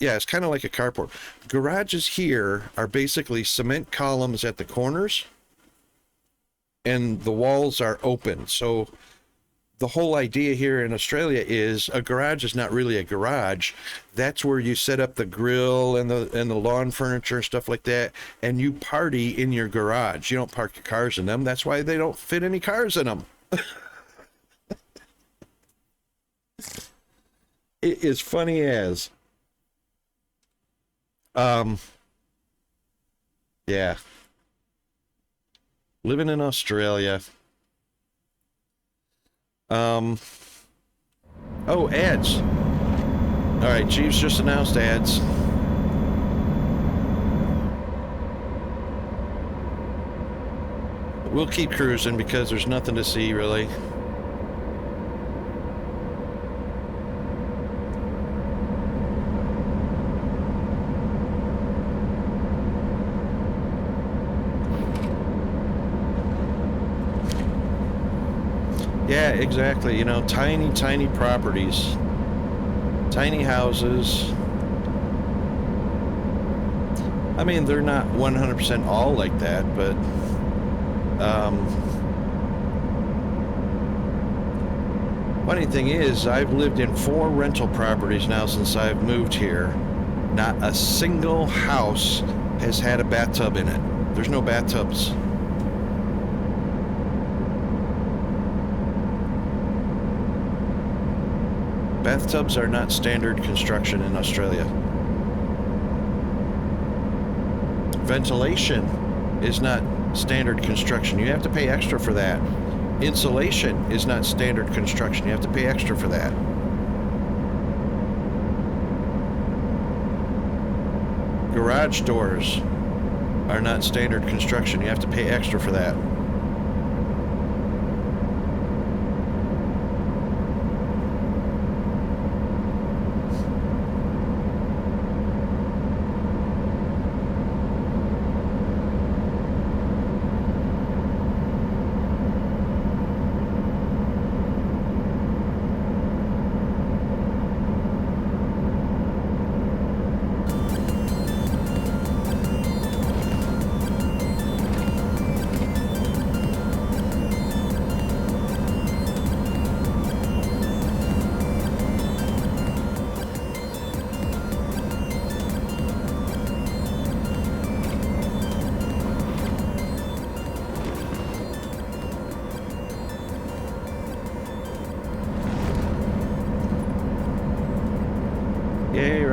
yeah, it's kind of like a carport. Garages here are basically cement columns at the corners, and the walls are open. So the whole idea here in Australia is a garage is not really a garage. That's where you set up the grill and the lawn furniture and stuff like that, and you party in your garage. You don't park your cars in them. That's why they don't fit any cars in them. It is funny as. Yeah. Living in Australia. Oh, ads. All right, Chiefs just announced ads. We'll keep cruising because there's nothing to see, really. Yeah, exactly. You know, tiny, tiny properties, tiny houses. I mean, they're not 100% all like that, but funny thing is, I've lived in 4 rental properties now since I've moved here. Not a single house has had a bathtub in it. There's no bathtubs. Bathtubs are not standard construction in Australia. Ventilation is not standard construction. You have to pay extra for that. Insulation is not standard construction. You have to pay extra for that. Garage doors are not standard construction. You have to pay extra for that.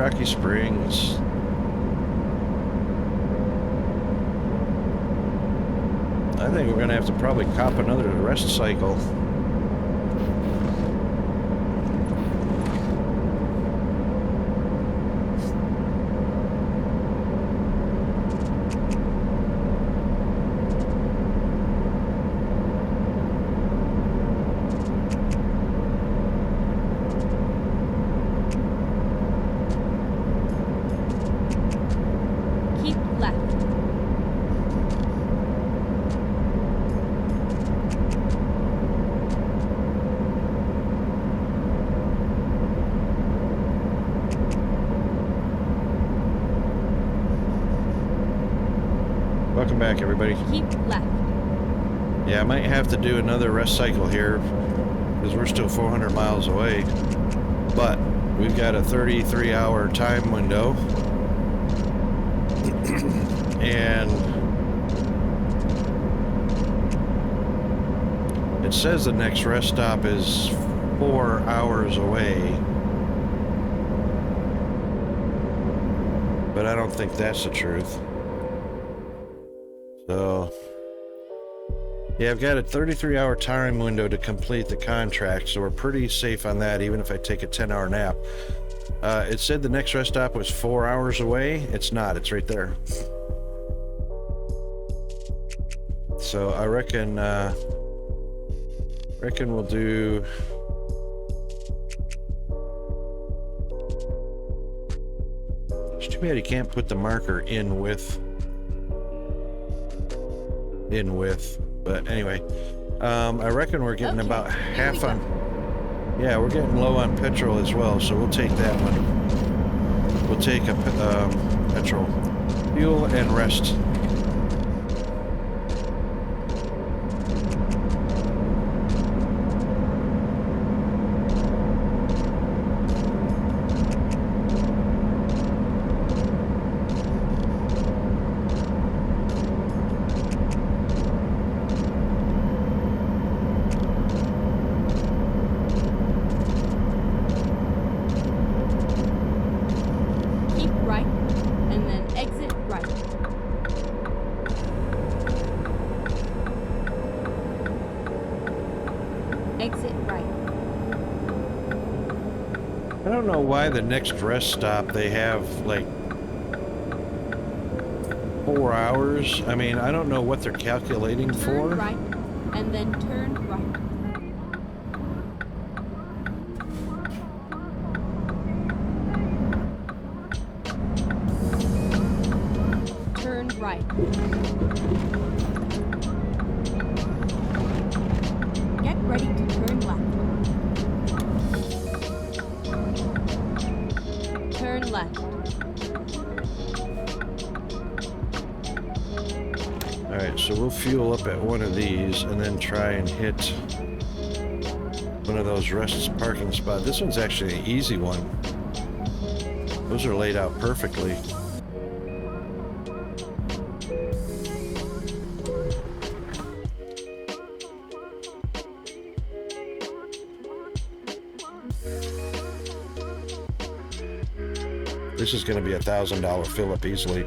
Rocky Springs. I think we're gonna have to probably cop another rest cycle. Keep left. Welcome back, everybody. Keep left. Yeah, I might have to do another rest cycle here because we're still 400 miles away. But we've got a 33-hour time window. And it says the next rest stop is 4 hours away. But I don't think that's the truth. So, yeah, I've got a 33-hour time window to complete the contract, so we're pretty safe on that, even if I take a 10-hour nap. It said the next rest stop was 4 hours away. It's not. It's right there. So I reckon we'll do. It's too bad you can't put the marker in with. But anyway, I reckon we're getting Okay, about here half we go. on. Yeah, we're getting low on petrol as well, so we'll take that one. We'll take a petrol, fuel, and rest. Keep right, and then exit right. Exit right. I don't know why the next rest stop they have like 4 hours. I mean, I don't know what they're calculating Turn for. right, and then turn right. Turn right. Get ready to turn left. Turn left. All right, so we'll fuel up at one of these and then try and hit one of those rest parking spots. This one's actually an easy one. Those are laid out perfectly. This is going to be $1,000 fill up easily.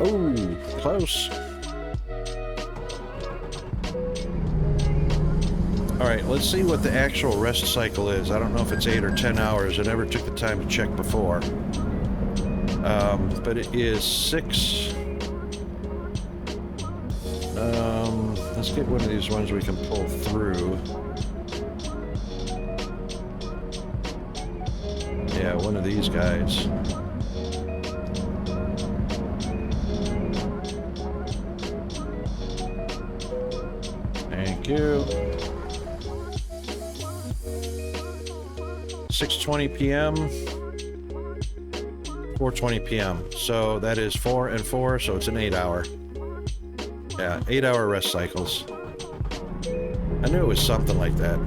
Oh, close. All right, let's see what the actual rest cycle is. I don't know if it's 8 or 10 hours. I never took the time to check before. But it is 6. Let's get one of these ones we can pull through. Yeah, one of these guys. Thank you. 6:20 p.m. 4:20 p.m. So that is 4 and 4, so it's an 8-hour. Yeah, 8-hour rest cycles. I knew it was something like that.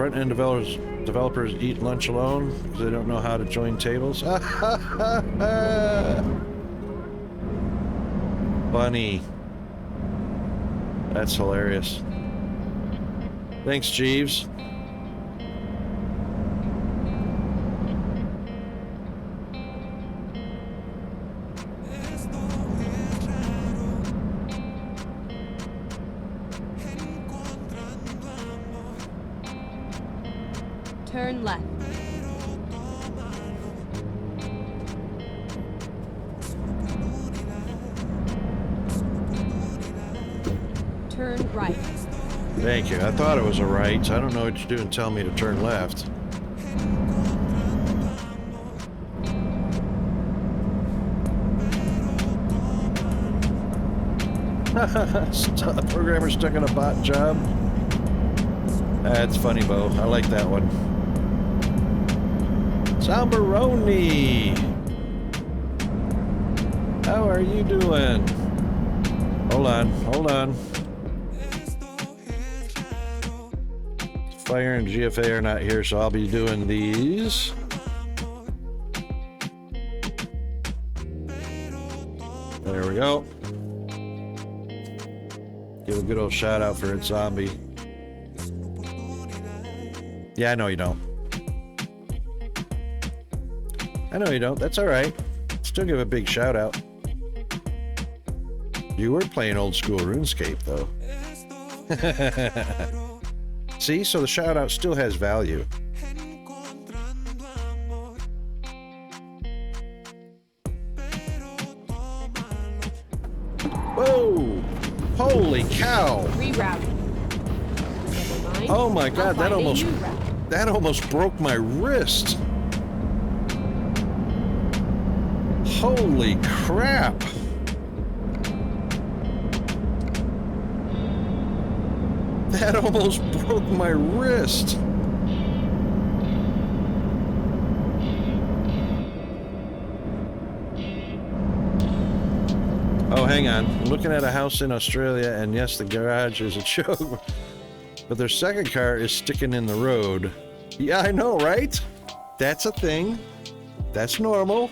Front-end developers eat lunch alone because they don't know how to join tables. Funny. That's hilarious. Thanks, Jeeves. Turn left. Turn right. Thank you. I thought it was a right. I don't know what you're doing telling me to turn left. Programmer stuck in a bot job. That's funny, Bo. I like that one. Zambaroni! How are you doing? Hold on. Fire and GFA are not here, so I'll be doing these. There we go. Give a good old shout out for its zombie. Yeah, I know you don't. That's all right. Still give a big shout out. You were playing old school RuneScape, though. See, so the shout out still has value. Whoa! Holy cow! Rerouting. Never mind. Oh my God, I'll find a new route. that almost broke my wrist. Holy crap! That almost broke my wrist. Oh, hang on. I'm looking at a house in Australia, and yes, the garage is a joke, but their second car is sticking in the road. Yeah, I know, right? That's a thing. That's normal.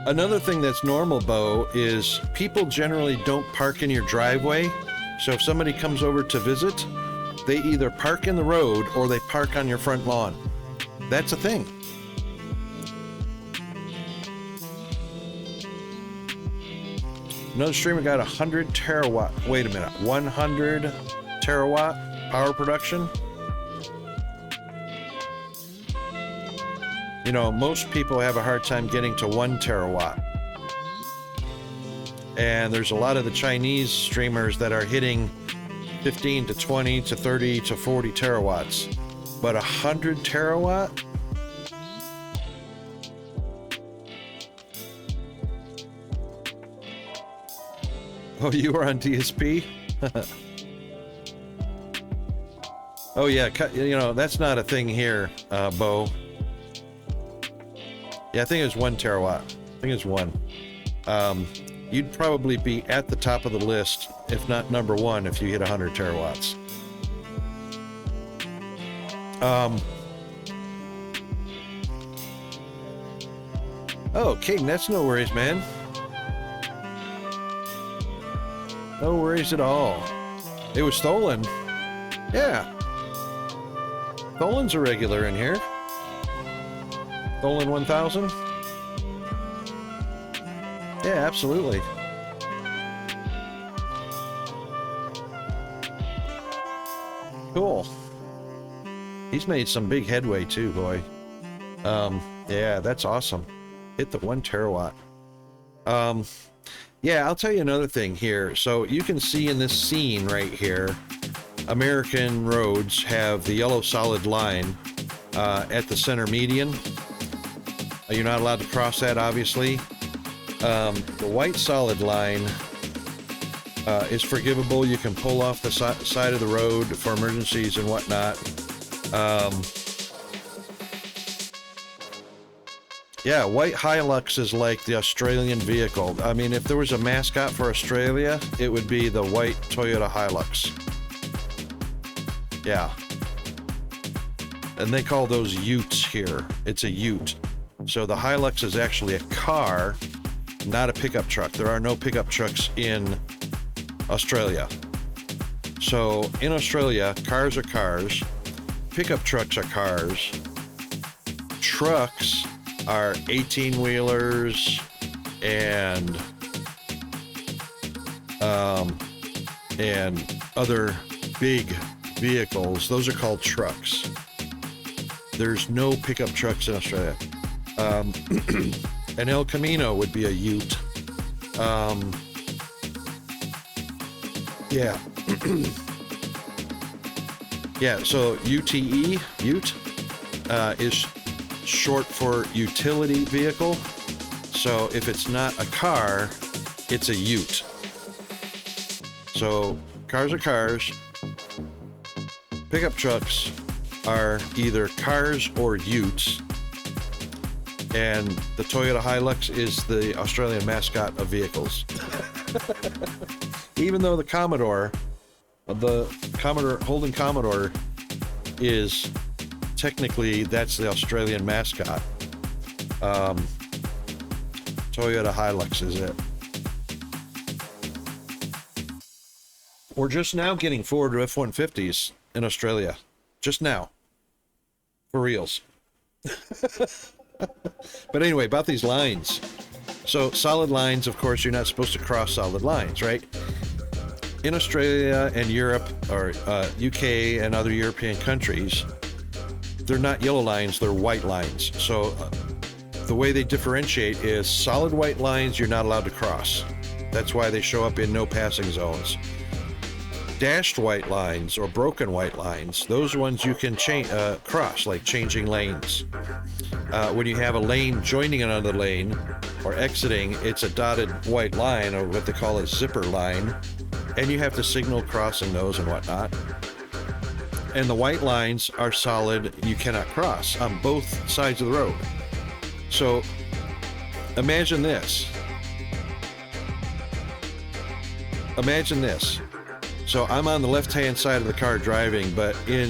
Another thing that's normal, Bo, is people generally don't park in your driveway. So if somebody comes over to visit, they either park in the road or they park on your front lawn. That's a thing. Another streamer got 100 terawatt. Wait a minute, 100 terawatt power production. You know, most people have a hard time getting to 1 terawatt. And there's a lot of the Chinese streamers that are hitting 15 to 20 to 30 to 40 terawatts. But 100 terawatt? Oh, you were on DSP? Oh yeah, you know, that's not a thing here, Bo. Yeah, I think it's 1 terawatt. I think it's 1. You'd probably be at the top of the list, if not number 1, if you hit 100 terawatts. Oh, King, that's no worries, man. No worries at all. It was stolen. Yeah. Stolen's a regular in here. Stolen 1000? Yeah, absolutely. Cool. He's made some big headway too, boy. Yeah, that's awesome. Hit the 1 terawatt. Yeah, I'll tell you another thing here. So you can see in this scene right here, American roads have the yellow solid line at the center median. You're not allowed to cross that, obviously. The white solid line is forgivable. You can pull off the side of the road for emergencies and whatnot. Yeah, white Hilux is like the Australian vehicle. I mean, if there was a mascot for Australia, it would be the white Toyota Hilux. Yeah. And they call those utes here. It's a ute. So the Hilux is actually a car, not a pickup truck. There are no pickup trucks in Australia. So in Australia, cars are cars, pickup trucks are cars, trucks are 18-wheelers and other big vehicles. Those are called trucks. There's no pickup trucks in Australia. An El Camino would be a ute. Yeah. Yeah, so UTE, ute, is short for utility vehicle. So if it's not a car, it's a ute. So cars are cars. Pickup trucks are either cars or utes. And the Toyota Hilux is the Australian mascot of vehicles. Even though the Holden Commodore is technically, that's the Australian mascot. Toyota Hilux is it. We're just now getting Ford F-150s in Australia. Just now. For reals. But anyway, about these lines. So solid lines, of course, you're not supposed to cross solid lines, right? In Australia and Europe, or UK and other European countries, they're not yellow lines, they're white lines. So the way they differentiate is solid white lines you're not allowed to cross. That's why they show up in no passing zones. Dashed white lines or broken white lines, those ones you can cross, like changing lanes. When you have a lane joining another lane or exiting, it's a dotted white line, or what they call a zipper line, and you have to signal crossing those and whatnot. And the white lines are solid, you cannot cross on both sides of the road. So imagine this. Imagine this. So I'm on the left-hand side of the car driving, but here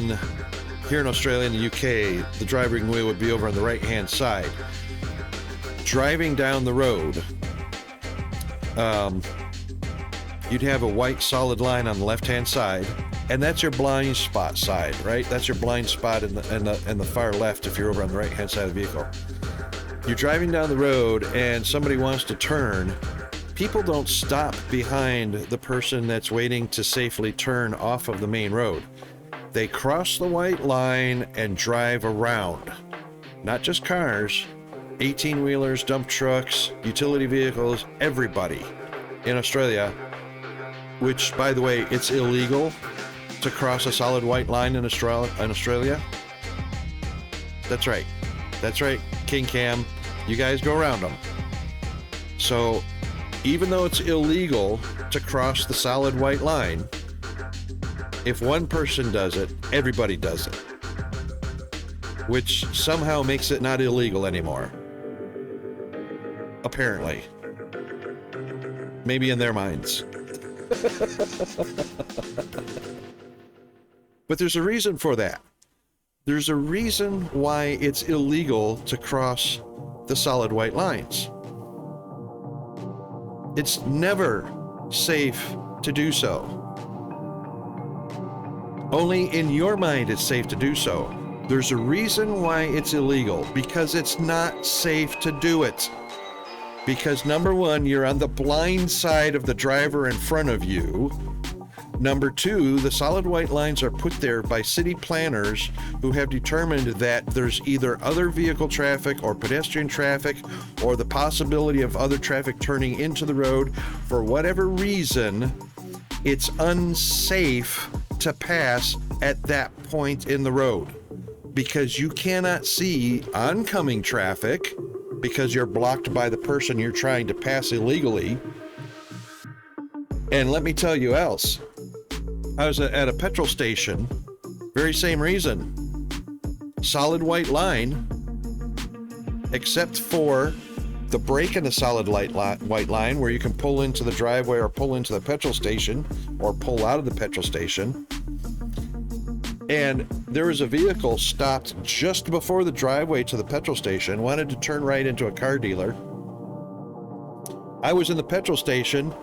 in Australia and the UK, the driving wheel would be over on the right-hand side. Driving down the road, you'd have a white solid line on the left-hand side, and that's your blind spot side, right? That's your blind spot in the far left if you're over on the right-hand side of the vehicle. You're driving down the road and somebody wants to turn. People don't stop behind the person that's waiting to safely turn off of the main road. They cross the white line and drive around. Not just cars, 18-wheelers, dump trucks, utility vehicles, everybody in Australia, which, by the way, it's illegal to cross a solid white line in Australia. That's right. That's right, King Cam. You guys go around them. So even though it's illegal to cross the solid white line, if one person does it, everybody does it, which somehow makes it not illegal anymore. Apparently. Maybe in their minds. But there's a reason for that. There's a reason why it's illegal to cross the solid white lines. It's never safe to do so. Only in your mind it's safe to do so. There's a reason why it's illegal, because it's not safe to do it. Because number one, you're on the blind side of the driver in front of you. Number two, the solid white lines are put there by city planners who have determined that there's either other vehicle traffic or pedestrian traffic or the possibility of other traffic turning into the road. For whatever reason, it's unsafe to pass at that point in the road because you cannot see oncoming traffic because you're blocked by the person you're trying to pass illegally. And let me tell you else. I was at a petrol station, very same reason. Solid white line, except for the break in the solid white line where you can pull into the driveway or pull into the petrol station or pull out of the petrol station. And there was a vehicle stopped just before the driveway to the petrol station, wanted to turn right into a car dealer. I was in the petrol station,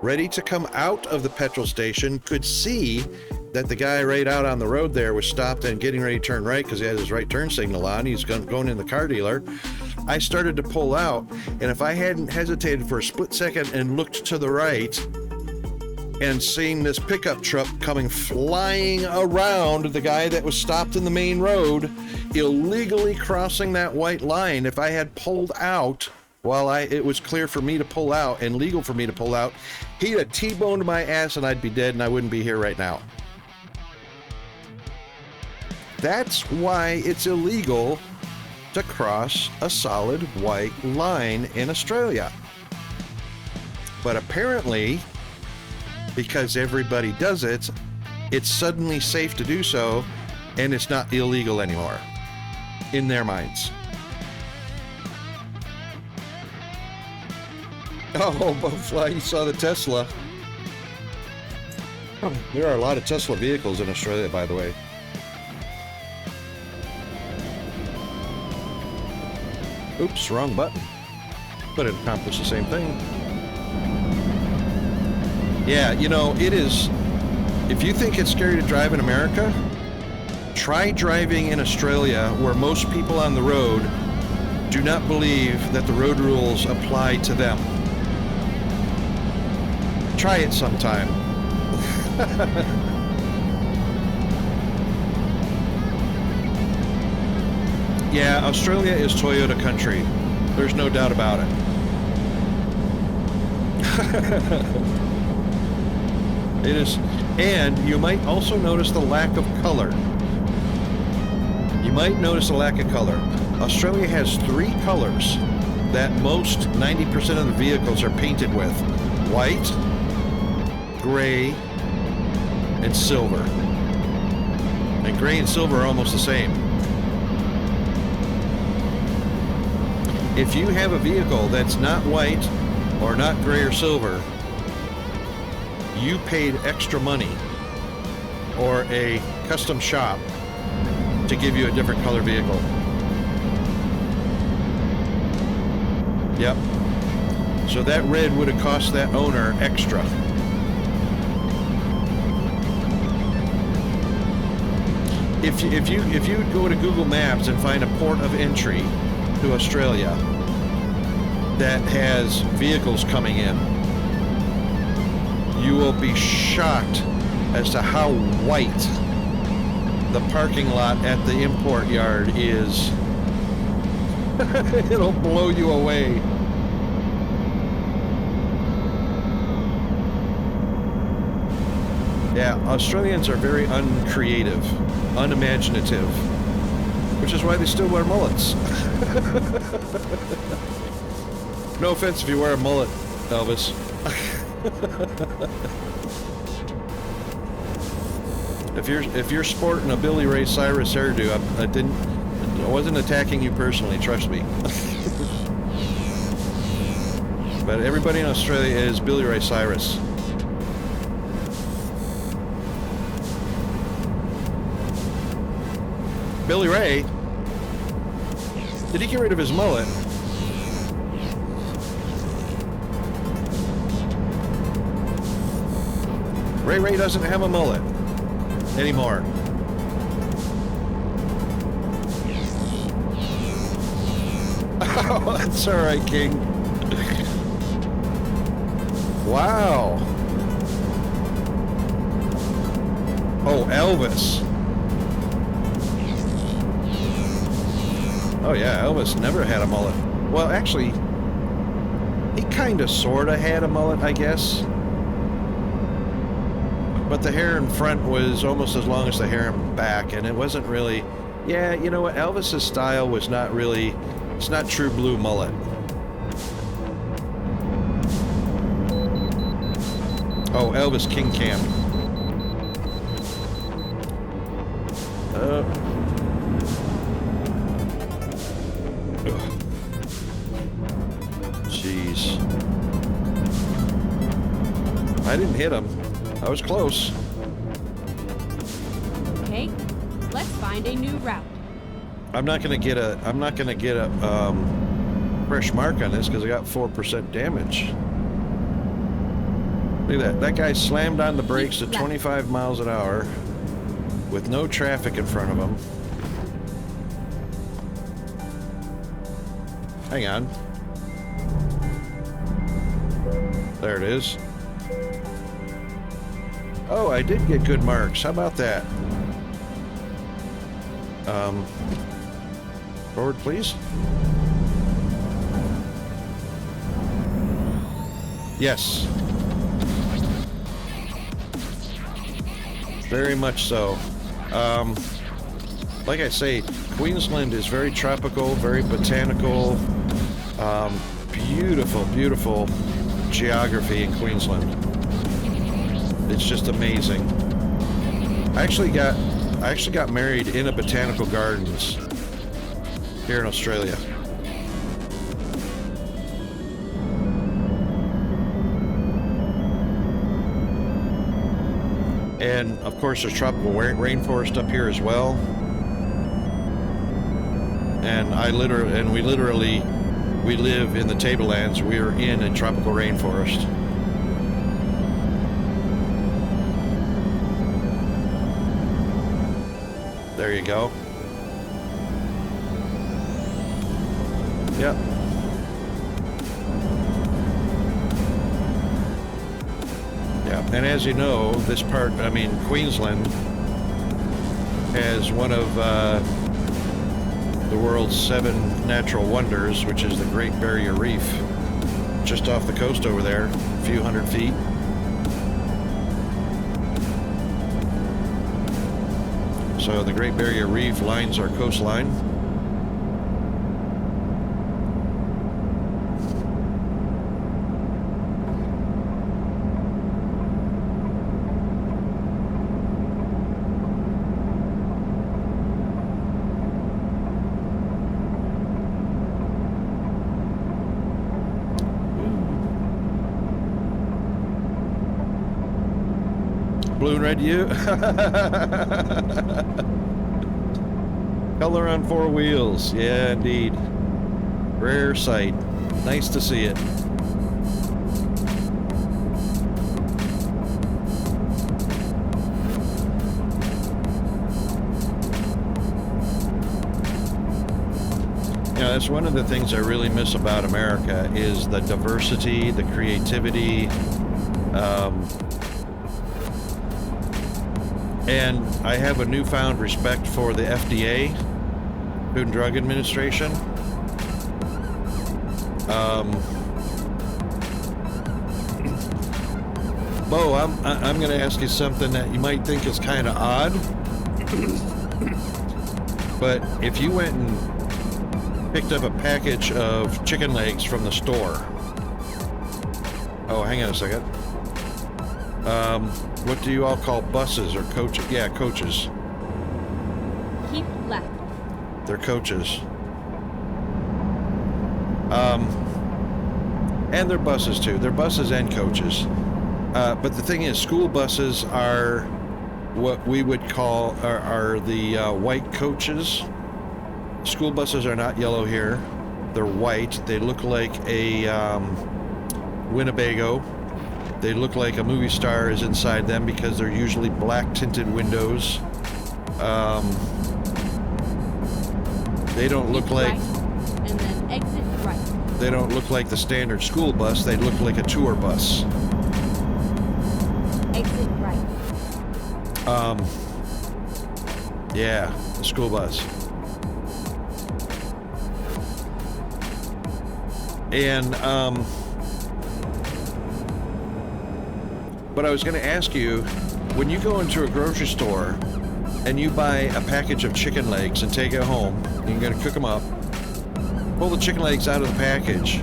ready to come out of the petrol station, could see that the guy right out on the road there was stopped and getting ready to turn right because he had his right turn signal on. He's going in the car dealer. I started to pull out, and if I hadn't hesitated for a split second and looked to the right and seen this pickup truck coming flying around the guy that was stopped in the main road, illegally crossing that white line, if I had pulled out while it was clear for me to pull out and legal for me to pull out, he'd have T-boned my ass and I'd be dead and I wouldn't be here right now. That's why it's illegal to cross a solid white line in Australia. But apparently, because everybody does it, it's suddenly safe to do so, and it's not illegal anymore in their minds. Oh, Bowfly, you saw the Tesla. There are a lot of Tesla vehicles in Australia, by the way. Oops, wrong button. But it accomplished the same thing. Yeah, you know, it is... If you think it's scary to drive in America, try driving in Australia, where most people on the road do not believe that the road rules apply to them. Try it sometime. Yeah, Australia is Toyota country. There's no doubt about it. It is, and you might also notice the lack of color. You might notice a lack of color. Australia has 3 colors that most 90% of the vehicles are painted with: white, gray, and silver. And gray and silver are almost the same. If you have a vehicle that's not white or not gray or silver, you paid extra money or a custom shop to give you a different color vehicle. Yep. So that red would have cost that owner extra. If you go to Google Maps and find a port of entry to Australia that has vehicles coming in, you will be shocked as to how white the parking lot at the import yard is. It'll blow you away. Yeah, Australians are very uncreative, unimaginative, which is why they still wear mullets. No offense if you wear a mullet, Elvis. If you're sporting a Billy Ray Cyrus hairdo, I wasn't attacking you personally, trust me. But everybody in Australia is Billy Ray Cyrus. Billy Ray? Did he get rid of his mullet? Ray doesn't have a mullet anymore. Oh, that's all right, King. Wow. Oh, Elvis. Oh yeah, Elvis never had a mullet. Well, actually, he kind of sort of had a mullet, I guess. But the hair in front was almost as long as the hair in back, and it wasn't really... Yeah, you know what? Elvis's style was not really... It's not true blue mullet. Oh, Elvis King Camp. Jeez. I didn't hit him. I was close. Okay, let's find a new route. I'm not gonna get a fresh mark on this because I got 4% damage. Look at that. That guy slammed on the brakes at 25 miles an hour with no traffic in front of him. Hang on. There it is. Oh, I did get good marks. How about that? Forward, please. Yes. Very much so. Like I say, Queensland is very tropical, very botanical. Beautiful, beautiful geography in Queensland. It's just amazing. I actually got married in a botanical gardens here in Australia. And of course there's tropical rainforest up here as well. And we live in the tablelands. We're in a tropical rainforest. There you go. Yep. Yeah, and as you know, this part, I mean, Queensland has one of the world's 7 natural wonders, which is the Great Barrier Reef, just off the coast over there, a few hundred feet. So the Great Barrier Reef lines our coastline. Blue and red you. Color on 4 wheels. Yeah, indeed. Rare sight. Nice to see it. You know, that's one of the things I really miss about America is the diversity, the creativity, and I have a newfound respect for the FDA, Food and Drug Administration. Bo, I'm going to ask you something that you might think is kind of odd, but if you went and picked up a package of chicken legs from the store, oh, hang on a second. What do you all call buses or coaches? Yeah, coaches. Keep left. They're coaches. And they're buses too. They're buses and coaches. But the thing is, school buses are what we would call are the white coaches. School buses are not yellow here. They're white. They look like a Winnebago. They look like a movie star is inside them because they're usually black tinted windows. They don't look Keep like... right, and then exit right. They don't look like the standard school bus. They look like a tour bus. Exit right. Yeah, the school bus. And, but I was going to ask you, when you go into a grocery store and you buy a package of chicken legs and take it home, and you're going to cook them up, pull the chicken legs out of the package,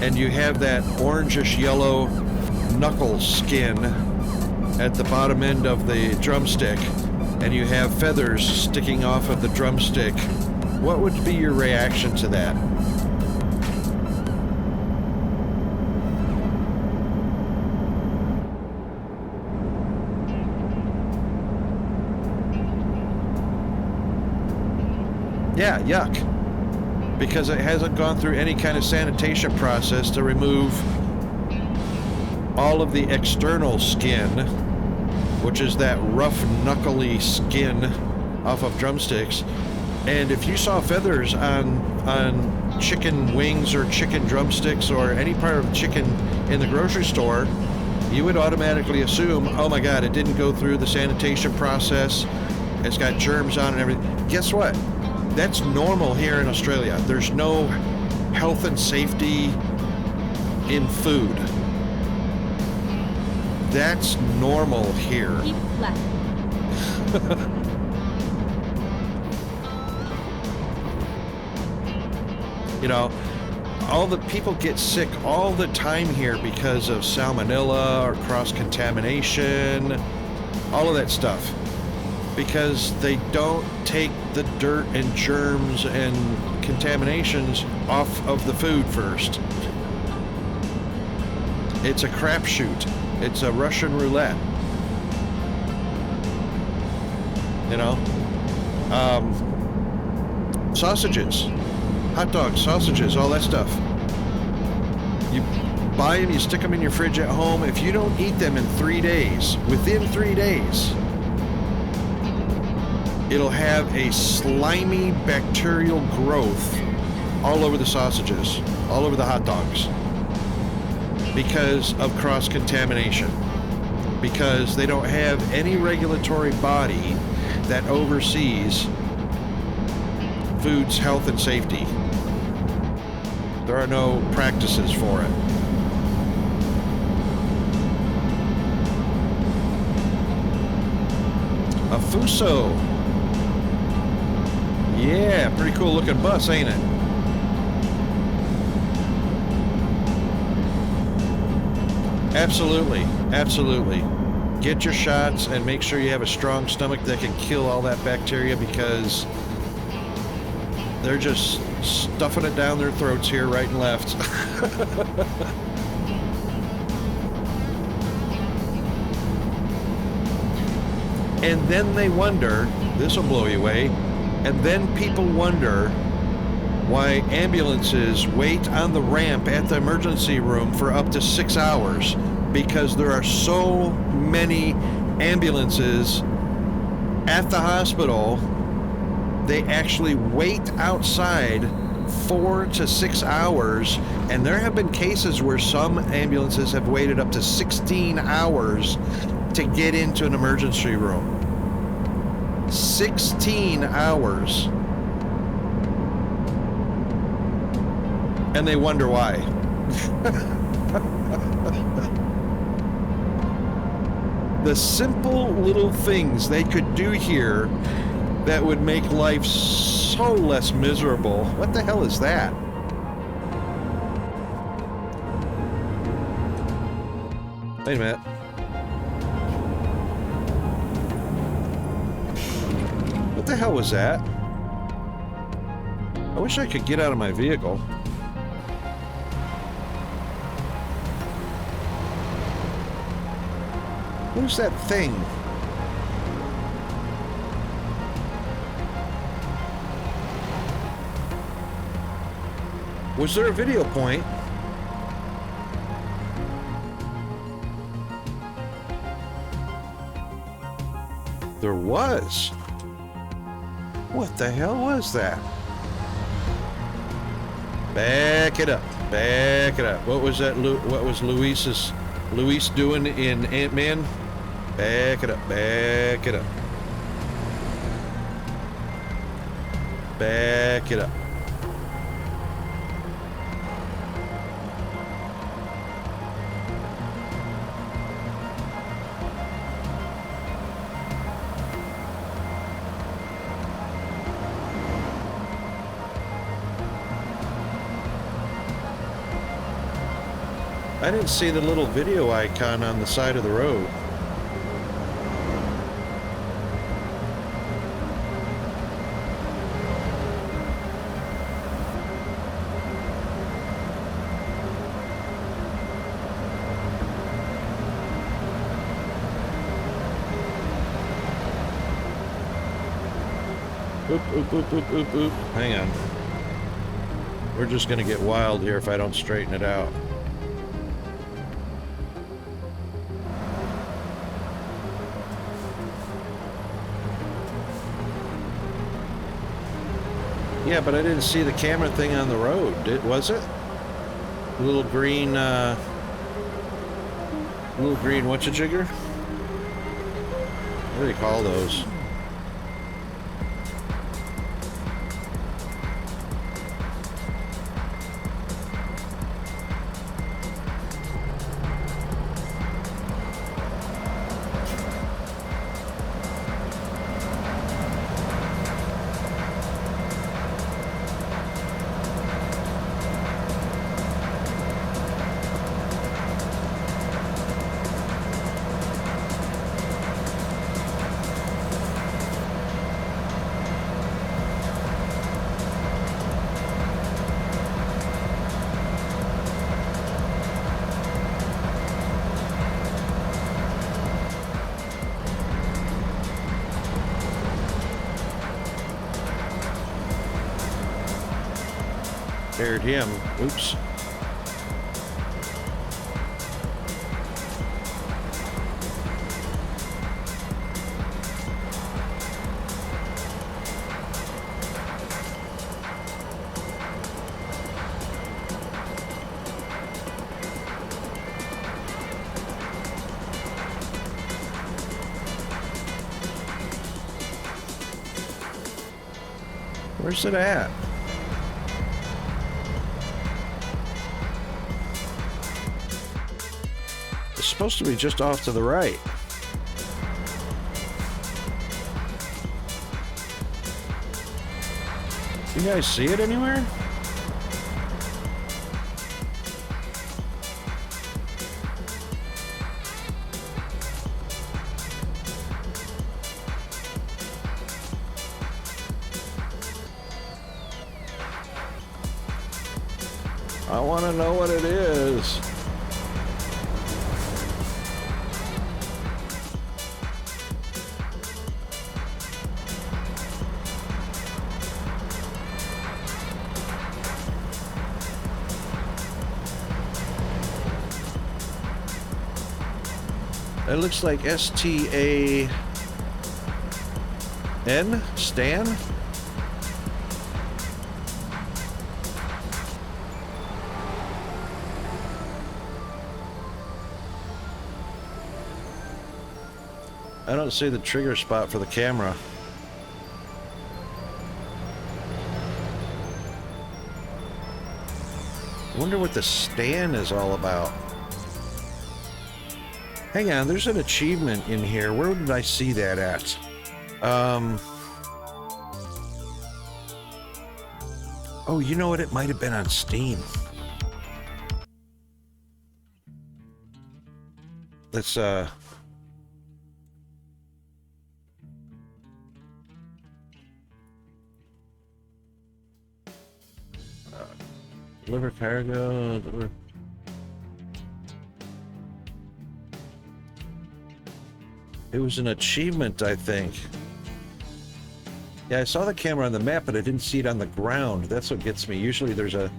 and you have that orangish yellow knuckle skin at the bottom end of the drumstick, and you have feathers sticking off of the drumstick, what would be your reaction to that? Yeah, yuck. Because it hasn't gone through any kind of sanitation process to remove all of the external skin, which is that rough, knuckly skin off of drumsticks. And if you saw feathers on chicken wings or chicken drumsticks or any part of chicken in the grocery store, you would automatically assume, oh my God, it didn't go through the sanitation process. It's got germs on it and everything. Guess what? That's normal here in Australia. There's no health and safety in food. That's normal here. Keep left. You know, all the people get sick all the time here because of salmonella or cross-contamination, all of that stuff. Because they don't take the dirt and germs and contaminations off of the food first. It's a crapshoot. It's a Russian roulette. You know? Sausages. Hot dogs, sausages, all that stuff. You buy them, you stick them in your fridge at home. If you don't eat them in 3 days, within 3 days, it'll have a slimy bacterial growth all over the sausages, all over the hot dogs, because of cross-contamination, because they don't have any regulatory body that oversees food's health and safety. There are no practices for it. A Fuso. Yeah, pretty cool looking bus, ain't it? Absolutely, absolutely. Get your shots and make sure you have a strong stomach that can kill all that bacteria, because they're just stuffing it down their throats here, right and left. And then they wonder, this will blow you away, and then people wonder why ambulances wait on the ramp at the emergency room for up to 6 hours, because there are so many ambulances at the hospital. They actually wait outside 4 to 6 hours, and there have been cases where some ambulances have waited up to 16 hours to get into an emergency room. 16 hours. And they wonder why. The simple little things they could do here that would make life so less miserable. What the hell is that? Wait a minute. What the hell was that? I wish I could get out of my vehicle. What is that thing? Was there a video point? There was. What the hell was that? Back it up. Back it up. What was that? What was Luis doing in Ant-Man? Back it up. Back it up. Back it up. I didn't see the little video icon on the side of the road. Oop, oop, oop, oop, oop, oop. Hang on. We're just gonna get wild here if I don't straighten it out. Yeah, but I didn't see the camera thing on the road. Was it? Little green, whatcha-jigger? What do they call those? Dared him. Oops. Where's it at? It's supposed to be just off to the right. You guys see it anywhere? I want to know what it is. It looks like S-T-A-N? Stan? I don't see the trigger spot for the camera. I wonder what the Stan is all about. Hang on, there's an achievement in here. Where did I see that at? Oh, you know what? It might have been on Steam. Let's, deliver cargo, deliver... It was an achievement, I think. Yeah, I saw the camera on the map, but I didn't see it on the ground. That's what gets me. Usually there's a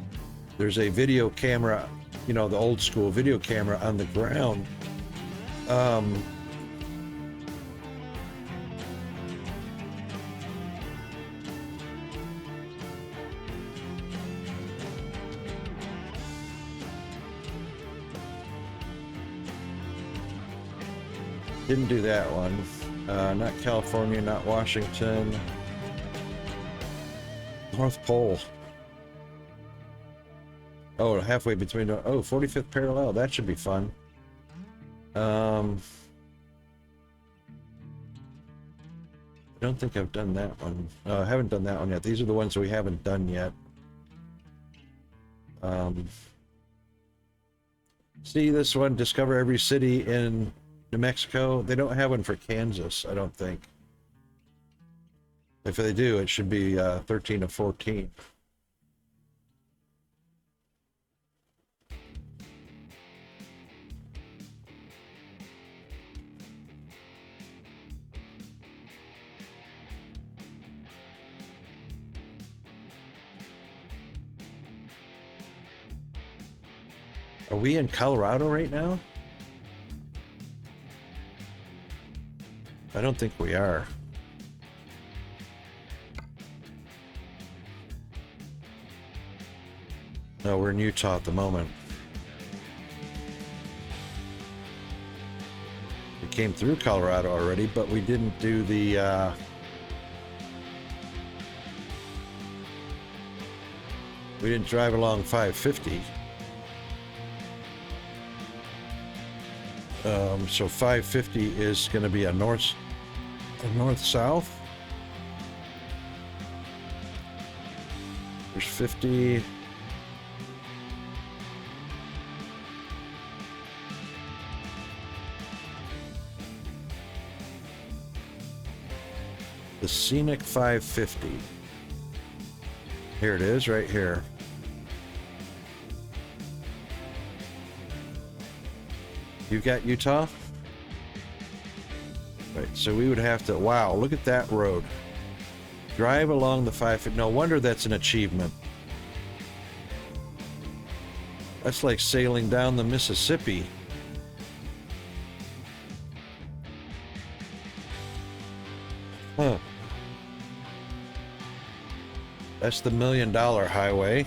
video camera, you know, the old school video camera on the ground. Didn't do that one. Not California, not Washington. North Pole. Oh, halfway between. Oh, 45th parallel. That should be fun. I don't think I've done that one. I haven't done that one yet. These are the ones we haven't done yet. See this one? Discover every city in New Mexico. They don't have one for Kansas, I don't think. If they do, it should be 13 to 14. Are we in Colorado right now? I don't think we are. No, we're in Utah at the moment. We came through Colorado already, but we didn't do the we didn't drive along 550. So 550 is going to be a north-south. There's 50. The scenic 550. Here it is, right here. You got Utah? Right, so we would have to, wow, look at that road. Drive along the 550. No wonder that's an achievement. That's like sailing down the Mississippi. Huh. That's the $1 Million Highway.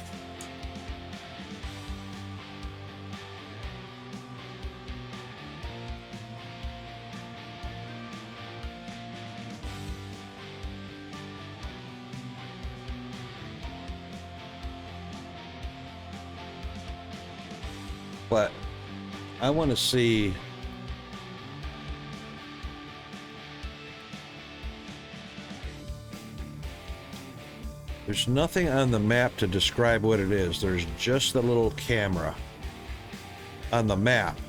But I want to see there's nothing on the map to describe what it is. There's just the little camera on the map.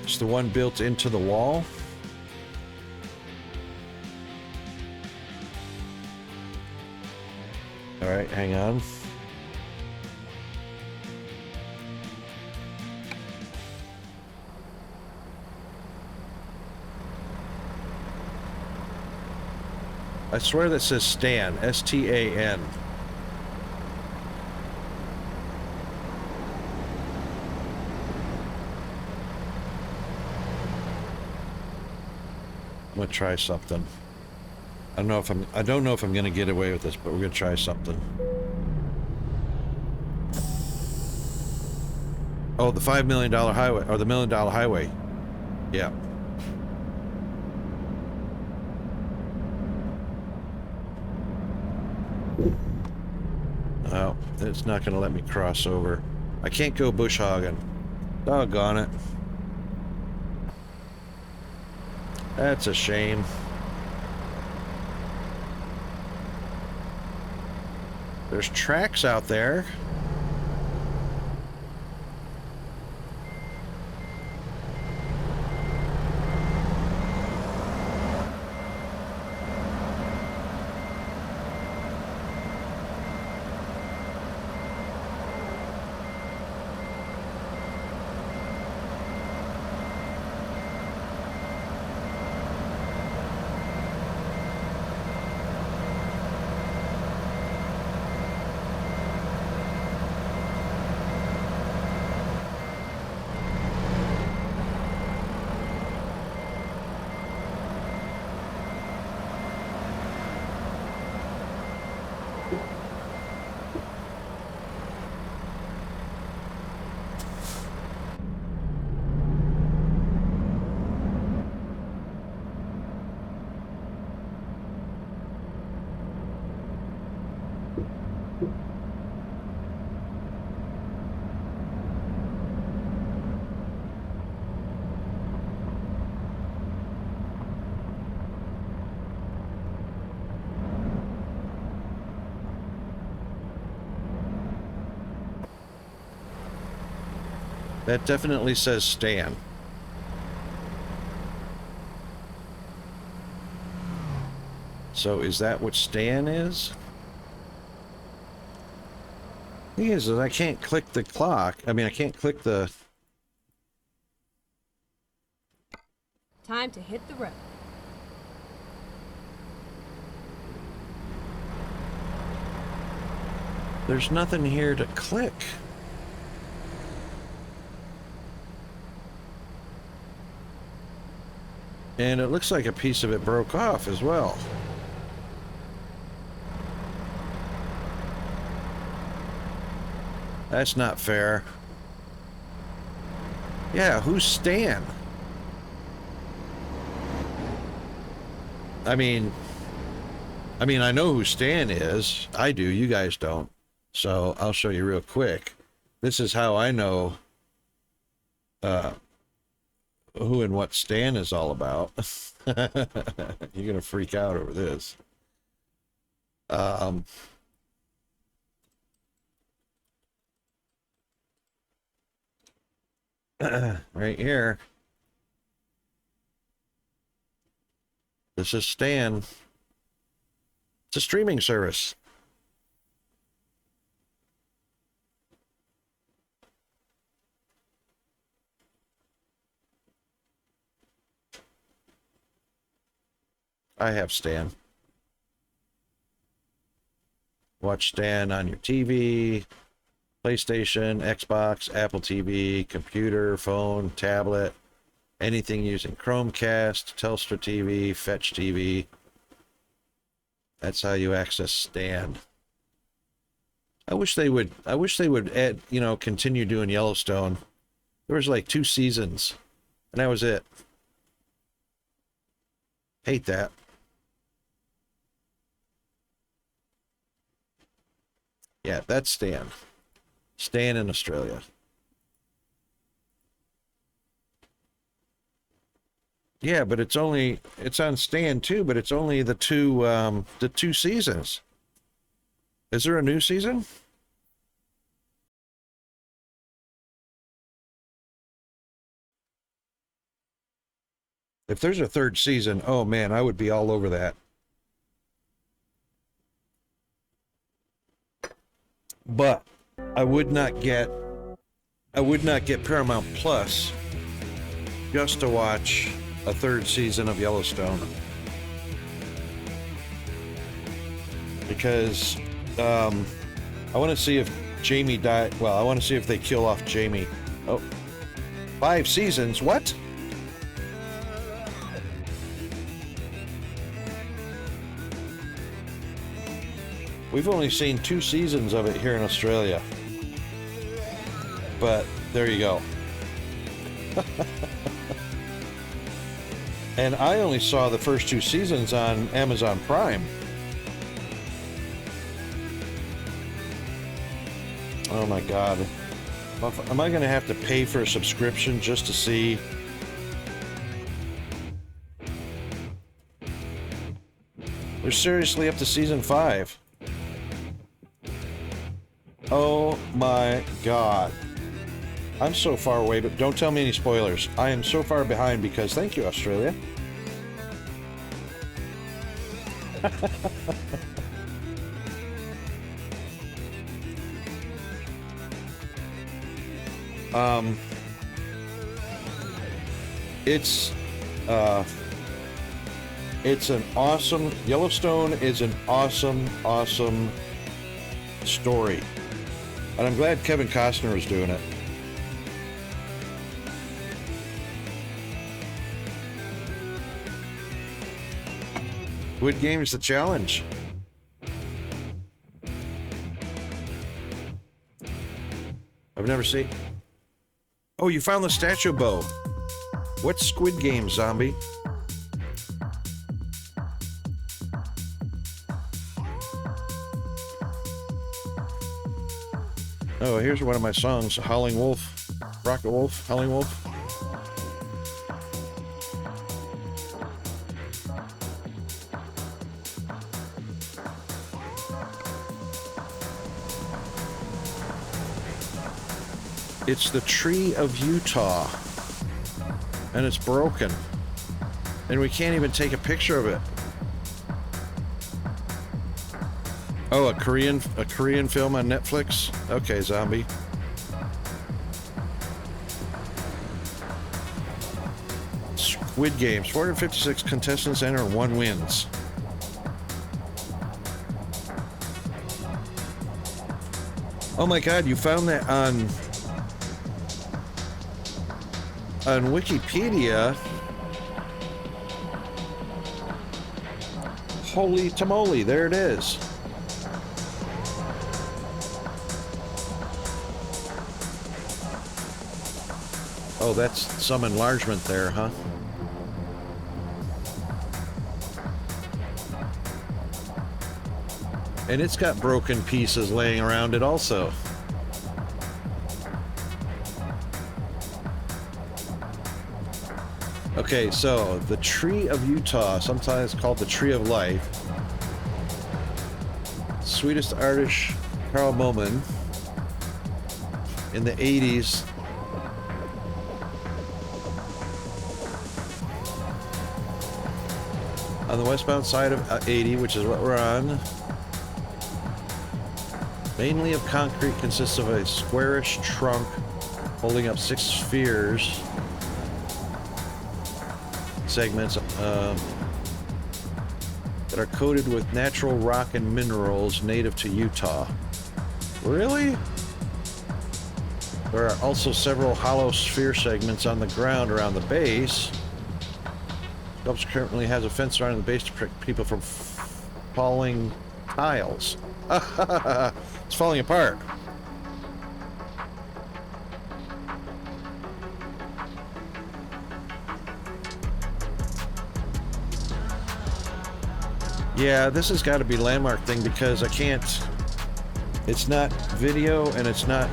It's the one built into the wall. All right, hang on. I swear that says Stan, S-T-A-N. I'm gonna try something. I don't know if I'm gonna get away with this, but we're gonna try something. Oh, the $5 Million Highway, or the $1 Million Highway. Yeah. Oh, it's not gonna let me cross over. I can't go bush hogging. Doggone it. That's a shame. There's tracks out there. That definitely says Stan. So is that what Stan is? Thing is I can't click the clock. I mean, I can't click the... Time to hit the road. there's nothing here to click. And it looks like a piece of it broke off as well. That's not fair. Yeah, who's Stan? I mean, I know who Stan is. I do, you guys don't. So I'll show you real quick. This is how I know who and what Stan is all about. You're gonna freak out over this. Right here. This is Stan. It's a streaming service. I have Stan. Watch Stan on your TV, PlayStation, Xbox, Apple TV, computer, phone, tablet, anything using Chromecast, Telstra TV, Fetch TV. That's how you access Stan. I wish they would add, continue doing Yellowstone. There was like 2 seasons, and that was it. Hate that. Yeah, that's Stan. Stan in Australia. Yeah, but it's on Stan too, but it's only the 2 seasons. Is there a new season? If there's a 3rd season, oh man, I would be all over that. But I would not get Paramount Plus just to watch a 3rd season of Yellowstone. Because I want to see if Jamie died. Well, I want to see if they kill off Jamie. Oh, 5 seasons? What? We've only seen 2 seasons of it here in Australia. But there you go. And I only saw the first 2 seasons on Amazon Prime. Oh my God. Am I going to have to pay for a subscription just to see? They're seriously up to season 5. Oh my God. I'm so far away, but don't tell me any spoilers. I am so far behind because thank you, Australia. It's an awesome, Yellowstone is an awesome story. And I'm glad Kevin Costner is doing it. Squid Game's the challenge. I've never seen. Oh, you found the statue bow. What's Squid Game, zombie? Oh, here's one of my songs, Howling Wolf, Rocket Wolf, Howling Wolf. It's the tree of Utah, and it's broken, and we can't even take a picture of it. Oh, a Korean film on Netflix? Okay, zombie. Squid Games, 456 contestants enter and 1 wins. Oh my God, you found that on Wikipedia. Holy tamale, there it is. Oh, that's some enlargement there, huh? And it's got broken pieces laying around it also. Okay, so the Tree of Utah, sometimes called the Tree of Life. Swedish artist Carl Moman in the 80s. On the westbound side of 80, which is what we're on. Mainly of concrete, consists of a squarish trunk holding up 6 spheres. Segments that are coated with natural rock and minerals native to Utah. Really? There are also several hollow sphere segments on the ground around the base. Sculpture currently has a fence around the base to protect people from falling tiles. It's falling apart. Yeah, this has got to be landmark thing because I can't. It's not video and it's not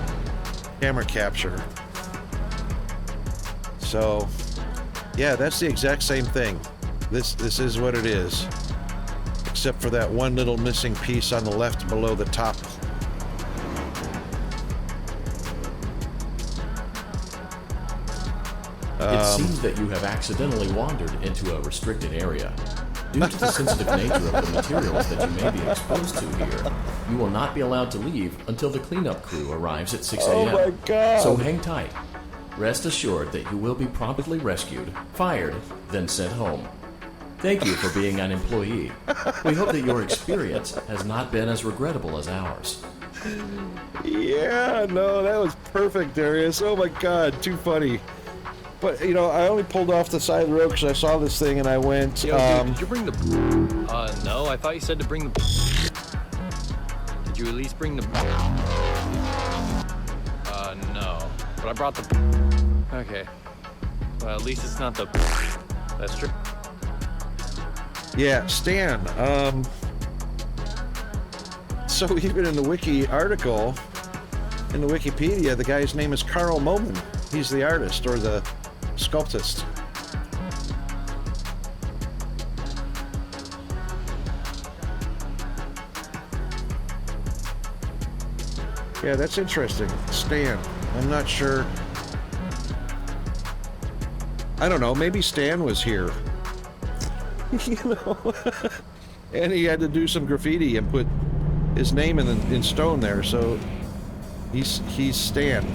camera capture. So, yeah, that's the exact same thing. This is what it is, except for that one little missing piece on the left below the top. It seems that you have accidentally wandered into a restricted area. Due to the sensitive nature of the materials that you may be exposed to here, you will not be allowed to leave until the cleanup crew arrives at 6 a.m. Oh my God. So hang tight. Rest assured that you will be promptly rescued, fired, then sent home. Thank you for being an employee. We hope that your experience has not been as regrettable as ours. Yeah, no, that was perfect, Darius. Oh my God, too funny. But, you know, I only pulled off the side of the road because I saw this thing and I went, Yo, dude, did you bring the... no, I thought you said to bring the... Did you at least bring the... no. But I brought the... Okay. Well, at least it's not the... That's true. yeah, Stan, so even in the wiki article, in the Wikipedia, the guy's name is Carl Moman. He's the artist, or the sculptist. Yeah, that's interesting. Stan. I'm not sure. I don't know. Maybe Stan was here. You know? And he had to do some graffiti and put his name in stone there, so he's Stan.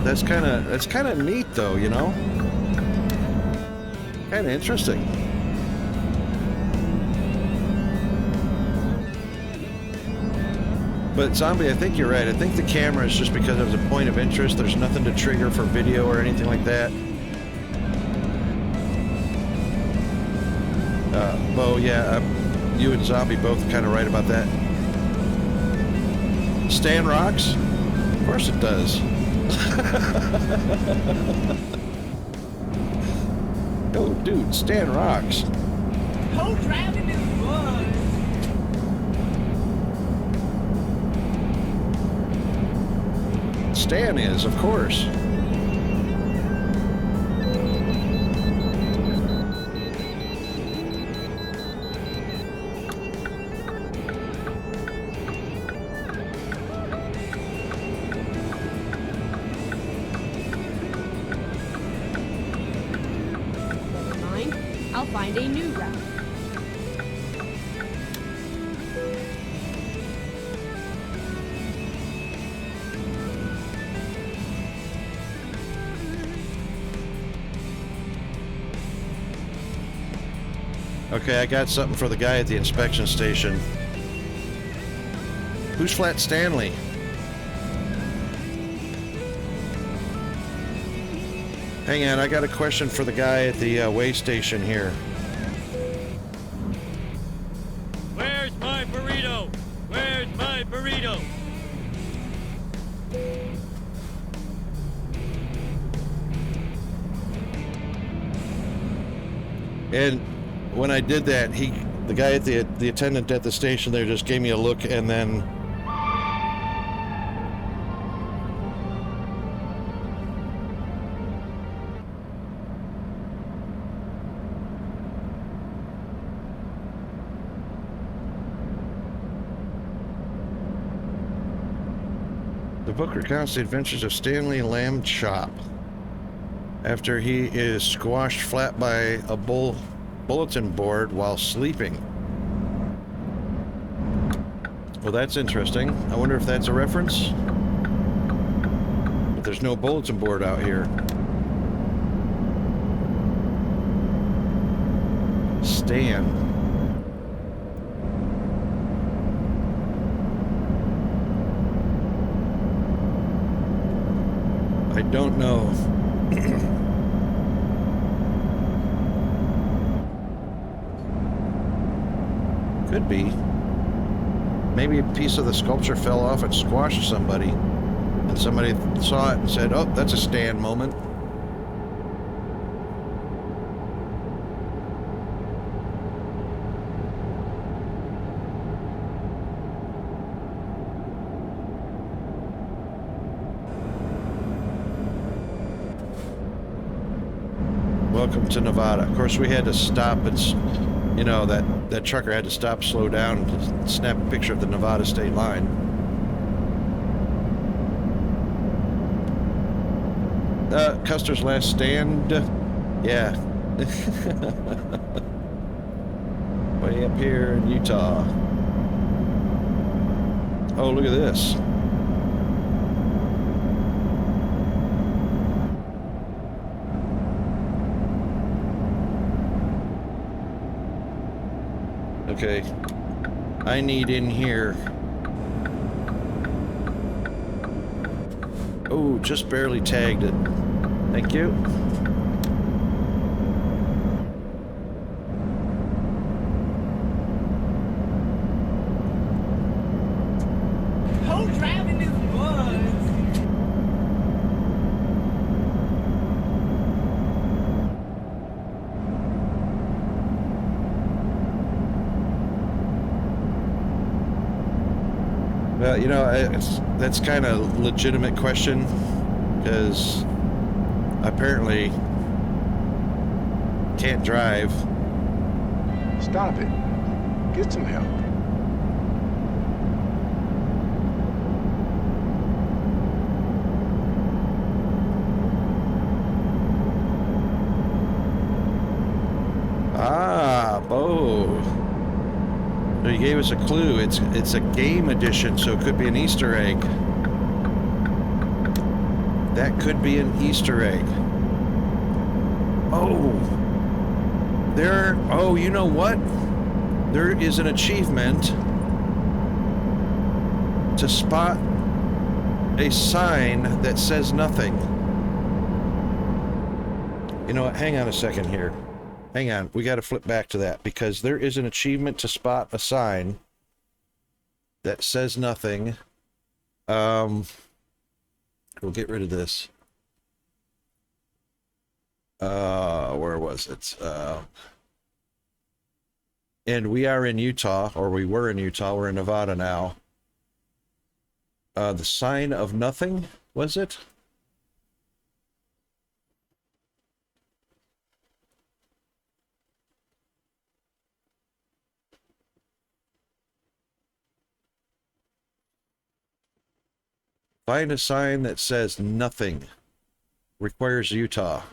That's kind of neat, though, you know. Kind of interesting. But Zombie, I think you're right. I think the camera is just because it was a point of interest. There's nothing to trigger for video or anything like that. Bo, yeah, you and Zombie both kind of right about that. Stan rocks? Of course it does. Oh, dude, Stan rocks. Whole driving is fun. Stan is, of course. Never mind. I'll find a new route. Okay, I got something for the guy at the inspection station. Who's Flat Stanley? Hang on, I got a question for the guy at the weigh station here. Where's my burrito? Where's my burrito? And when I did that, the guy at the attendant at the station there just gave me a look and then the book recounts the adventures of Stanley Lamb Chop after he is squashed flat by a bulletin board while sleeping. Well, that's interesting. I wonder if that's a reference. But there's no bulletin board out here. Stan. I don't know. Could be. Maybe a piece of the sculpture fell off and squashed somebody. And somebody saw it and said, oh, that's a Stan moment. Welcome to Nevada. Of course, we had to stop and, you know, that trucker had to stop, slow down, and snap a picture of the Nevada state line. Custer's Last Stand. Yeah. Way up here in Utah. Oh, look at this. Okay, I need in here. Oh, just barely tagged it. Thank you. Whole driving this bus. Well, you know, that's kind of legitimate question, because apparently can't drive. Stop it. Get some help. Ah, Bo. So you gave us a clue. It's a game edition, so it could be an Easter egg. That could be an Easter egg. Oh. Oh, you know what? There is an achievement to spot a sign that says nothing. You know what? Hang on a second here. Hang on, we got to flip back to that, because there is an achievement to spot a sign that says nothing. We'll get rid of this. Where was it? And we are in Utah, or we were in Utah. We're in Nevada now. The sign of nothing, was it? Find a sign that says nothing. Requires Utah.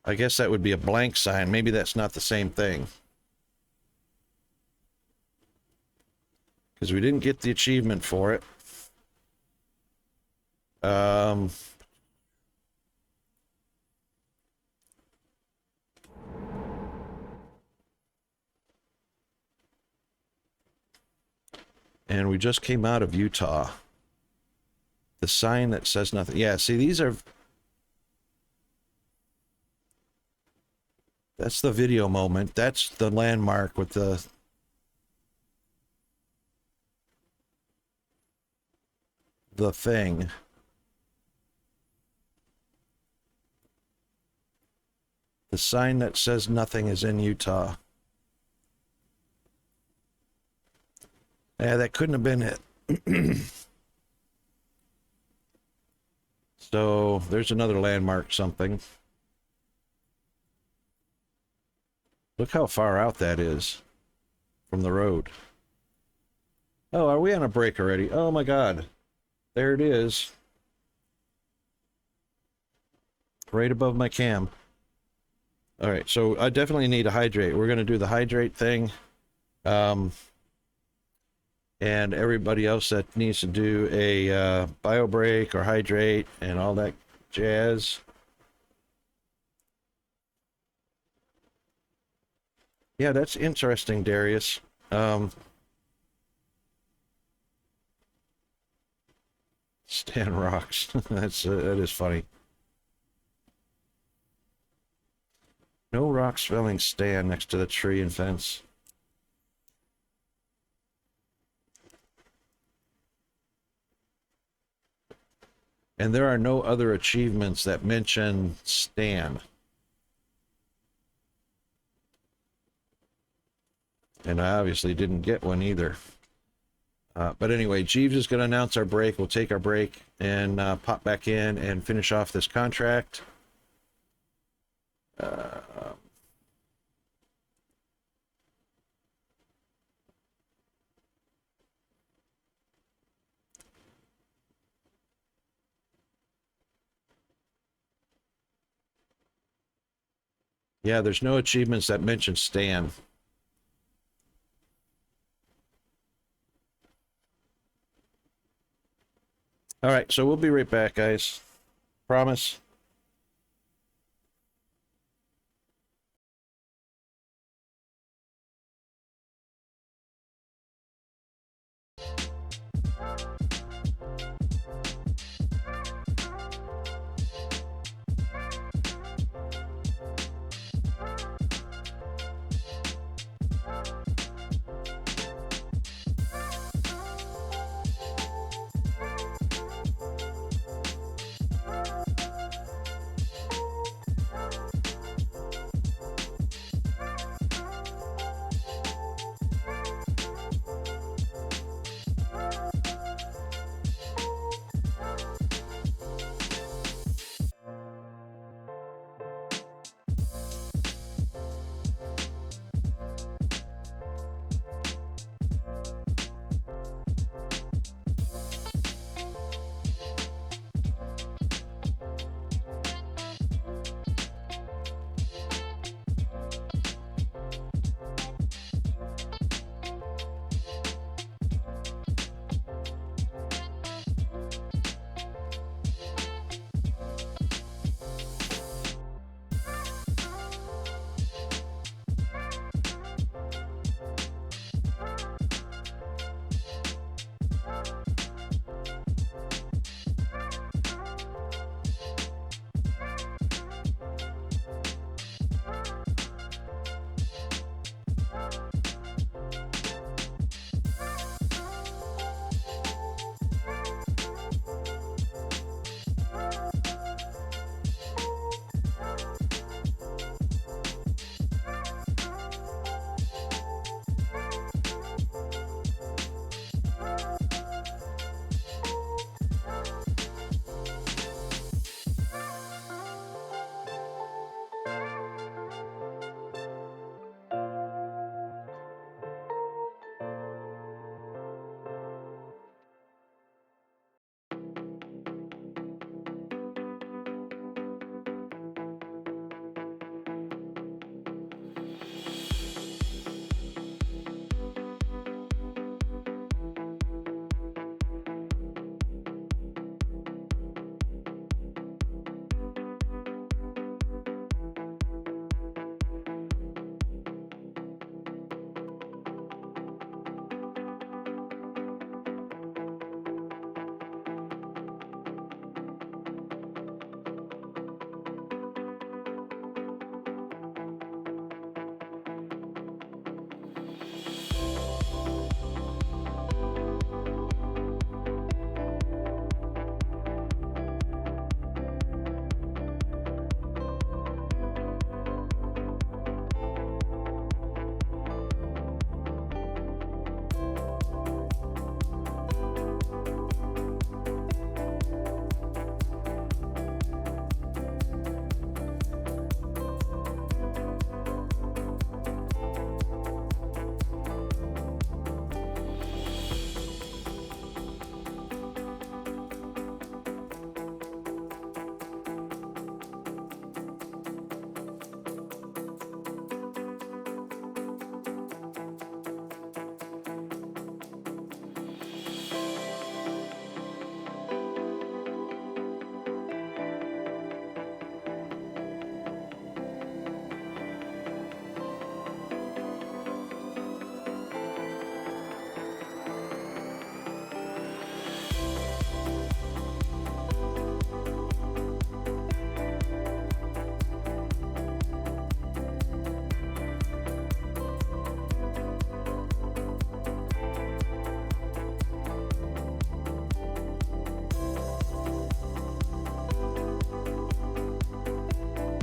I guess that would be a blank sign. Maybe that's not the same thing. because we didn't get the achievement for it. And we just came out of Utah. The sign that says nothing. Yeah, see, these are... That's the video moment. That's the landmark with the... the thing. The sign that says nothing is in Utah. Yeah, that couldn't have been it. So there's another landmark something. Look how far out that is from the road. Oh, are we on a break already? Oh my God. There it is. Right above my cam. All right, so I definitely need to hydrate. We're going to do the hydrate thing. And everybody else that needs to do a bio break or hydrate and all that jazz. Yeah, that's interesting, Darius. Stan rocks. That is funny. No rock spelling Stan next to the tree and fence. And there are no other achievements that mention Stan. And I obviously didn't get one either. But anyway, Jeeves is going to announce our break. We'll take our break and pop back in and finish off this contract. Yeah, there's no achievements that mention Stan. All right, so we'll be right back, guys. Promise.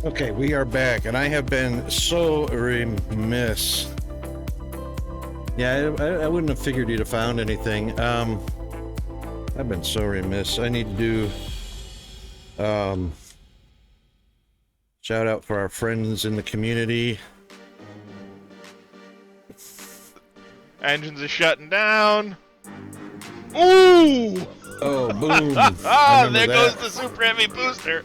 Okay, we are back, and I have been so remiss. Yeah, I wouldn't have figured you'd have found anything. I've been so remiss. I need to do shout out for our friends in the community. Engines are shutting down. Ooh! Oh, boom. Ah, there goes the super heavy booster.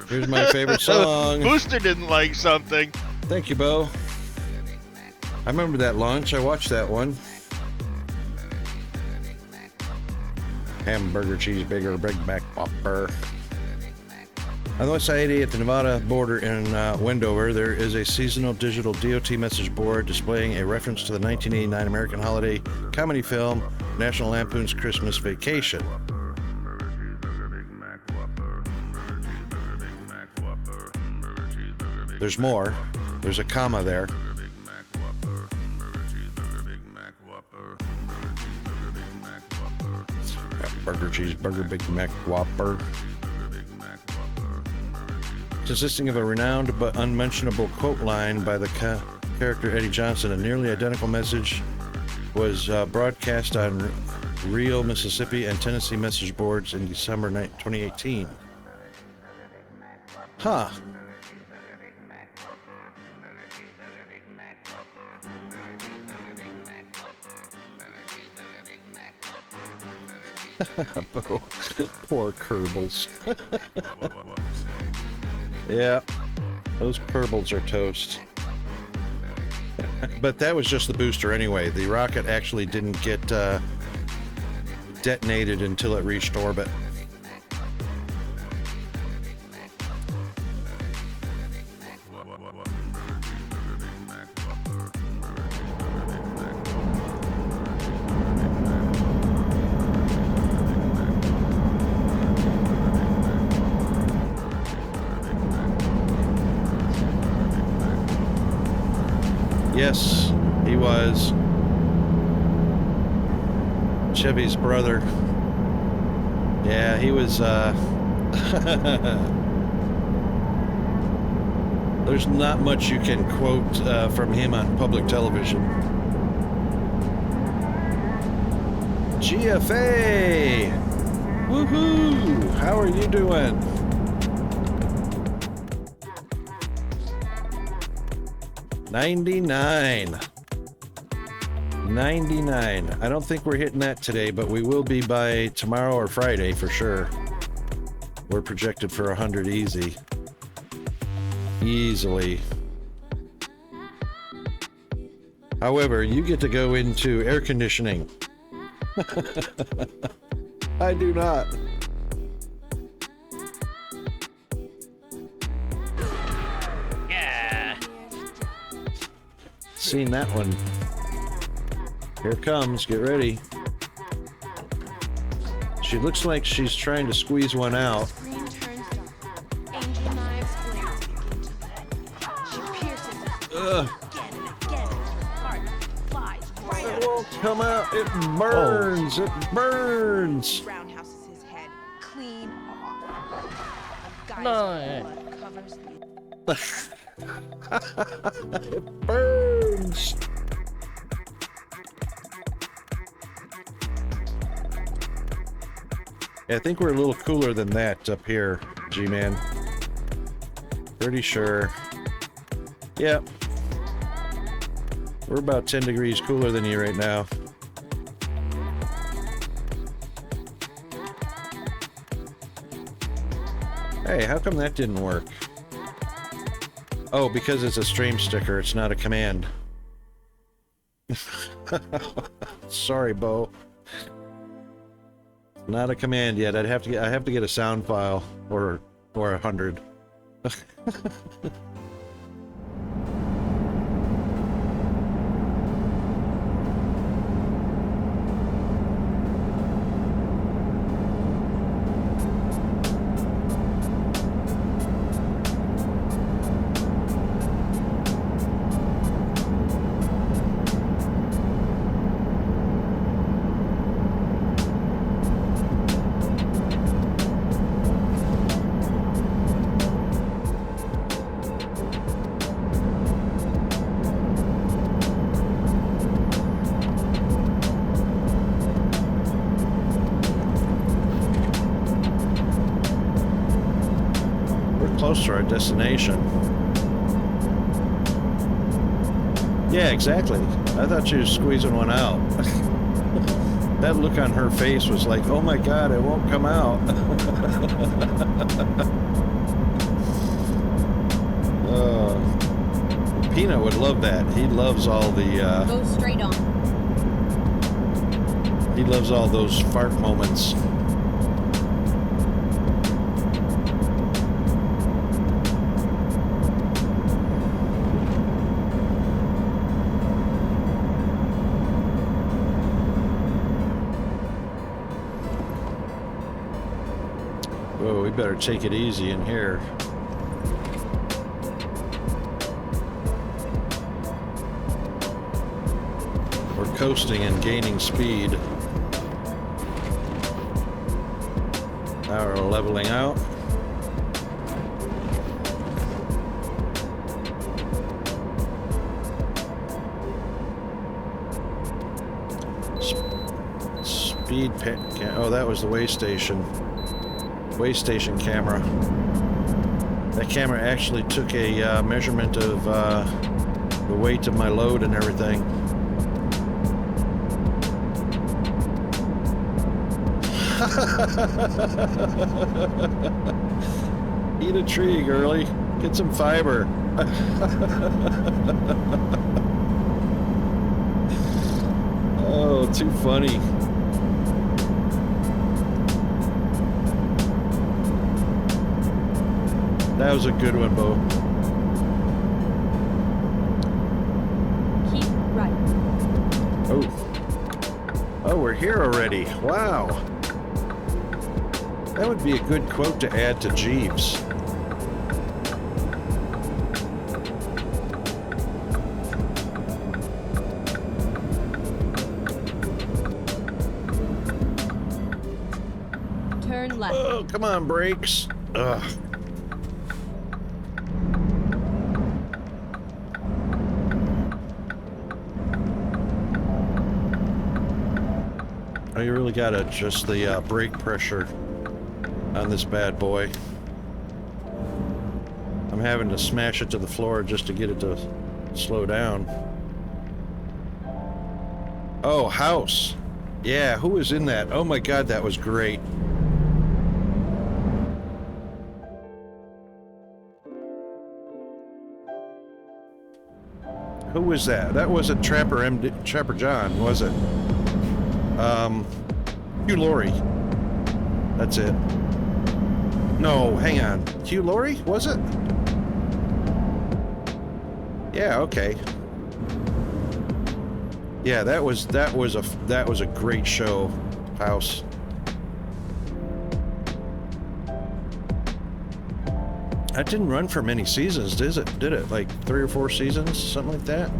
Here's my favorite song. Booster didn't like something. Thank you, Bo. I remember that launch. I watched that one. Hamburger, cheeseburger, Big Mac Whopper. On the West Side 80 at the Nevada border in Wendover, there is a seasonal digital DOT message board displaying a reference to the 1989 American holiday comedy film National Lampoon's Christmas Vacation. There's more. There's a comma there. Burger, cheeseburger, Big Mac Whopper. Consisting of a renowned but unmentionable quote line by the character Eddie Johnson, a nearly identical message was broadcast on Rio, Mississippi and Tennessee message boards in December 2018. Huh. Poor Kerbals. Yeah, those Kerbals are toast. But that was just the booster anyway. The rocket actually didn't get detonated until it reached orbit. Yes, he was Chevy's brother. Yeah, he was, there's not much you can quote from him on public television. GFA! Woohoo! How are you doing? $99. I don't think we're hitting that today, but we will be by tomorrow or Friday for sure. We're projected for 100 easy. Easily. However, you get to go into air conditioning. I do not. Seen that one. Here it comes. Get ready. She looks like she's trying to squeeze one out. Screen turns dark. Angel knives blaze. She pierces it. Ugh. Again and again. Heart flies right It out. won't come out. It burns. It burns. Roundhouses his head clean off. A geyser No. of blood covers the It burns. I think we're a little cooler than that up here, G-Man. Pretty sure. Yep. We're about 10 degrees cooler than you right now. Hey, how come that didn't work? Oh, because it's a stream sticker, it's not a command. Sorry, Bo. Not a command yet. I have to get a sound file or 100. close to our destination. Yeah, exactly. I thought she was squeezing one out. That look on her face was like, oh my God, it won't come out. Peanut would love that. He loves all the... Go straight on. He loves all those fart moments. Whoa, we better take it easy in here. We're coasting and gaining speed. Now we're leveling out. Speed oh, that was the way station. Way station camera. That camera actually took a measurement of the weight of my load and everything. Eat a tree, girly. Get some fiber. Oh, too funny. That was a good one, Bo. Keep right. Oh. Oh, we're here already. Wow. That would be a good quote to add to Jeeves. Turn left. Oh, come on, brakes. Ugh. Oh, you really gotta adjust the brake pressure on this bad boy. I'm having to smash it to the floor just to get it to slow down. Oh, house. Yeah, who was in that? Oh my God, that was great. Who was that? That wasn't Trapper John, was it? Hugh Laurie. That's it. No, hang on. Hugh Laurie? Was it? Yeah, okay. Yeah, that was a great show, House. That didn't run for many seasons, did it? Like 3 or 4 seasons, something like that?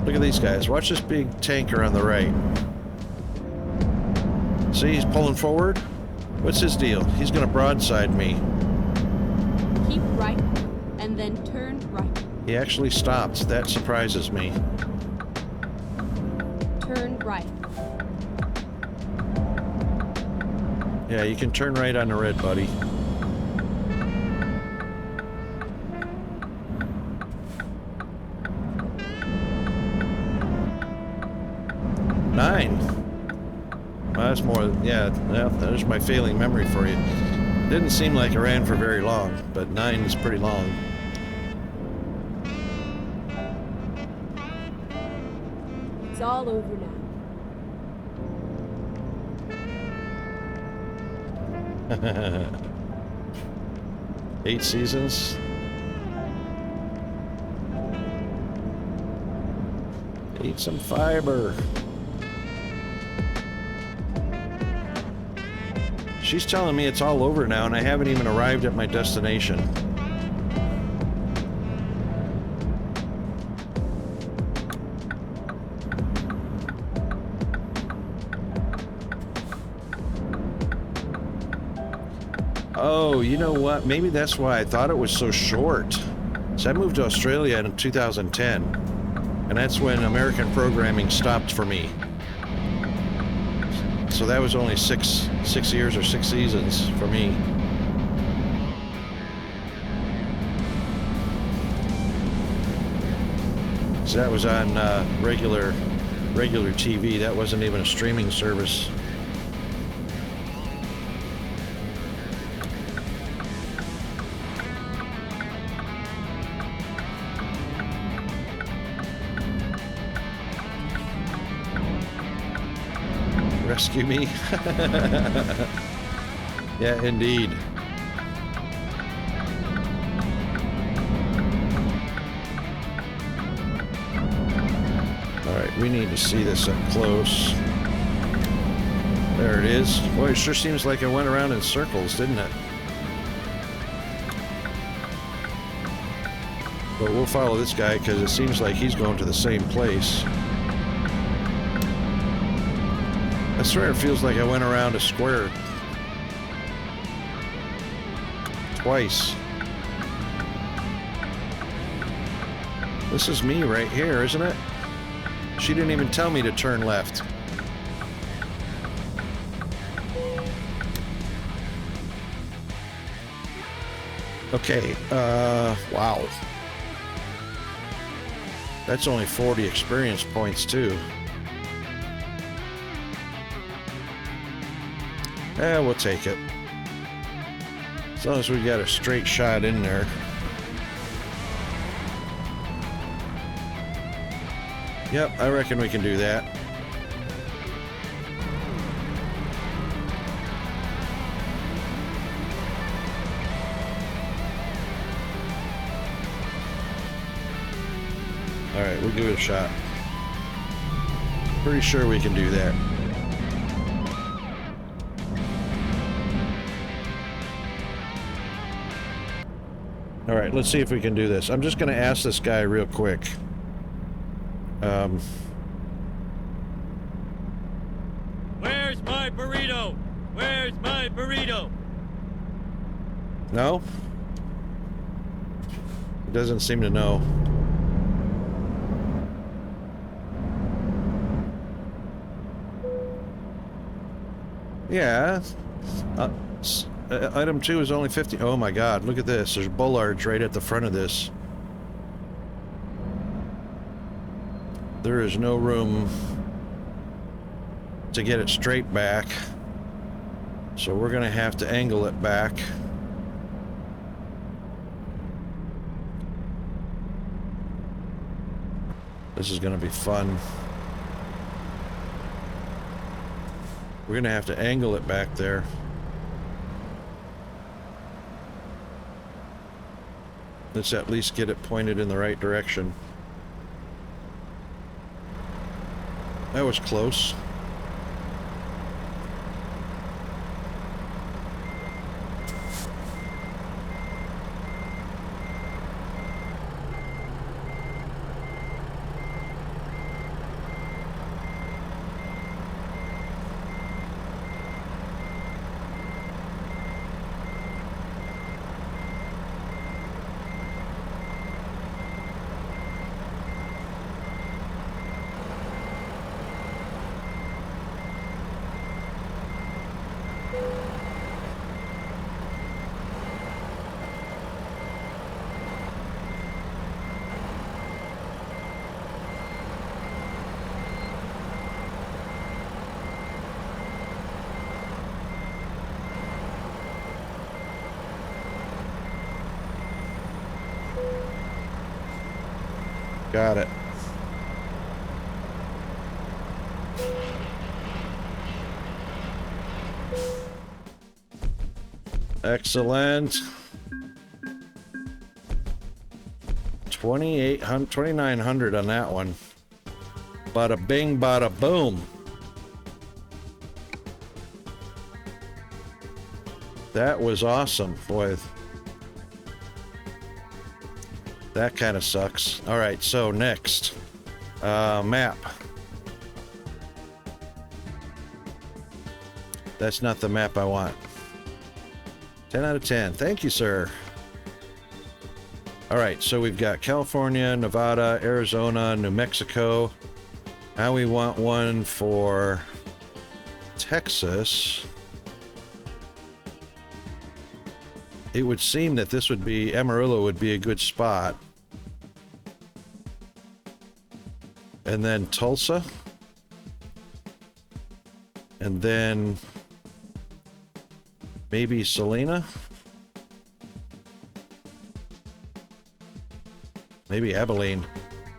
Look at these guys. Watch this big tanker on the right. See, he's pulling forward. What's his deal? He's gonna broadside me. Keep right, and then turn right. He actually stopped. That surprises me. Turn right. Yeah, you can turn right on the red, buddy. Nine. Well, that's more, yeah, there's my failing memory for you. Didn't seem like it ran for very long, but 9 is pretty long. It's all over now. 8 seasons. Eat some fiber. She's telling me it's all over now and I haven't even arrived at my destination. Oh, you know what? Maybe that's why I thought it was so short. So I moved to Australia in 2010, and that's when American programming stopped for me. So that was only six years or 6 seasons for me. So that was on regular TV. That wasn't even a streaming service. Rescue me. Yeah, indeed. Alright, we need to see this up close. There it is. Boy, it sure seems like it went around in circles, didn't it? But we'll follow this guy because it seems like he's going to the same place. I swear it feels like I went around a square twice. This is me right here, isn't it? She didn't even tell me to turn left. Okay, wow. That's only 40 experience points, too. We'll take it. As long as we got a straight shot in there. Yep, I reckon we can do that. Alright, we'll give it a shot. Pretty sure we can do that. Alright, let's see if we can do this. I'm just going to ask this guy real quick. Where's my burrito? Where's my burrito? No? He doesn't seem to know. Yeah. Item 2 is only 50. Oh my god, look at this. There's bollards right at the front of this. There is no room to get it straight back. So we're going to have to angle it back. This is going to be fun. We're going to have to angle it back there. Let's at least get it pointed in the right direction. That was close. Got it. Excellent. 2,900 on that one. Bada bing, bada boom. That was awesome, boy. That kind of sucks. All right, so next, map. That's not the map I want. 10 out of 10. Thank you, sir. All right, so we've got California, Nevada, Arizona, New Mexico. Now we want one for Texas. It would seem that this would be, Amarillo would be a good spot. and then Tulsa, and then maybe Salina, maybe Abilene.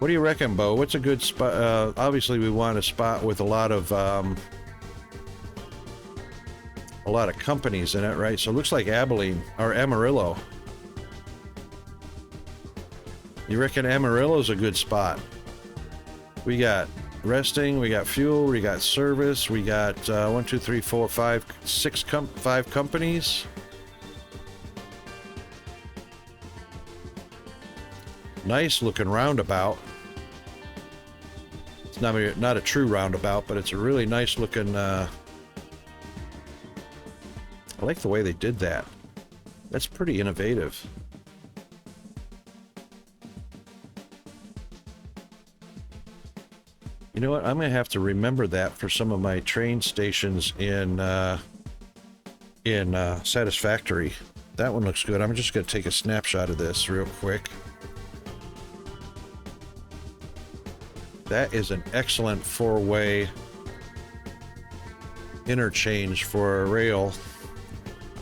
What do you reckon, Bo? What's a good spot? Obviously, we want a spot with a lot of companies in it, right? So it looks like Abilene or Amarillo. You reckon Amarillo's a good spot? We got resting, we got fuel, we got service, we got 1, 2, 3, 4, 5, 6, 5 companies. Nice looking roundabout. It's not a true roundabout, but it's a really nice looking. I like the way they did that. That's pretty innovative. You know what? I'm gonna have to remember that for some of my train stations in Satisfactory. That one looks good. I'm just gonna take a snapshot of this real quick. That is an excellent 4-way interchange for a rail,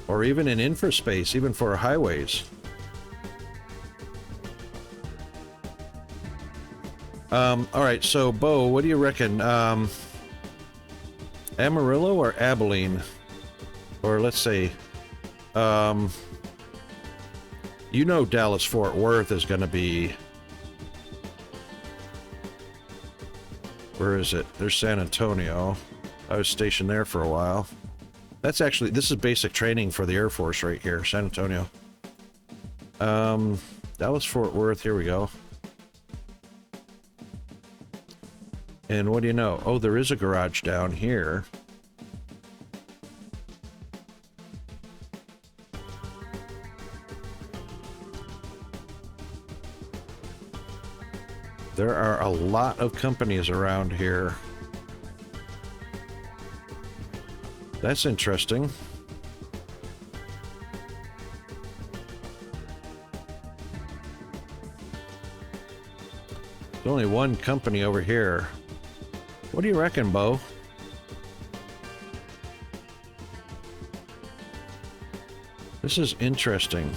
or even in infraspace, even for highways. All right, so Bo, what do you reckon? Amarillo or Abilene? Or let's say, you know, Dallas-Fort Worth is going to be. Where is it? There's San Antonio. I was stationed there for a while. That's actually, this is basic training for the Air Force right here, San Antonio. Dallas-Fort Worth, here we go. And what do you know? Oh, there is a garage down here. There are a lot of companies around here. That's interesting. There's only one company over here. What do you reckon, Bo? This is interesting.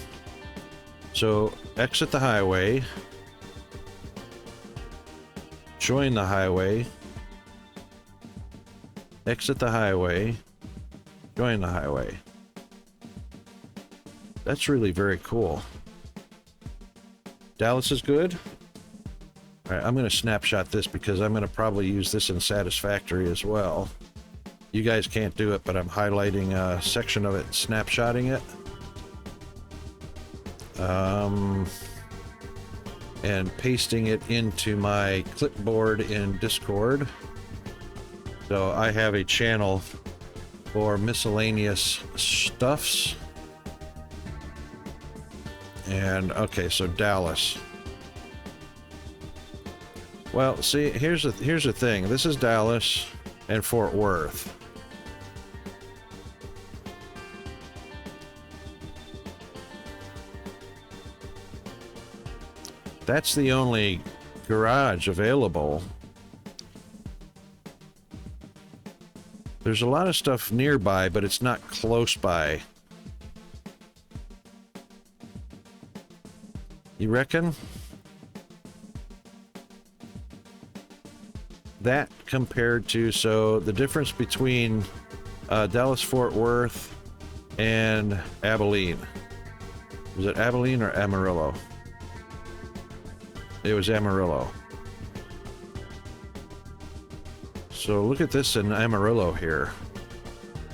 So, exit the highway. Join the highway. Exit the highway. Join the highway. That's really very cool. Dallas is good. All right, I'm going to snapshot this because I'm going to probably use this in Satisfactory as well. You guys can't do it, but I'm highlighting a section of it, snapshotting it. And pasting it into my clipboard in Discord. So I have a channel for miscellaneous stuffs. And okay, so Dallas. Well, see, here's the thing. This is Dallas and Fort Worth. That's the only garage available. There's a lot of stuff nearby, but it's not close by. You reckon? That compared to, so the difference between Dallas-Fort Worth and Abilene. Was it Abilene or Amarillo? It was Amarillo. So look at this in Amarillo here.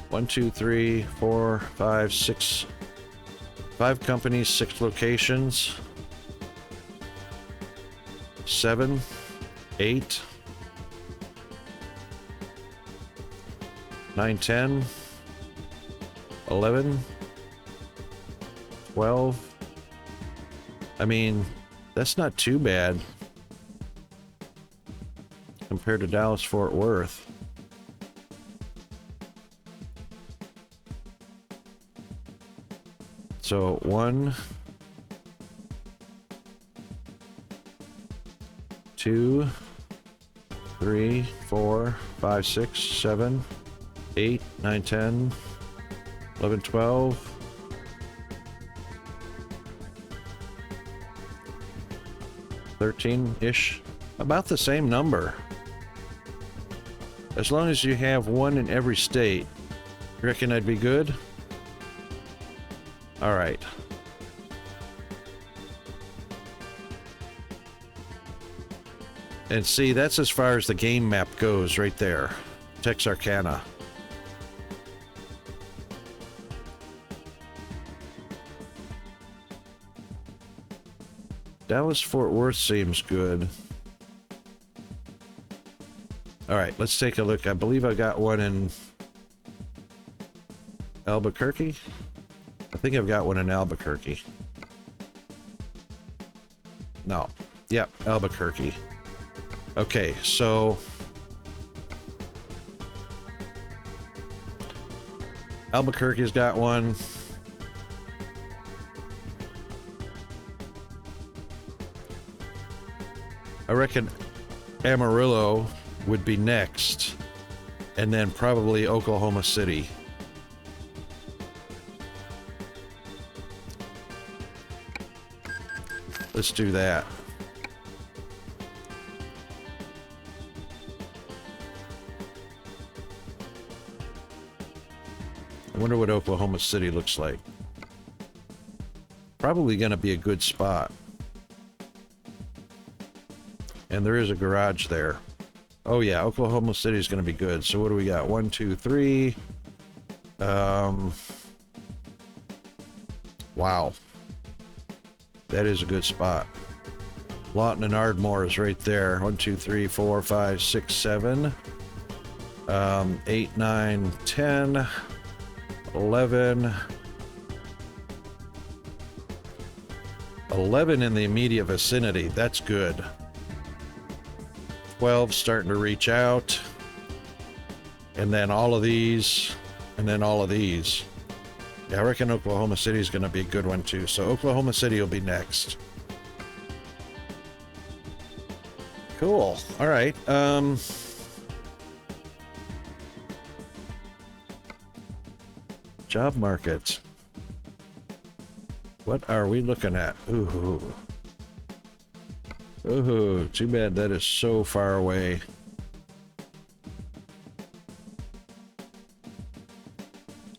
1, 2, 3, 4, 5, 6. 5 companies, 6 locations. 7, 8, 9, 10, 11, 12. I mean, that's not too bad compared to Dallas-Fort Worth. So 1, 2, 3, 4, 5, 6, 7, 8, 9, 10, 11, 12. 13-ish. About the same number. As long as you have one in every state. You reckon I'd be good? Alright. And see, that's as far as the game map goes right there. Texarkana. Dallas-Fort Worth seems good. Alright, let's take a look. I believe I got one in Albuquerque. I think I've got one in Albuquerque. No. Yep, Albuquerque. Okay, so Albuquerque's got one. I reckon Amarillo would be next, and then probably Oklahoma City. Let's do that. I wonder what Oklahoma City looks like. Probably going to be a good spot. And there is a garage there. Oh yeah, Oklahoma City is going to be good. So what do we got? 1, 2, 3. Wow. That is a good spot. Lawton and Ardmore is right there. 1, 2, 3, 4, 5, 6, 7. 8, 9, 10. 11. 11 in the immediate vicinity. That's good. 12 starting to reach out. And then all of these. And then all of these. Yeah, I reckon Oklahoma City is going to be a good one too. So Oklahoma City will be next. Cool. All right. Job market. What are we looking at? Ooh. Ooh, too bad that is so far away.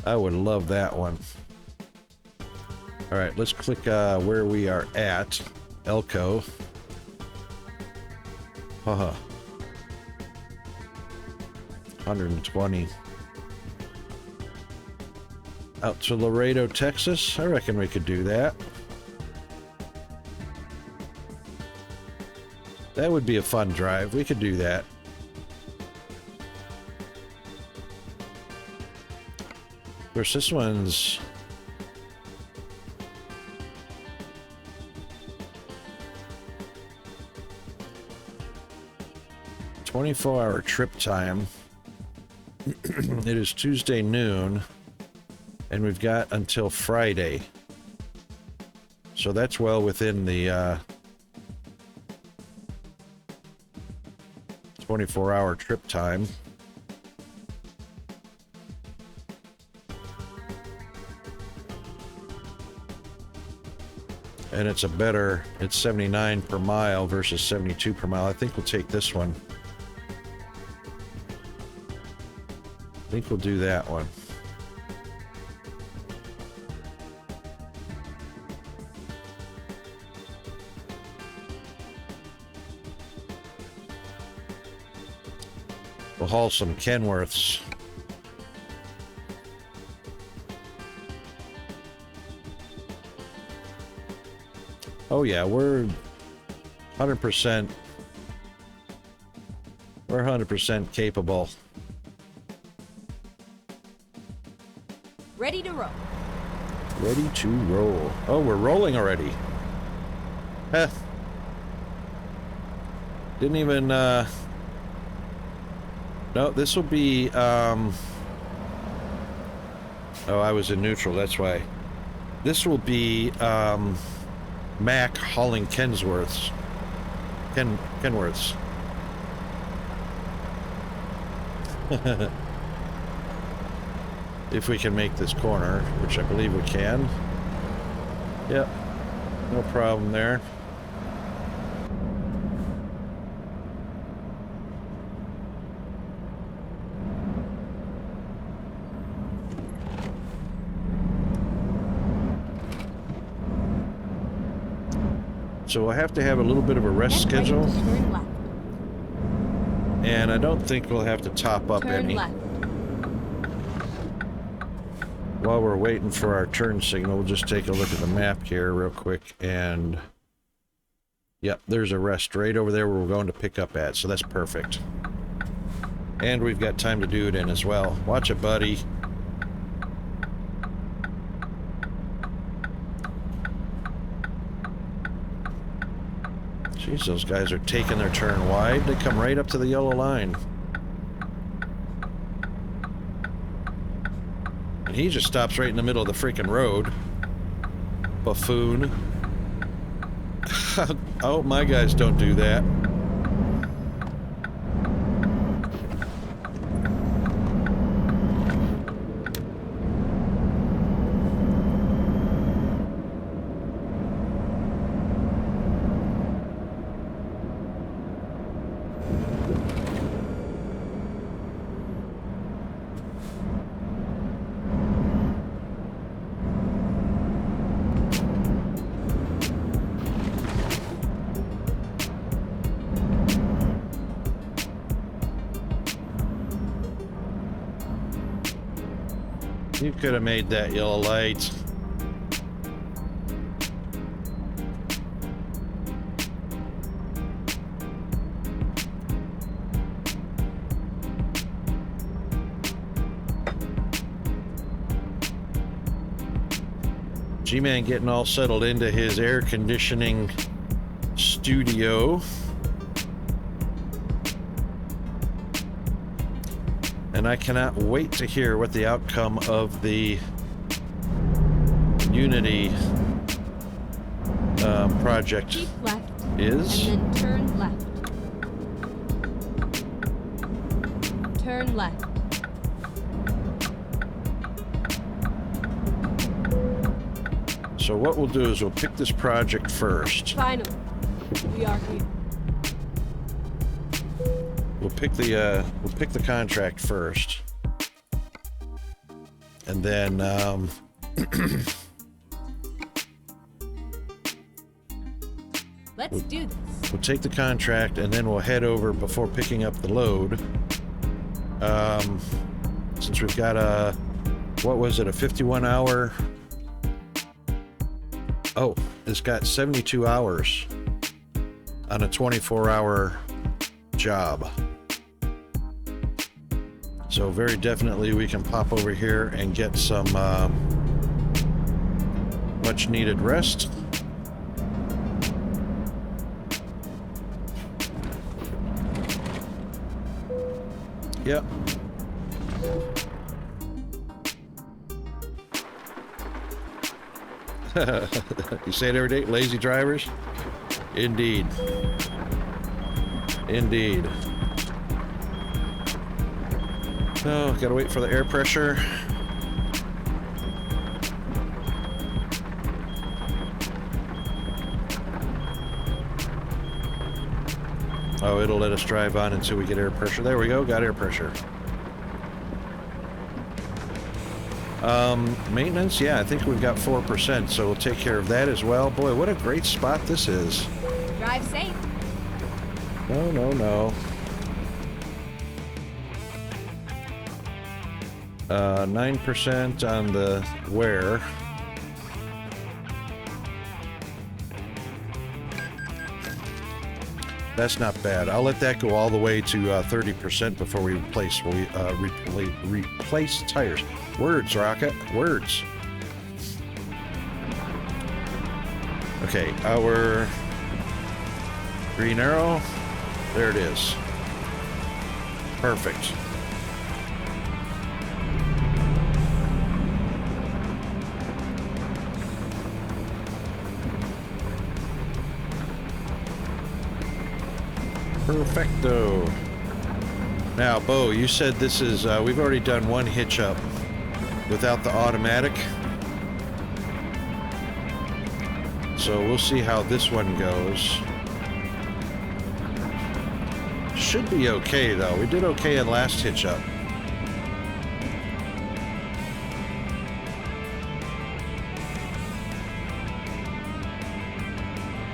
I would love that one. All right, let's click where we are at. Elko. Haha. 120. Out to Laredo, Texas. I reckon we could do that. That would be a fun drive. We could do that. Of course, this one's... ...24-hour trip time. It is Tuesday noon. And we've got until Friday. So that's well within the 24-hour trip time. And it's a better, it's 79 per mile versus 72 per mile. I think we'll take this one. I think we'll do that one. We'll haul some Kenworths. Oh yeah, we're 100%. We're 100% capable. Ready to roll. Ready to roll. Oh, we're rolling already. Heh. Didn't even, No, this will be, Oh, I was in neutral, that's why. This will be, Mac hauling Kenworths. Kenworths. If we can make this corner, which I believe we can. Yep, no problem there. So we'll have to have a little bit of a rest Get ready schedule. to turn left. And I don't think we'll have to top up Turn any. left. While we're waiting for our turn signal, we'll just take a look at the map here real quick. And yep, there's a rest right over there where we're going to pick up at. So that's perfect. And we've got time to do it in as well. Watch it, buddy. Jeez, those guys are taking their turn wide. They come right up to the yellow line. And he just stops right in the middle of the freaking road. Buffoon. I hope my guys don't do that. You could have made that yellow light. G-Man getting all settled into his air conditioning studio. And I cannot wait to hear what the outcome of the Unity project Keep left. is. And then turn left. Turn left. So what we'll do is we'll pick this project first. Finally, we are here. We'll pick the contract first, and then Let's do this. we'll take the contract, and then we'll head over before picking up the load. Since we've got a, what was it, a 51-hour? Oh, it's got 72 hours on a 24-hour job. So very definitely we can pop over here and get some much needed rest. Yep. You say it every day, lazy drivers? Indeed. Indeed. Oh, gotta wait for the air pressure. Oh, it'll let us drive on until we get air pressure. There we go, got air pressure. Maintenance, yeah, I think we've got 4%, so we'll take care of that as well. Boy, what a great spot this is. Drive safe. No, no, no. 9% on the wear. That's not bad. I'll let that go all the way to 30% before we replace tires. Words, Rocket. Words. Okay, our green arrow. There it is. Perfect. Perfecto. Now, Bo, you said this is, we've already done one hitch up without the automatic. So we'll see how this one goes. Should be okay, though. We did okay in last hitch up.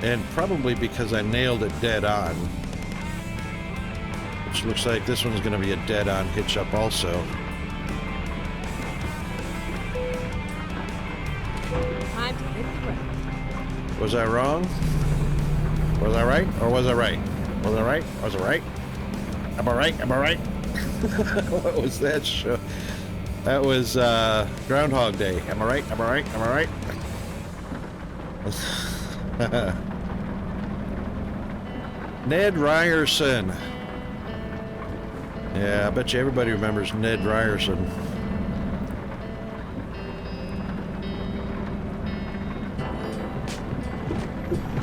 And probably because I nailed it dead on. Which looks like this one's going to be a dead on hitch up also. Time to hit the road. Was I wrong? Was I right? Or was I right? Was I right? Was I right? Am I right? Am I right? What was that show? That was Groundhog Day. Am I right? Am I right? Am I right? Ned Ryerson. Yeah, I bet you everybody remembers Ned Ryerson.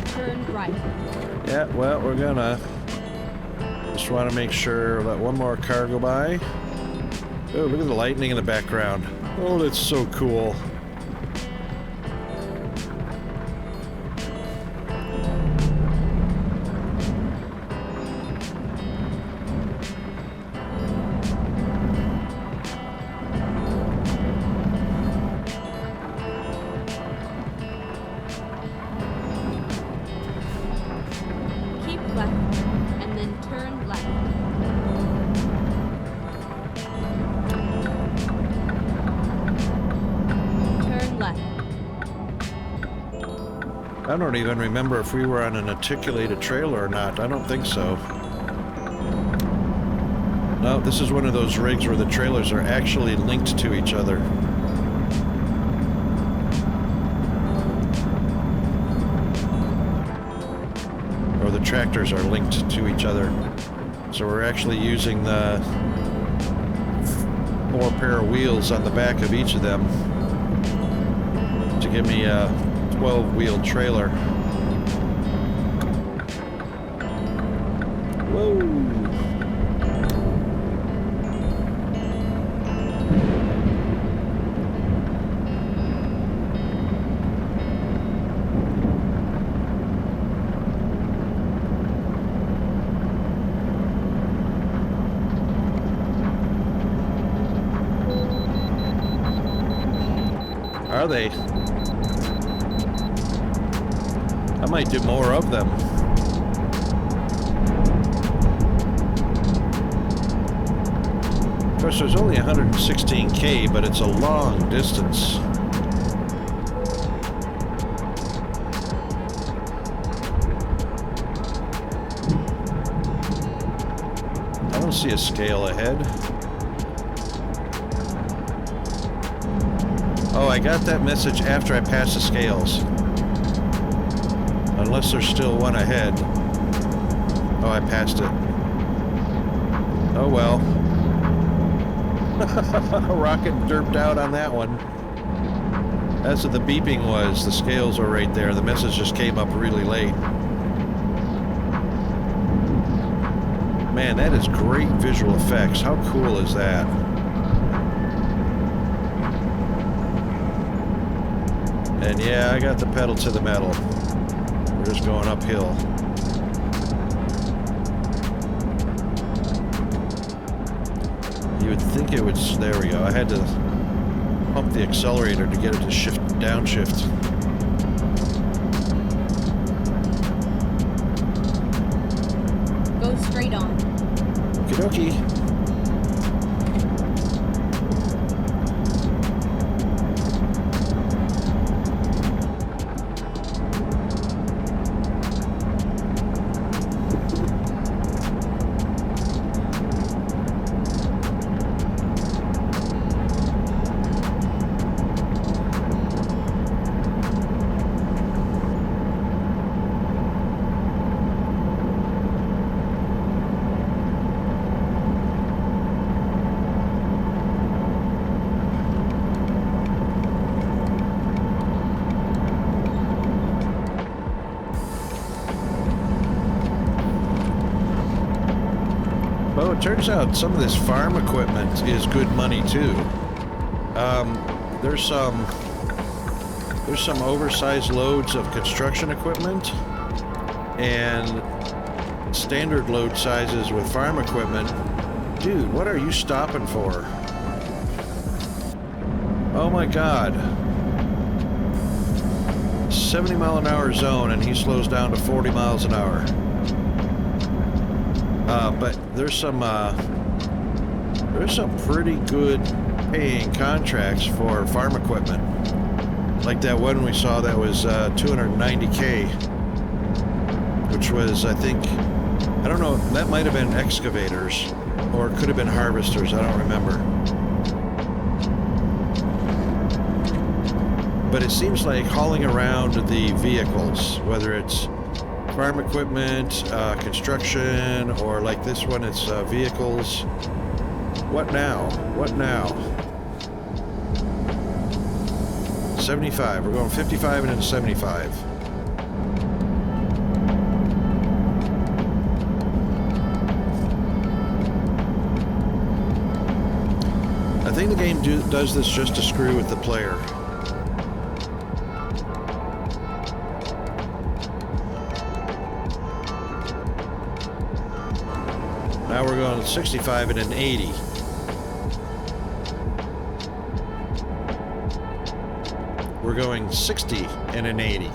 Turn right. Yeah, well, we're gonna just want to make sure, let one more car go by. Oh, look at the lightning in the background. Oh, that's so cool. Keep left, and then turn left. Turn left. I don't even remember if we were on an articulated trailer or not. I don't think so. No, this is one of those rigs where the trailers are actually linked to each other. Or the tractors are linked to each other. So we're actually using the 4 pair of wheels on the back of each of them to give me a 12-wheel trailer. Whoa! Are they? I might do more of them. Of course, there's only 116K, but it's a long distance. I don't see a scale ahead. Oh, I got that message after I passed the scales. Unless there's still one ahead. Oh, I passed it. Oh well. Rocket derped out on that one. That's what the beeping was. The scales were right there. The message just came up really late. Man, that is great visual effects. How cool is that? And yeah, I got the pedal to the metal. We're just going uphill. You would think it would, there we go. I had to pump the accelerator to get it to shift, downshift. Go straight on. Okie dokie. Oh, it turns out some of this farm equipment is good money too. There's some oversized loads of construction equipment and standard load sizes with farm equipment. Dude, what are you stopping for? Oh my God. 70 mile an hour zone and he slows down to 40 miles an hour. But there's some pretty good paying contracts for farm equipment. Like that one we saw that was $290K, which was, I think, I don't know, that might have been excavators or it could have been harvesters, I don't remember. But it seems like hauling around the vehicles, whether it's farm equipment, construction, or like this one, it's vehicles. What now? What now? 75. We're going 55 and then 75. I think the game does this just to screw with the player. Now we're going 65 and an 80. We're going 60 and an 80.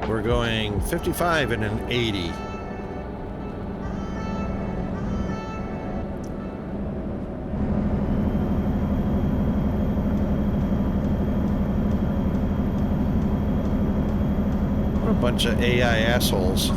We're going 55 and an 80. What a bunch of AI assholes.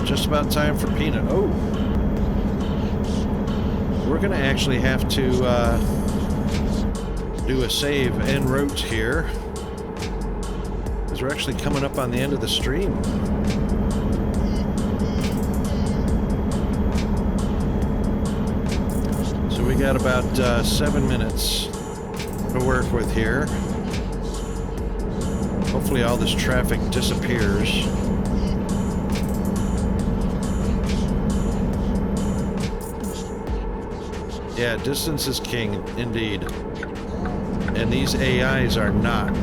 Just about time for Peanut. Oh, we're gonna actually have to do a save en route here because we're actually coming up on the end of the stream. So we got about 7 minutes to work with here. Hopefully all this traffic disappears. Yeah, distance is king, indeed. And these AIs are not.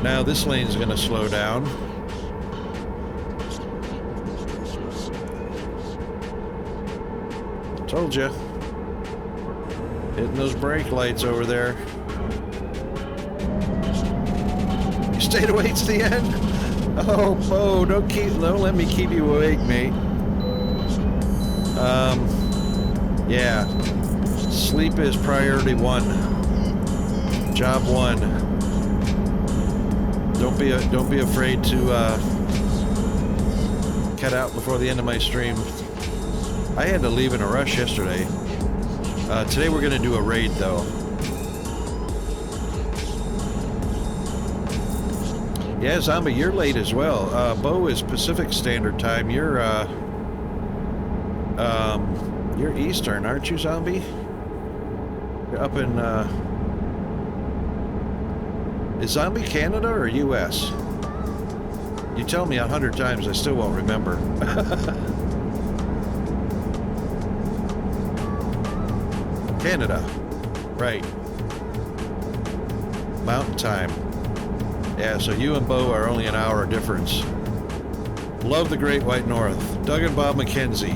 Now this lane's gonna slow down. Told you. Hitting those brake lights over there. You stayed awake to the end? Oh, Bo, don't let me keep you awake, mate. Yeah, sleep is priority one. Job one. Don't be afraid to cut out before the end of my stream. I had to leave in a rush yesterday. Today we're gonna do a raid though. Yeah, Zombie, you're late as well. Bo is Pacific Standard Time. You're Eastern, aren't you, Zombie? You're up in, is Zombie Canada or US? You tell me 100 times, I still won't remember. Canada. Right. Mountain time. Yeah, so you and Bo are only an hour difference. Love the Great White North. Doug and Bob McKenzie.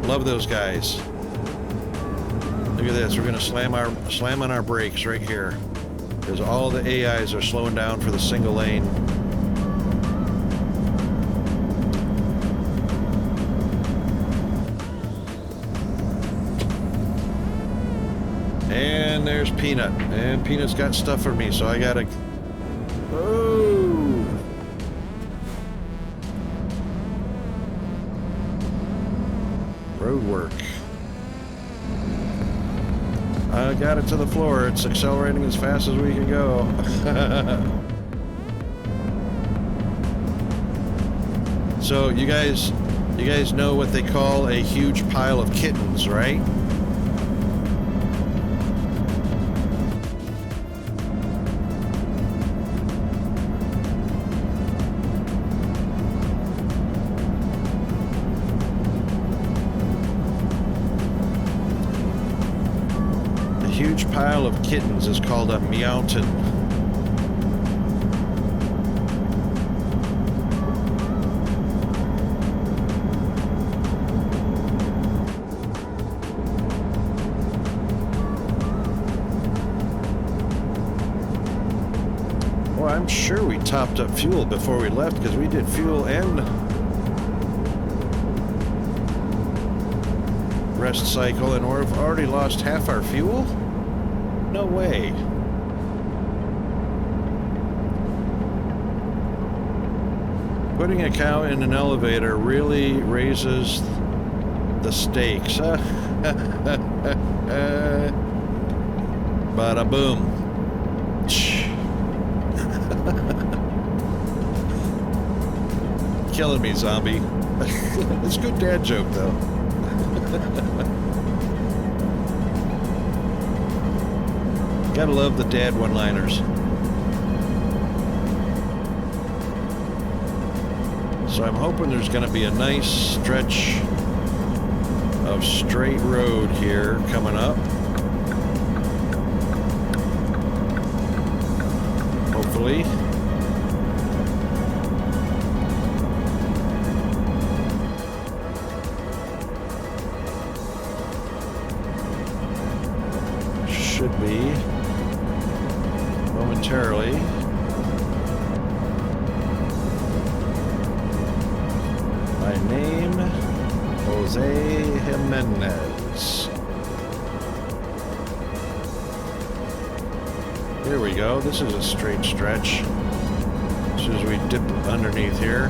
Love those guys. Look at this. We're going to slam on our brakes right here. Because all the AIs are slowing down for the single lane. And there's Peanut. And Peanut's got stuff for me, so I gotta... Oh! Road work. I got it to the floor. It's accelerating as fast as we can go. So you guys know what they call a huge pile of kittens, right? A huge pile of kittens is called a meowton. Well, I'm sure we topped up fuel before we left because we did fuel and rest cycle, and we've already lost half our fuel? No way. Putting a cow in an elevator really raises the stakes. Bada boom. Killing me, zombie. It's a good dad joke, though. Gotta love the dad one-liners. So I'm hoping there's gonna be a nice stretch of straight road here coming up. Hopefully. Should be momentarily. My name, Jose Jimenez. Here we go. This is a straight stretch. As soon as we dip underneath here.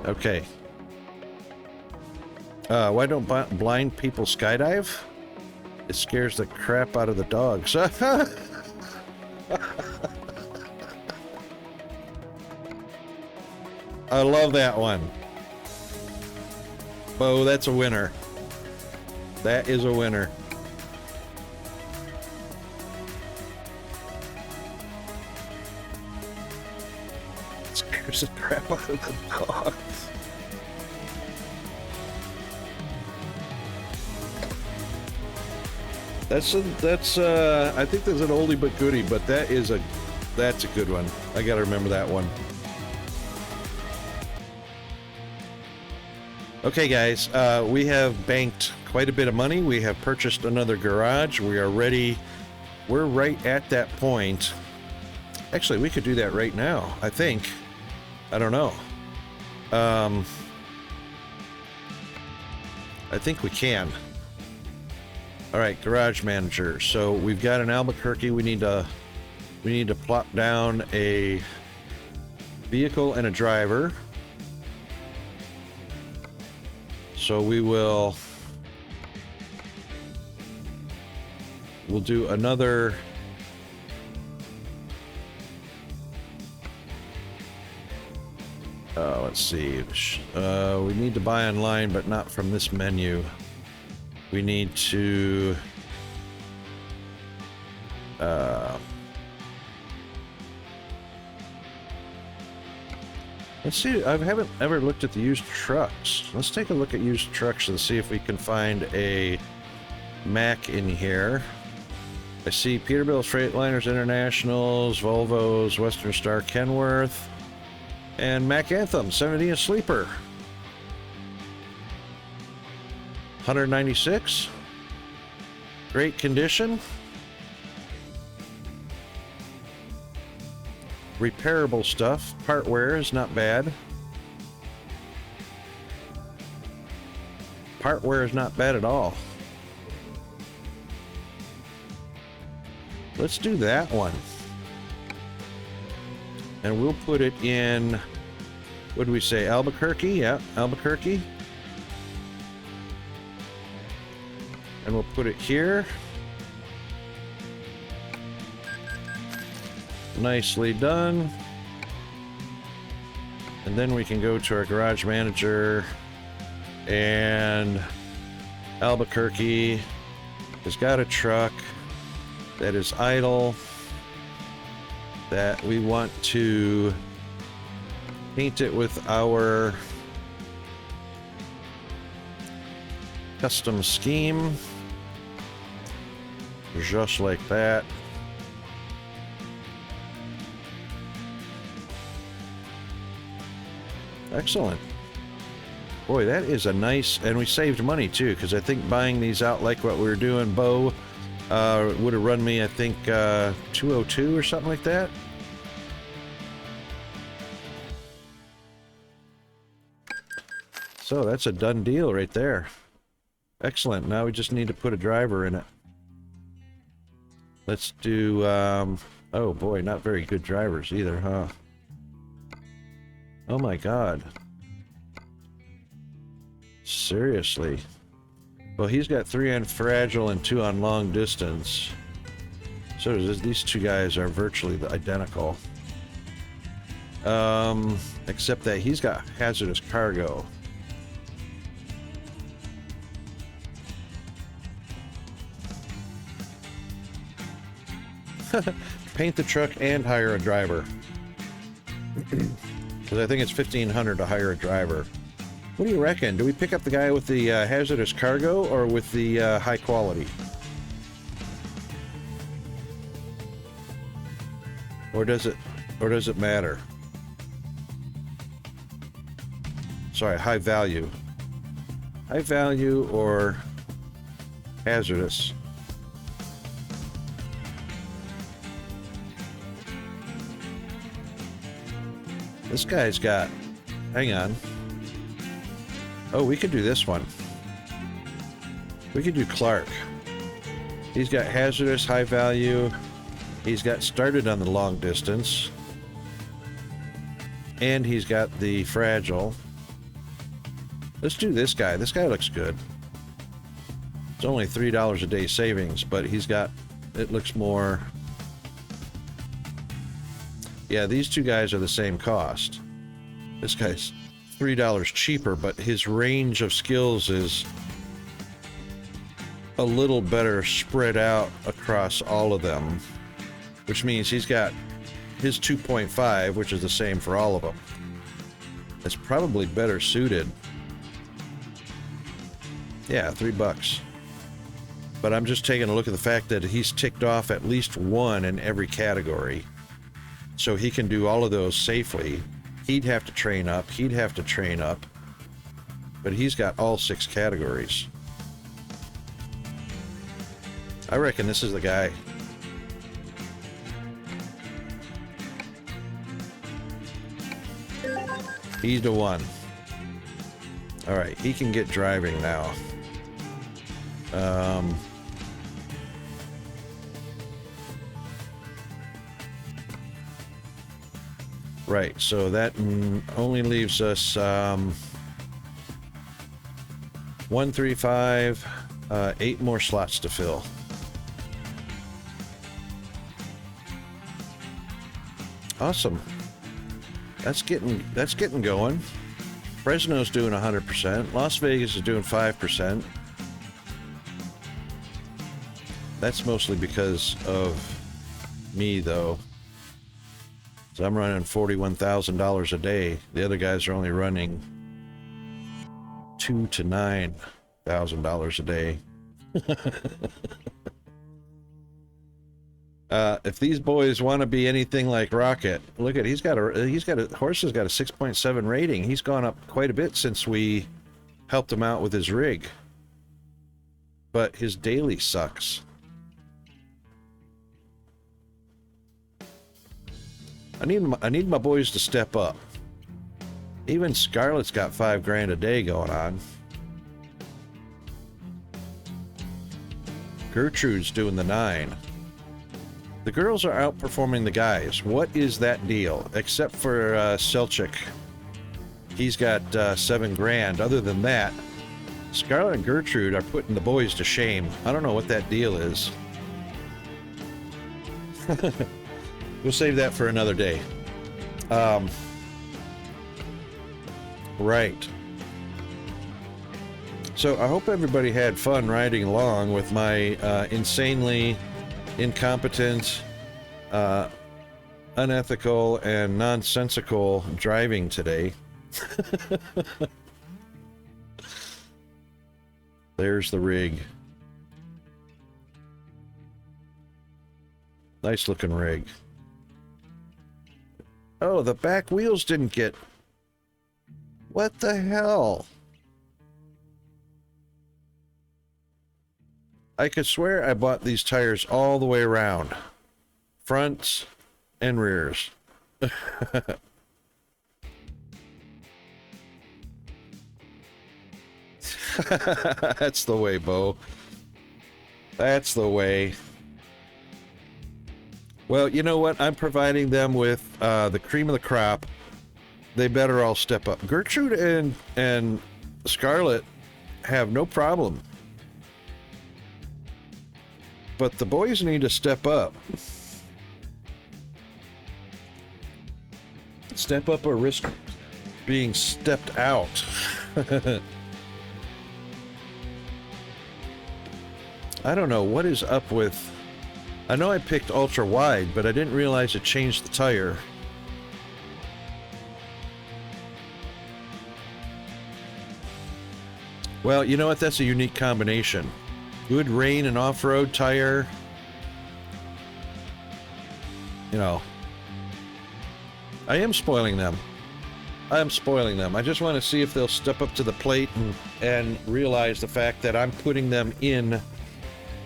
Okay. Why don't blind people skydive? It scares the crap out of the dogs. I love that one. Bo, that's a winner. That is a winner. It scares the crap out of the dogs. That's I think that's an oldie but goodie, but that's a good one. I gotta remember that one. Okay, guys, we have banked quite a bit of money. We have purchased another garage. We are ready. We're right at that point. Actually, we could do that right now, I think. I don't know. I think we can. All right, garage manager. So we've got an Albuquerque. We need to plop down a vehicle and a driver. So we'll do another. Let's see. We need to buy online, but not from this menu. We need to let's see. I haven't ever looked at the used trucks. Let's take a look at used trucks and see if we can find a Mack in here. I see Peterbilt, Freightliners, Internationals, Volvos, Western Star, Kenworth, and Mack Anthem 70-inch sleeper. 196. Great condition. Repairable stuff. Part wear is not bad. Part wear is not bad at all. Let's do that one. And we'll put it in, what do we say, Albuquerque? Yeah, Albuquerque. And we'll put it here. Nicely done. And then we can go to our garage manager, and Albuquerque has got a truck that is idle that we want to paint it with our custom scheme, just like that. Excellent. Boy, that is a nice, and we saved money too, because I think buying these out like what we were doing, Bo, would have run me, I think, 202 or something like that. So that's a done deal right there. Excellent. Now we just need to put a driver in it. Let's do, oh boy, not very good drivers either, huh? Oh my god. Seriously. Well, he's got 3 on fragile and 2 on long distance. So these two guys are virtually identical. Except that he's got hazardous cargo. Paint the truck and hire a driver. Because I think it's $1,500 to hire a driver. What do you reckon? Do we pick up the guy with the hazardous cargo or with the high quality? Or does it matter? Sorry, high value. High value or hazardous? This guy's got... Hang on. Oh, we could do this one. We could do Clark. He's got hazardous, high value. He's got started on the long distance. And he's got the fragile. Let's do this guy. This guy looks good. It's only $3 a day savings, but he's got... It looks more... Yeah, these two guys are the same cost. This guy's $3 cheaper, but his range of skills is a little better spread out across all of them, which means he's got his 2.5, which is the same for all of them. It's probably better suited. Yeah, $3. But I'm just taking a look at the fact that he's ticked off at least one in every category. So he can do all of those safely. He'd have to train up. He'd have to train up. But he's got all 6 categories. I reckon this is the guy. He's the one. All right, he can get driving now. Right, so that only leaves us 1, 3, 5, 8 more slots to fill. Awesome. That's getting going. Fresno's doing 100%. Las Vegas is doing 5%. That's mostly because of me, though. So I'm running $41,000 a day. The other guys are only running $2,000 to $9,000 a day. If these boys want to be anything like Rocket, look at horse has got a 6.7 rating. He's gone up quite a bit since we helped him out with his rig. But his daily sucks. I need my boys to step up. Even Scarlett's got $5,000 a day going on. Gertrude's doing the 9. The girls are outperforming the guys. What is that deal? Except for Selchik. He's got $7,000. Other than that, Scarlett and Gertrude are putting the boys to shame. I don't know what that deal is. We'll save that for another day. Right. So I hope everybody had fun riding along with my insanely incompetent, unethical, and nonsensical driving today. There's the rig. Nice looking rig. Oh, the back wheels didn't get... What the hell? I could swear I bought these tires all the way around. Fronts and rears. That's the way, Bo. That's the way. Well, you know what? I'm providing them with the cream of the crop. They better all step up. Gertrude and Scarlett have no problem. But the boys need to step up. Step up or risk being stepped out. I don't know what is up with... I know I picked ultra wide, but I didn't realize it changed the tire. Well, you know what? That's a unique combination. Good rain and off-road tire. You know, I am spoiling them. I am spoiling them. I just want to see if they'll step up to the plate and realize the fact that I'm putting them in.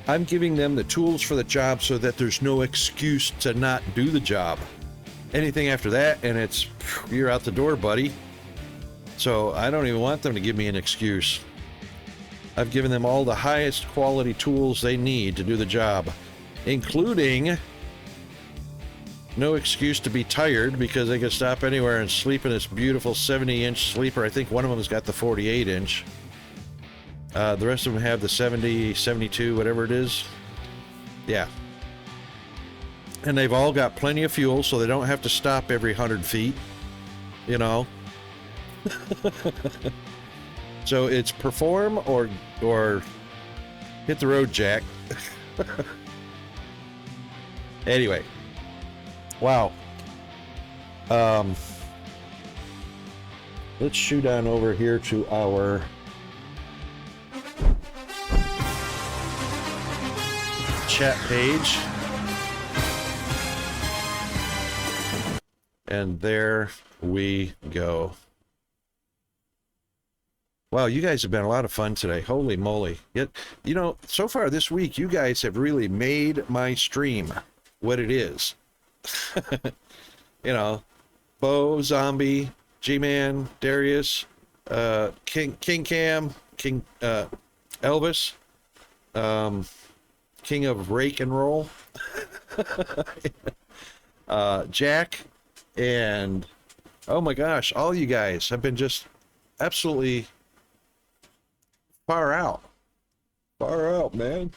I'm giving them the tools for the job so that there's no excuse to not do the job. Anything after that, and it's, you're out the door, buddy. So I don't even want them to give me an excuse. I've given them all the highest quality tools they need to do the job, including no excuse to be tired because they can stop anywhere and sleep in this beautiful 70-inch sleeper. I think one of them's got the 48-inch. The rest of them have the 70, 72, whatever it is. Yeah. And they've all got plenty of fuel, so they don't have to stop every 100 feet. You know? So it's perform or hit the road, Jack. Anyway. Wow. Let's shoot on over here to our chat page. And there we go. Wow, you guys have been a lot of fun today. Holy moly. Yet, you know, so far this week, you guys have really made my stream what it is. You know, Bo, Zombie, G-Man, Darius, King Cam, King Elvis, King of Rake and Roll, Jack, and oh my gosh, all you guys have been just absolutely far out, man.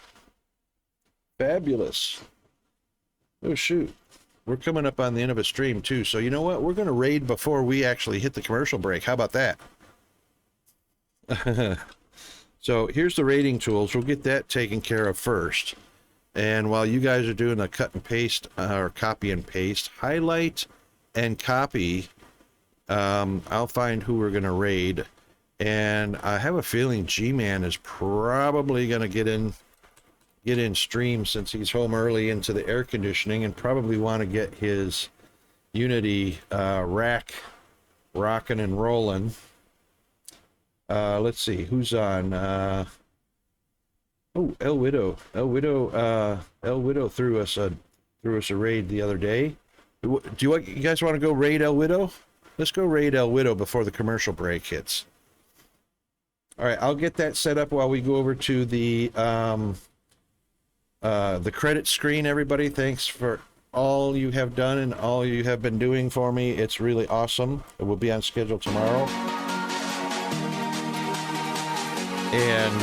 Fabulous. Oh shoot, we're coming up on the end of a stream too, so you know what, we're going to raid before we actually hit the commercial break. How about that? So here's the rating tools. We'll get that taken care of first, and while you guys are doing the cut and paste or copy and paste, highlight and copy, I'll find who we're going to raid. And I have a feeling G-Man is probably going to get in stream since he's home early into the air conditioning and probably want to get his Unity rack rocking and rolling. Let's see who's on. Oh, El Widow. El Widow threw us a raid the other day. Do you guys want to go raid El Widow? Let's go raid El Widow before the commercial break hits. All right, I'll get that set up while we go over to the credit screen. Everybody, thanks for all you have done and all you have been doing for me. It's really awesome. It will be on schedule tomorrow. And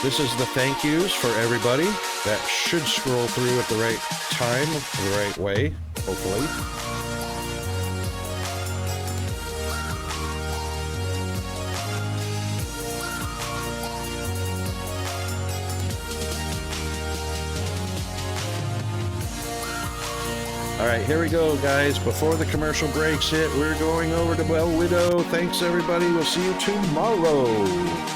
this is the thank yous for everybody. That should scroll through at the right time, the right way, hopefully. All right, here we go, guys. Before the commercial breaks hit, we're going over to Bell Widow. Thanks, everybody. We'll see you tomorrow.